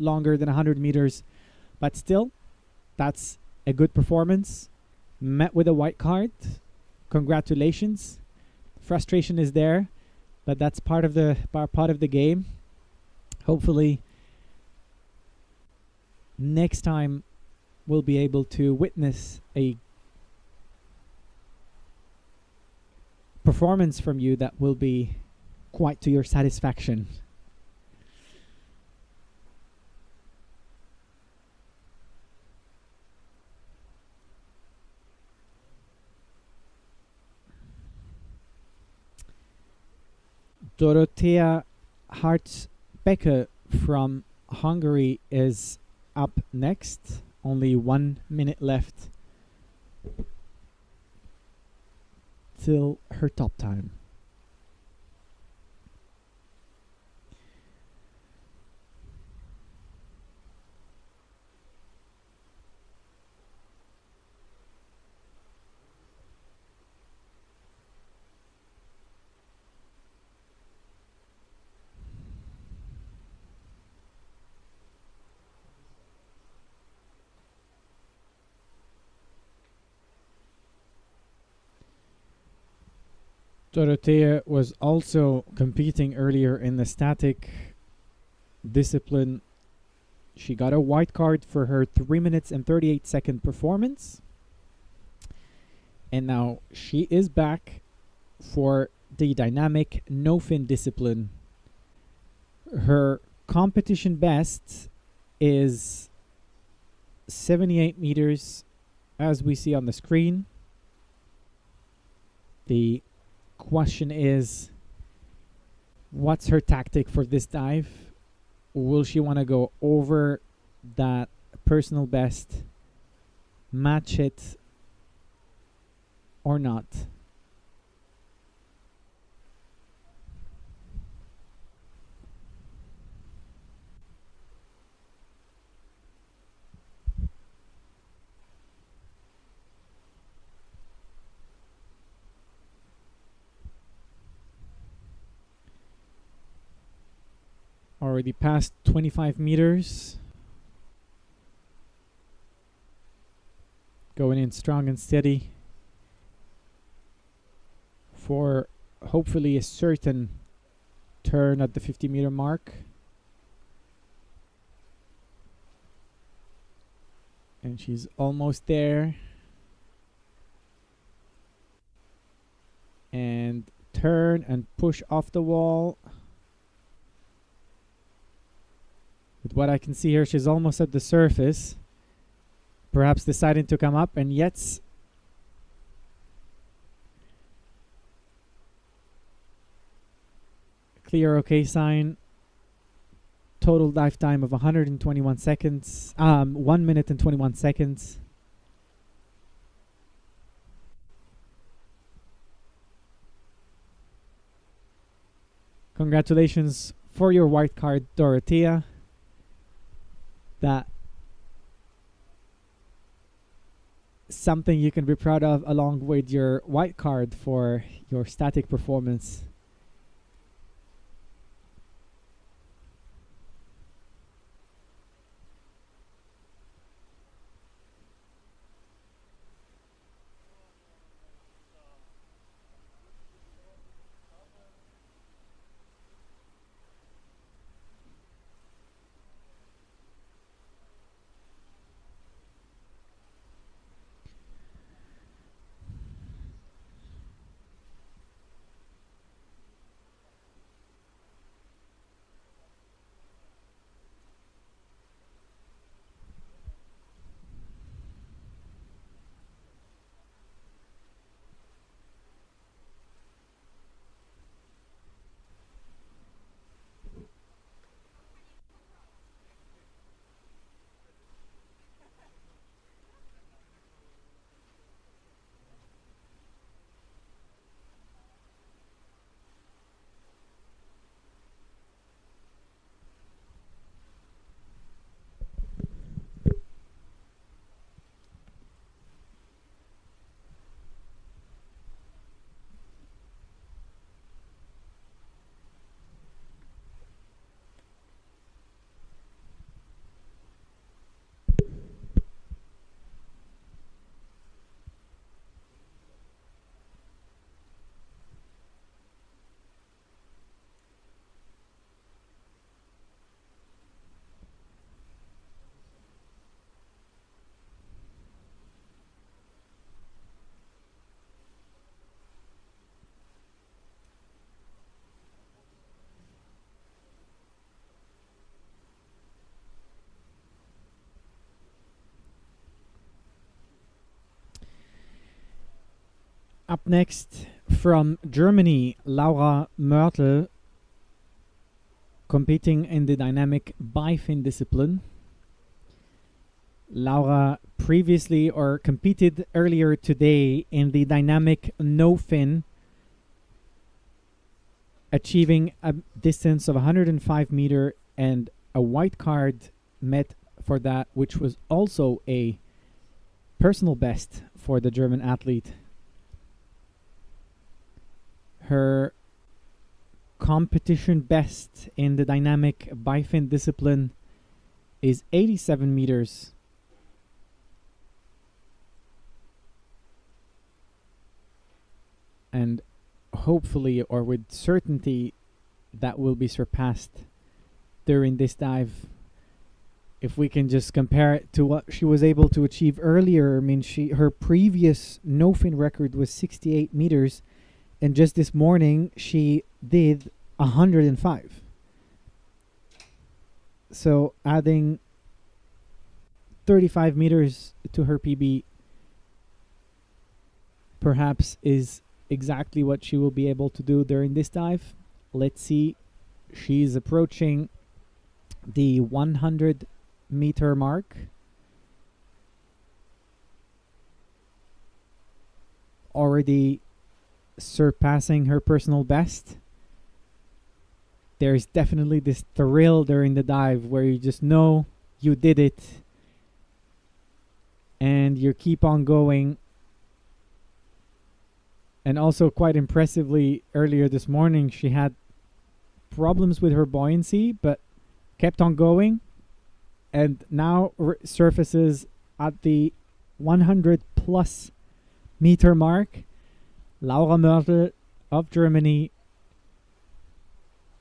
S1: longer than 100 meters, but still, that's a good performance. Met with a white card. Congratulations. Frustration is there, but that's part of the game. Hopefully, next time we'll be able to witness a performance from you that will be quite to your satisfaction. Dorothea Hartz-Becker from Hungary is up next. Only 1 minute left till her top time. Dorothea was also competing earlier in the static discipline. She got a white card for her 3 minutes and 38 second performance. And now she is back for the dynamic no fin discipline. Her competition best is 78 meters, as we see on the screen. The question is, what's her tactic for this dive? Will she want to go over that personal best, match it, or not? Already past 25 meters. Going in strong and steady for hopefully a certain turn at the 50-meter mark. And she's almost there. And turn and push off the wall. With what I can see here, she's almost at the surface. Perhaps deciding to come up, and yet clear OK sign. Total dive time of 121 seconds. 1 minute and 21 seconds. Congratulations for your white card, Dorothea. That something you can be proud of, along with your white card for your static performance. Up next, from Germany, Laura Mörtel, competing in the dynamic bi-fin discipline. Laura previously competed earlier today in the dynamic no-fin, achieving a distance of 105 meter and a white card met for that, which was also a personal best for the German athlete. Her competition best in the dynamic bi-fin discipline is 87 meters. And hopefully, or with certainty, that will be surpassed during this dive. If we can just compare it to what she was able to achieve earlier, I mean, her previous no-fin record was 68 meters. And just this morning, she did 105. So adding 35 meters to her PB perhaps is exactly what she will be able to do during this dive. Let's see. She's approaching the 100 meter mark. Already surpassing her personal best. There's definitely this thrill during the dive where you just know you did it and you keep on going. And also, quite impressively, earlier this morning she had problems with her buoyancy but kept on going, and now surfaces at the 100 plus meter mark. Laura Mörtel of Germany,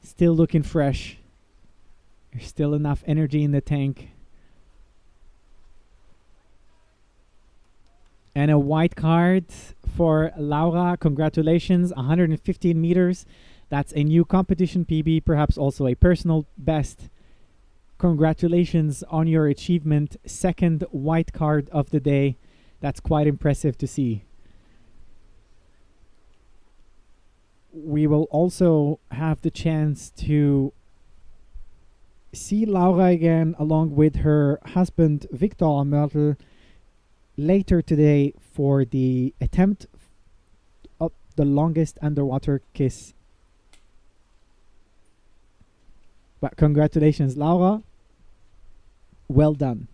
S1: still looking fresh. There's still enough energy in the tank. And a white card for Laura. Congratulations, 115 meters. That's a new competition PB, perhaps also a personal best. Congratulations on your achievement. Second white card of the day. That's quite impressive to see. We will also have the chance to see Laura again along with her husband Victor Mörtel later today for the attempt of the longest underwater kiss. But congratulations, Laura. Well done.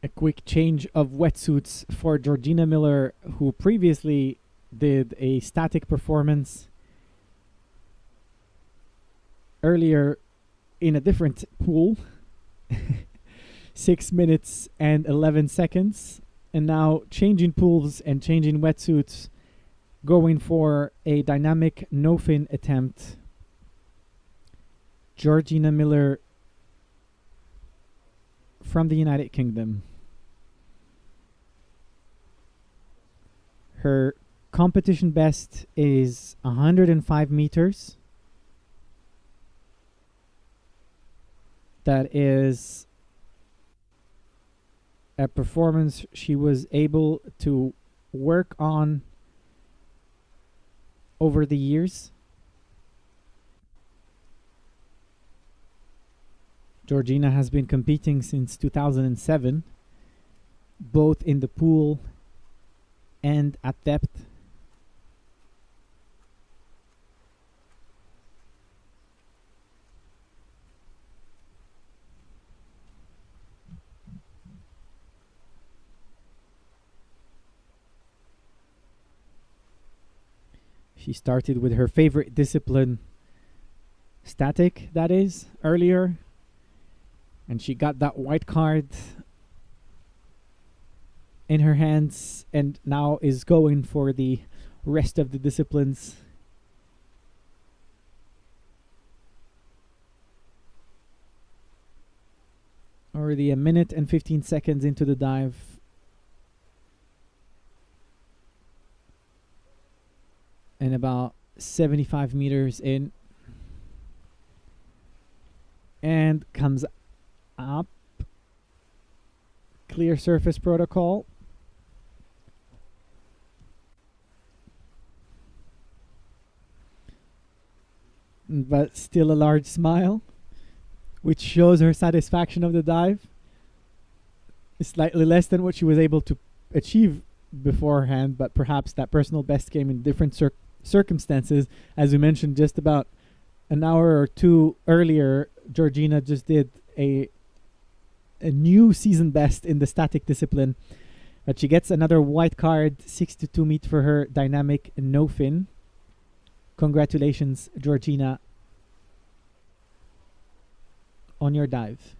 S1: A quick change of wetsuits for Georgina Miller, who previously did a static performance earlier in a different pool. 6 minutes and 11 seconds. And now changing pools and changing wetsuits, going for a dynamic no-fin attempt. Georgina Miller from the United Kingdom. Her competition best is 105 meters. That is a performance she was able to work on over the years. Georgina has been competing since 2007, both in the pool and at depth. She started with her favorite discipline, static, that is, earlier. And she got that white card in her hands and now is going for the rest of the disciplines. Already a minute and 15 seconds into the dive. And about 75 meters in. And comes up. Clear surface protocol. But still a large smile, which shows her satisfaction of the dive. Slightly less than what she was able to achieve beforehand, but perhaps that personal best came in different circumstances. As we mentioned just about an hour or two earlier, Georgina just did a new season best in the static discipline. But she gets another white card, 62 meet for her dynamic no fin. Congratulations, Georgina, on your dive.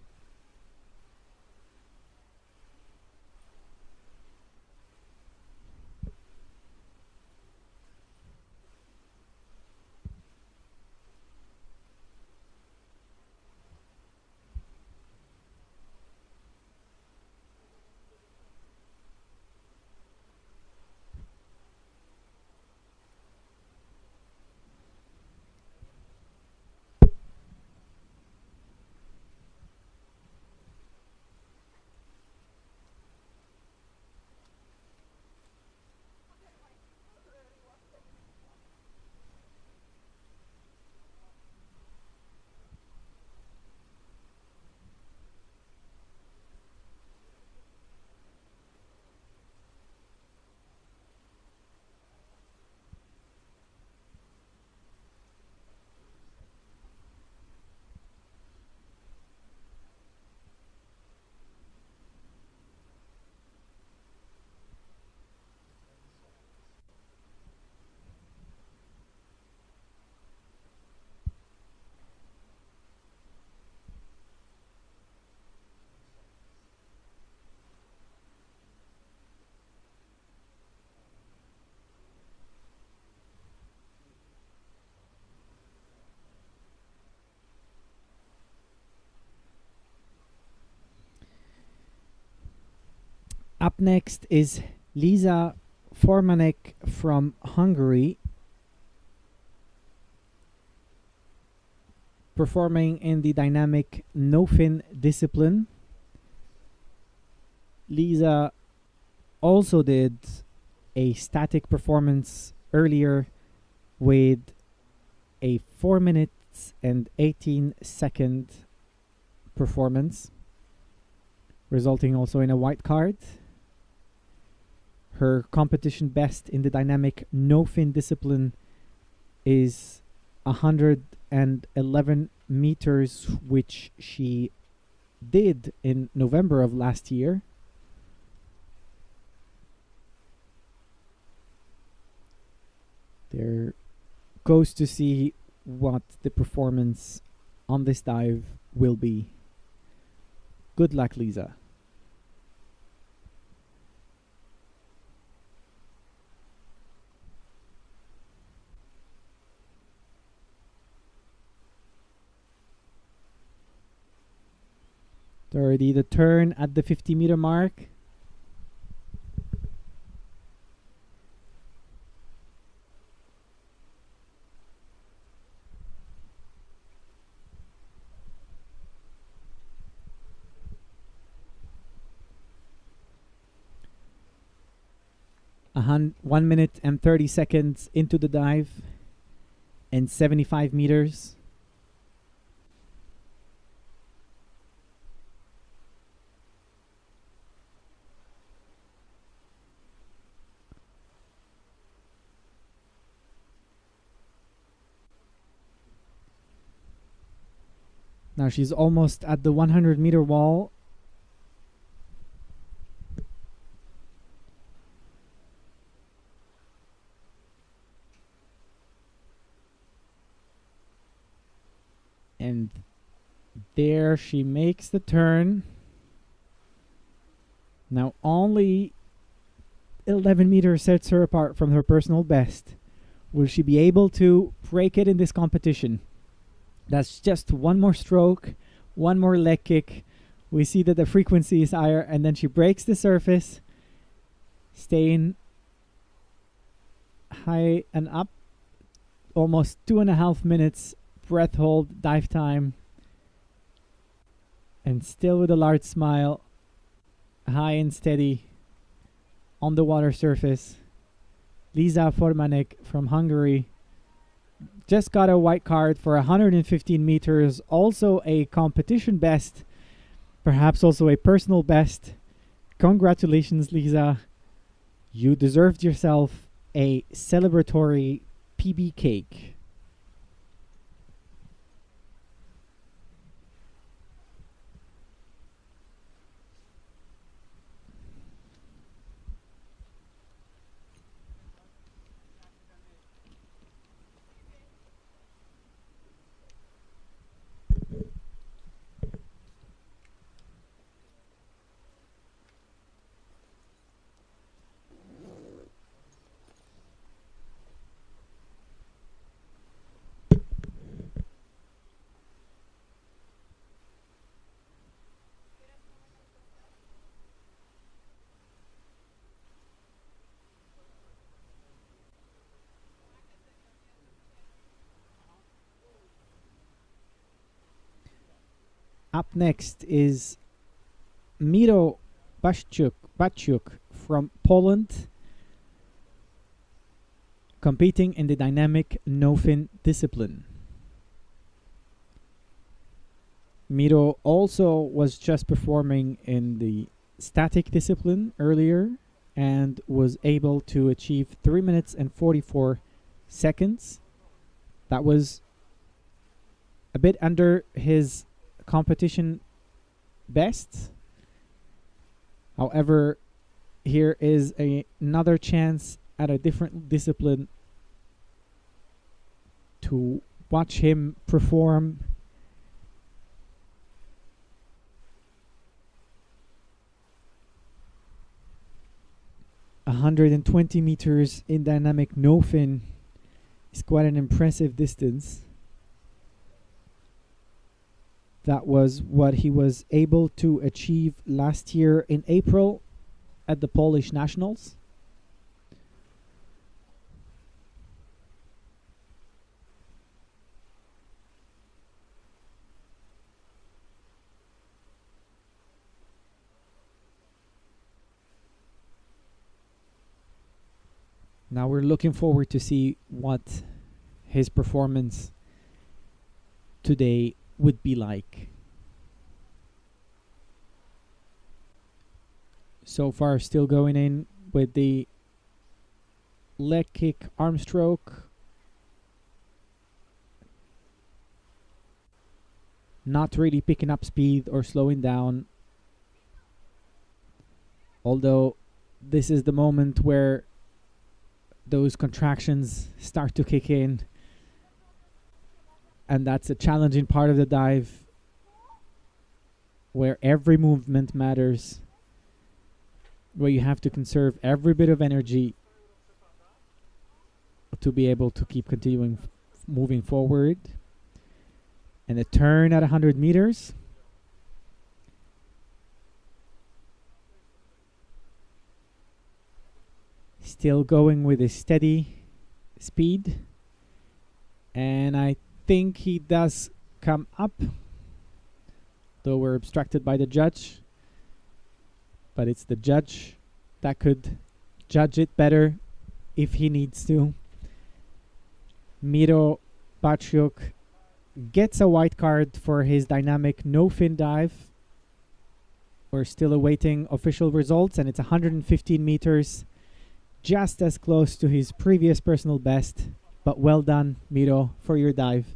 S1: Up next is Lisa Formanek from Hungary, performing in the dynamic no-fin discipline. Lisa also did a static performance earlier with a 4 minutes and 18-second performance, resulting also in a white card. Her competition best in the dynamic no-fin discipline is 111 meters, which she did in November of last year. There goes to see what the performance on this dive will be. Good luck, Lisa. Already the turn at the 50-meter mark. A 1 minute and 30 seconds into the dive and 75 meters. Now she's almost at the 100-meter wall. And there she makes the turn. Now only 11 meters sets her apart from her personal best. Will she be able to break it in this competition? That's just one more stroke, one more leg kick. We see that the frequency is higher, and then she breaks the surface, staying high and up. Almost 2.5 minutes breath hold, dive time. And still with a large smile, high and steady on the water surface. Lisa Formanek from Hungary just got a white card for 115 meters, also a competition best, perhaps also a personal best. Congratulations, Lisa. You deserved yourself a celebratory PB cake. Up next is Miro Bachuk from Poland, competing in the dynamic no-fin discipline. Miro also was just performing in the static discipline earlier and was able to achieve 3 minutes and 44 seconds. That was a bit under his competition best. However, here is another chance at a different discipline to watch him perform. A 120 meters in dynamic no-fin is quite an impressive distance. That was what he was able to achieve last year in April at the Polish Nationals. Now we're looking forward to see what his performance today would be like. So far, still going in with the leg kick arm stroke. Not really picking up speed or slowing down. Although this is the moment where those contractions start to kick in, and that's a challenging part of the dive where every movement matters, where you have to conserve every bit of energy to be able to keep continuing moving forward. And a turn at 100 meters. Still going with a steady speed. And I think he does come up, though we're obstructed by the judge. But it's the judge that could judge it better if he needs to. Miro Paciuk gets a white card for his dynamic no-fin dive. We're still awaiting official results, and it's 115 meters, just as close to his previous personal best. But well done, Miro, for your dive.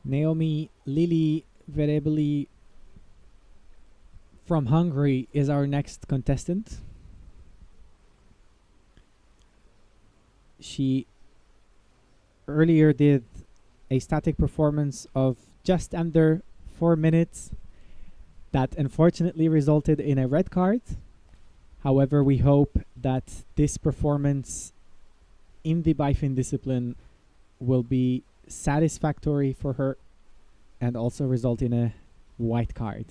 S1: Naomi Lili Verebeli from Hungary is our next contestant. She earlier did a static performance of just under 4 minutes that unfortunately resulted in a red card. However, we hope that this performance in the bifin discipline will be satisfactory for her and also result in a white card.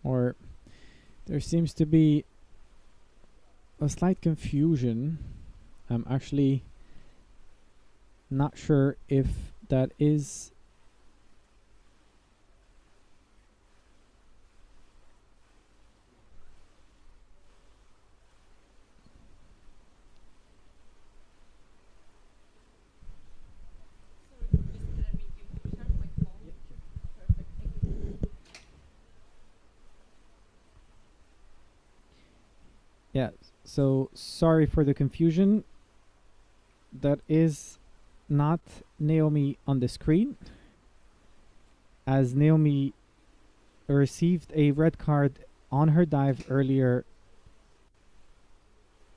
S1: Or there seems to be a slight confusion. I'm actually not sure if that is Yeah, so sorry for the confusion. That is not Naomi on the screen, as Naomi received a red card on her dive earlier.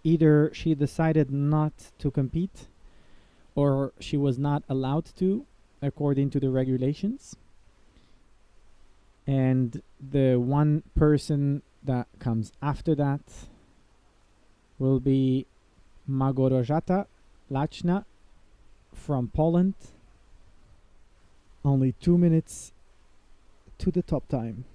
S1: Either she decided not to compete, or she was not allowed to, according to the regulations. And the one person that comes after that will be Małgorzata Lachna from Poland. Only 2 minutes to the top time.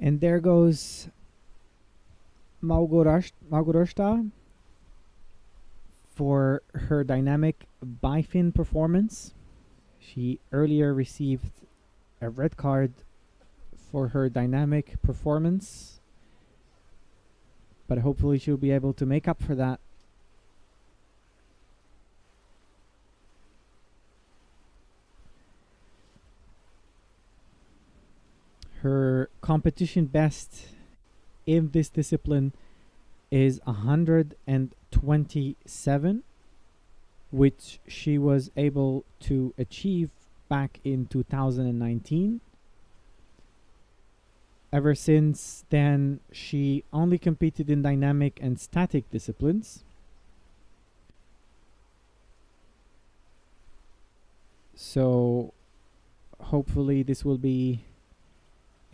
S1: And there goes Małgorzata for her dynamic bifin performance. She earlier received a red card for her dynamic performance, but hopefully she'll be able to make up for that. Her competition best in this discipline is 127, which she was able to achieve back in 2019. Ever since then, she only competed in dynamic and static disciplines. So hopefully this will be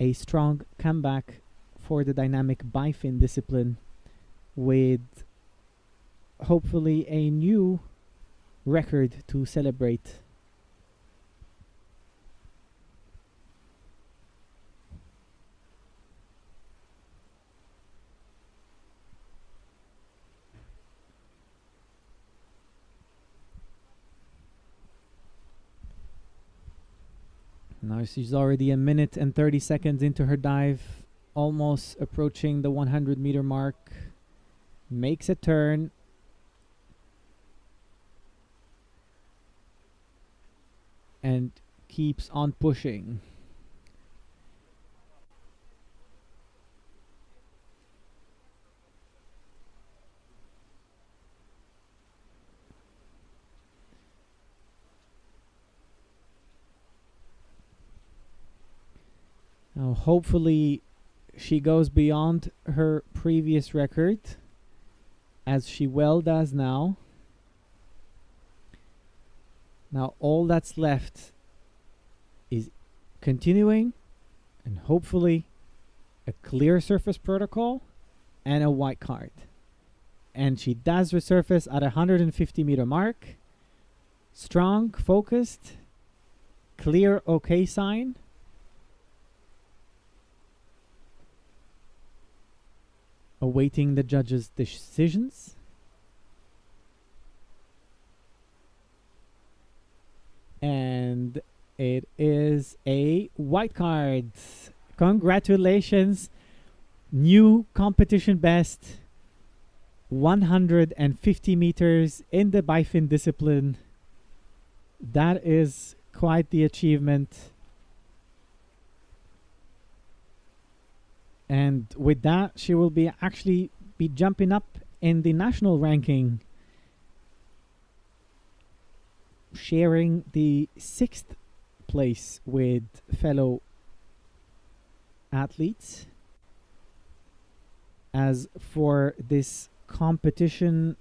S1: a strong comeback for the dynamic bifin discipline, with hopefully a new record to celebrate. Now she's already 1 minute and 30 seconds into her dive, almost approaching the 100-meter mark. Makes a turn. And keeps on pushing. Now, hopefully, she goes beyond her previous record, as she well does now. Now, all that's left is continuing, and hopefully, a clear surface protocol and a white card. And she does resurface at a 150-meter mark. Strong, focused, clear OK sign. Awaiting the judges' decisions. And it is a white card. Congratulations. New competition best. 150 meters in the bifin discipline. That is quite the achievement. And with that, she will be actually jumping up in the national ranking sharing the 6th place with fellow athletes. As for this competition,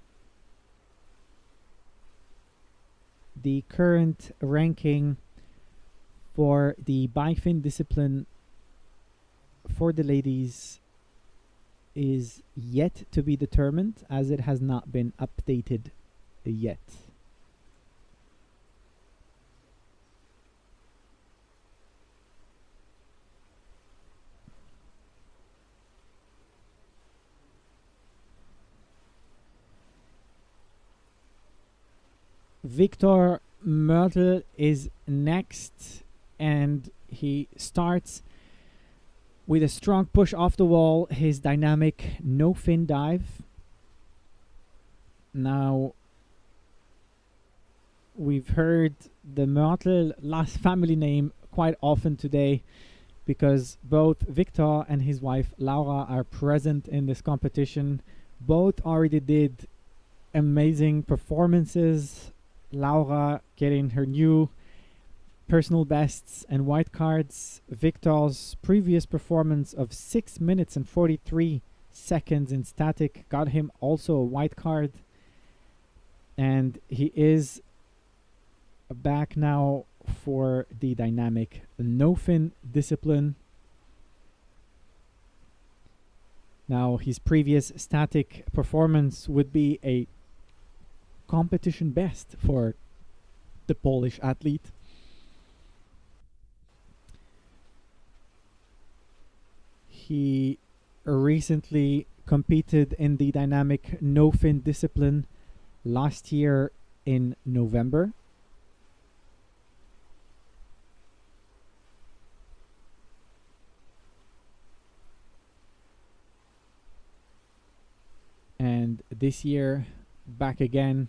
S1: the current ranking for the bifin discipline for the ladies is yet to be determined, as it has not been updated yet. Victor Mörtel is next, and he starts with a strong push off the wall, his dynamic no fin dive. Now, we've heard the Mörtel last family name quite often today, because both Victor and his wife Laura are present in this competition. Both already did amazing performances. Laura getting her new personal bests and white cards. Victor's previous performance of 6 minutes and 43 seconds in static got him also a white card. And he is back now for the dynamic no fin discipline. Now, his previous static performance would be a competition best for the Polish athlete. He recently competed in the dynamic no fin discipline last year in November. And this year, back again.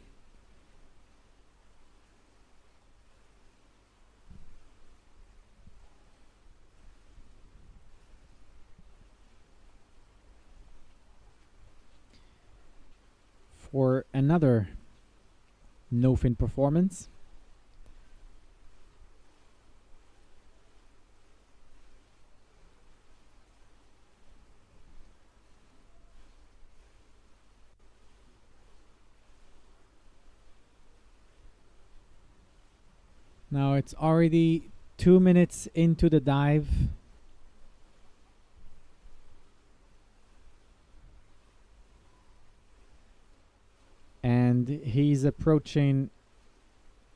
S1: For another no fin performance. Now it's already 2 minutes into the dive. And he's approaching,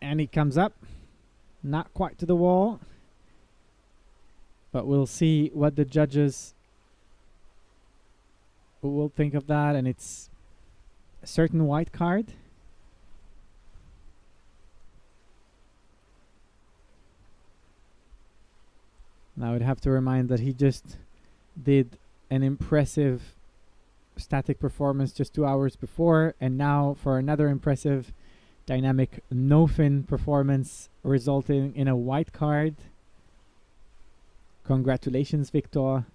S1: and he comes up, not quite to the wall, but we'll see what the judges will think of that. And it's a certain white card. Now I'd have to remind that he just did an impressive static performance just 2 hours before, and now for another impressive dynamic no fin performance, resulting in a white card. Congratulations, Victor.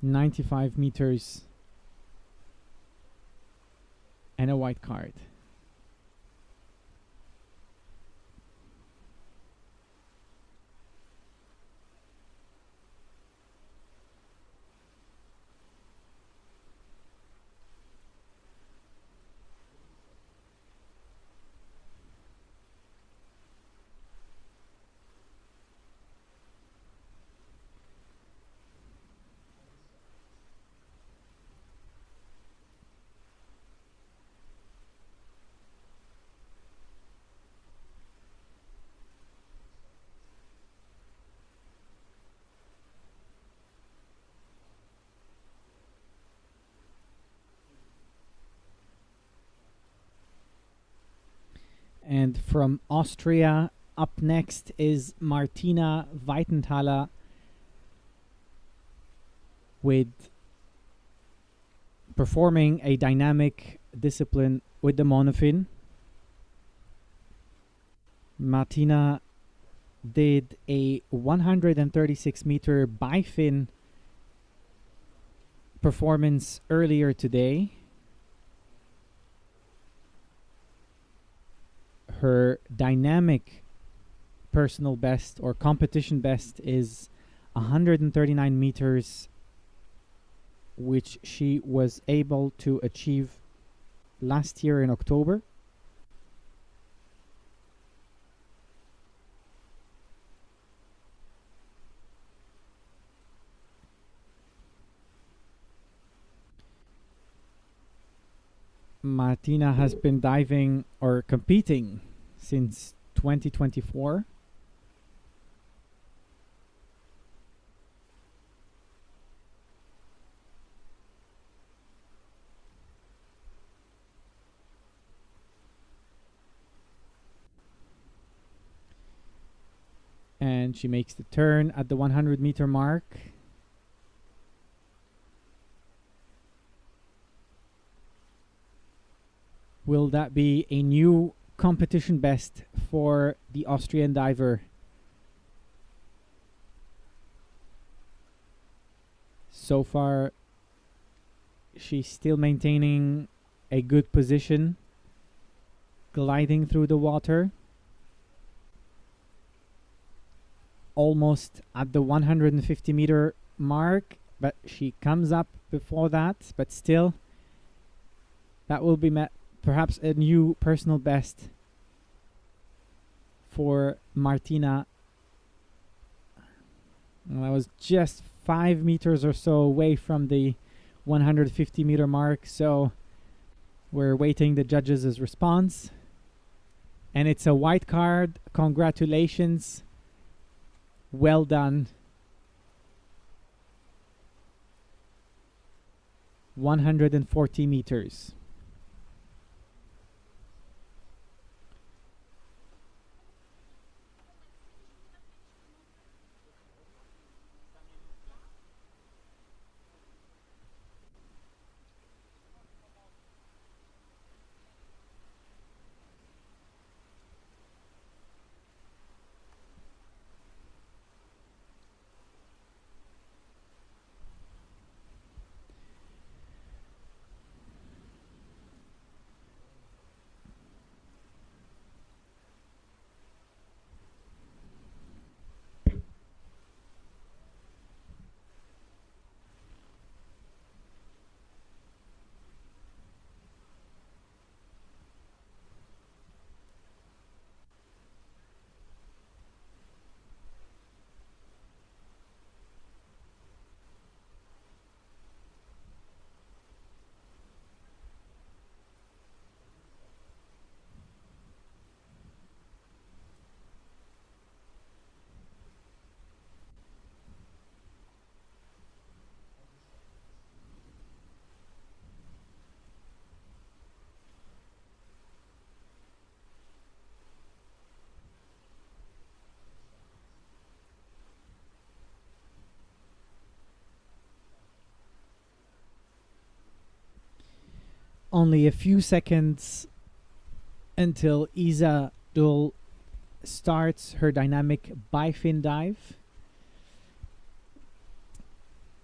S1: .95 meters and a white card. And from Austria, up next is Martina Weitenthaler with performing a dynamic discipline with the monofin. Martina did a 136-meter bifin performance earlier today. Her dynamic personal best or competition best is 139 meters, which she was able to achieve last year in October. Martina has been diving or competing since 2024. And she makes the turn at the 100-meter mark. Will that be a new competition best for the Austrian diver? So far, she's still maintaining a good position, gliding through the water. Almost at the 150-meter mark, but she comes up before that. But still, that will be perhaps a new personal best for Martina. Well, I was just 5 meters or so away from the 150-meter mark, so we're waiting the judges' response. And it's a white card. Congratulations. Well done. 140 meters. Only a few seconds until Isa Dull starts her dynamic bifin dive.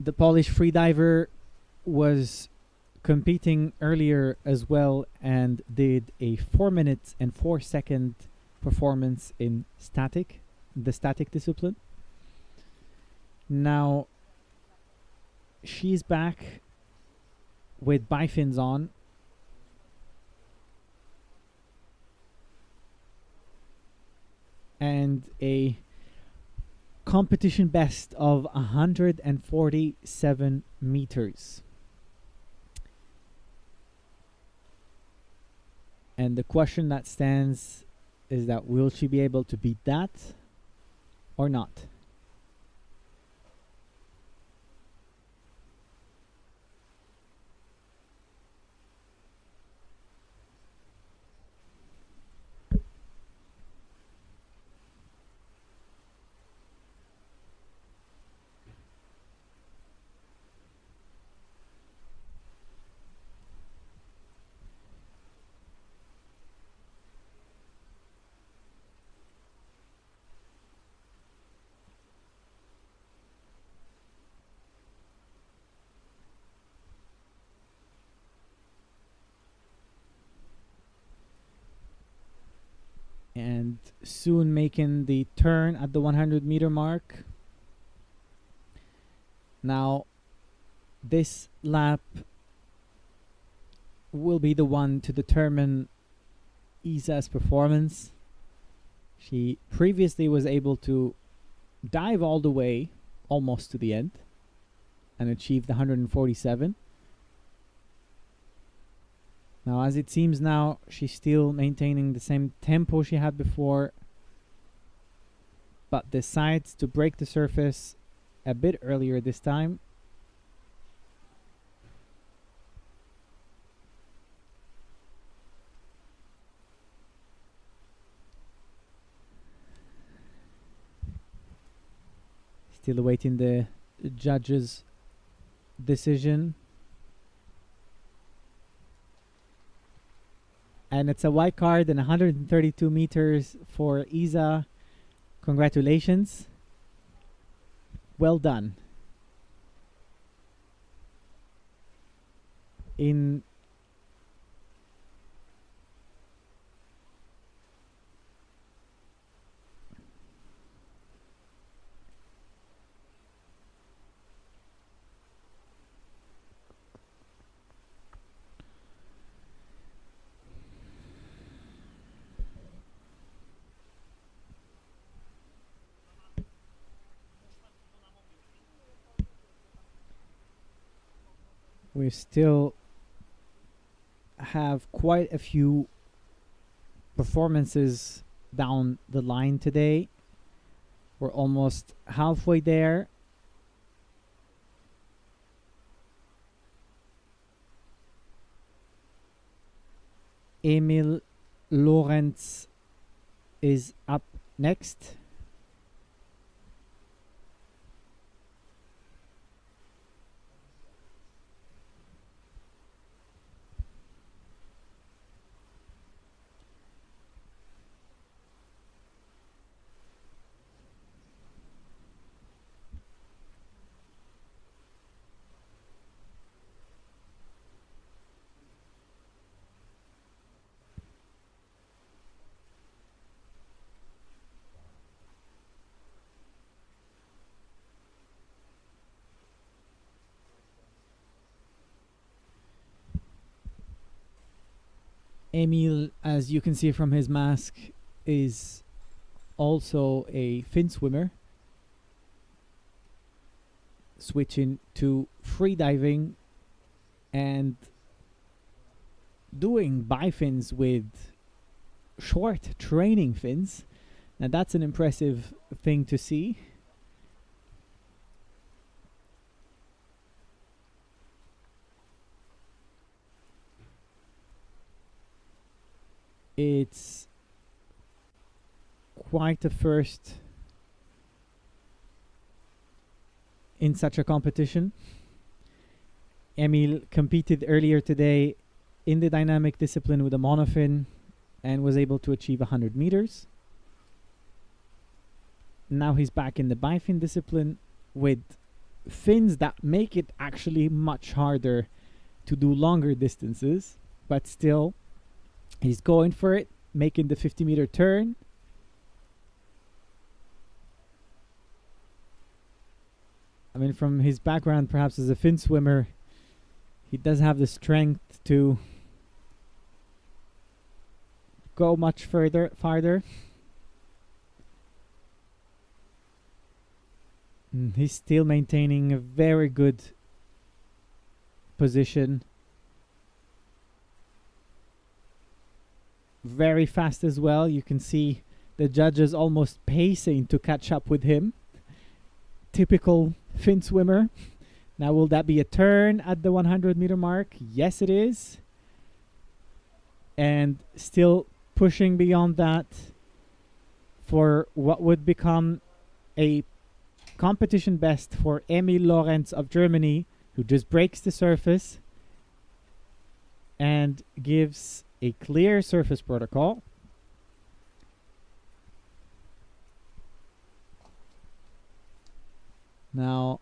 S1: The Polish freediver was competing earlier as well and did a 4 minutes and 4 second performance in the static discipline. Now she's back with bifins on. And a competition best of 147 meters. And the question that stands is that will she be able to beat that or not? and soon making the turn at the 100-meter mark. Now, this lap will be the one to determine Isa's performance. She previously was able to dive all the way almost to the end and achieved 147. Now, as it seems now, she's still maintaining the same tempo she had before, but decides to break the surface a bit earlier this time. Still awaiting the judge's decision. And it's a white card and 132 meters for Isa. Congratulations. Well done. We still have quite a few performances down the line today. We're almost halfway there. Emil Lorenz is up next. Emil, as you can see from his mask, is also a fin swimmer, switching to freediving and doing bifins with short training fins. Now that's an impressive thing to see. It's quite a first in such a competition. Emil competed earlier today in the dynamic discipline with a monofin and was able to achieve 100 meters. Now he's back in the bifin discipline with fins that make it actually much harder to do longer distances, but still he's going for it, making the 50-meter turn. I mean, from his background, perhaps as a fin swimmer, he does have the strength to go much farther. He's still maintaining a very good position. Very fast as well. You can see the judges almost pacing to catch up with him. Typical fin swimmer. Now, will that be a turn at the 100-meter mark? Yes, it is. And still pushing beyond that for what would become a competition best for Emil Lorenz of Germany, who just breaks the surface and gives a clear surface protocol. Now,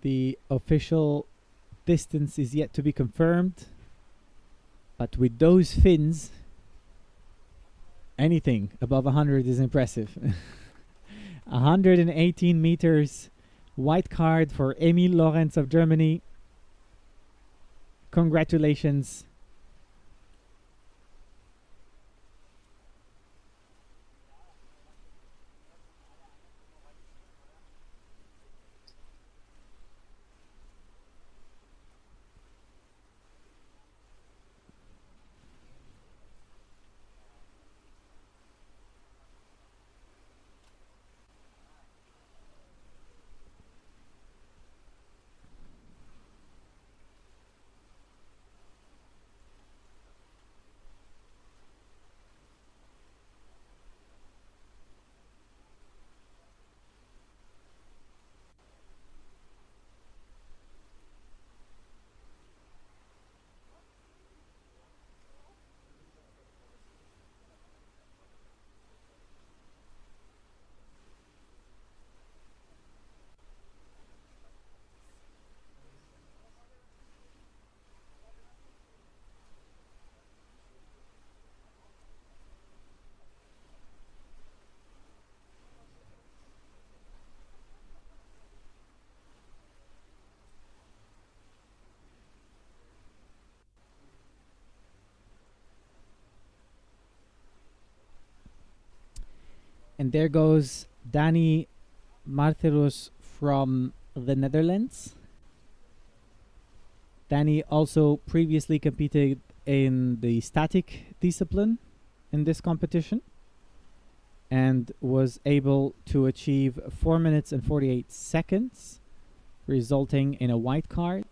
S1: the official distance is yet to be confirmed, but with those fins anything above 100 is impressive. 118 meters, white card for Emil Lorenz of Germany. Congratulations. And there goes Danny Marterus from the Netherlands. Danny also previously competed in the static discipline in this competition and was able to achieve 4 minutes and 48 seconds, resulting in a white card.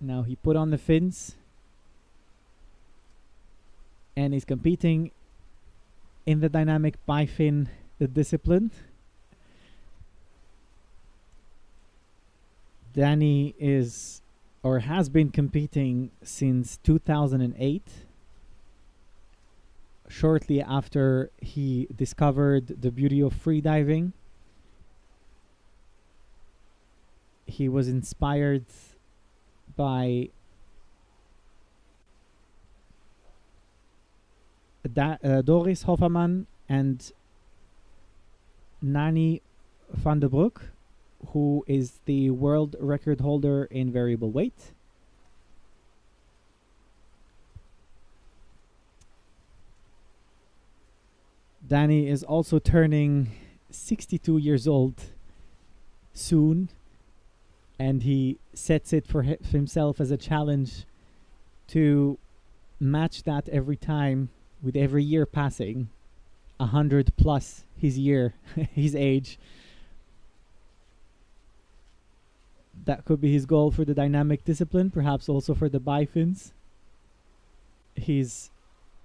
S1: Now he put on the fins and is competing in the dynamic bifin discipline. Danny is or has been competing since 2008, shortly after he discovered the beauty of freediving. He was inspired by Doris Hofferman and Nani van der Broek, who is the world record holder in variable weight. Danny is also turning 62 years old soon, and he sets it for himself as a challenge to match that every time, with every year passing, 100 plus his year, his age. That could be his goal for the dynamic discipline, perhaps also for the bifins. His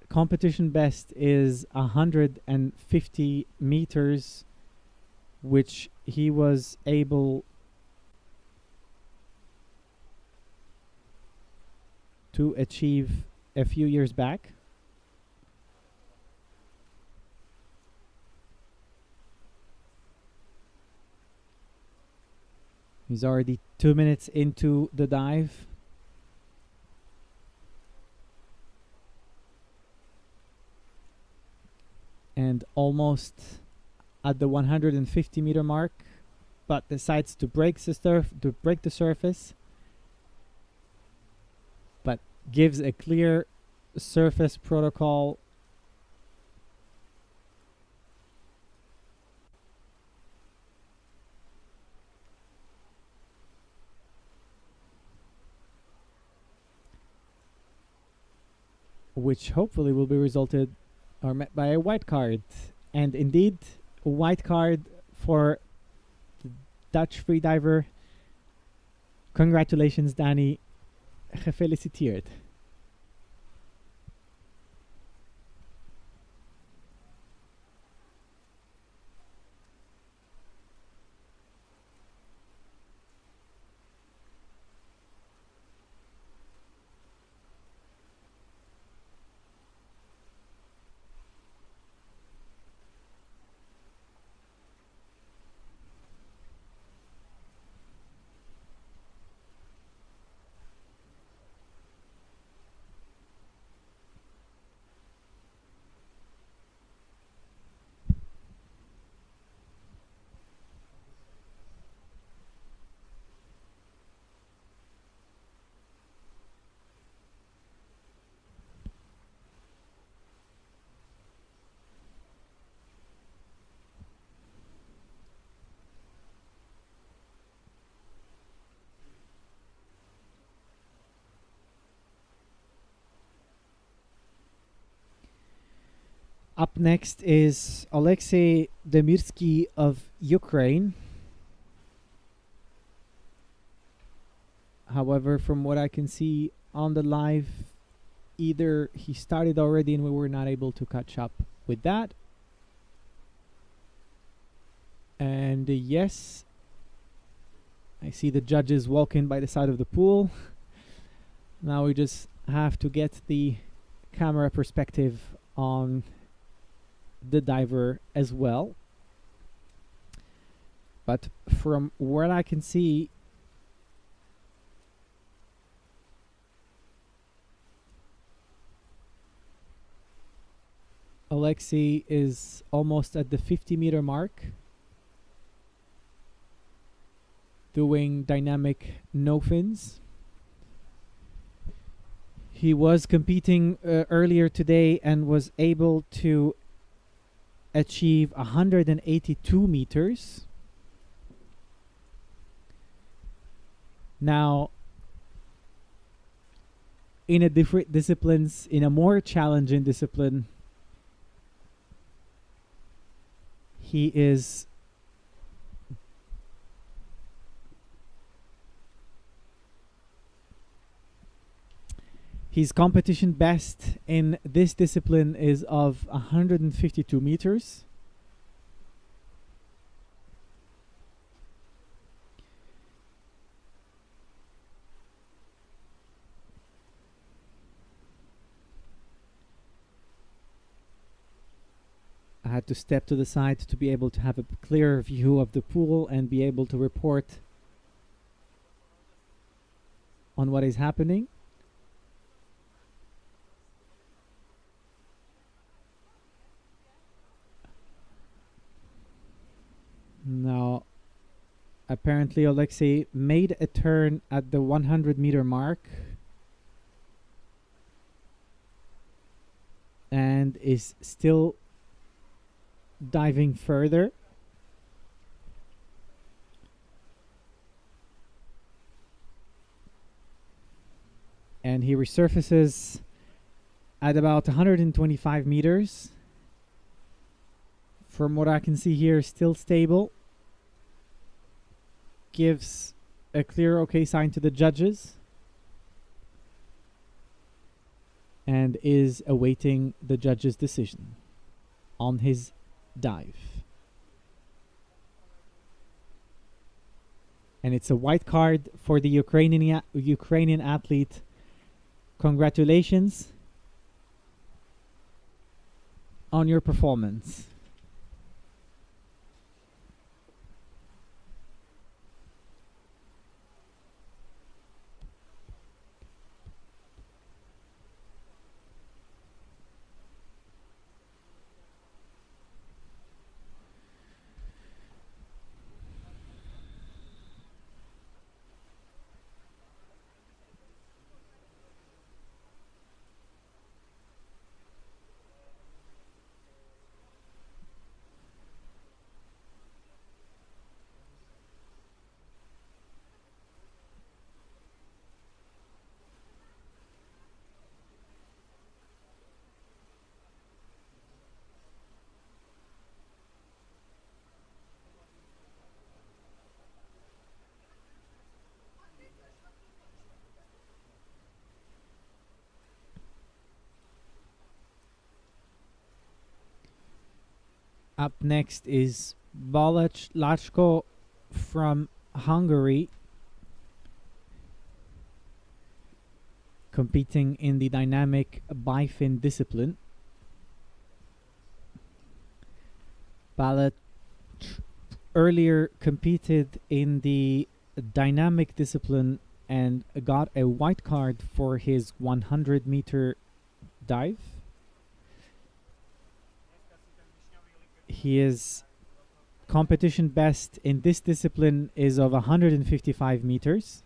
S1: competition best is 150 meters, which he was able to achieve a few years back. He's already 2 minutes into the dive. And almost at the 150 meter mark, but decides to break the surface, but gives a clear surface protocol. Which hopefully will be resulted or met by a white card. And indeed, a white card for the Dutch freediver. Congratulations, Danny. Gefeliciteerd. Up next is Alexei Demirsky of Ukraine. However, from what I can see on the live, either he started already and we were not able to catch up with that. And yes, I see the judges walking by the side of the pool. Now we just have to get the camera perspective on the diver as well. But from what I can see, Alexei is almost at the 50-meter mark, doing dynamic no fins. He was competing earlier today and was able to achieve 182 meters. Now, in a different disciplines, in a more challenging discipline, he is his competition best in this discipline is of 152 meters. I had to step to the side to be able to have a clearer view of the pool and be able to report on what is happening. Now, apparently Alexei made a turn at the 100-meter mark and is still diving further. And he resurfaces at about 125 meters. From what I can see here, still stable. Gives a clear okay sign to the judges. And is awaiting the judge's decision on his dive. And it's a white card for the Ukrainian athlete. Congratulations on your performance. Up next is Balázs Lacsko from Hungary, competing in the dynamic bifin discipline. Balázs earlier competed in the dynamic discipline and got a white card for his 100-meter dive. His competition best in this discipline is of 155 meters,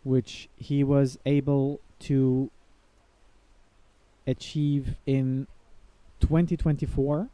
S1: which he was able to achieve in 2024.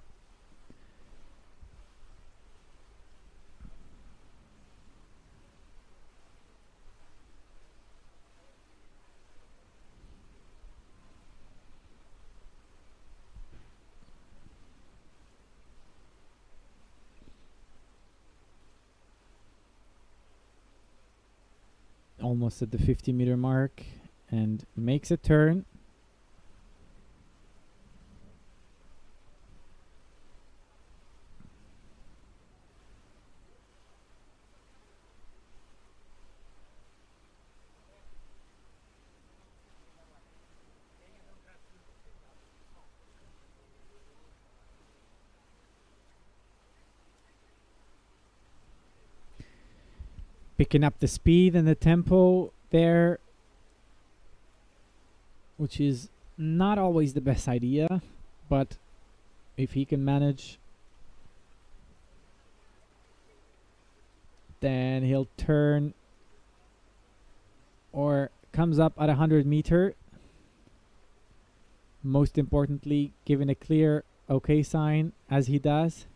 S1: almost at the 50-meter mark and makes a turn. Picking up the speed and the tempo there, which is not always the best idea, but if he can manage, then he'll turn or comes up at 100-meter. Most importantly, giving a clear okay sign as he does.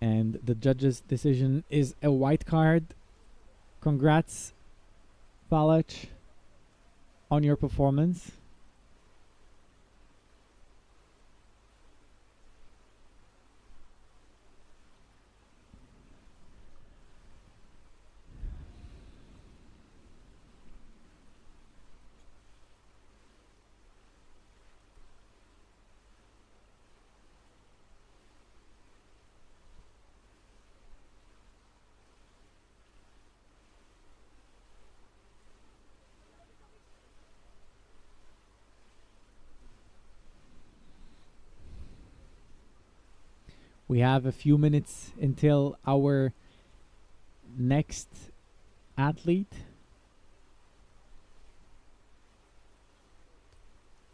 S1: And the judge's decision is a white card. Congrats, Palach, on your performance. We have a few minutes until our next athlete,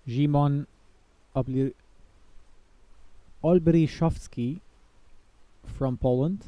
S1: Szymon Olbrychowski from Poland.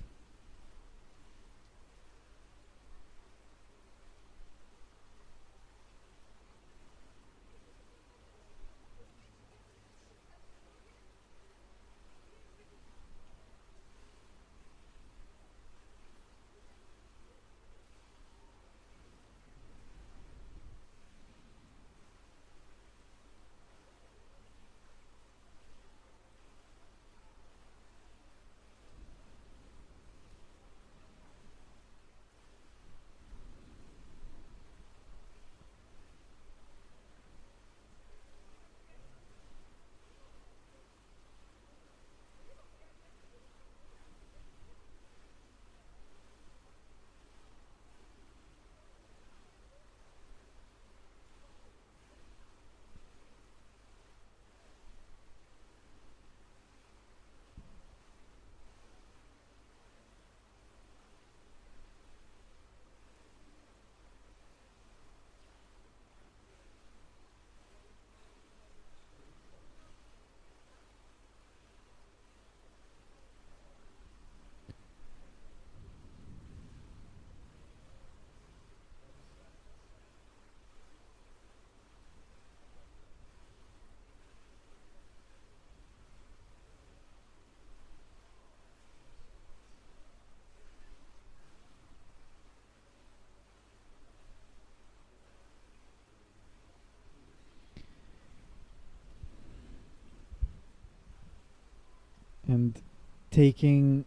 S1: And taking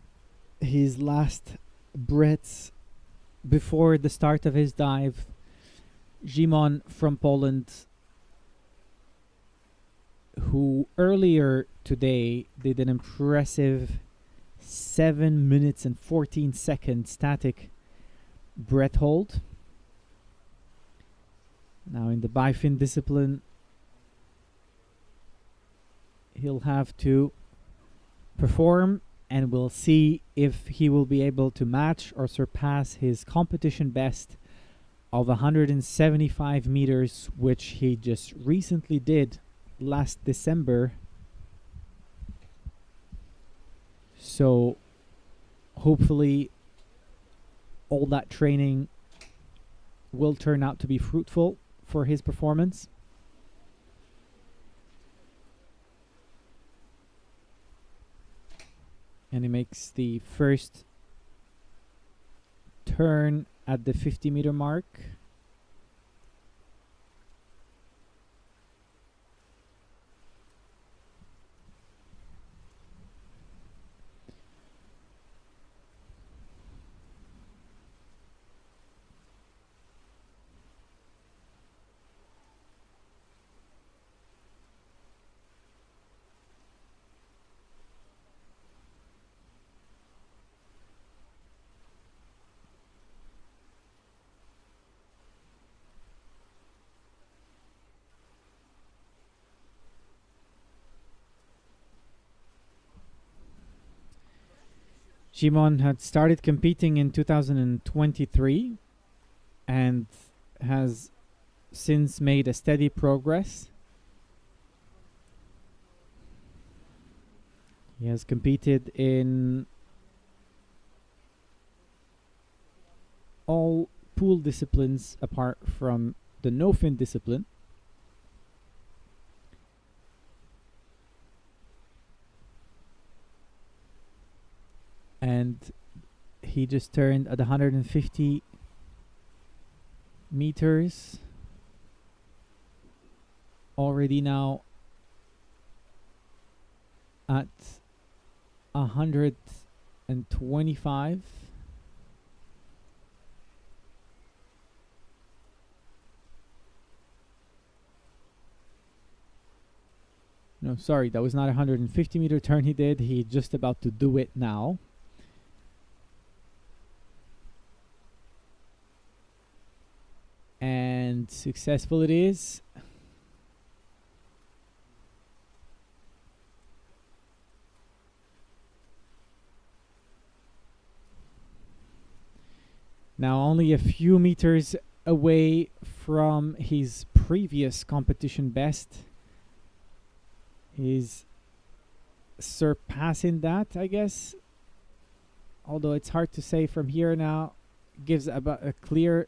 S1: his last breaths before the start of his dive, Szymon from Poland, who earlier today did an impressive 7 minutes and 14 seconds static breath hold. Now in the bifin discipline, he'll have to perform, and we'll see if he will be able to match or surpass his competition best of 175 meters, which he just recently did last December. So hopefully all that training will turn out to be fruitful for his performance. And he makes the first turn at the 50-meter mark. Jimon had started competing in 2023 and has since made a steady progress. He has competed in all pool disciplines apart from the no-fin discipline. And he just turned at 150 meters. Already now at 125. No, sorry, that was not a 150 meter turn he did. He's just about to do it now. And successful it is. Now only a few meters away from his previous competition best. He's surpassing that, I guess. Although it's hard to say from here now. Gives about a clear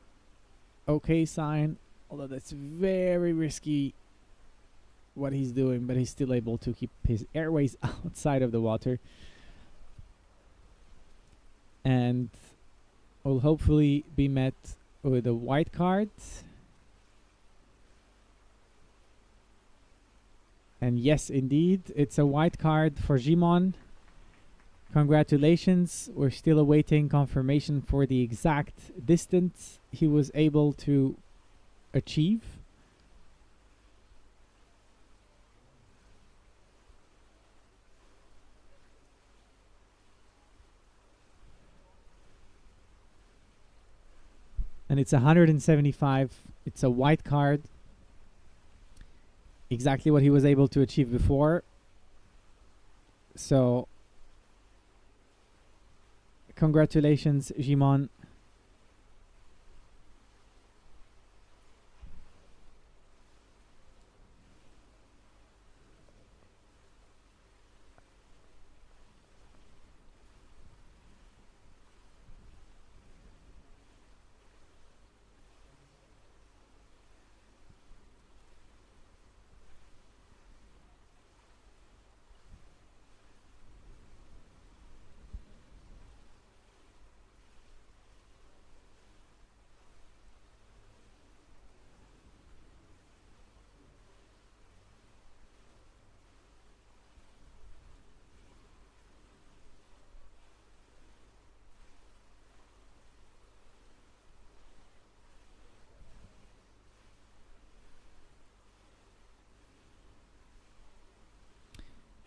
S1: okay sign, although that's very risky what he's doing, but he's still able to keep his airways outside of the water and will hopefully be met with a white card. And yes, indeed, it's a white card for Jimon. Congratulations. We're still awaiting confirmation for the exact distance he was able to achieve. And it's 175. It's a white card. Exactly what he was able to achieve before. So congratulations, Jimon.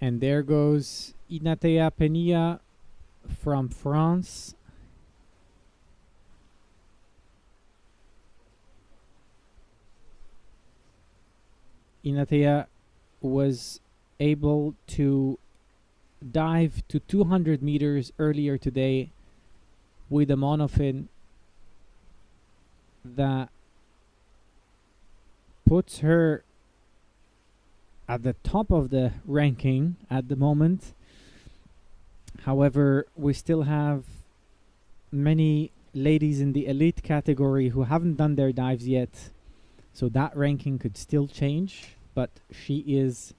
S1: And there goes Inatea Penia from France. Inatea was able to dive to 200 meters earlier today with a monofin that puts her at the top of the ranking at the moment. However, we still have many ladies in the elite category who haven't done their dives yet, so that ranking could still change, but she is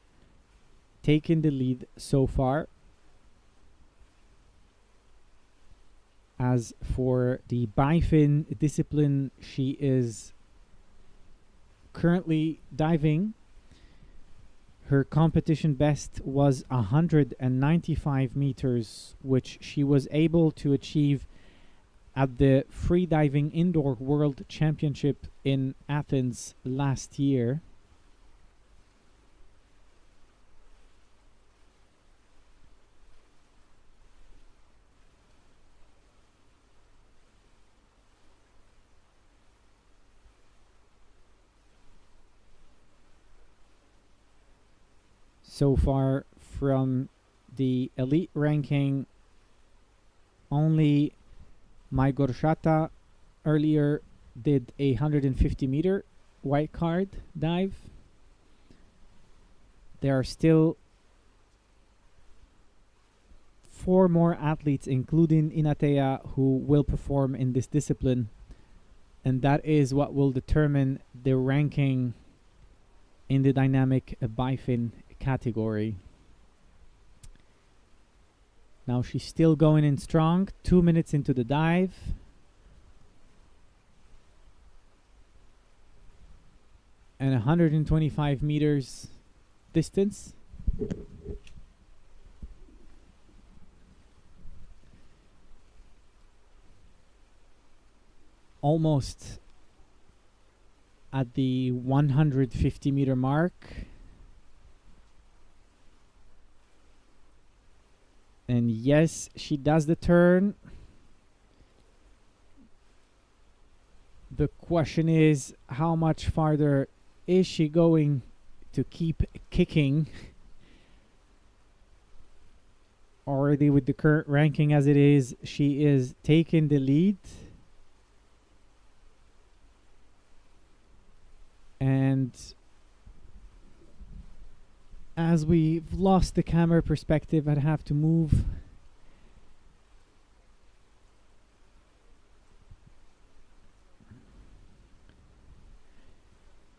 S1: taking the lead so far. As for the bifin discipline, she is currently diving. Her competition best was 195 meters, which she was able to achieve at the Freediving Indoor World Championship in Athens last year. So far from the elite ranking, Only my Gorshata earlier did a 150-meter white card dive. There are still 4 more athletes, including Inatea, who will perform in this discipline. And that is what will determine the ranking in the dynamic bifin category. Now she's still going in strong, 2 minutes into the dive. And 125 meters distance. Almost at the 150 meter mark. And yes, she does the turn. The question is, how much farther is she going to keep kicking? Already with the current ranking as it is, she is taking the lead. And as we've lost the camera perspective, I'd have to move.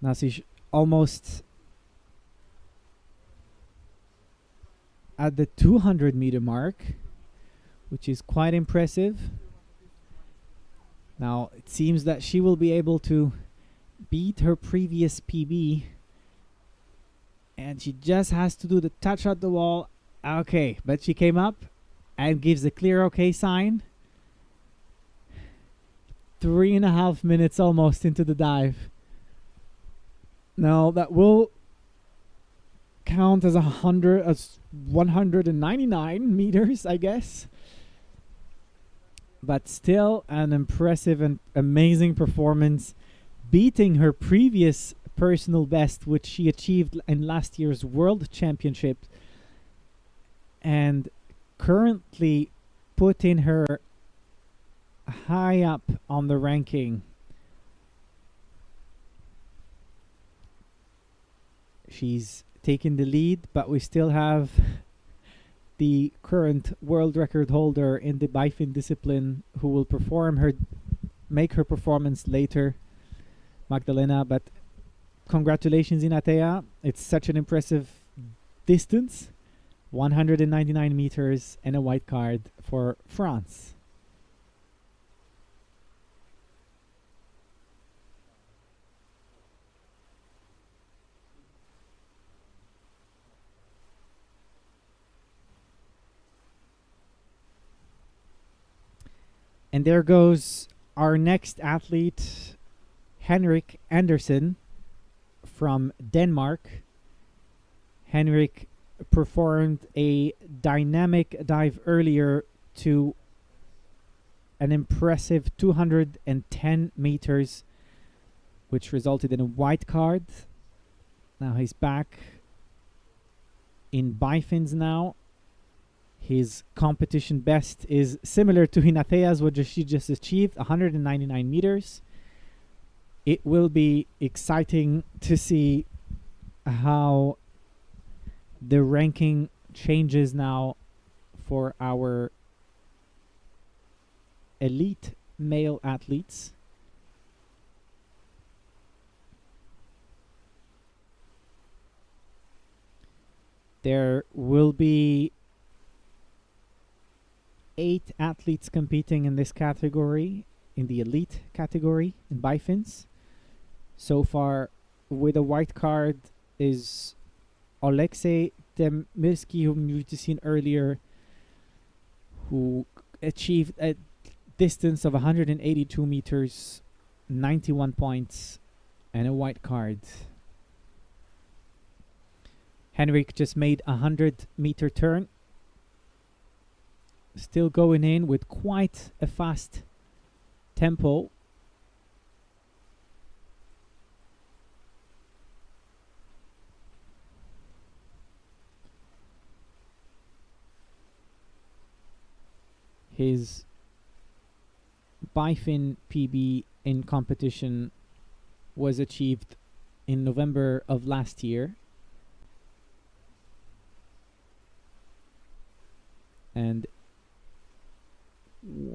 S1: Now she's almost at the 200 meter mark, which is quite impressive. Now it seems that she will be able to beat her previous PB, and she just has to do the touch at the wall. Okay, but she came up and gives a clear okay sign. 3.5 minutes almost into the dive. Now that will count as 199 meters, I guess. But still an impressive and amazing performance, beating her previous personal best, which she achieved in last year's World Championship, and currently putting her high up on the ranking. She's taken the lead, but we still have the current world record holder in the bifin discipline who will make her performance later, Magdalena. But congratulations, Inatea. It's such an impressive distance. 199 meters and a white card for France. And there goes our next athlete, Henrik Andersen from Denmark. Henrik performed a dynamic dive earlier to an impressive 210 meters, which resulted in a white card. Now he's back in bifins now. His competition best is similar to Hinatea's, what she just achieved, 199 meters. It will be exciting to see how the ranking changes now for our elite male athletes. There will be 8 athletes competing in this category, in the elite category, in bifins. So far, with a white card is Alexei Demirski, whom you've seen earlier, who achieved a distance of 182 meters, 91 points, and a white card. Henrik just made a 100-meter turn. Still going in with quite a fast tempo. his bifin PB in competition was achieved in November of last year. And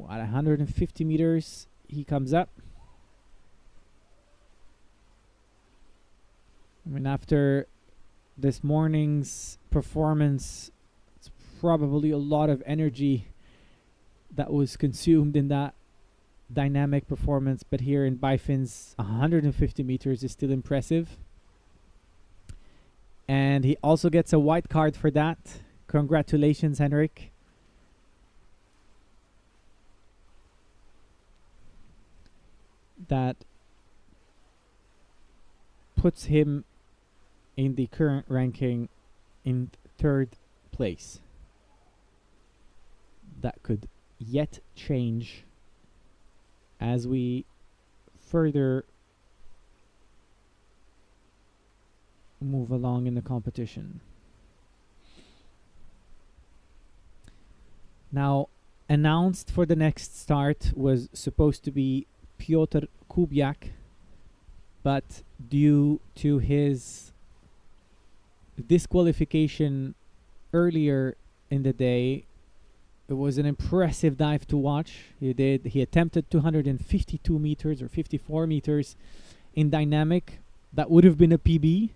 S1: at 150 meters, he comes up. I mean, after this morning's performance, it's probably a lot of energy that was consumed in that dynamic performance, but here in bifins, 150 meters is still impressive. And he also gets a white card for that. Congratulations, Henrik. That puts him in the current ranking in third place. That could yet change as we further move along in the competition. Now, announced for the next start was supposed to be Piotr Kubiak, but due to his disqualification earlier in the day, it was an impressive dive to watch. He attempted 252 meters or 54 meters in dynamic. That would have been a PB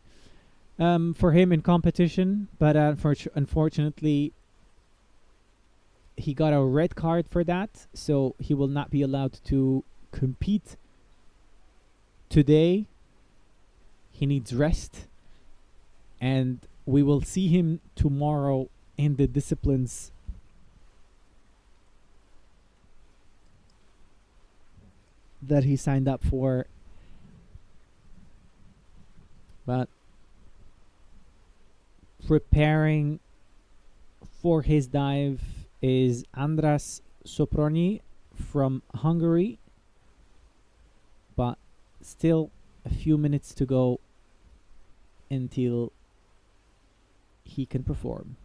S1: for him in competition, but unfortunately he got a red card for that, so he will not be allowed to compete today. He needs rest, and we will see him tomorrow in the disciplines that he signed up for. But preparing for his dive is Andras Soproni from Hungary, but still a few minutes to go until he can perform.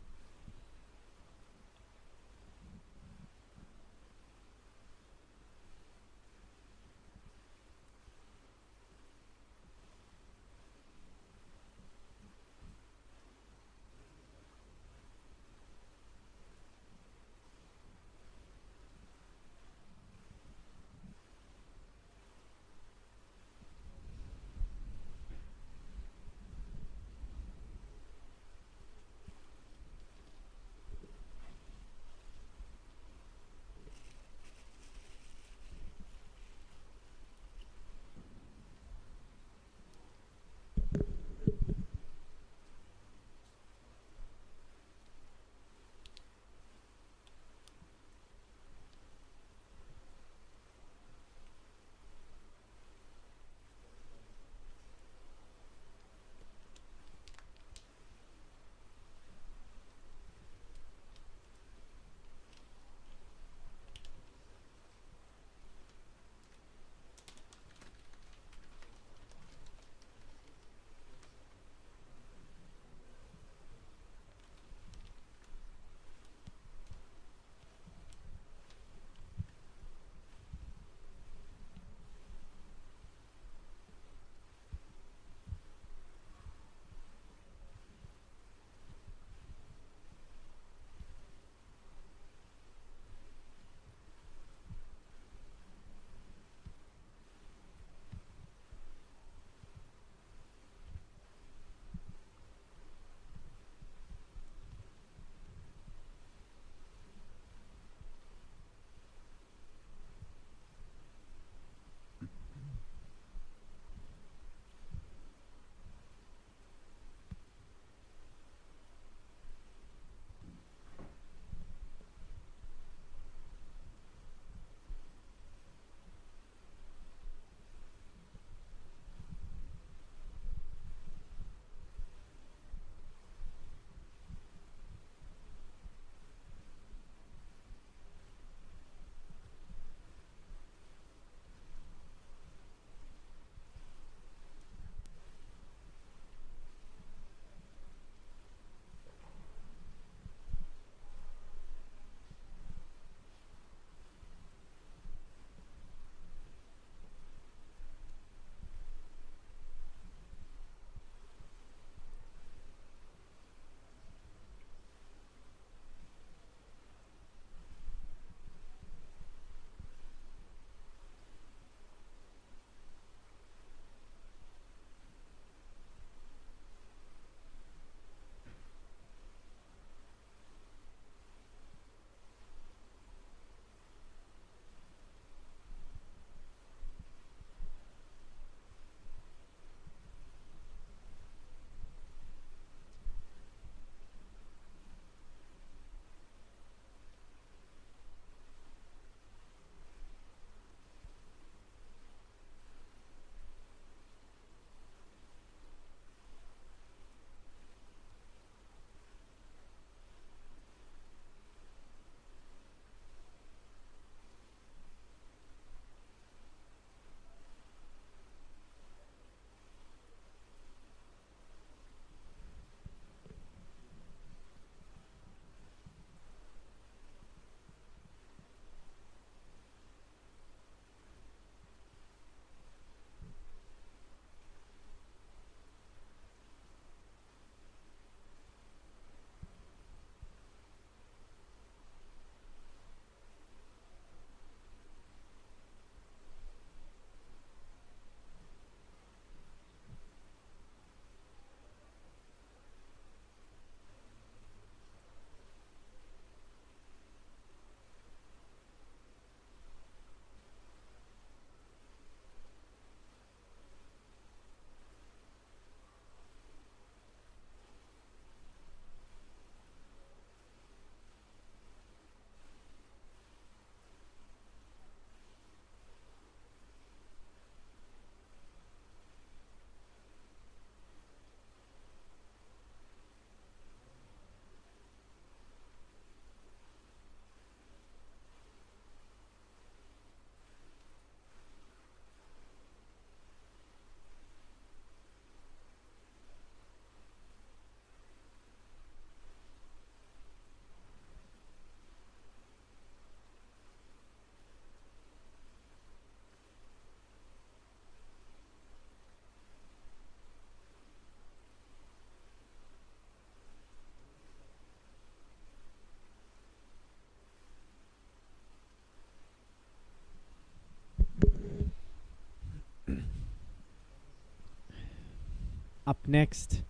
S1: Up next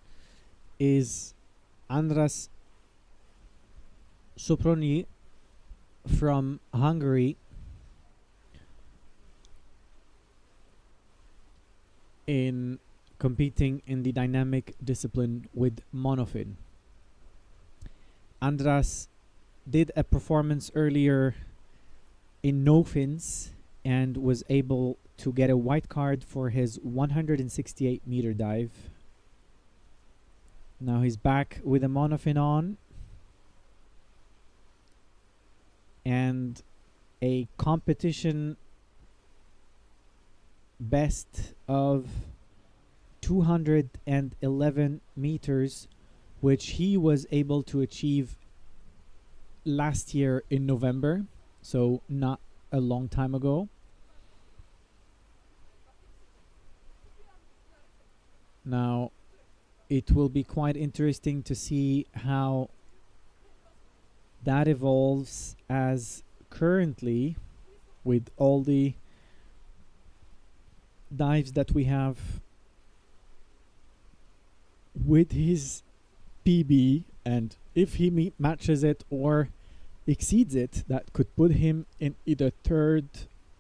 S1: is Andras Soproni from Hungary in competing in the dynamic discipline with monofin. Andras did a performance earlier in no fins and was able to get a white card for his 168-meter dive. Now he's back with a monofin on and a competition best of 211 meters, which he was able to achieve last year in November, so not a long time ago. Now, it will be quite interesting to see how that evolves, as currently, with all the dives that we have with his PB, and if he matches it or exceeds it, that could put him in either third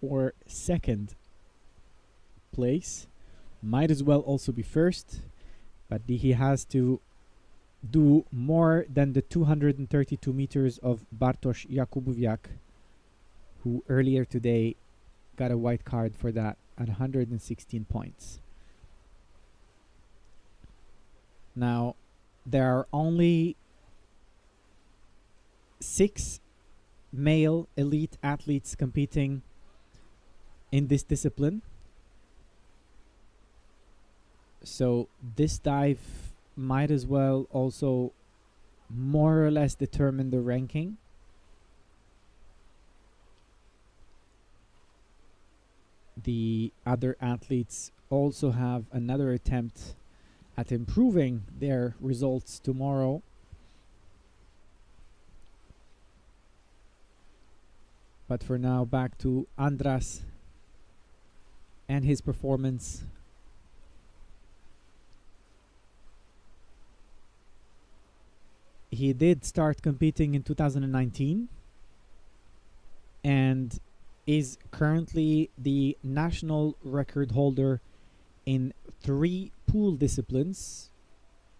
S1: or second place. Might as well also be first, but he has to do more than the 232 meters of Bartosz Jakubowiak, who earlier today got a white card for that at 116 points. Now, there are only 6 male elite athletes competing in this discipline. So this dive might as well also more or less determine the ranking. The other athletes also have another attempt at improving their results tomorrow. But for now, back to Andras and his performance. He did start competing in 2019 and is currently the national record holder in 3 pool disciplines: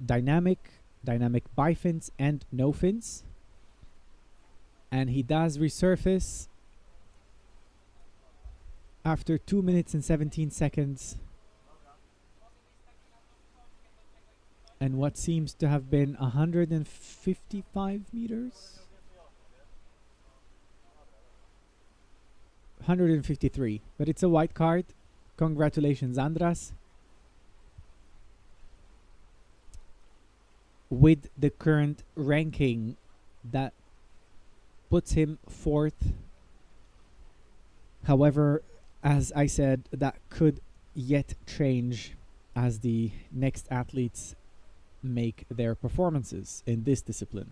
S1: dynamic bifins, and no fins. And he does resurface after 2 minutes and 17 seconds. And what seems to have been 155 meters? 153. But it's a white card. Congratulations, Andras. With the current ranking, that puts him 4th. However, as I said, that could yet change as the next athletes make their performances in this discipline.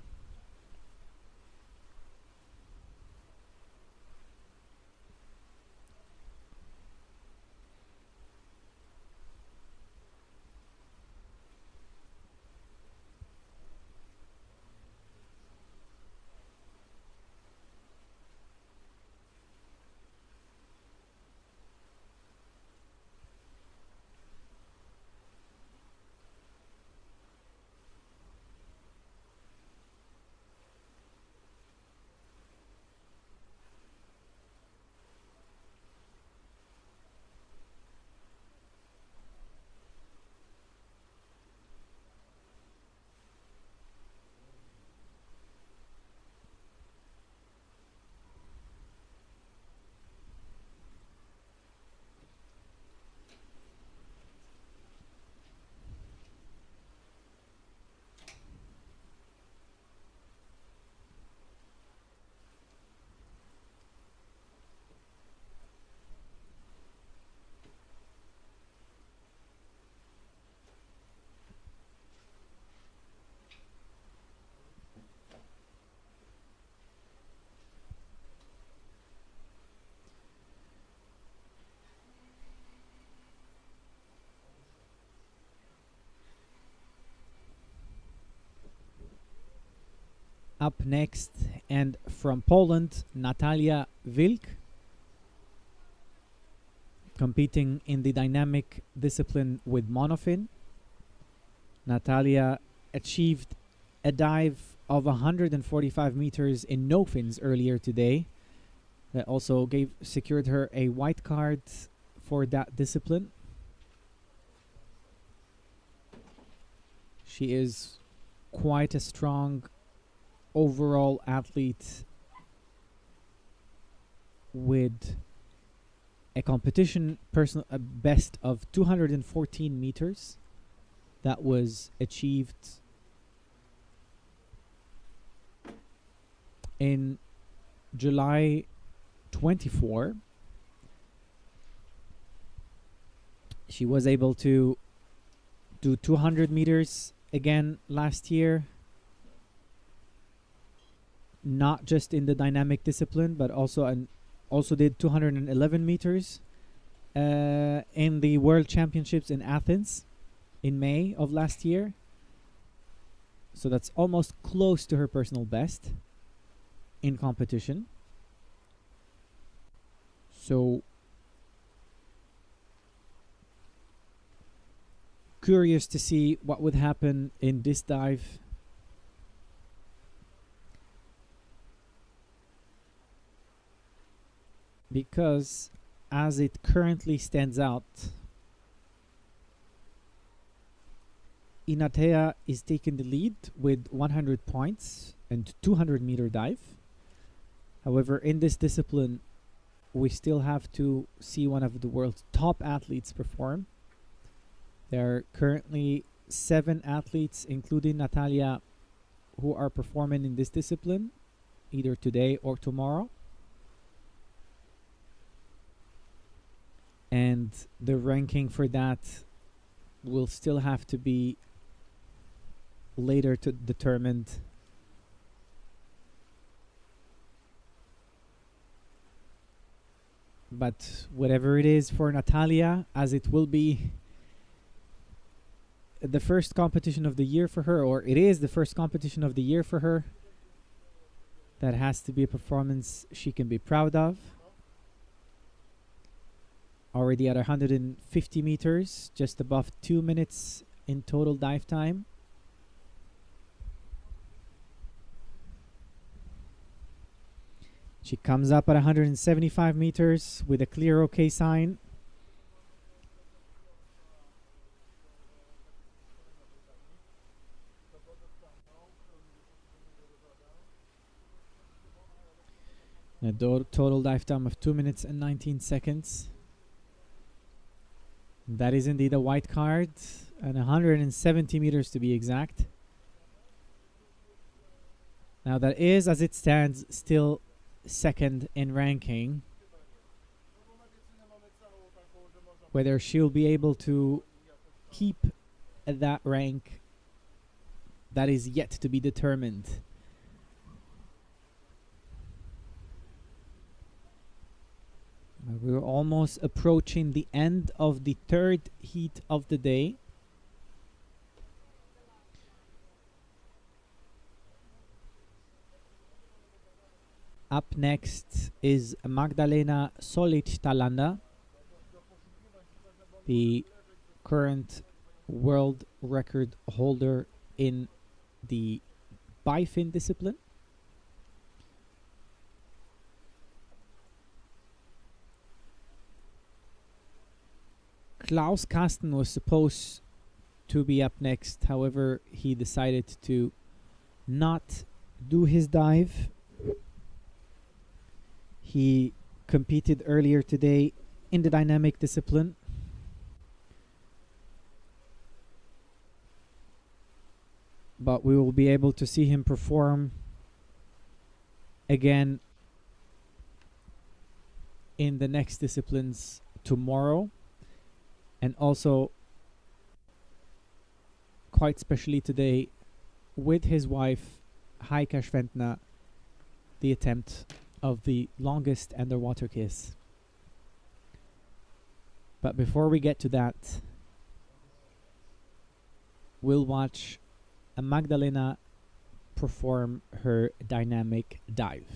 S1: Up next, and from Poland, Natalia Wilk, competing in the dynamic discipline with monofin. Natalia achieved a dive of 145 meters in no fins earlier today. That also secured her a white card for that discipline. She is quite a strong overall athlete with a competition personal best of 214 meters that was achieved in July 24. She was able to do 200 meters again last year, not just in the dynamic discipline, but also did 211 meters in the World Championships in Athens in May of last year. So that's almost close to her personal best in competition. So curious to see what would happen in this dive. Because as it currently stands out, Inatea is taking the lead with 100 points and 200-meter dive. However, in this discipline, we still have to see one of the world's top athletes perform. There are currently 7 athletes, including Natalia, who are performing in this discipline, either today or tomorrow. And the ranking for that will still have to be later determined. But whatever it is for Natalia, as it will be the first competition of the year for her, or it is the first competition of the year for her, that has to be a performance she can be proud of. Already at 150 meters, just above 2 minutes in total dive time. She comes up at 175 meters with a clear OK sign. A total dive time of 2 minutes and 19 seconds. That is indeed a white card, and 170 meters to be exact. Now that is, as it stands, still second in ranking. Whether she'll be able to keep that rank, that is yet to be determined. We're almost approaching the end of the third heat of the day. Up next is Magdalena Solic-Talanda, the current world record holder in the bifin discipline. Klaus Kasten was supposed to be up next. However, he decided to not do his dive. He competed earlier today in the dynamic discipline. But we will be able to see him perform again in the next disciplines tomorrow. And also, quite specially today, with his wife, Heike Schwentner, the attempt of the longest underwater kiss. But before we get to that, we'll watch a Magdalena perform her dynamic dive.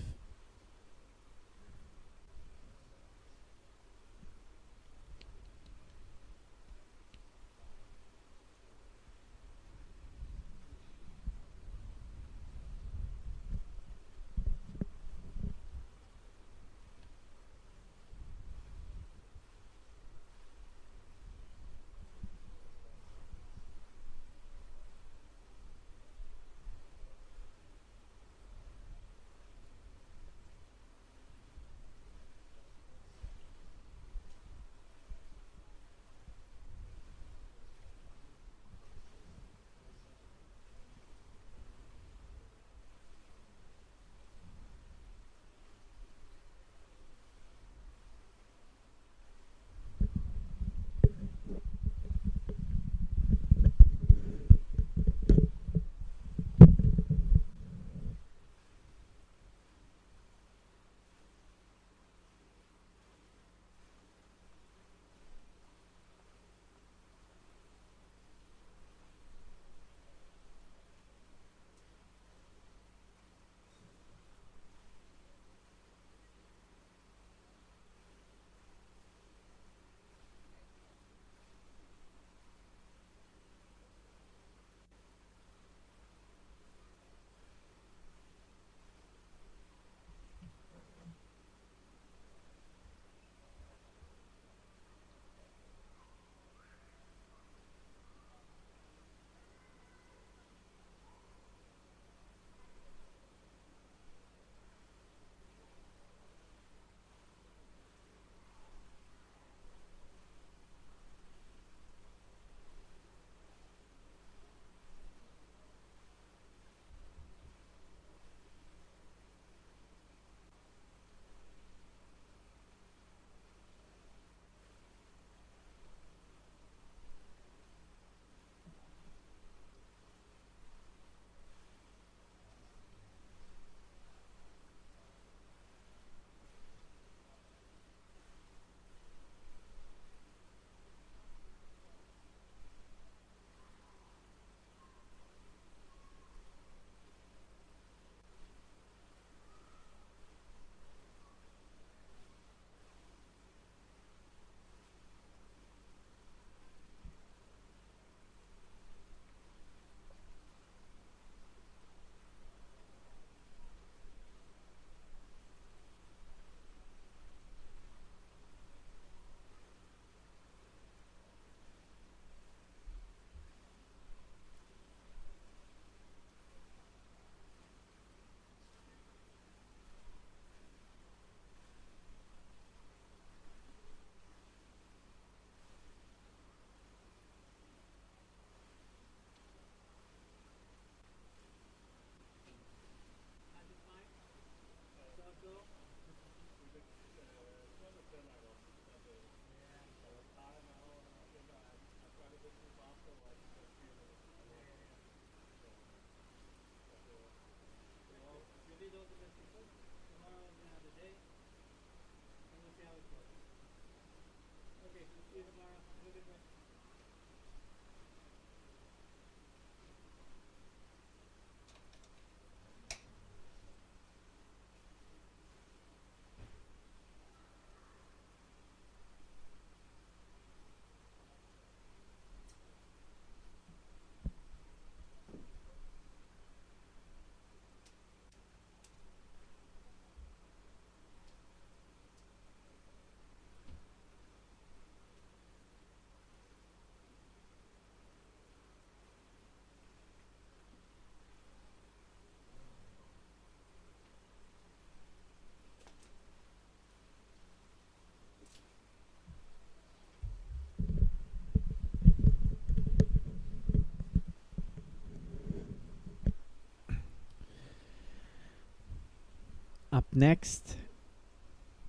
S1: Up next,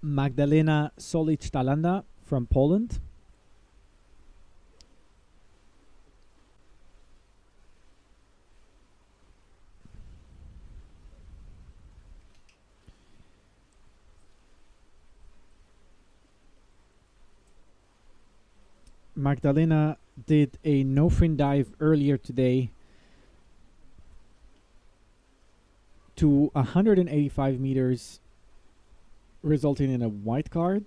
S1: Magdalena Solic-Talanda from Poland. Magdalena did a no-fin dive earlier today to 185 meters, resulting in a white card,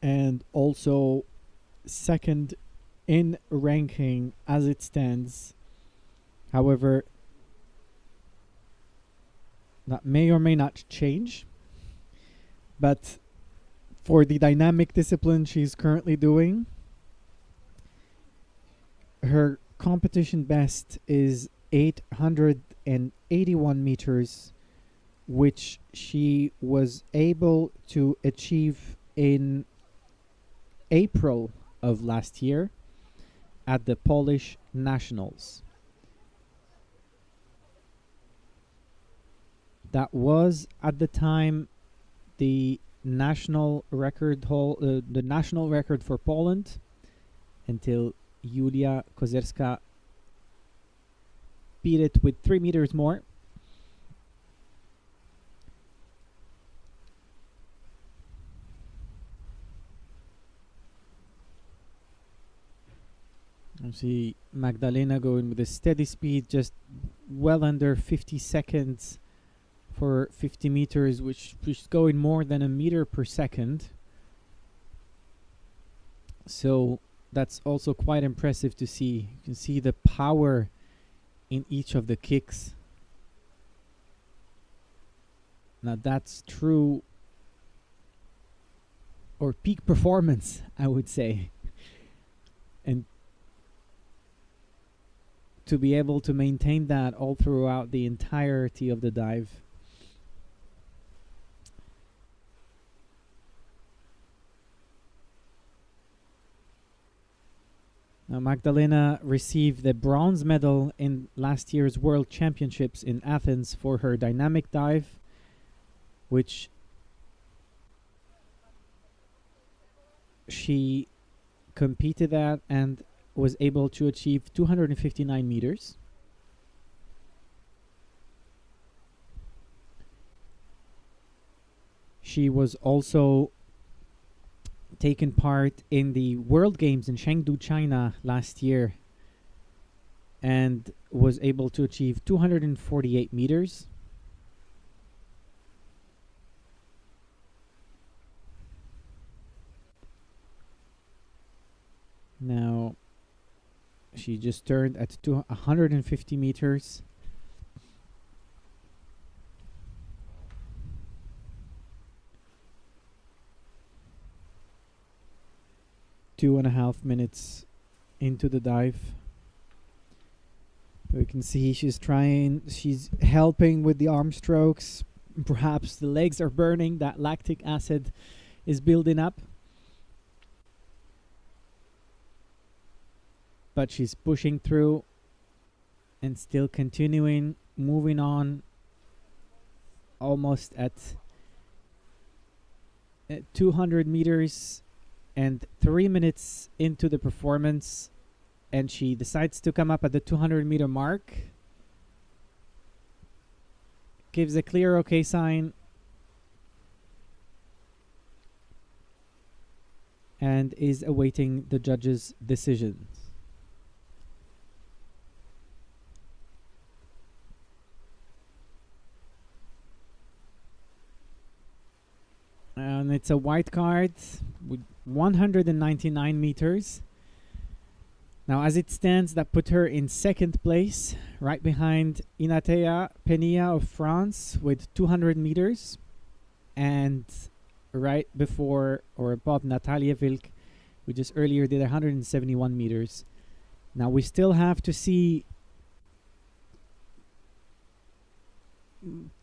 S1: and also second in ranking as it stands. However, that may or may not change, but for the dynamic discipline she's currently doing, her competition best is 881 meters, which she was able to achieve in April of last year at the Polish Nationals. That was at the time the national record the national record for Poland, until Julia Kozerska beat it with 3 meters more. You see Magdalena going with a steady speed, just well under 50 seconds for 50 meters, which is going more than a meter per second. So that's also quite impressive to see. You can see the power in each of the kicks. Now that's true, or peak performance, I would say. And to be able to maintain that all throughout the entirety of the dive. Now, Magdalena received the bronze medal in last year's World Championships in Athens for her dynamic dive, which she competed at and was able to achieve 259 meters. She was also taken part in the World Games in Chengdu, China last year, and was able to achieve 248 meters. Now, she just turned at 150 meters. Two and a half minutes into the dive. We can see she's helping with the arm strokes. Perhaps the legs are burning, that lactic acid is building up. But she's pushing through and still continuing, moving on, almost at 200 meters and 3 minutes into the performance, and she decides to come up at the 200 meter mark. Gives a clear okay sign. And is awaiting the judge's decision. And it's a white card with 199 meters. Now, as it stands, that put her in second place, right behind Inatea Penia of France with 200 meters, and right before or above Natalia Vilk, who just earlier did 171 meters. Now, we still have to see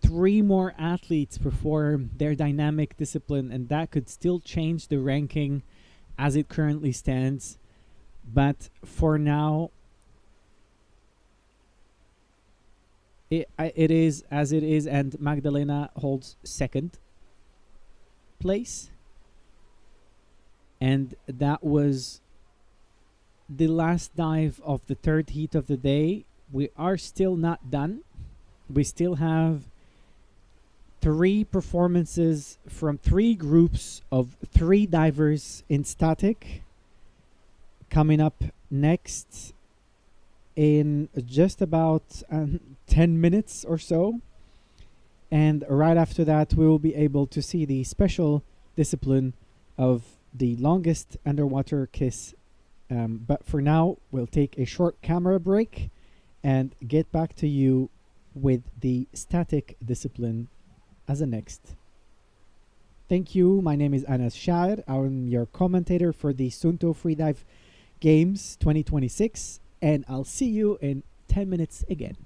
S1: 3 more athletes perform their dynamic discipline, and that could still change the ranking as it currently stands. But for now, it is as it is, and Magdalena holds second place. And that was the last dive of the third heat of the day. We are still not done. We still have 3 performances from 3 groups of 3 divers in static coming up next in just about 10 minutes or so. And right after that, we will be able to see the special discipline of the longest underwater kiss. But for now, we'll take a short camera break and get back to you with the static discipline as a next. Thank you. My name is Anas Shair. I'm your commentator for the Suunto Freedive Games 2026, and I'll see you in 10 minutes again.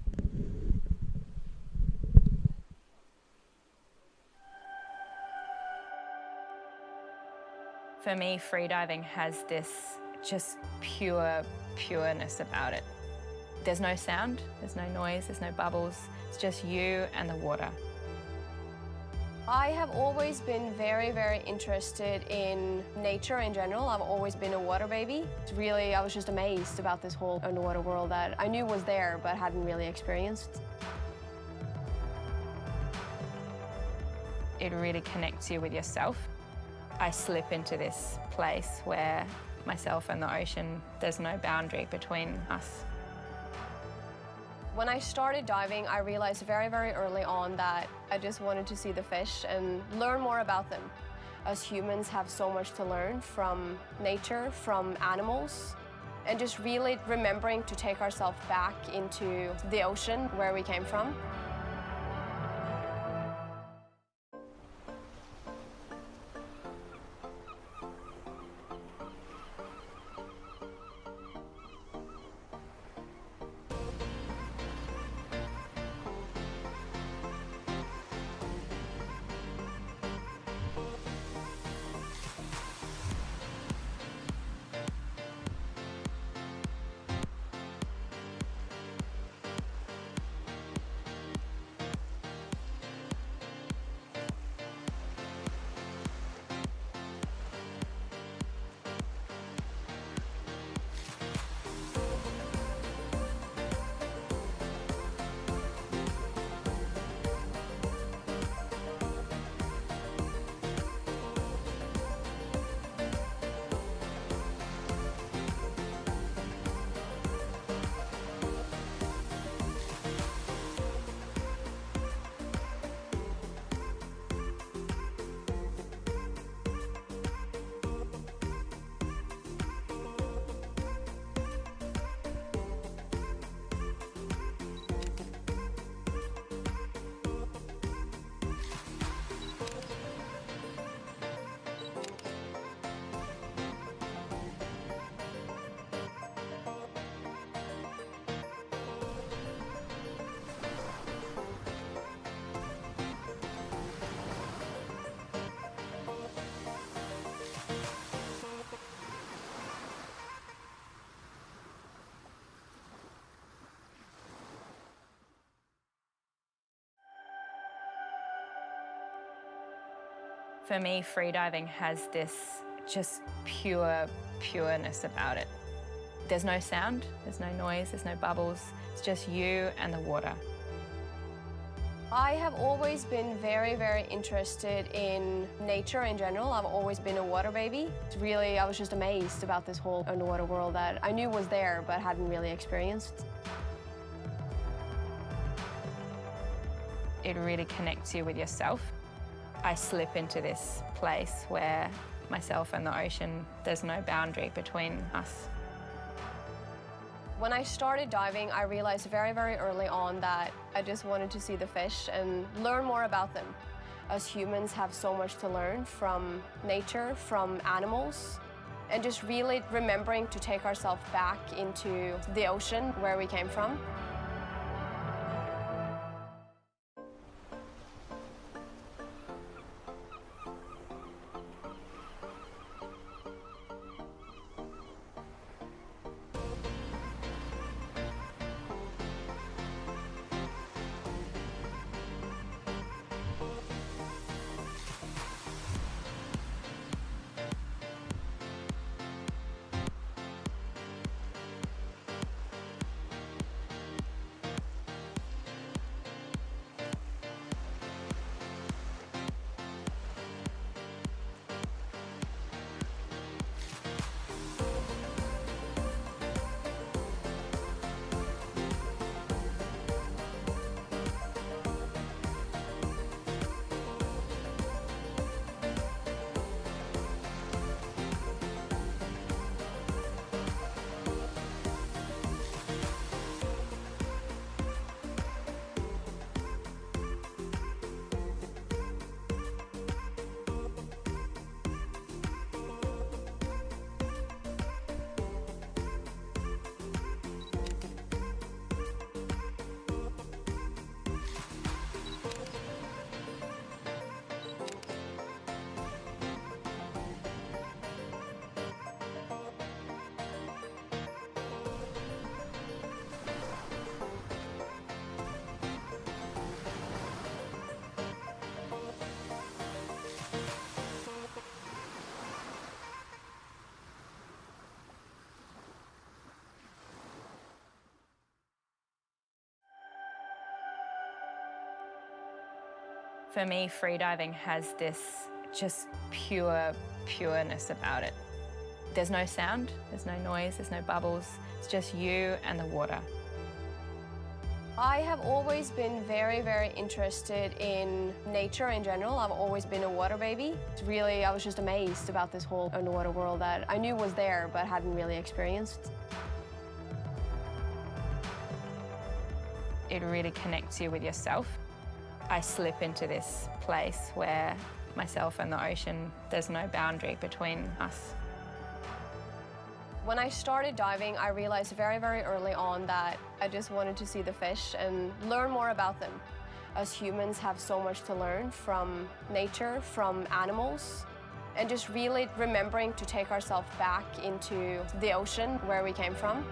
S2: For me, freediving has this just pureness about it. There's no sound, there's no noise, there's no bubbles. It's just you and the water.
S3: I have always been very, very interested in nature in general. I've always been a water baby. I was just amazed about this whole underwater world that I knew was there but hadn't really experienced.
S2: It really connects you with yourself. I slip into this place where myself and the ocean, there's no boundary between us.
S3: When I started diving, I realized very, very early on that I just wanted to see the fish and learn more about them. Us humans have so much to learn from nature, from animals, and just really remembering to take ourselves back into the ocean where we came from.
S2: For me, freediving has this just pureness about it. There's no sound, there's no noise, there's no bubbles. It's just you and the water.
S3: I have always been very, very interested in nature in general. I've always been a water baby. I was just amazed about this whole underwater world that I knew was there but hadn't really experienced.
S2: It really connects you with yourself. I slip into this place where myself and the ocean, there's no boundary between us.
S3: When I started diving, I realized very, very early on that I just wanted to see the fish and learn more about them. Us humans have so much to learn from nature, from animals, and just really remembering to take ourselves back into the ocean where we came from.
S2: For me, freediving has this just pureness about it. There's no sound, there's no noise, there's no bubbles. It's just you and the water.
S3: I have always been very, very interested in nature in general. I've always been a water baby. I was just amazed about this whole underwater world that I knew was there but hadn't really experienced.
S2: It really connects you with yourself. I slip into this place where myself and the ocean, there's no boundary between us.
S3: When I started diving, I realized very, very early on that I just wanted to see the fish and learn more about them. Us humans have so much to learn from nature, from animals, and just really remembering to take ourselves back into the ocean where we came from.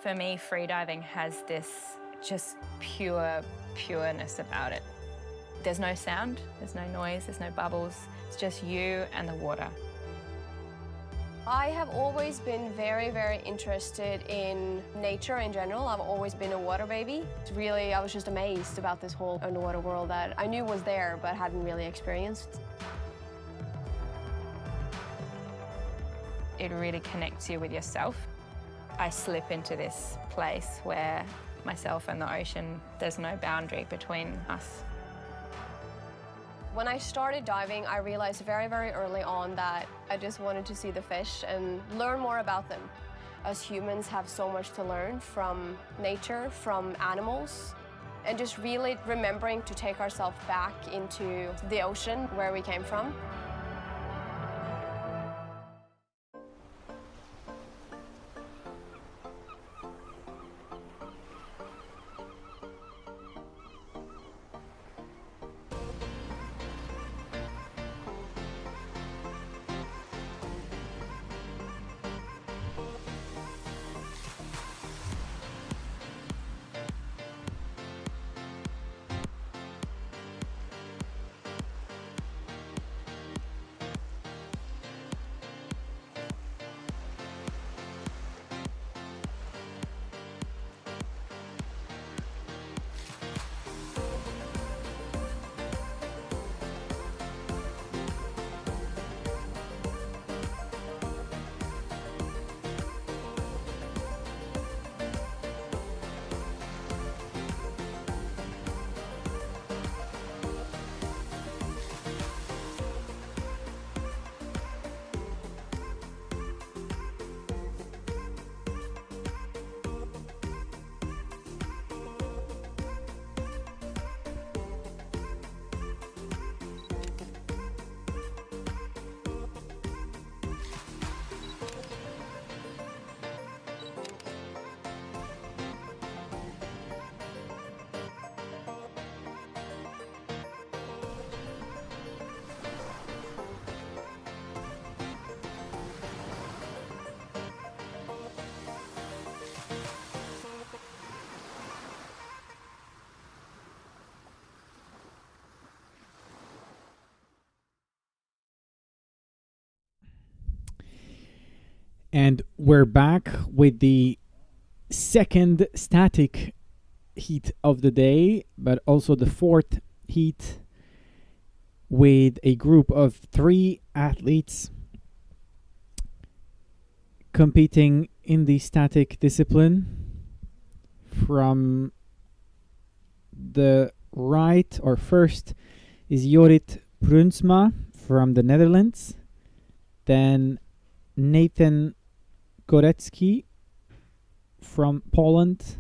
S2: For me, freediving has this just pureness about it. There's no sound, there's no noise, there's no bubbles. It's just you and the water.
S3: I have always been very, very interested in nature in general. I've always been a water baby. I was just amazed about this whole underwater world that I knew was there but hadn't really experienced.
S2: It really connects you with yourself. I slip into this place where myself and the ocean, there's no boundary between us.
S3: When I started diving, I realized very, very early on that I just wanted to see the fish and learn more about them. Us humans have so much to learn from nature, from animals, and just really remembering to take ourselves back into the ocean where we came from.
S1: And we're back with the second static heat of the day, but also the fourth heat with a group of 3 athletes competing in the static discipline. From the right, or first, is Jorrit Brunsma from the Netherlands. Then Nathan Koretsky from Poland.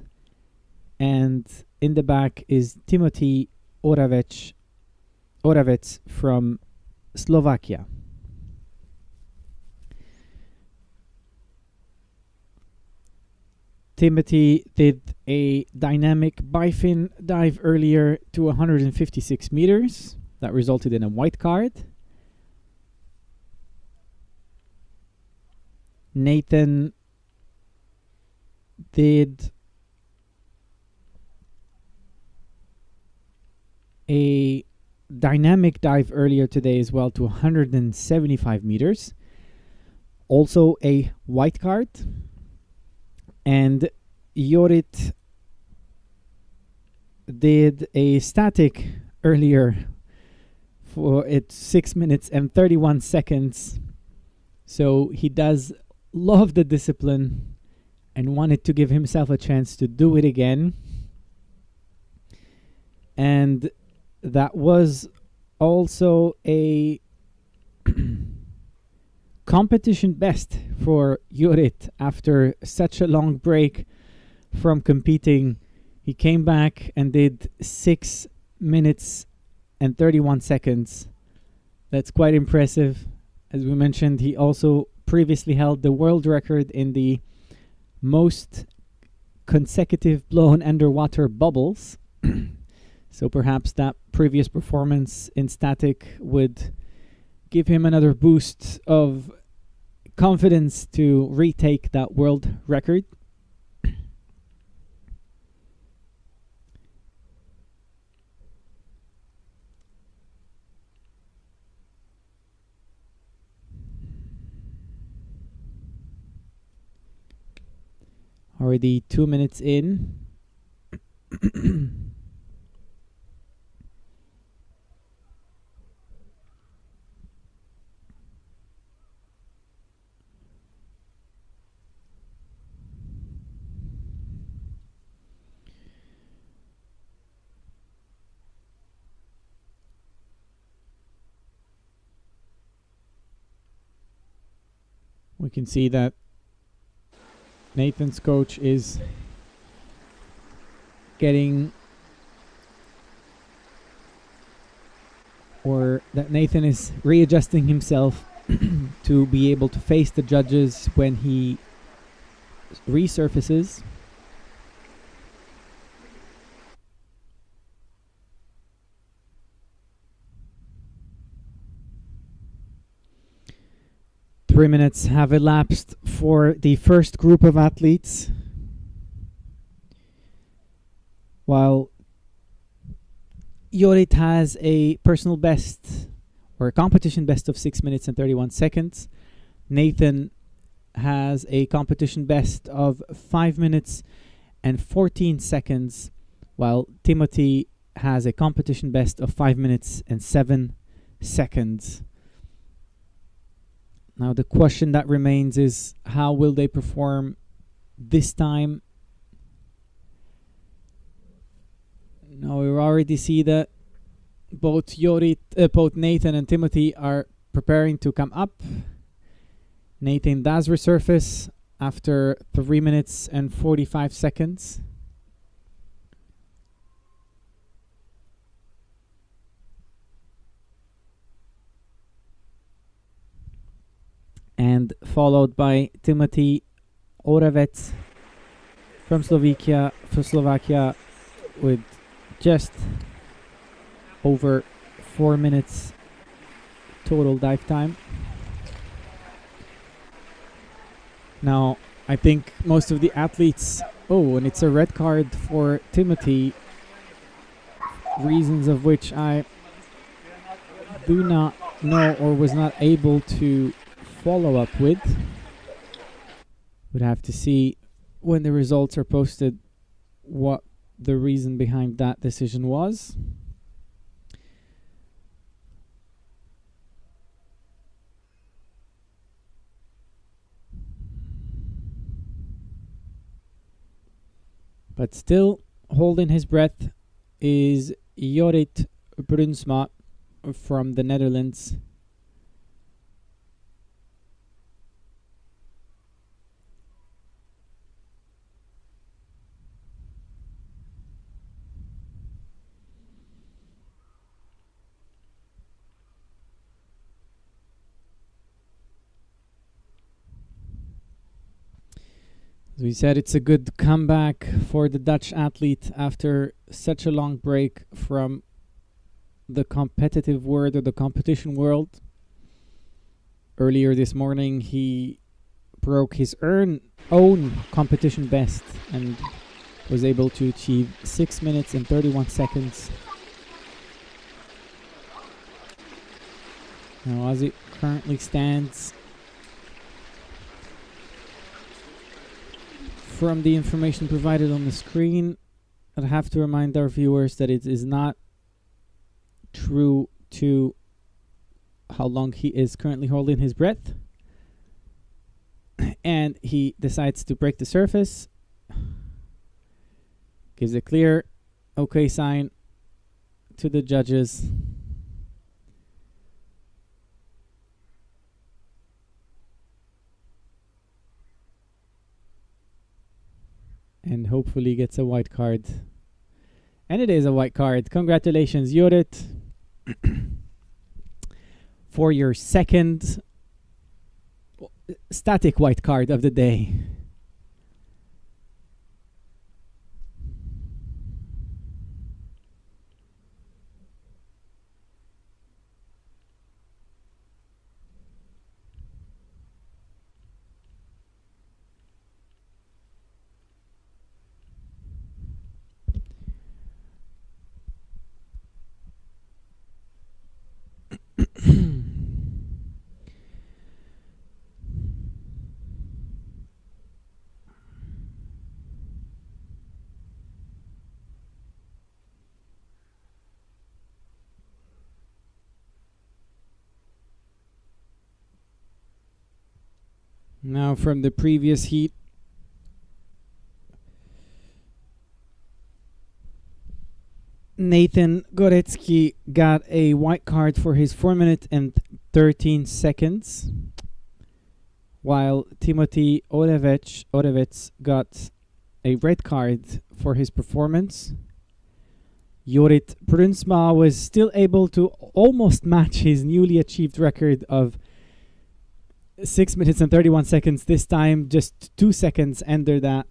S1: And in the back is Timothy Oravec from Slovakia. Timothy did a dynamic bifin dive earlier to 156 meters. That resulted in a white card. Nathan did a dynamic dive earlier today as well to 175 meters. Also a white card. And Jorrit did a static earlier for 6 minutes and 31 seconds. So he does love the discipline and wanted to give himself a chance to do it again. And that was also a competition best for Jorrit after such a long break from competing. He came back and did 6 minutes and 31 seconds. That's quite impressive. As we mentioned, he also previously held the world record in the most consecutive blown underwater bubbles. So perhaps that previous performance in static would give him another boost of confidence to retake that world record. Already 2 minutes in. We can see that Nathan's coach is getting, or that Nathan is readjusting himself to be able to face the judges when he resurfaces. Three minutes have elapsed for the first group of athletes, while Jorrit has a personal best, or a competition best, of 6 minutes and 31 seconds. Nathan has a competition best of 5 minutes and 14 seconds, while Timothy has a competition best of 5 minutes and 7 seconds. Now the question that remains is, how will they perform this time? Now we already see that both Nathan and Timothy are preparing to come up. Nathan does resurface after 3 minutes and 45 seconds. And followed by Timothy Oravec from Slovakia with just over 4 minutes total dive time. Now, I think most of the athletes... Oh, and it's a red card for Timothy, reasons of which I do not know or was not able to follow up with. Would have to see when the results are posted what the reason behind that decision was. But still holding his breath is Jorrit Brunsma from the Netherlands. As we said, it's a good comeback for the Dutch athlete after such a long break from the competitive world or the competition world. Earlier this morning, he broke his own competition best and was able to achieve 6 minutes and 31 seconds. Now, as it currently stands, from the information provided on the screen, I'd have to remind our viewers that it is not true to how long he is currently holding his breath. And he decides to break the surface. Gives a clear okay sign to the judges. And hopefully gets a white card. And it is a white card. Congratulations, Jorrit, for your second static white card of the day. Now from the previous heat, Nathan Gorecki got a white card for his 4 minutes and 13 seconds, while Timothy Orevets got a red card for his performance. Jorrit Brunsma was still able to almost match his newly achieved record of 6 minutes and 31 seconds. This time just 2 seconds under that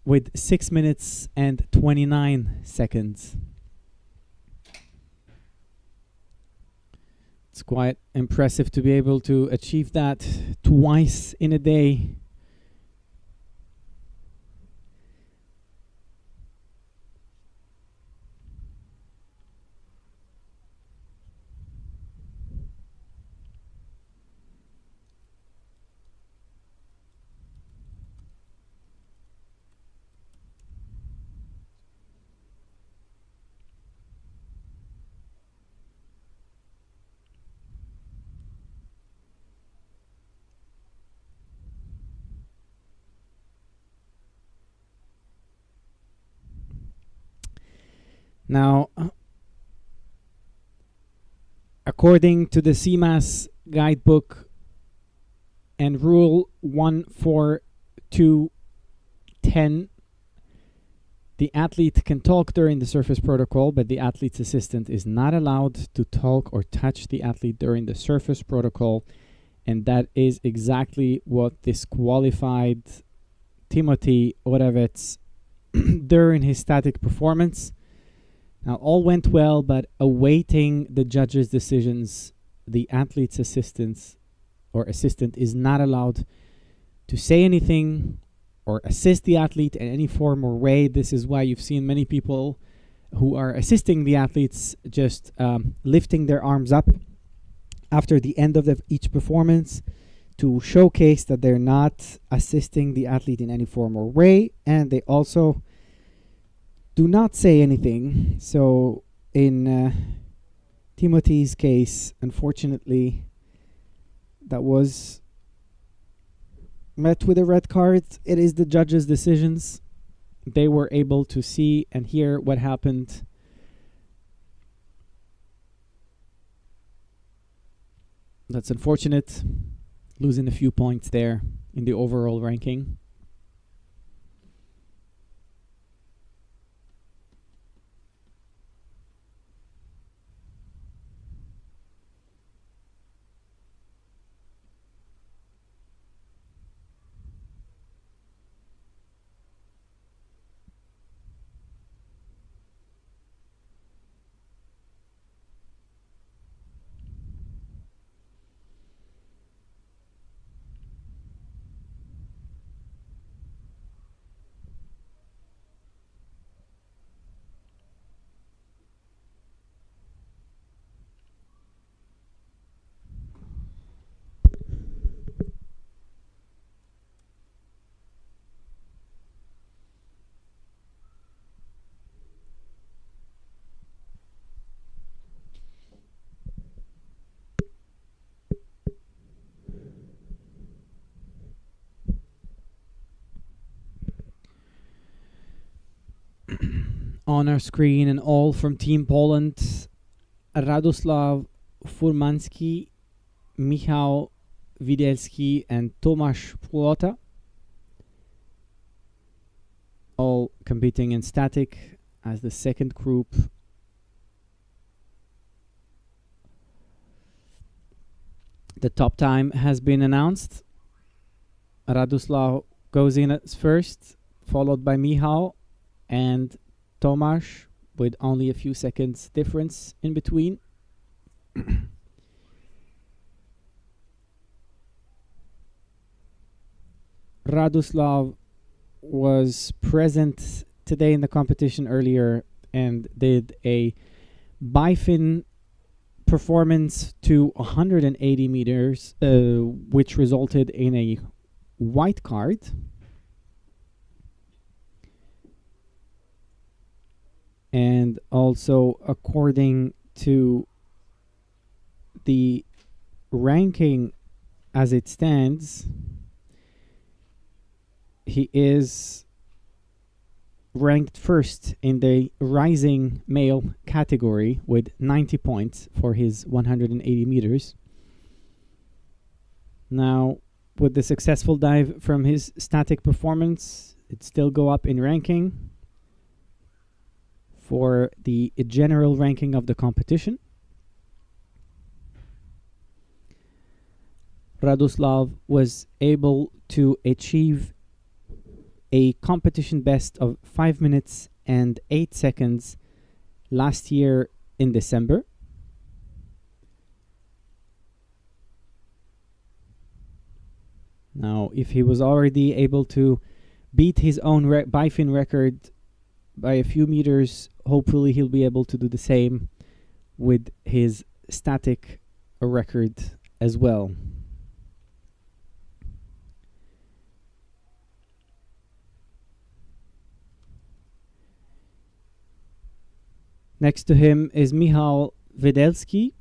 S1: with 6 minutes and 29 seconds. It's quite impressive to be able to achieve that twice in a day. Now, according to the CMAS guidebook and rule 14210, the athlete can talk during the surface protocol, but the athlete's assistant is not allowed to talk or touch the athlete during the surface protocol. And that is exactly what disqualified Timothy Orevets during his static performance. Now, all went well, but awaiting the judges' decisions, the athlete's assistant is not allowed to say anything or assist the athlete in any form or way. This is why you've seen many people who are assisting the athletes just lifting their arms up after the end of each performance to showcase that they're not assisting the athlete in any form or way, and they also do not say anything. So in Timothy's case, unfortunately, that was met with a red card. It is the judges' decisions. They were able to see and hear what happened. That's unfortunate, losing a few points there in the overall ranking. On our screen, and all from Team Poland, Radoslaw Furmanski, Michał Widelski, and Tomasz Płota, all competing in static as the second group. The top time has been announced. Radoslaw goes in as first, followed by Michał and Tomasz, with only a few seconds difference in between. Radoslaw was present today in the competition earlier and did a bifin performance to 180 meters, which resulted in a white card. And also, according to the ranking as it stands, he is ranked first in the rising male category with 90 points for his 180 meters. Now, with the successful dive from his static performance, it still go up in ranking for the general ranking of the competition. Radoslaw was able to achieve a competition best of 5 minutes and 8 seconds last year in December. Now, if he was already able to beat his own bifin record by a few meters, hopefully he'll be able to do the same with his static record as well. Next to him is Michał Widelski.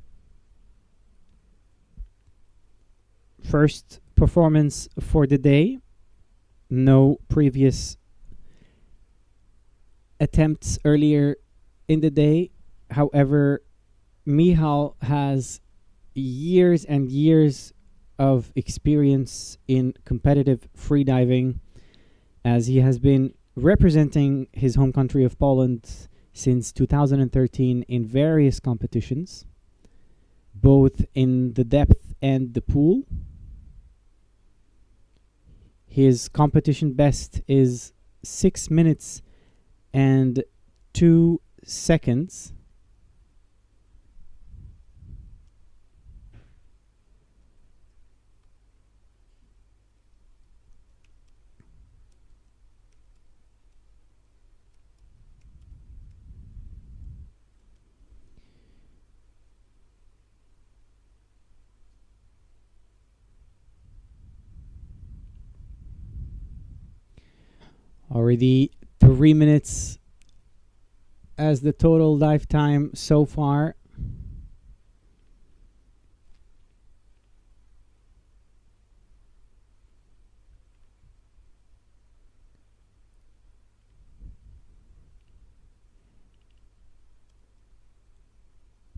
S1: First performance for the day. No previous attempts earlier in the day. However, Michał has years and years of experience in competitive freediving, as he has been representing his home country of Poland since 2013 in various competitions, both in the depth and the pool. His competition best is 6 minutes and 2 seconds. Already 3 minutes as the total dive time so far.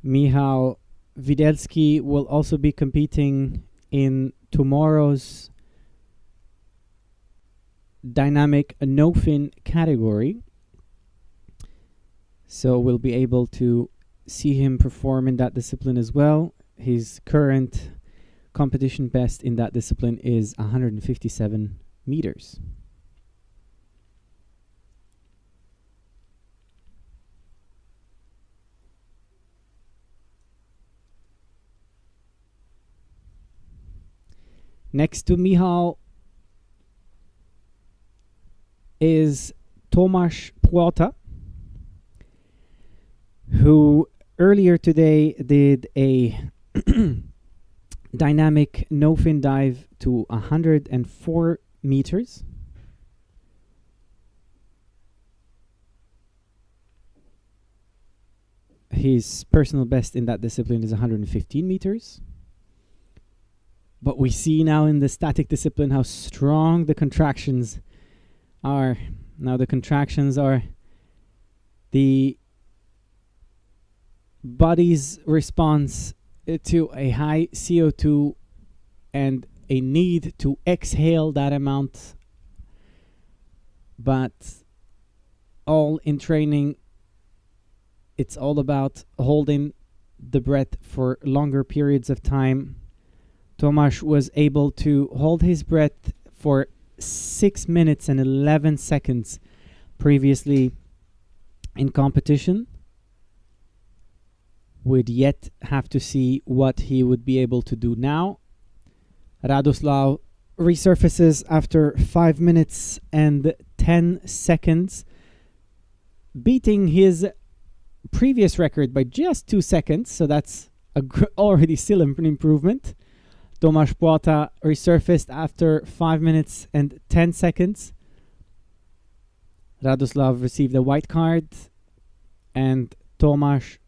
S1: Michał Widelski will also be competing in tomorrow's dynamic no-fin category. So we'll be able to see him perform in that discipline as well. His current competition best in that discipline is 157 meters. Next to Michał is Tomasz Płota, who earlier today did a dynamic no-fin dive to 104 meters. His personal best in that discipline is 115 meters. But we see now in the static discipline how strong the contractions are. Now the contractions are the body's response to a high CO2 and a need to exhale that amount. But all in training, it's all about holding the breath for longer periods of time. Tomasz was able to hold his breath for 6 minutes and 11 seconds previously in competition. We'd yet have to see what he would be able to do now. Radoslav resurfaces after 5 minutes and 10 seconds, beating his previous record by just 2 seconds, so that's already still an improvement. Tomasz Płota resurfaced after 5 minutes and 10 seconds. Radoslav received a white card, and Tomasz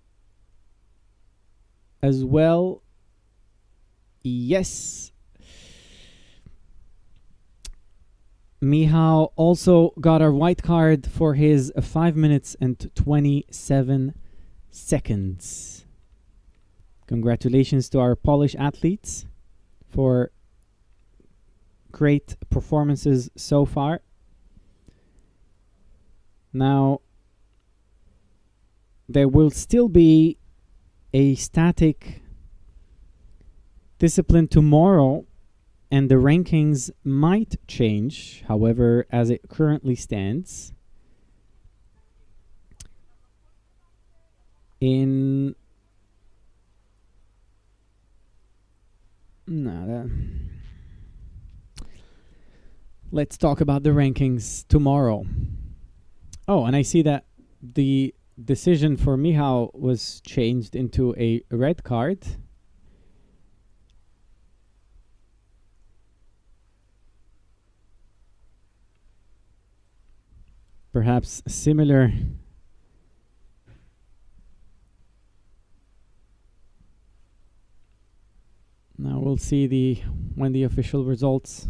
S1: as well. Yes. Michał also got a white card for his 5 minutes and 27 seconds. Congratulations to our Polish athletes for great performances so far. Now, there will still be a static discipline tomorrow, and the rankings might change. However, as it currently stands, let's talk about the rankings tomorrow. Oh, and I see that the decision for Michał was changed into a red card. Perhaps similar. Now we'll see when the official results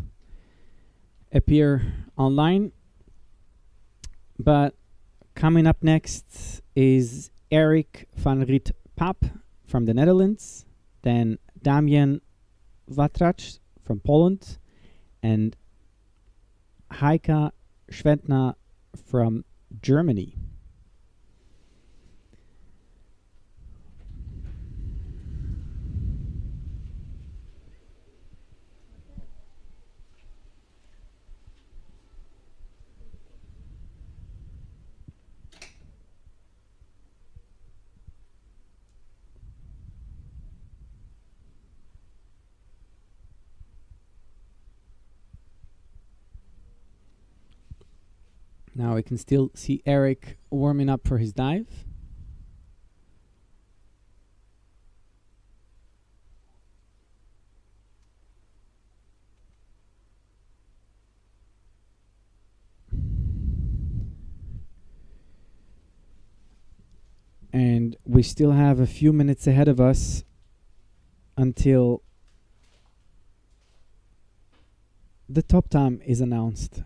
S1: appear online. But coming up next is Eric van Riet Pap from the Netherlands, then Damian Watrach from Poland, and Heike Schwentner from Germany. Now I can still see Eric warming up for his dive. and we still have a few minutes ahead of us until the top time is announced.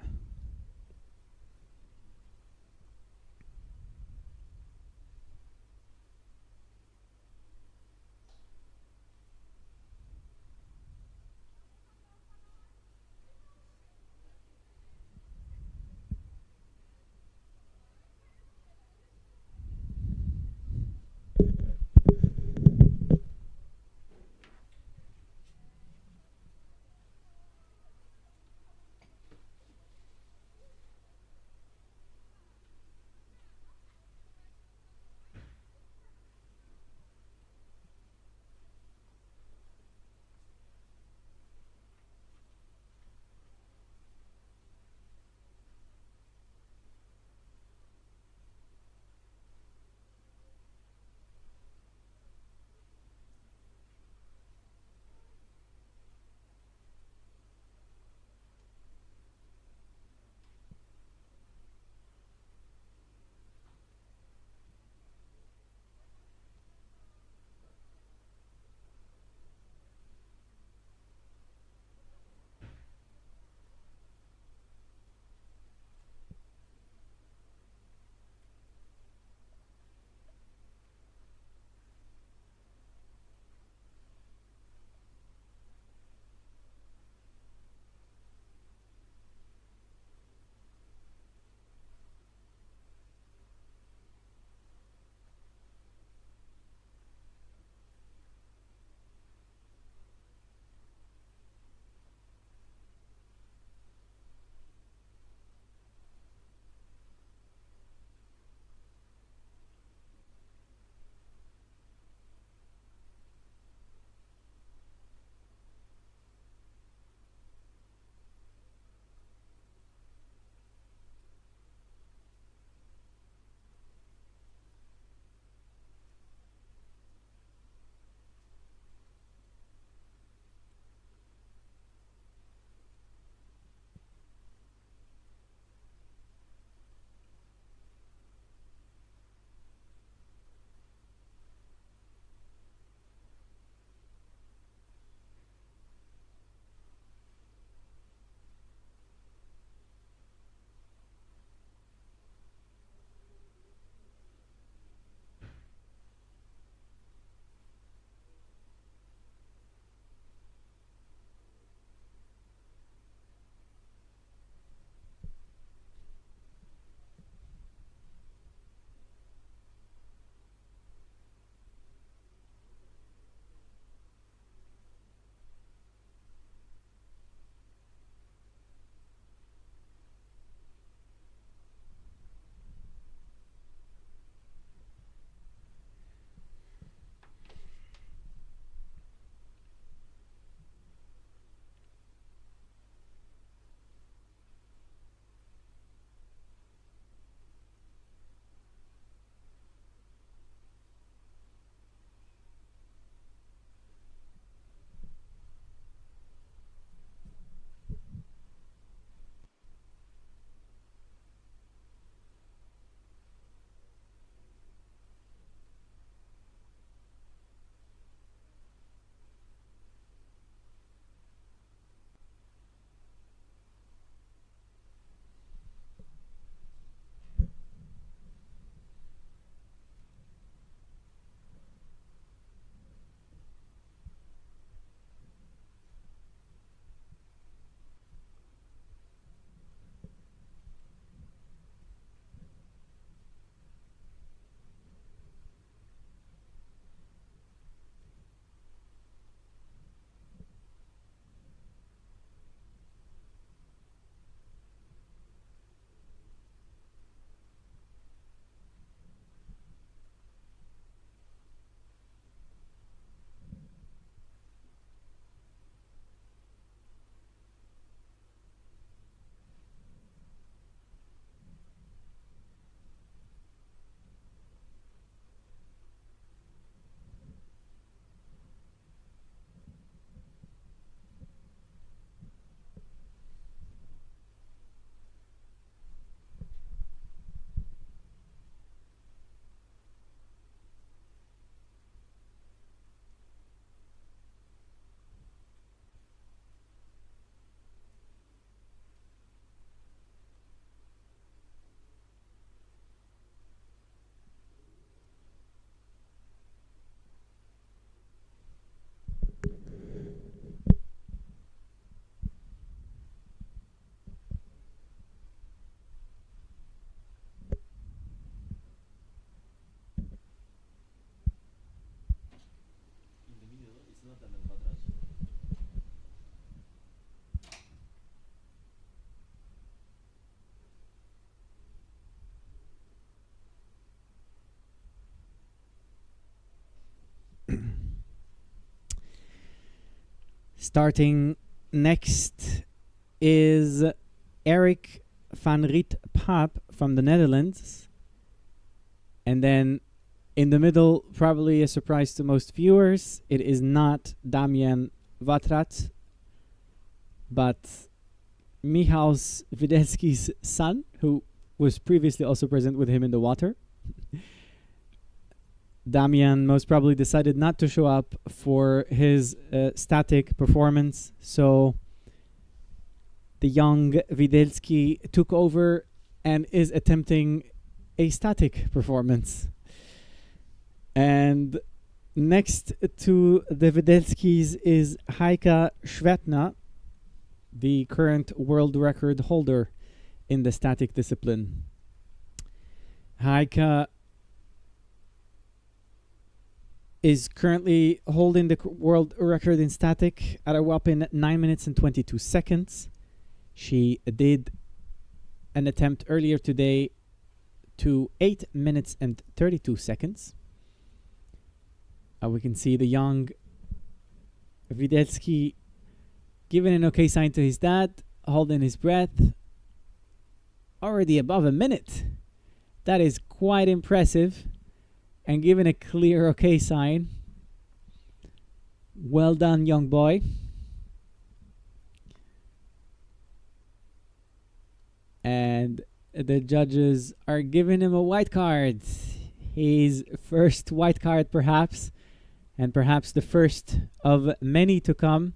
S1: Starting next is Eric van Riet Paap from the Netherlands. And then in the middle, probably a surprise to most viewers, it is not Damian Watrat, but Michał Widelski's son, who was previously also present with him in the water. Damian most probably decided not to show up for his static performance, so the young Widelski took over and is attempting a static performance. And next to the Widelskis is Heike Schwertner, the current world record holder in the static discipline. Heike is currently holding the world record in static at a whopping 9 minutes and 22 seconds. She did an attempt earlier today to 8 minutes and 32 seconds. We can see the young Widelski giving an okay sign to his dad, holding his breath. Already above a minute. That is quite impressive. And giving a clear okay sign. Well done, young boy. And the judges are giving him a white card. His first white card, perhaps. And perhaps the first of many to come.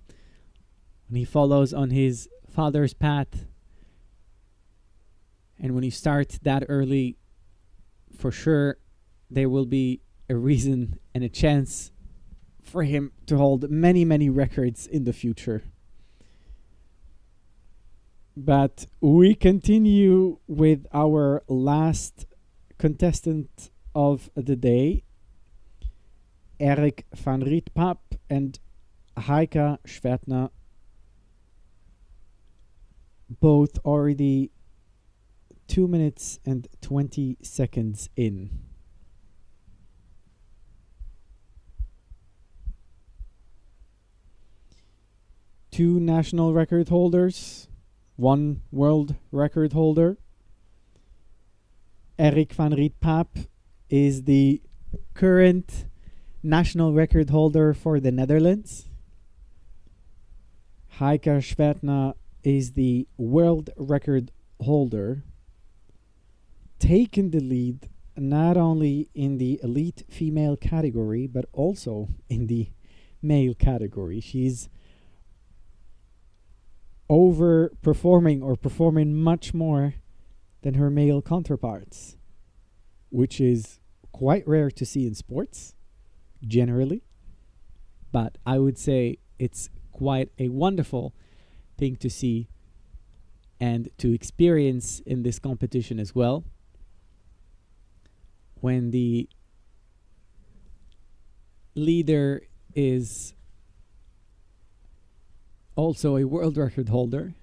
S1: When he follows on his father's path. And when you start that early, for sure, there will be a reason and a chance for him to hold many, many records in the future. But we continue with our last contestant of the day, Eric van Riet Paap and Heike Schwertner, both already 2 minutes and 20 seconds in. Two national record holders, one world record holder. Eric van Riet Paap is the current national record holder for the Netherlands. Heike Schwertner is the world record holder, taking the lead not only in the elite female category, but also in the male category. She's overperforming or performing much more than her male counterparts, which is quite rare to see in sports, generally. But I would say it's quite a wonderful thing to see and to experience in this competition as well. When the leader is also a world record holder.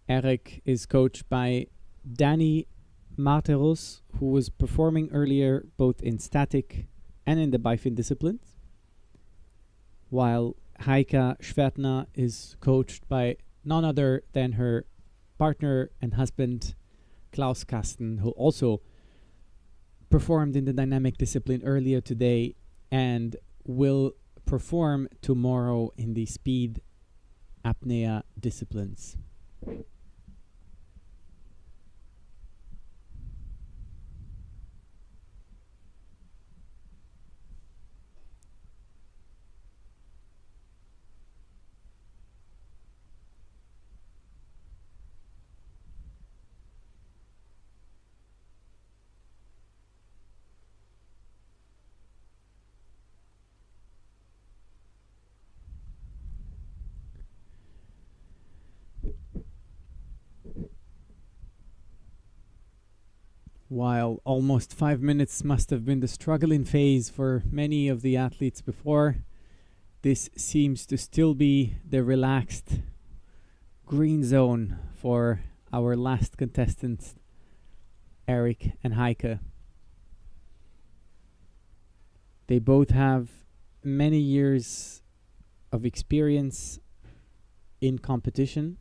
S1: Eric is coached by Danny Marteros, who was performing earlier both in static and in the bifin disciplines, while Heike Schwertner is coached by none other than her partner and husband, Klaus Kasten, who also performed in the dynamic discipline earlier today and will perform tomorrow in the speed apnea disciplines. While almost 5 minutes must have been the struggling phase for many of the athletes before, this seems to still be the relaxed green zone for our last contestants, Eric and Heike. They both have many years of experience in competition,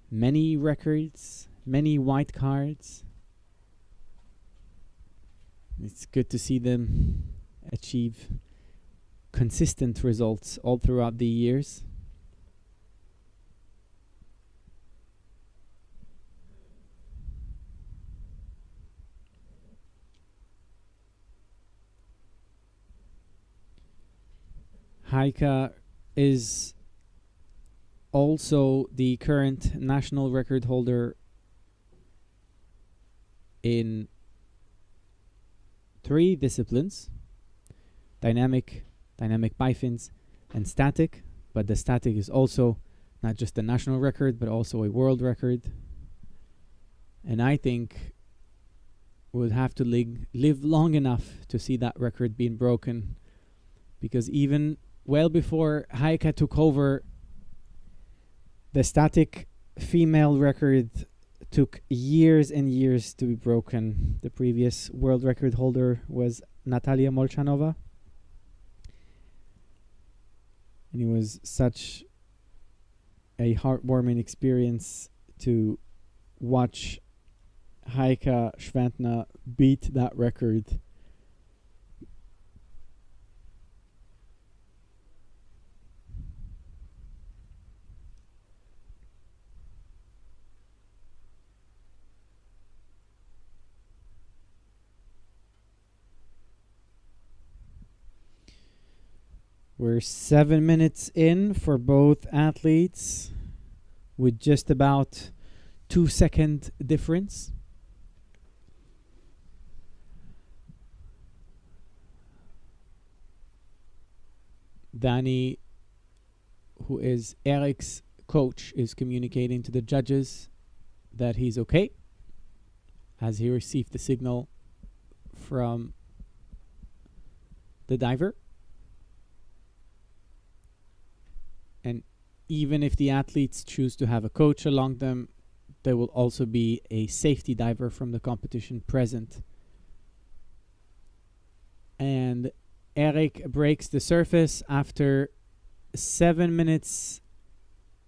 S1: many records, many white cards. It's good to see them achieve consistent results all throughout the years. Heike is also the current national record holder in 3 disciplines: dynamic bifins, and static. But the static is also not just a national record, but also a world record. And I think we'll have to live long enough to see that record being broken, because even well before Heike took over, the static female record took years and years to be broken. The previous world record holder was Natalia Molchanova. And it was such a heartwarming experience to watch Heike Schwantner beat that record. We're 7 minutes in for both athletes, with just about 2-second difference. Danny, who is Eric's coach, is communicating to the judges that he's okay, as he received the signal from the diver. And even if the athletes choose to have a coach along them, there will also be a safety diver from the competition present. And Eric breaks the surface after 7 minutes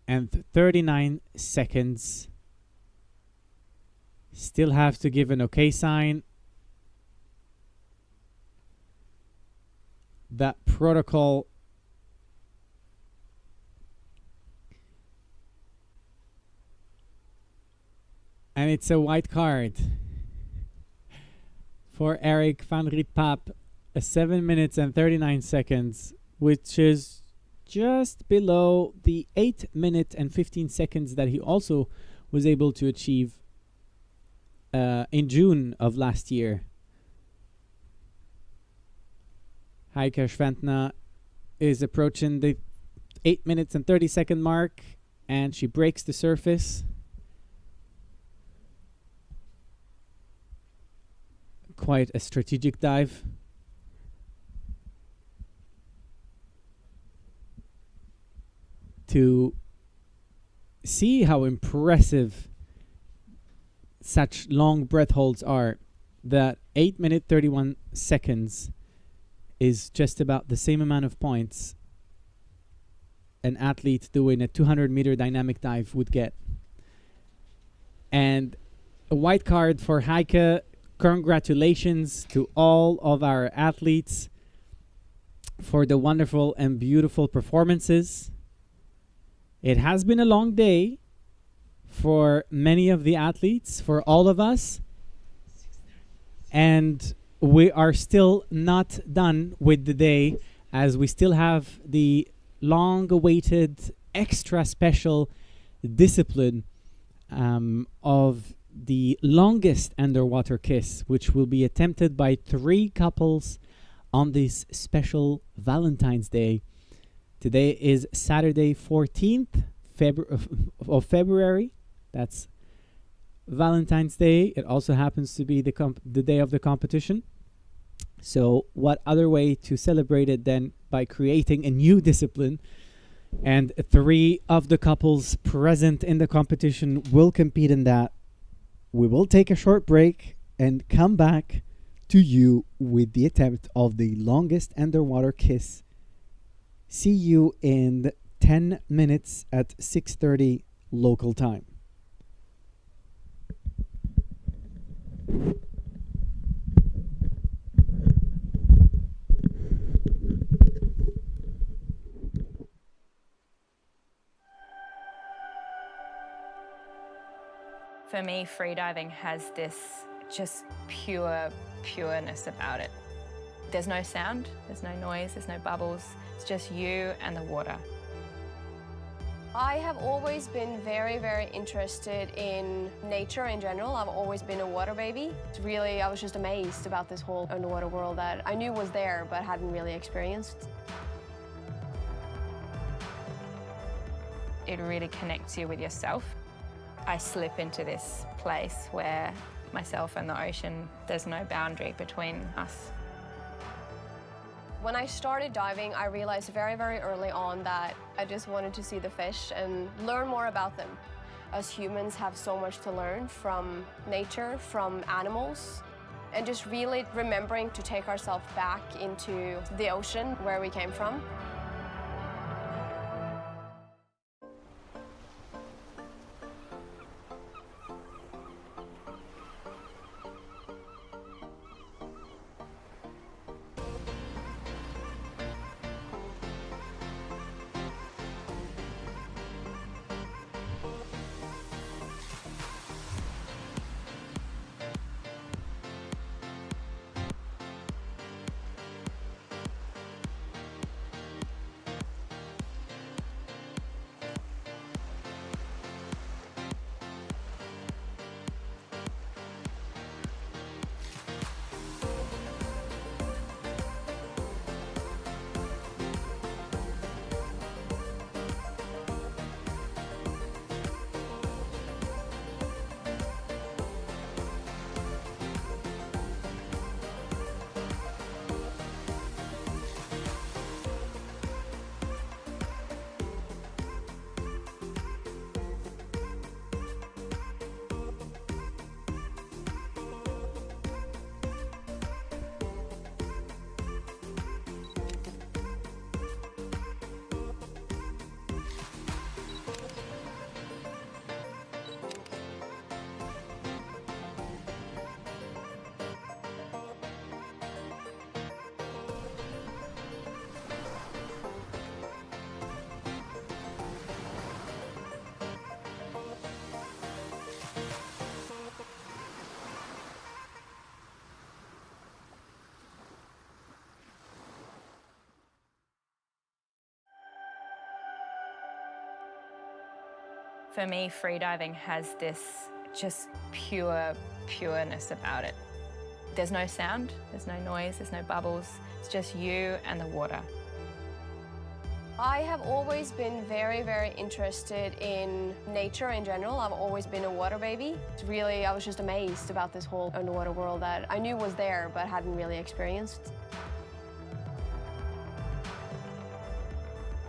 S1: and 39 seconds. Still have to give an okay sign. That protocol and it's a white card for Eric van Rietpaap, 7 minutes and 39 seconds, which is just below the 8 minute and 15 seconds that he also was able to achieve in June of last year. Heike Schwantner is approaching the 8 minutes and 30 second mark, and she breaks the surface. Quite a strategic dive. To see how impressive such long breath holds are, that 8 minute 31 seconds is just about the same amount of points an athlete doing a 200 meter dynamic dive would get. And a white card for Heike. Congratulations to all of our athletes for the wonderful and beautiful performances. It has been a long day for many of the athletes, for all of us. And we are still not done with the day, as we still have the long-awaited extra special discipline of the longest underwater kiss, which will be attempted by 3 couples on this special Valentine's Day. Today is Saturday 14th of February. That's Valentine's Day. It also happens to be the day of the competition. So what other way to celebrate it than by creating a new discipline? And 3 of the couples present in the competition will compete in that. We will take a short break and come back to you with the attempt of the longest underwater kiss. See you in 10 minutes at 6:30 local time.
S2: For me, freediving has this just pureness about it. There's no sound, there's no noise, there's no bubbles. It's just you and the water.
S3: I have always been very interested in nature in general. I've always been a water baby. I was just amazed about this whole underwater world that I knew was there but hadn't really experienced.
S2: It really connects you with yourself. I slip into this place where myself and the ocean, there's no boundary between us.
S3: When I started diving, I realized very early on that I just wanted to see the fish and learn more about them. Us humans have so much to learn from nature, from animals, and just really remembering to take ourselves back into the ocean where we came from.
S2: For me, freediving has this just pureness about it. There's no sound, there's no noise, there's no bubbles. It's just you and the water.
S3: I have always been very interested in nature in general. I've always been a water baby. I was just amazed about this whole underwater world that I knew was there but hadn't really experienced.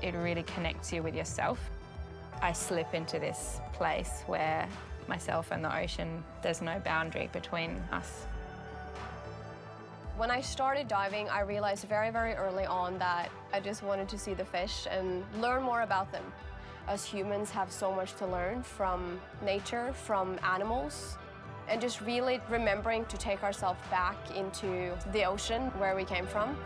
S2: It really connects you with yourself. I slip into this place where myself and the ocean, there's no boundary between us.
S3: When I started diving, I realized very early on that I just wanted to see the fish and learn more about them. Us humans have so much to learn from nature, from animals, and just really remembering to take ourselves back into the ocean where we came from.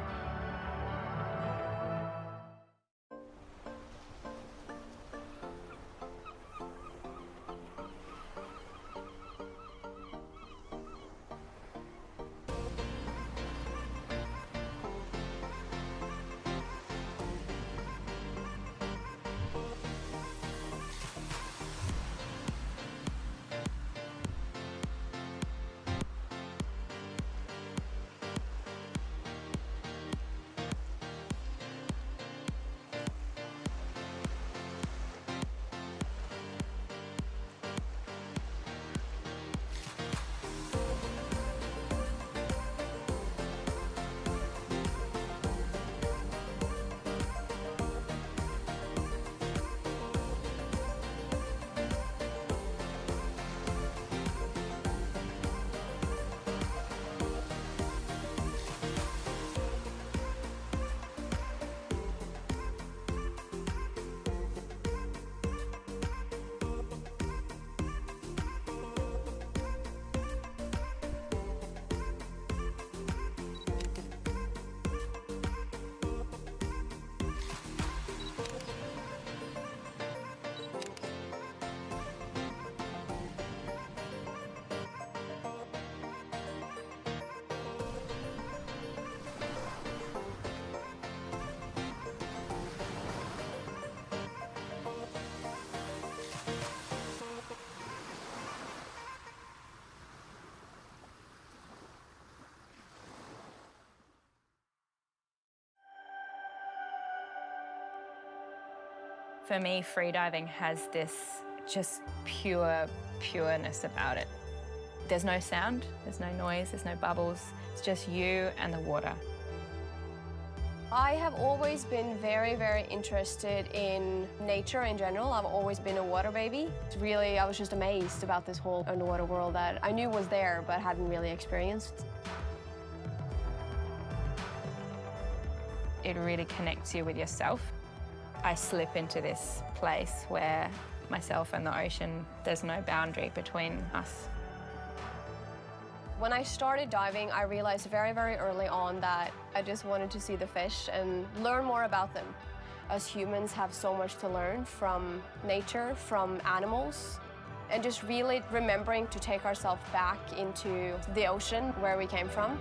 S2: For me, freediving has this just pureness about it. There's no sound, there's no noise, there's no bubbles. It's just you and the water.
S3: I have always been very, very interested in nature in general. I've always been a water baby. Really, I was just amazed about this whole underwater world that I knew was there but hadn't really experienced.
S2: It really connects you with yourself. I slip into this place where myself and the ocean, there's no boundary between us.
S3: When I started diving, I realized very, very early on that I just wanted to see the fish and learn more about them. Us humans have so much to learn from nature, from animals, and just really remembering to take ourselves back into the ocean where we came from.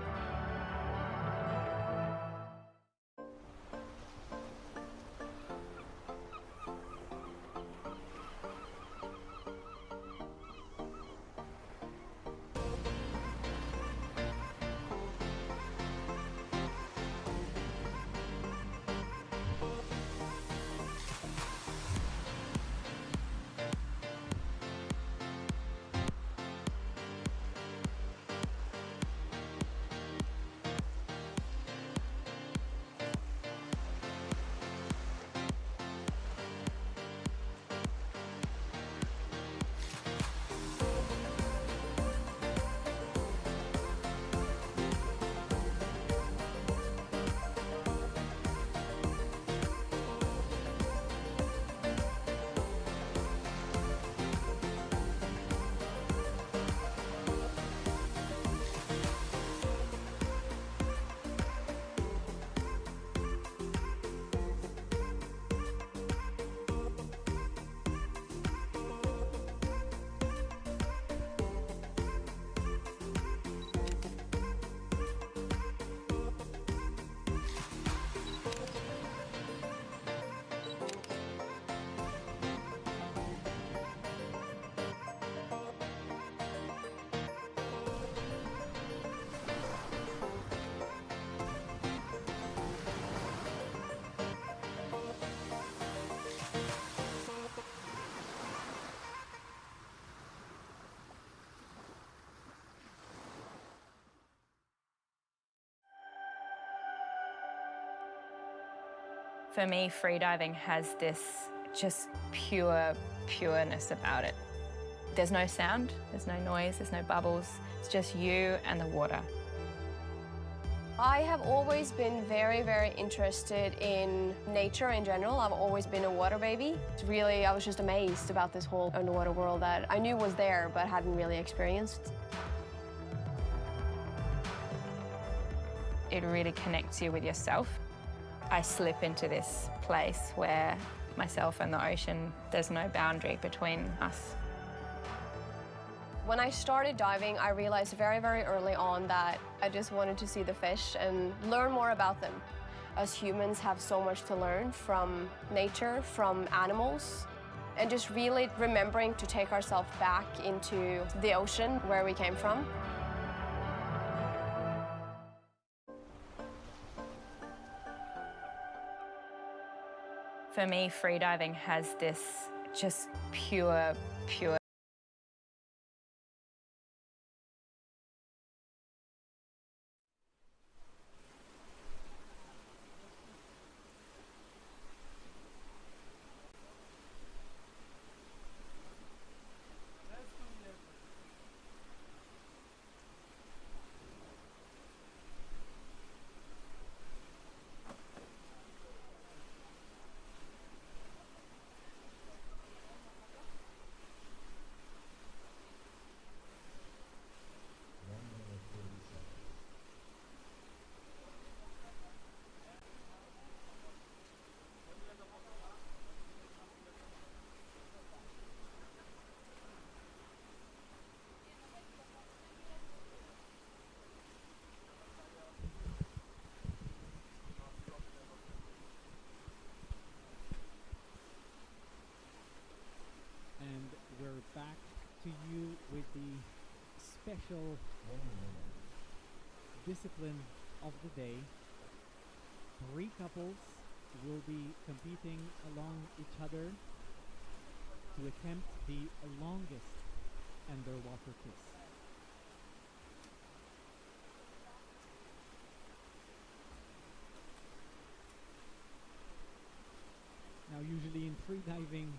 S2: For me, freediving has this just pureness about it. There's no sound, there's no noise, there's no bubbles. It's just you and the water.
S3: I have always been very, very interested in nature in general. I've always been a water baby. Really, I was just amazed about this whole underwater world that I knew was there but hadn't really experienced.
S2: It really connects you with yourself. I slip into this place where myself and the ocean, there's no boundary between us.
S3: When I started diving, I realized very, very early on that I just wanted to see the fish and learn more about them. Us humans have so much to learn from nature, from animals, and just really remembering to take ourselves back into the ocean where we came from.
S2: For me, freediving has this just pure.
S1: And we're back to you with the special discipline of the day. 3 couples will be competing along each other to attempt the longest underwater kiss. Now, usually in freediving,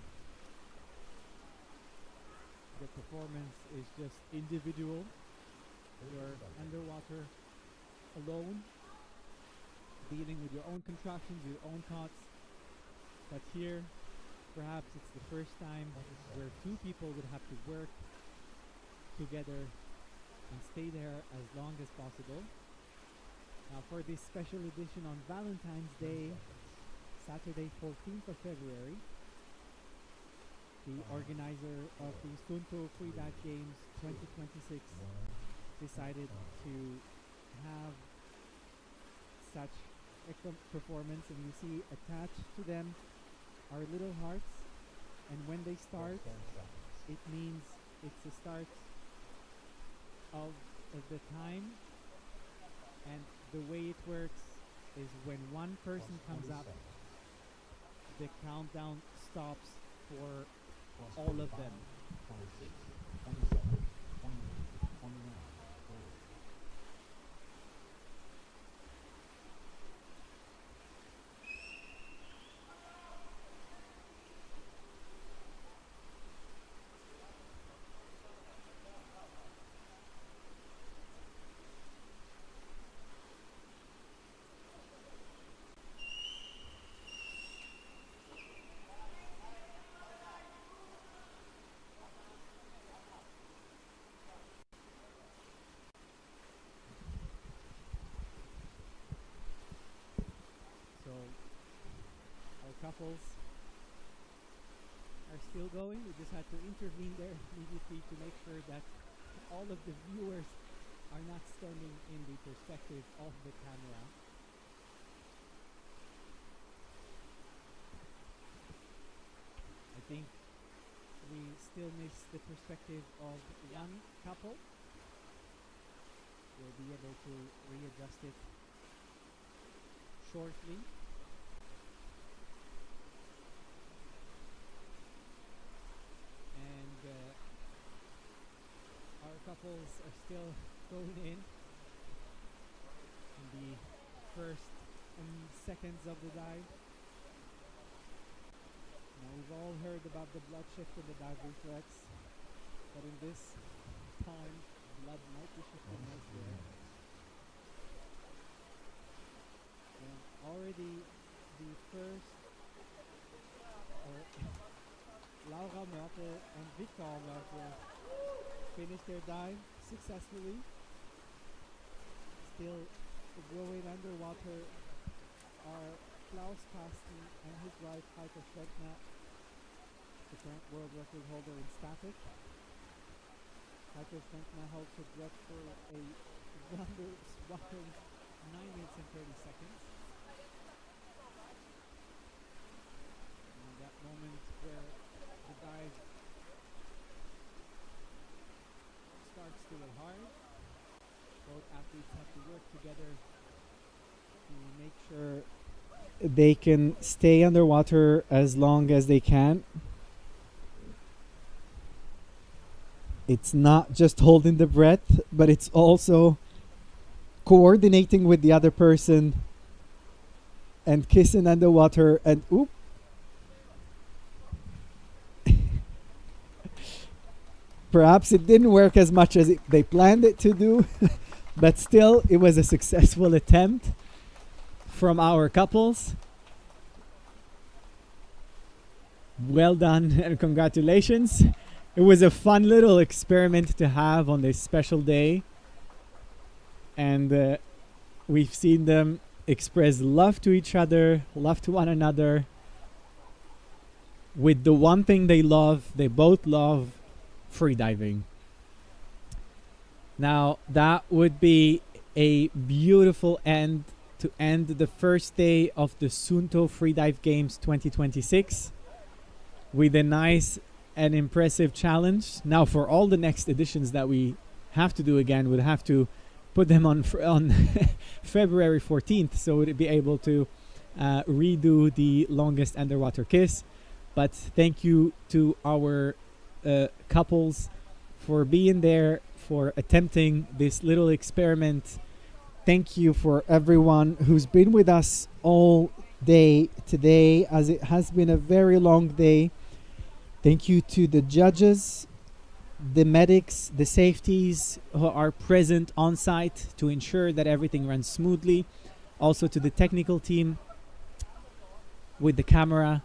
S1: the performance is just individual. You're underwater alone, dealing with your own contractions, your own thoughts. But here, perhaps it's the first time where two people would have to work together and stay there as long as possible. Now, for this special edition on Valentine's Day, Saturday, 14th of February, the organizer of the Suunto Freedive Games 2026 decided to have such a performance, and you see attached to them are little hearts, and when they start, it means it's the start of the time, and the way it works is when one person comes up, the countdown stops for all of them. Couples are still going. We just had to intervene there immediately to make sure that all of the viewers are not standing in the perspective of the camera. I think we still miss the perspective of one couple. We'll be able to readjust it shortly. Our couples are still going in the first seconds of the dive. Now, we've all heard about the blood shift in the dive reflex, but in this time, blood might be shifting elsewhere. And already the first, Laura Merkel and Victor Merkel finished their dive successfully. Still going underwater are Klaus Kasten and his wife Heike Schwenkner, the current world record holder in static. Heike Schwenkner holds her breath for a whopping 9 minutes and 30 seconds. And that moment where the dive starts to get hard, both athletes have to work together to make sure they can stay underwater as long as they can. It's not just holding the breath, but it's also coordinating with the other person and kissing underwater and oop. Perhaps it didn't work as much as they planned it to do, but still it was a successful attempt from our couples. Well done and congratulations. It was a fun little experiment to have on this special day. And we've seen them express love to each other, love to one another, with the one thing they love. They both love freediving. Now, that would be a beautiful end to end the first day of the Suunto Freedive Games 2026 with a nice and impressive challenge. Now, for all the next editions that we have to do again, we'd have to put them on February 14th, so we'd be able to redo the longest underwater kiss. But thank you to our couples for being there, for attempting this little experiment. Thank you for everyone who's been with us all day today, as it has been a very long day. Thank you to the judges, the medics, the safeties who are present on site to ensure that everything runs smoothly. Also to the technical team with the camera,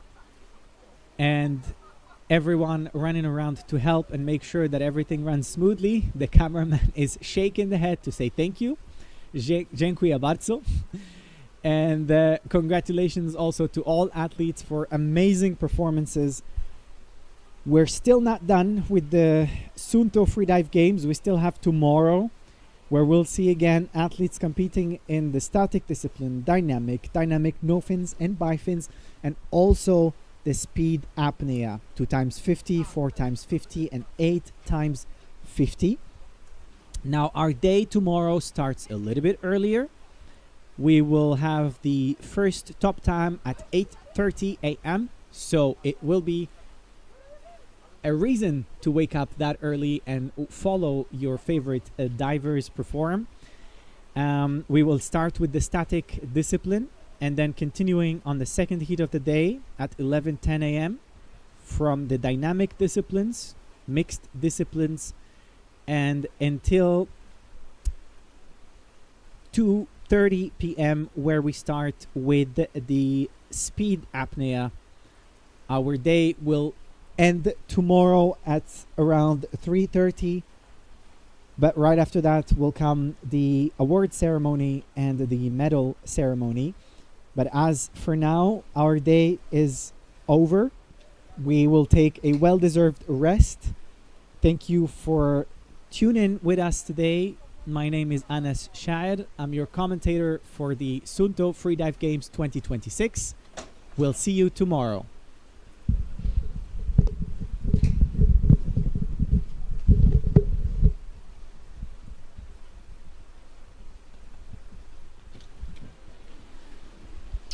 S1: and everyone running around to help and make sure that everything runs smoothly. The cameraman is shaking the head to say thank you. Dziękuję bardzo. And congratulations also to all athletes for amazing performances. We're still not done with the Suunto Freedive Games. We still have tomorrow, where we'll see again athletes competing in the static discipline, dynamic no fins and bifins, and also the speed apnea, 2 times 50, 4 times 50, and 8 times 50. Now our day tomorrow starts a little bit earlier. We will have the first top time at 8:30 a.m. So it will be a reason to wake up that early and follow your favorite divers perform. We will start with the static discipline, and then continuing on the second heat of the day at 11:10 a.m. from the dynamic disciplines, mixed disciplines, and until 2:30 p.m. where we start with the speed apnea. Our day will end tomorrow at around 3:30, but right after that will come the award ceremony and the medal ceremony. But as for now, our day is over. We will take a well-deserved rest. Thank you for tuning with us today. My name is Anas Shaed. I'm your commentator for the Suunto Freedive Games 2026. We'll see you tomorrow.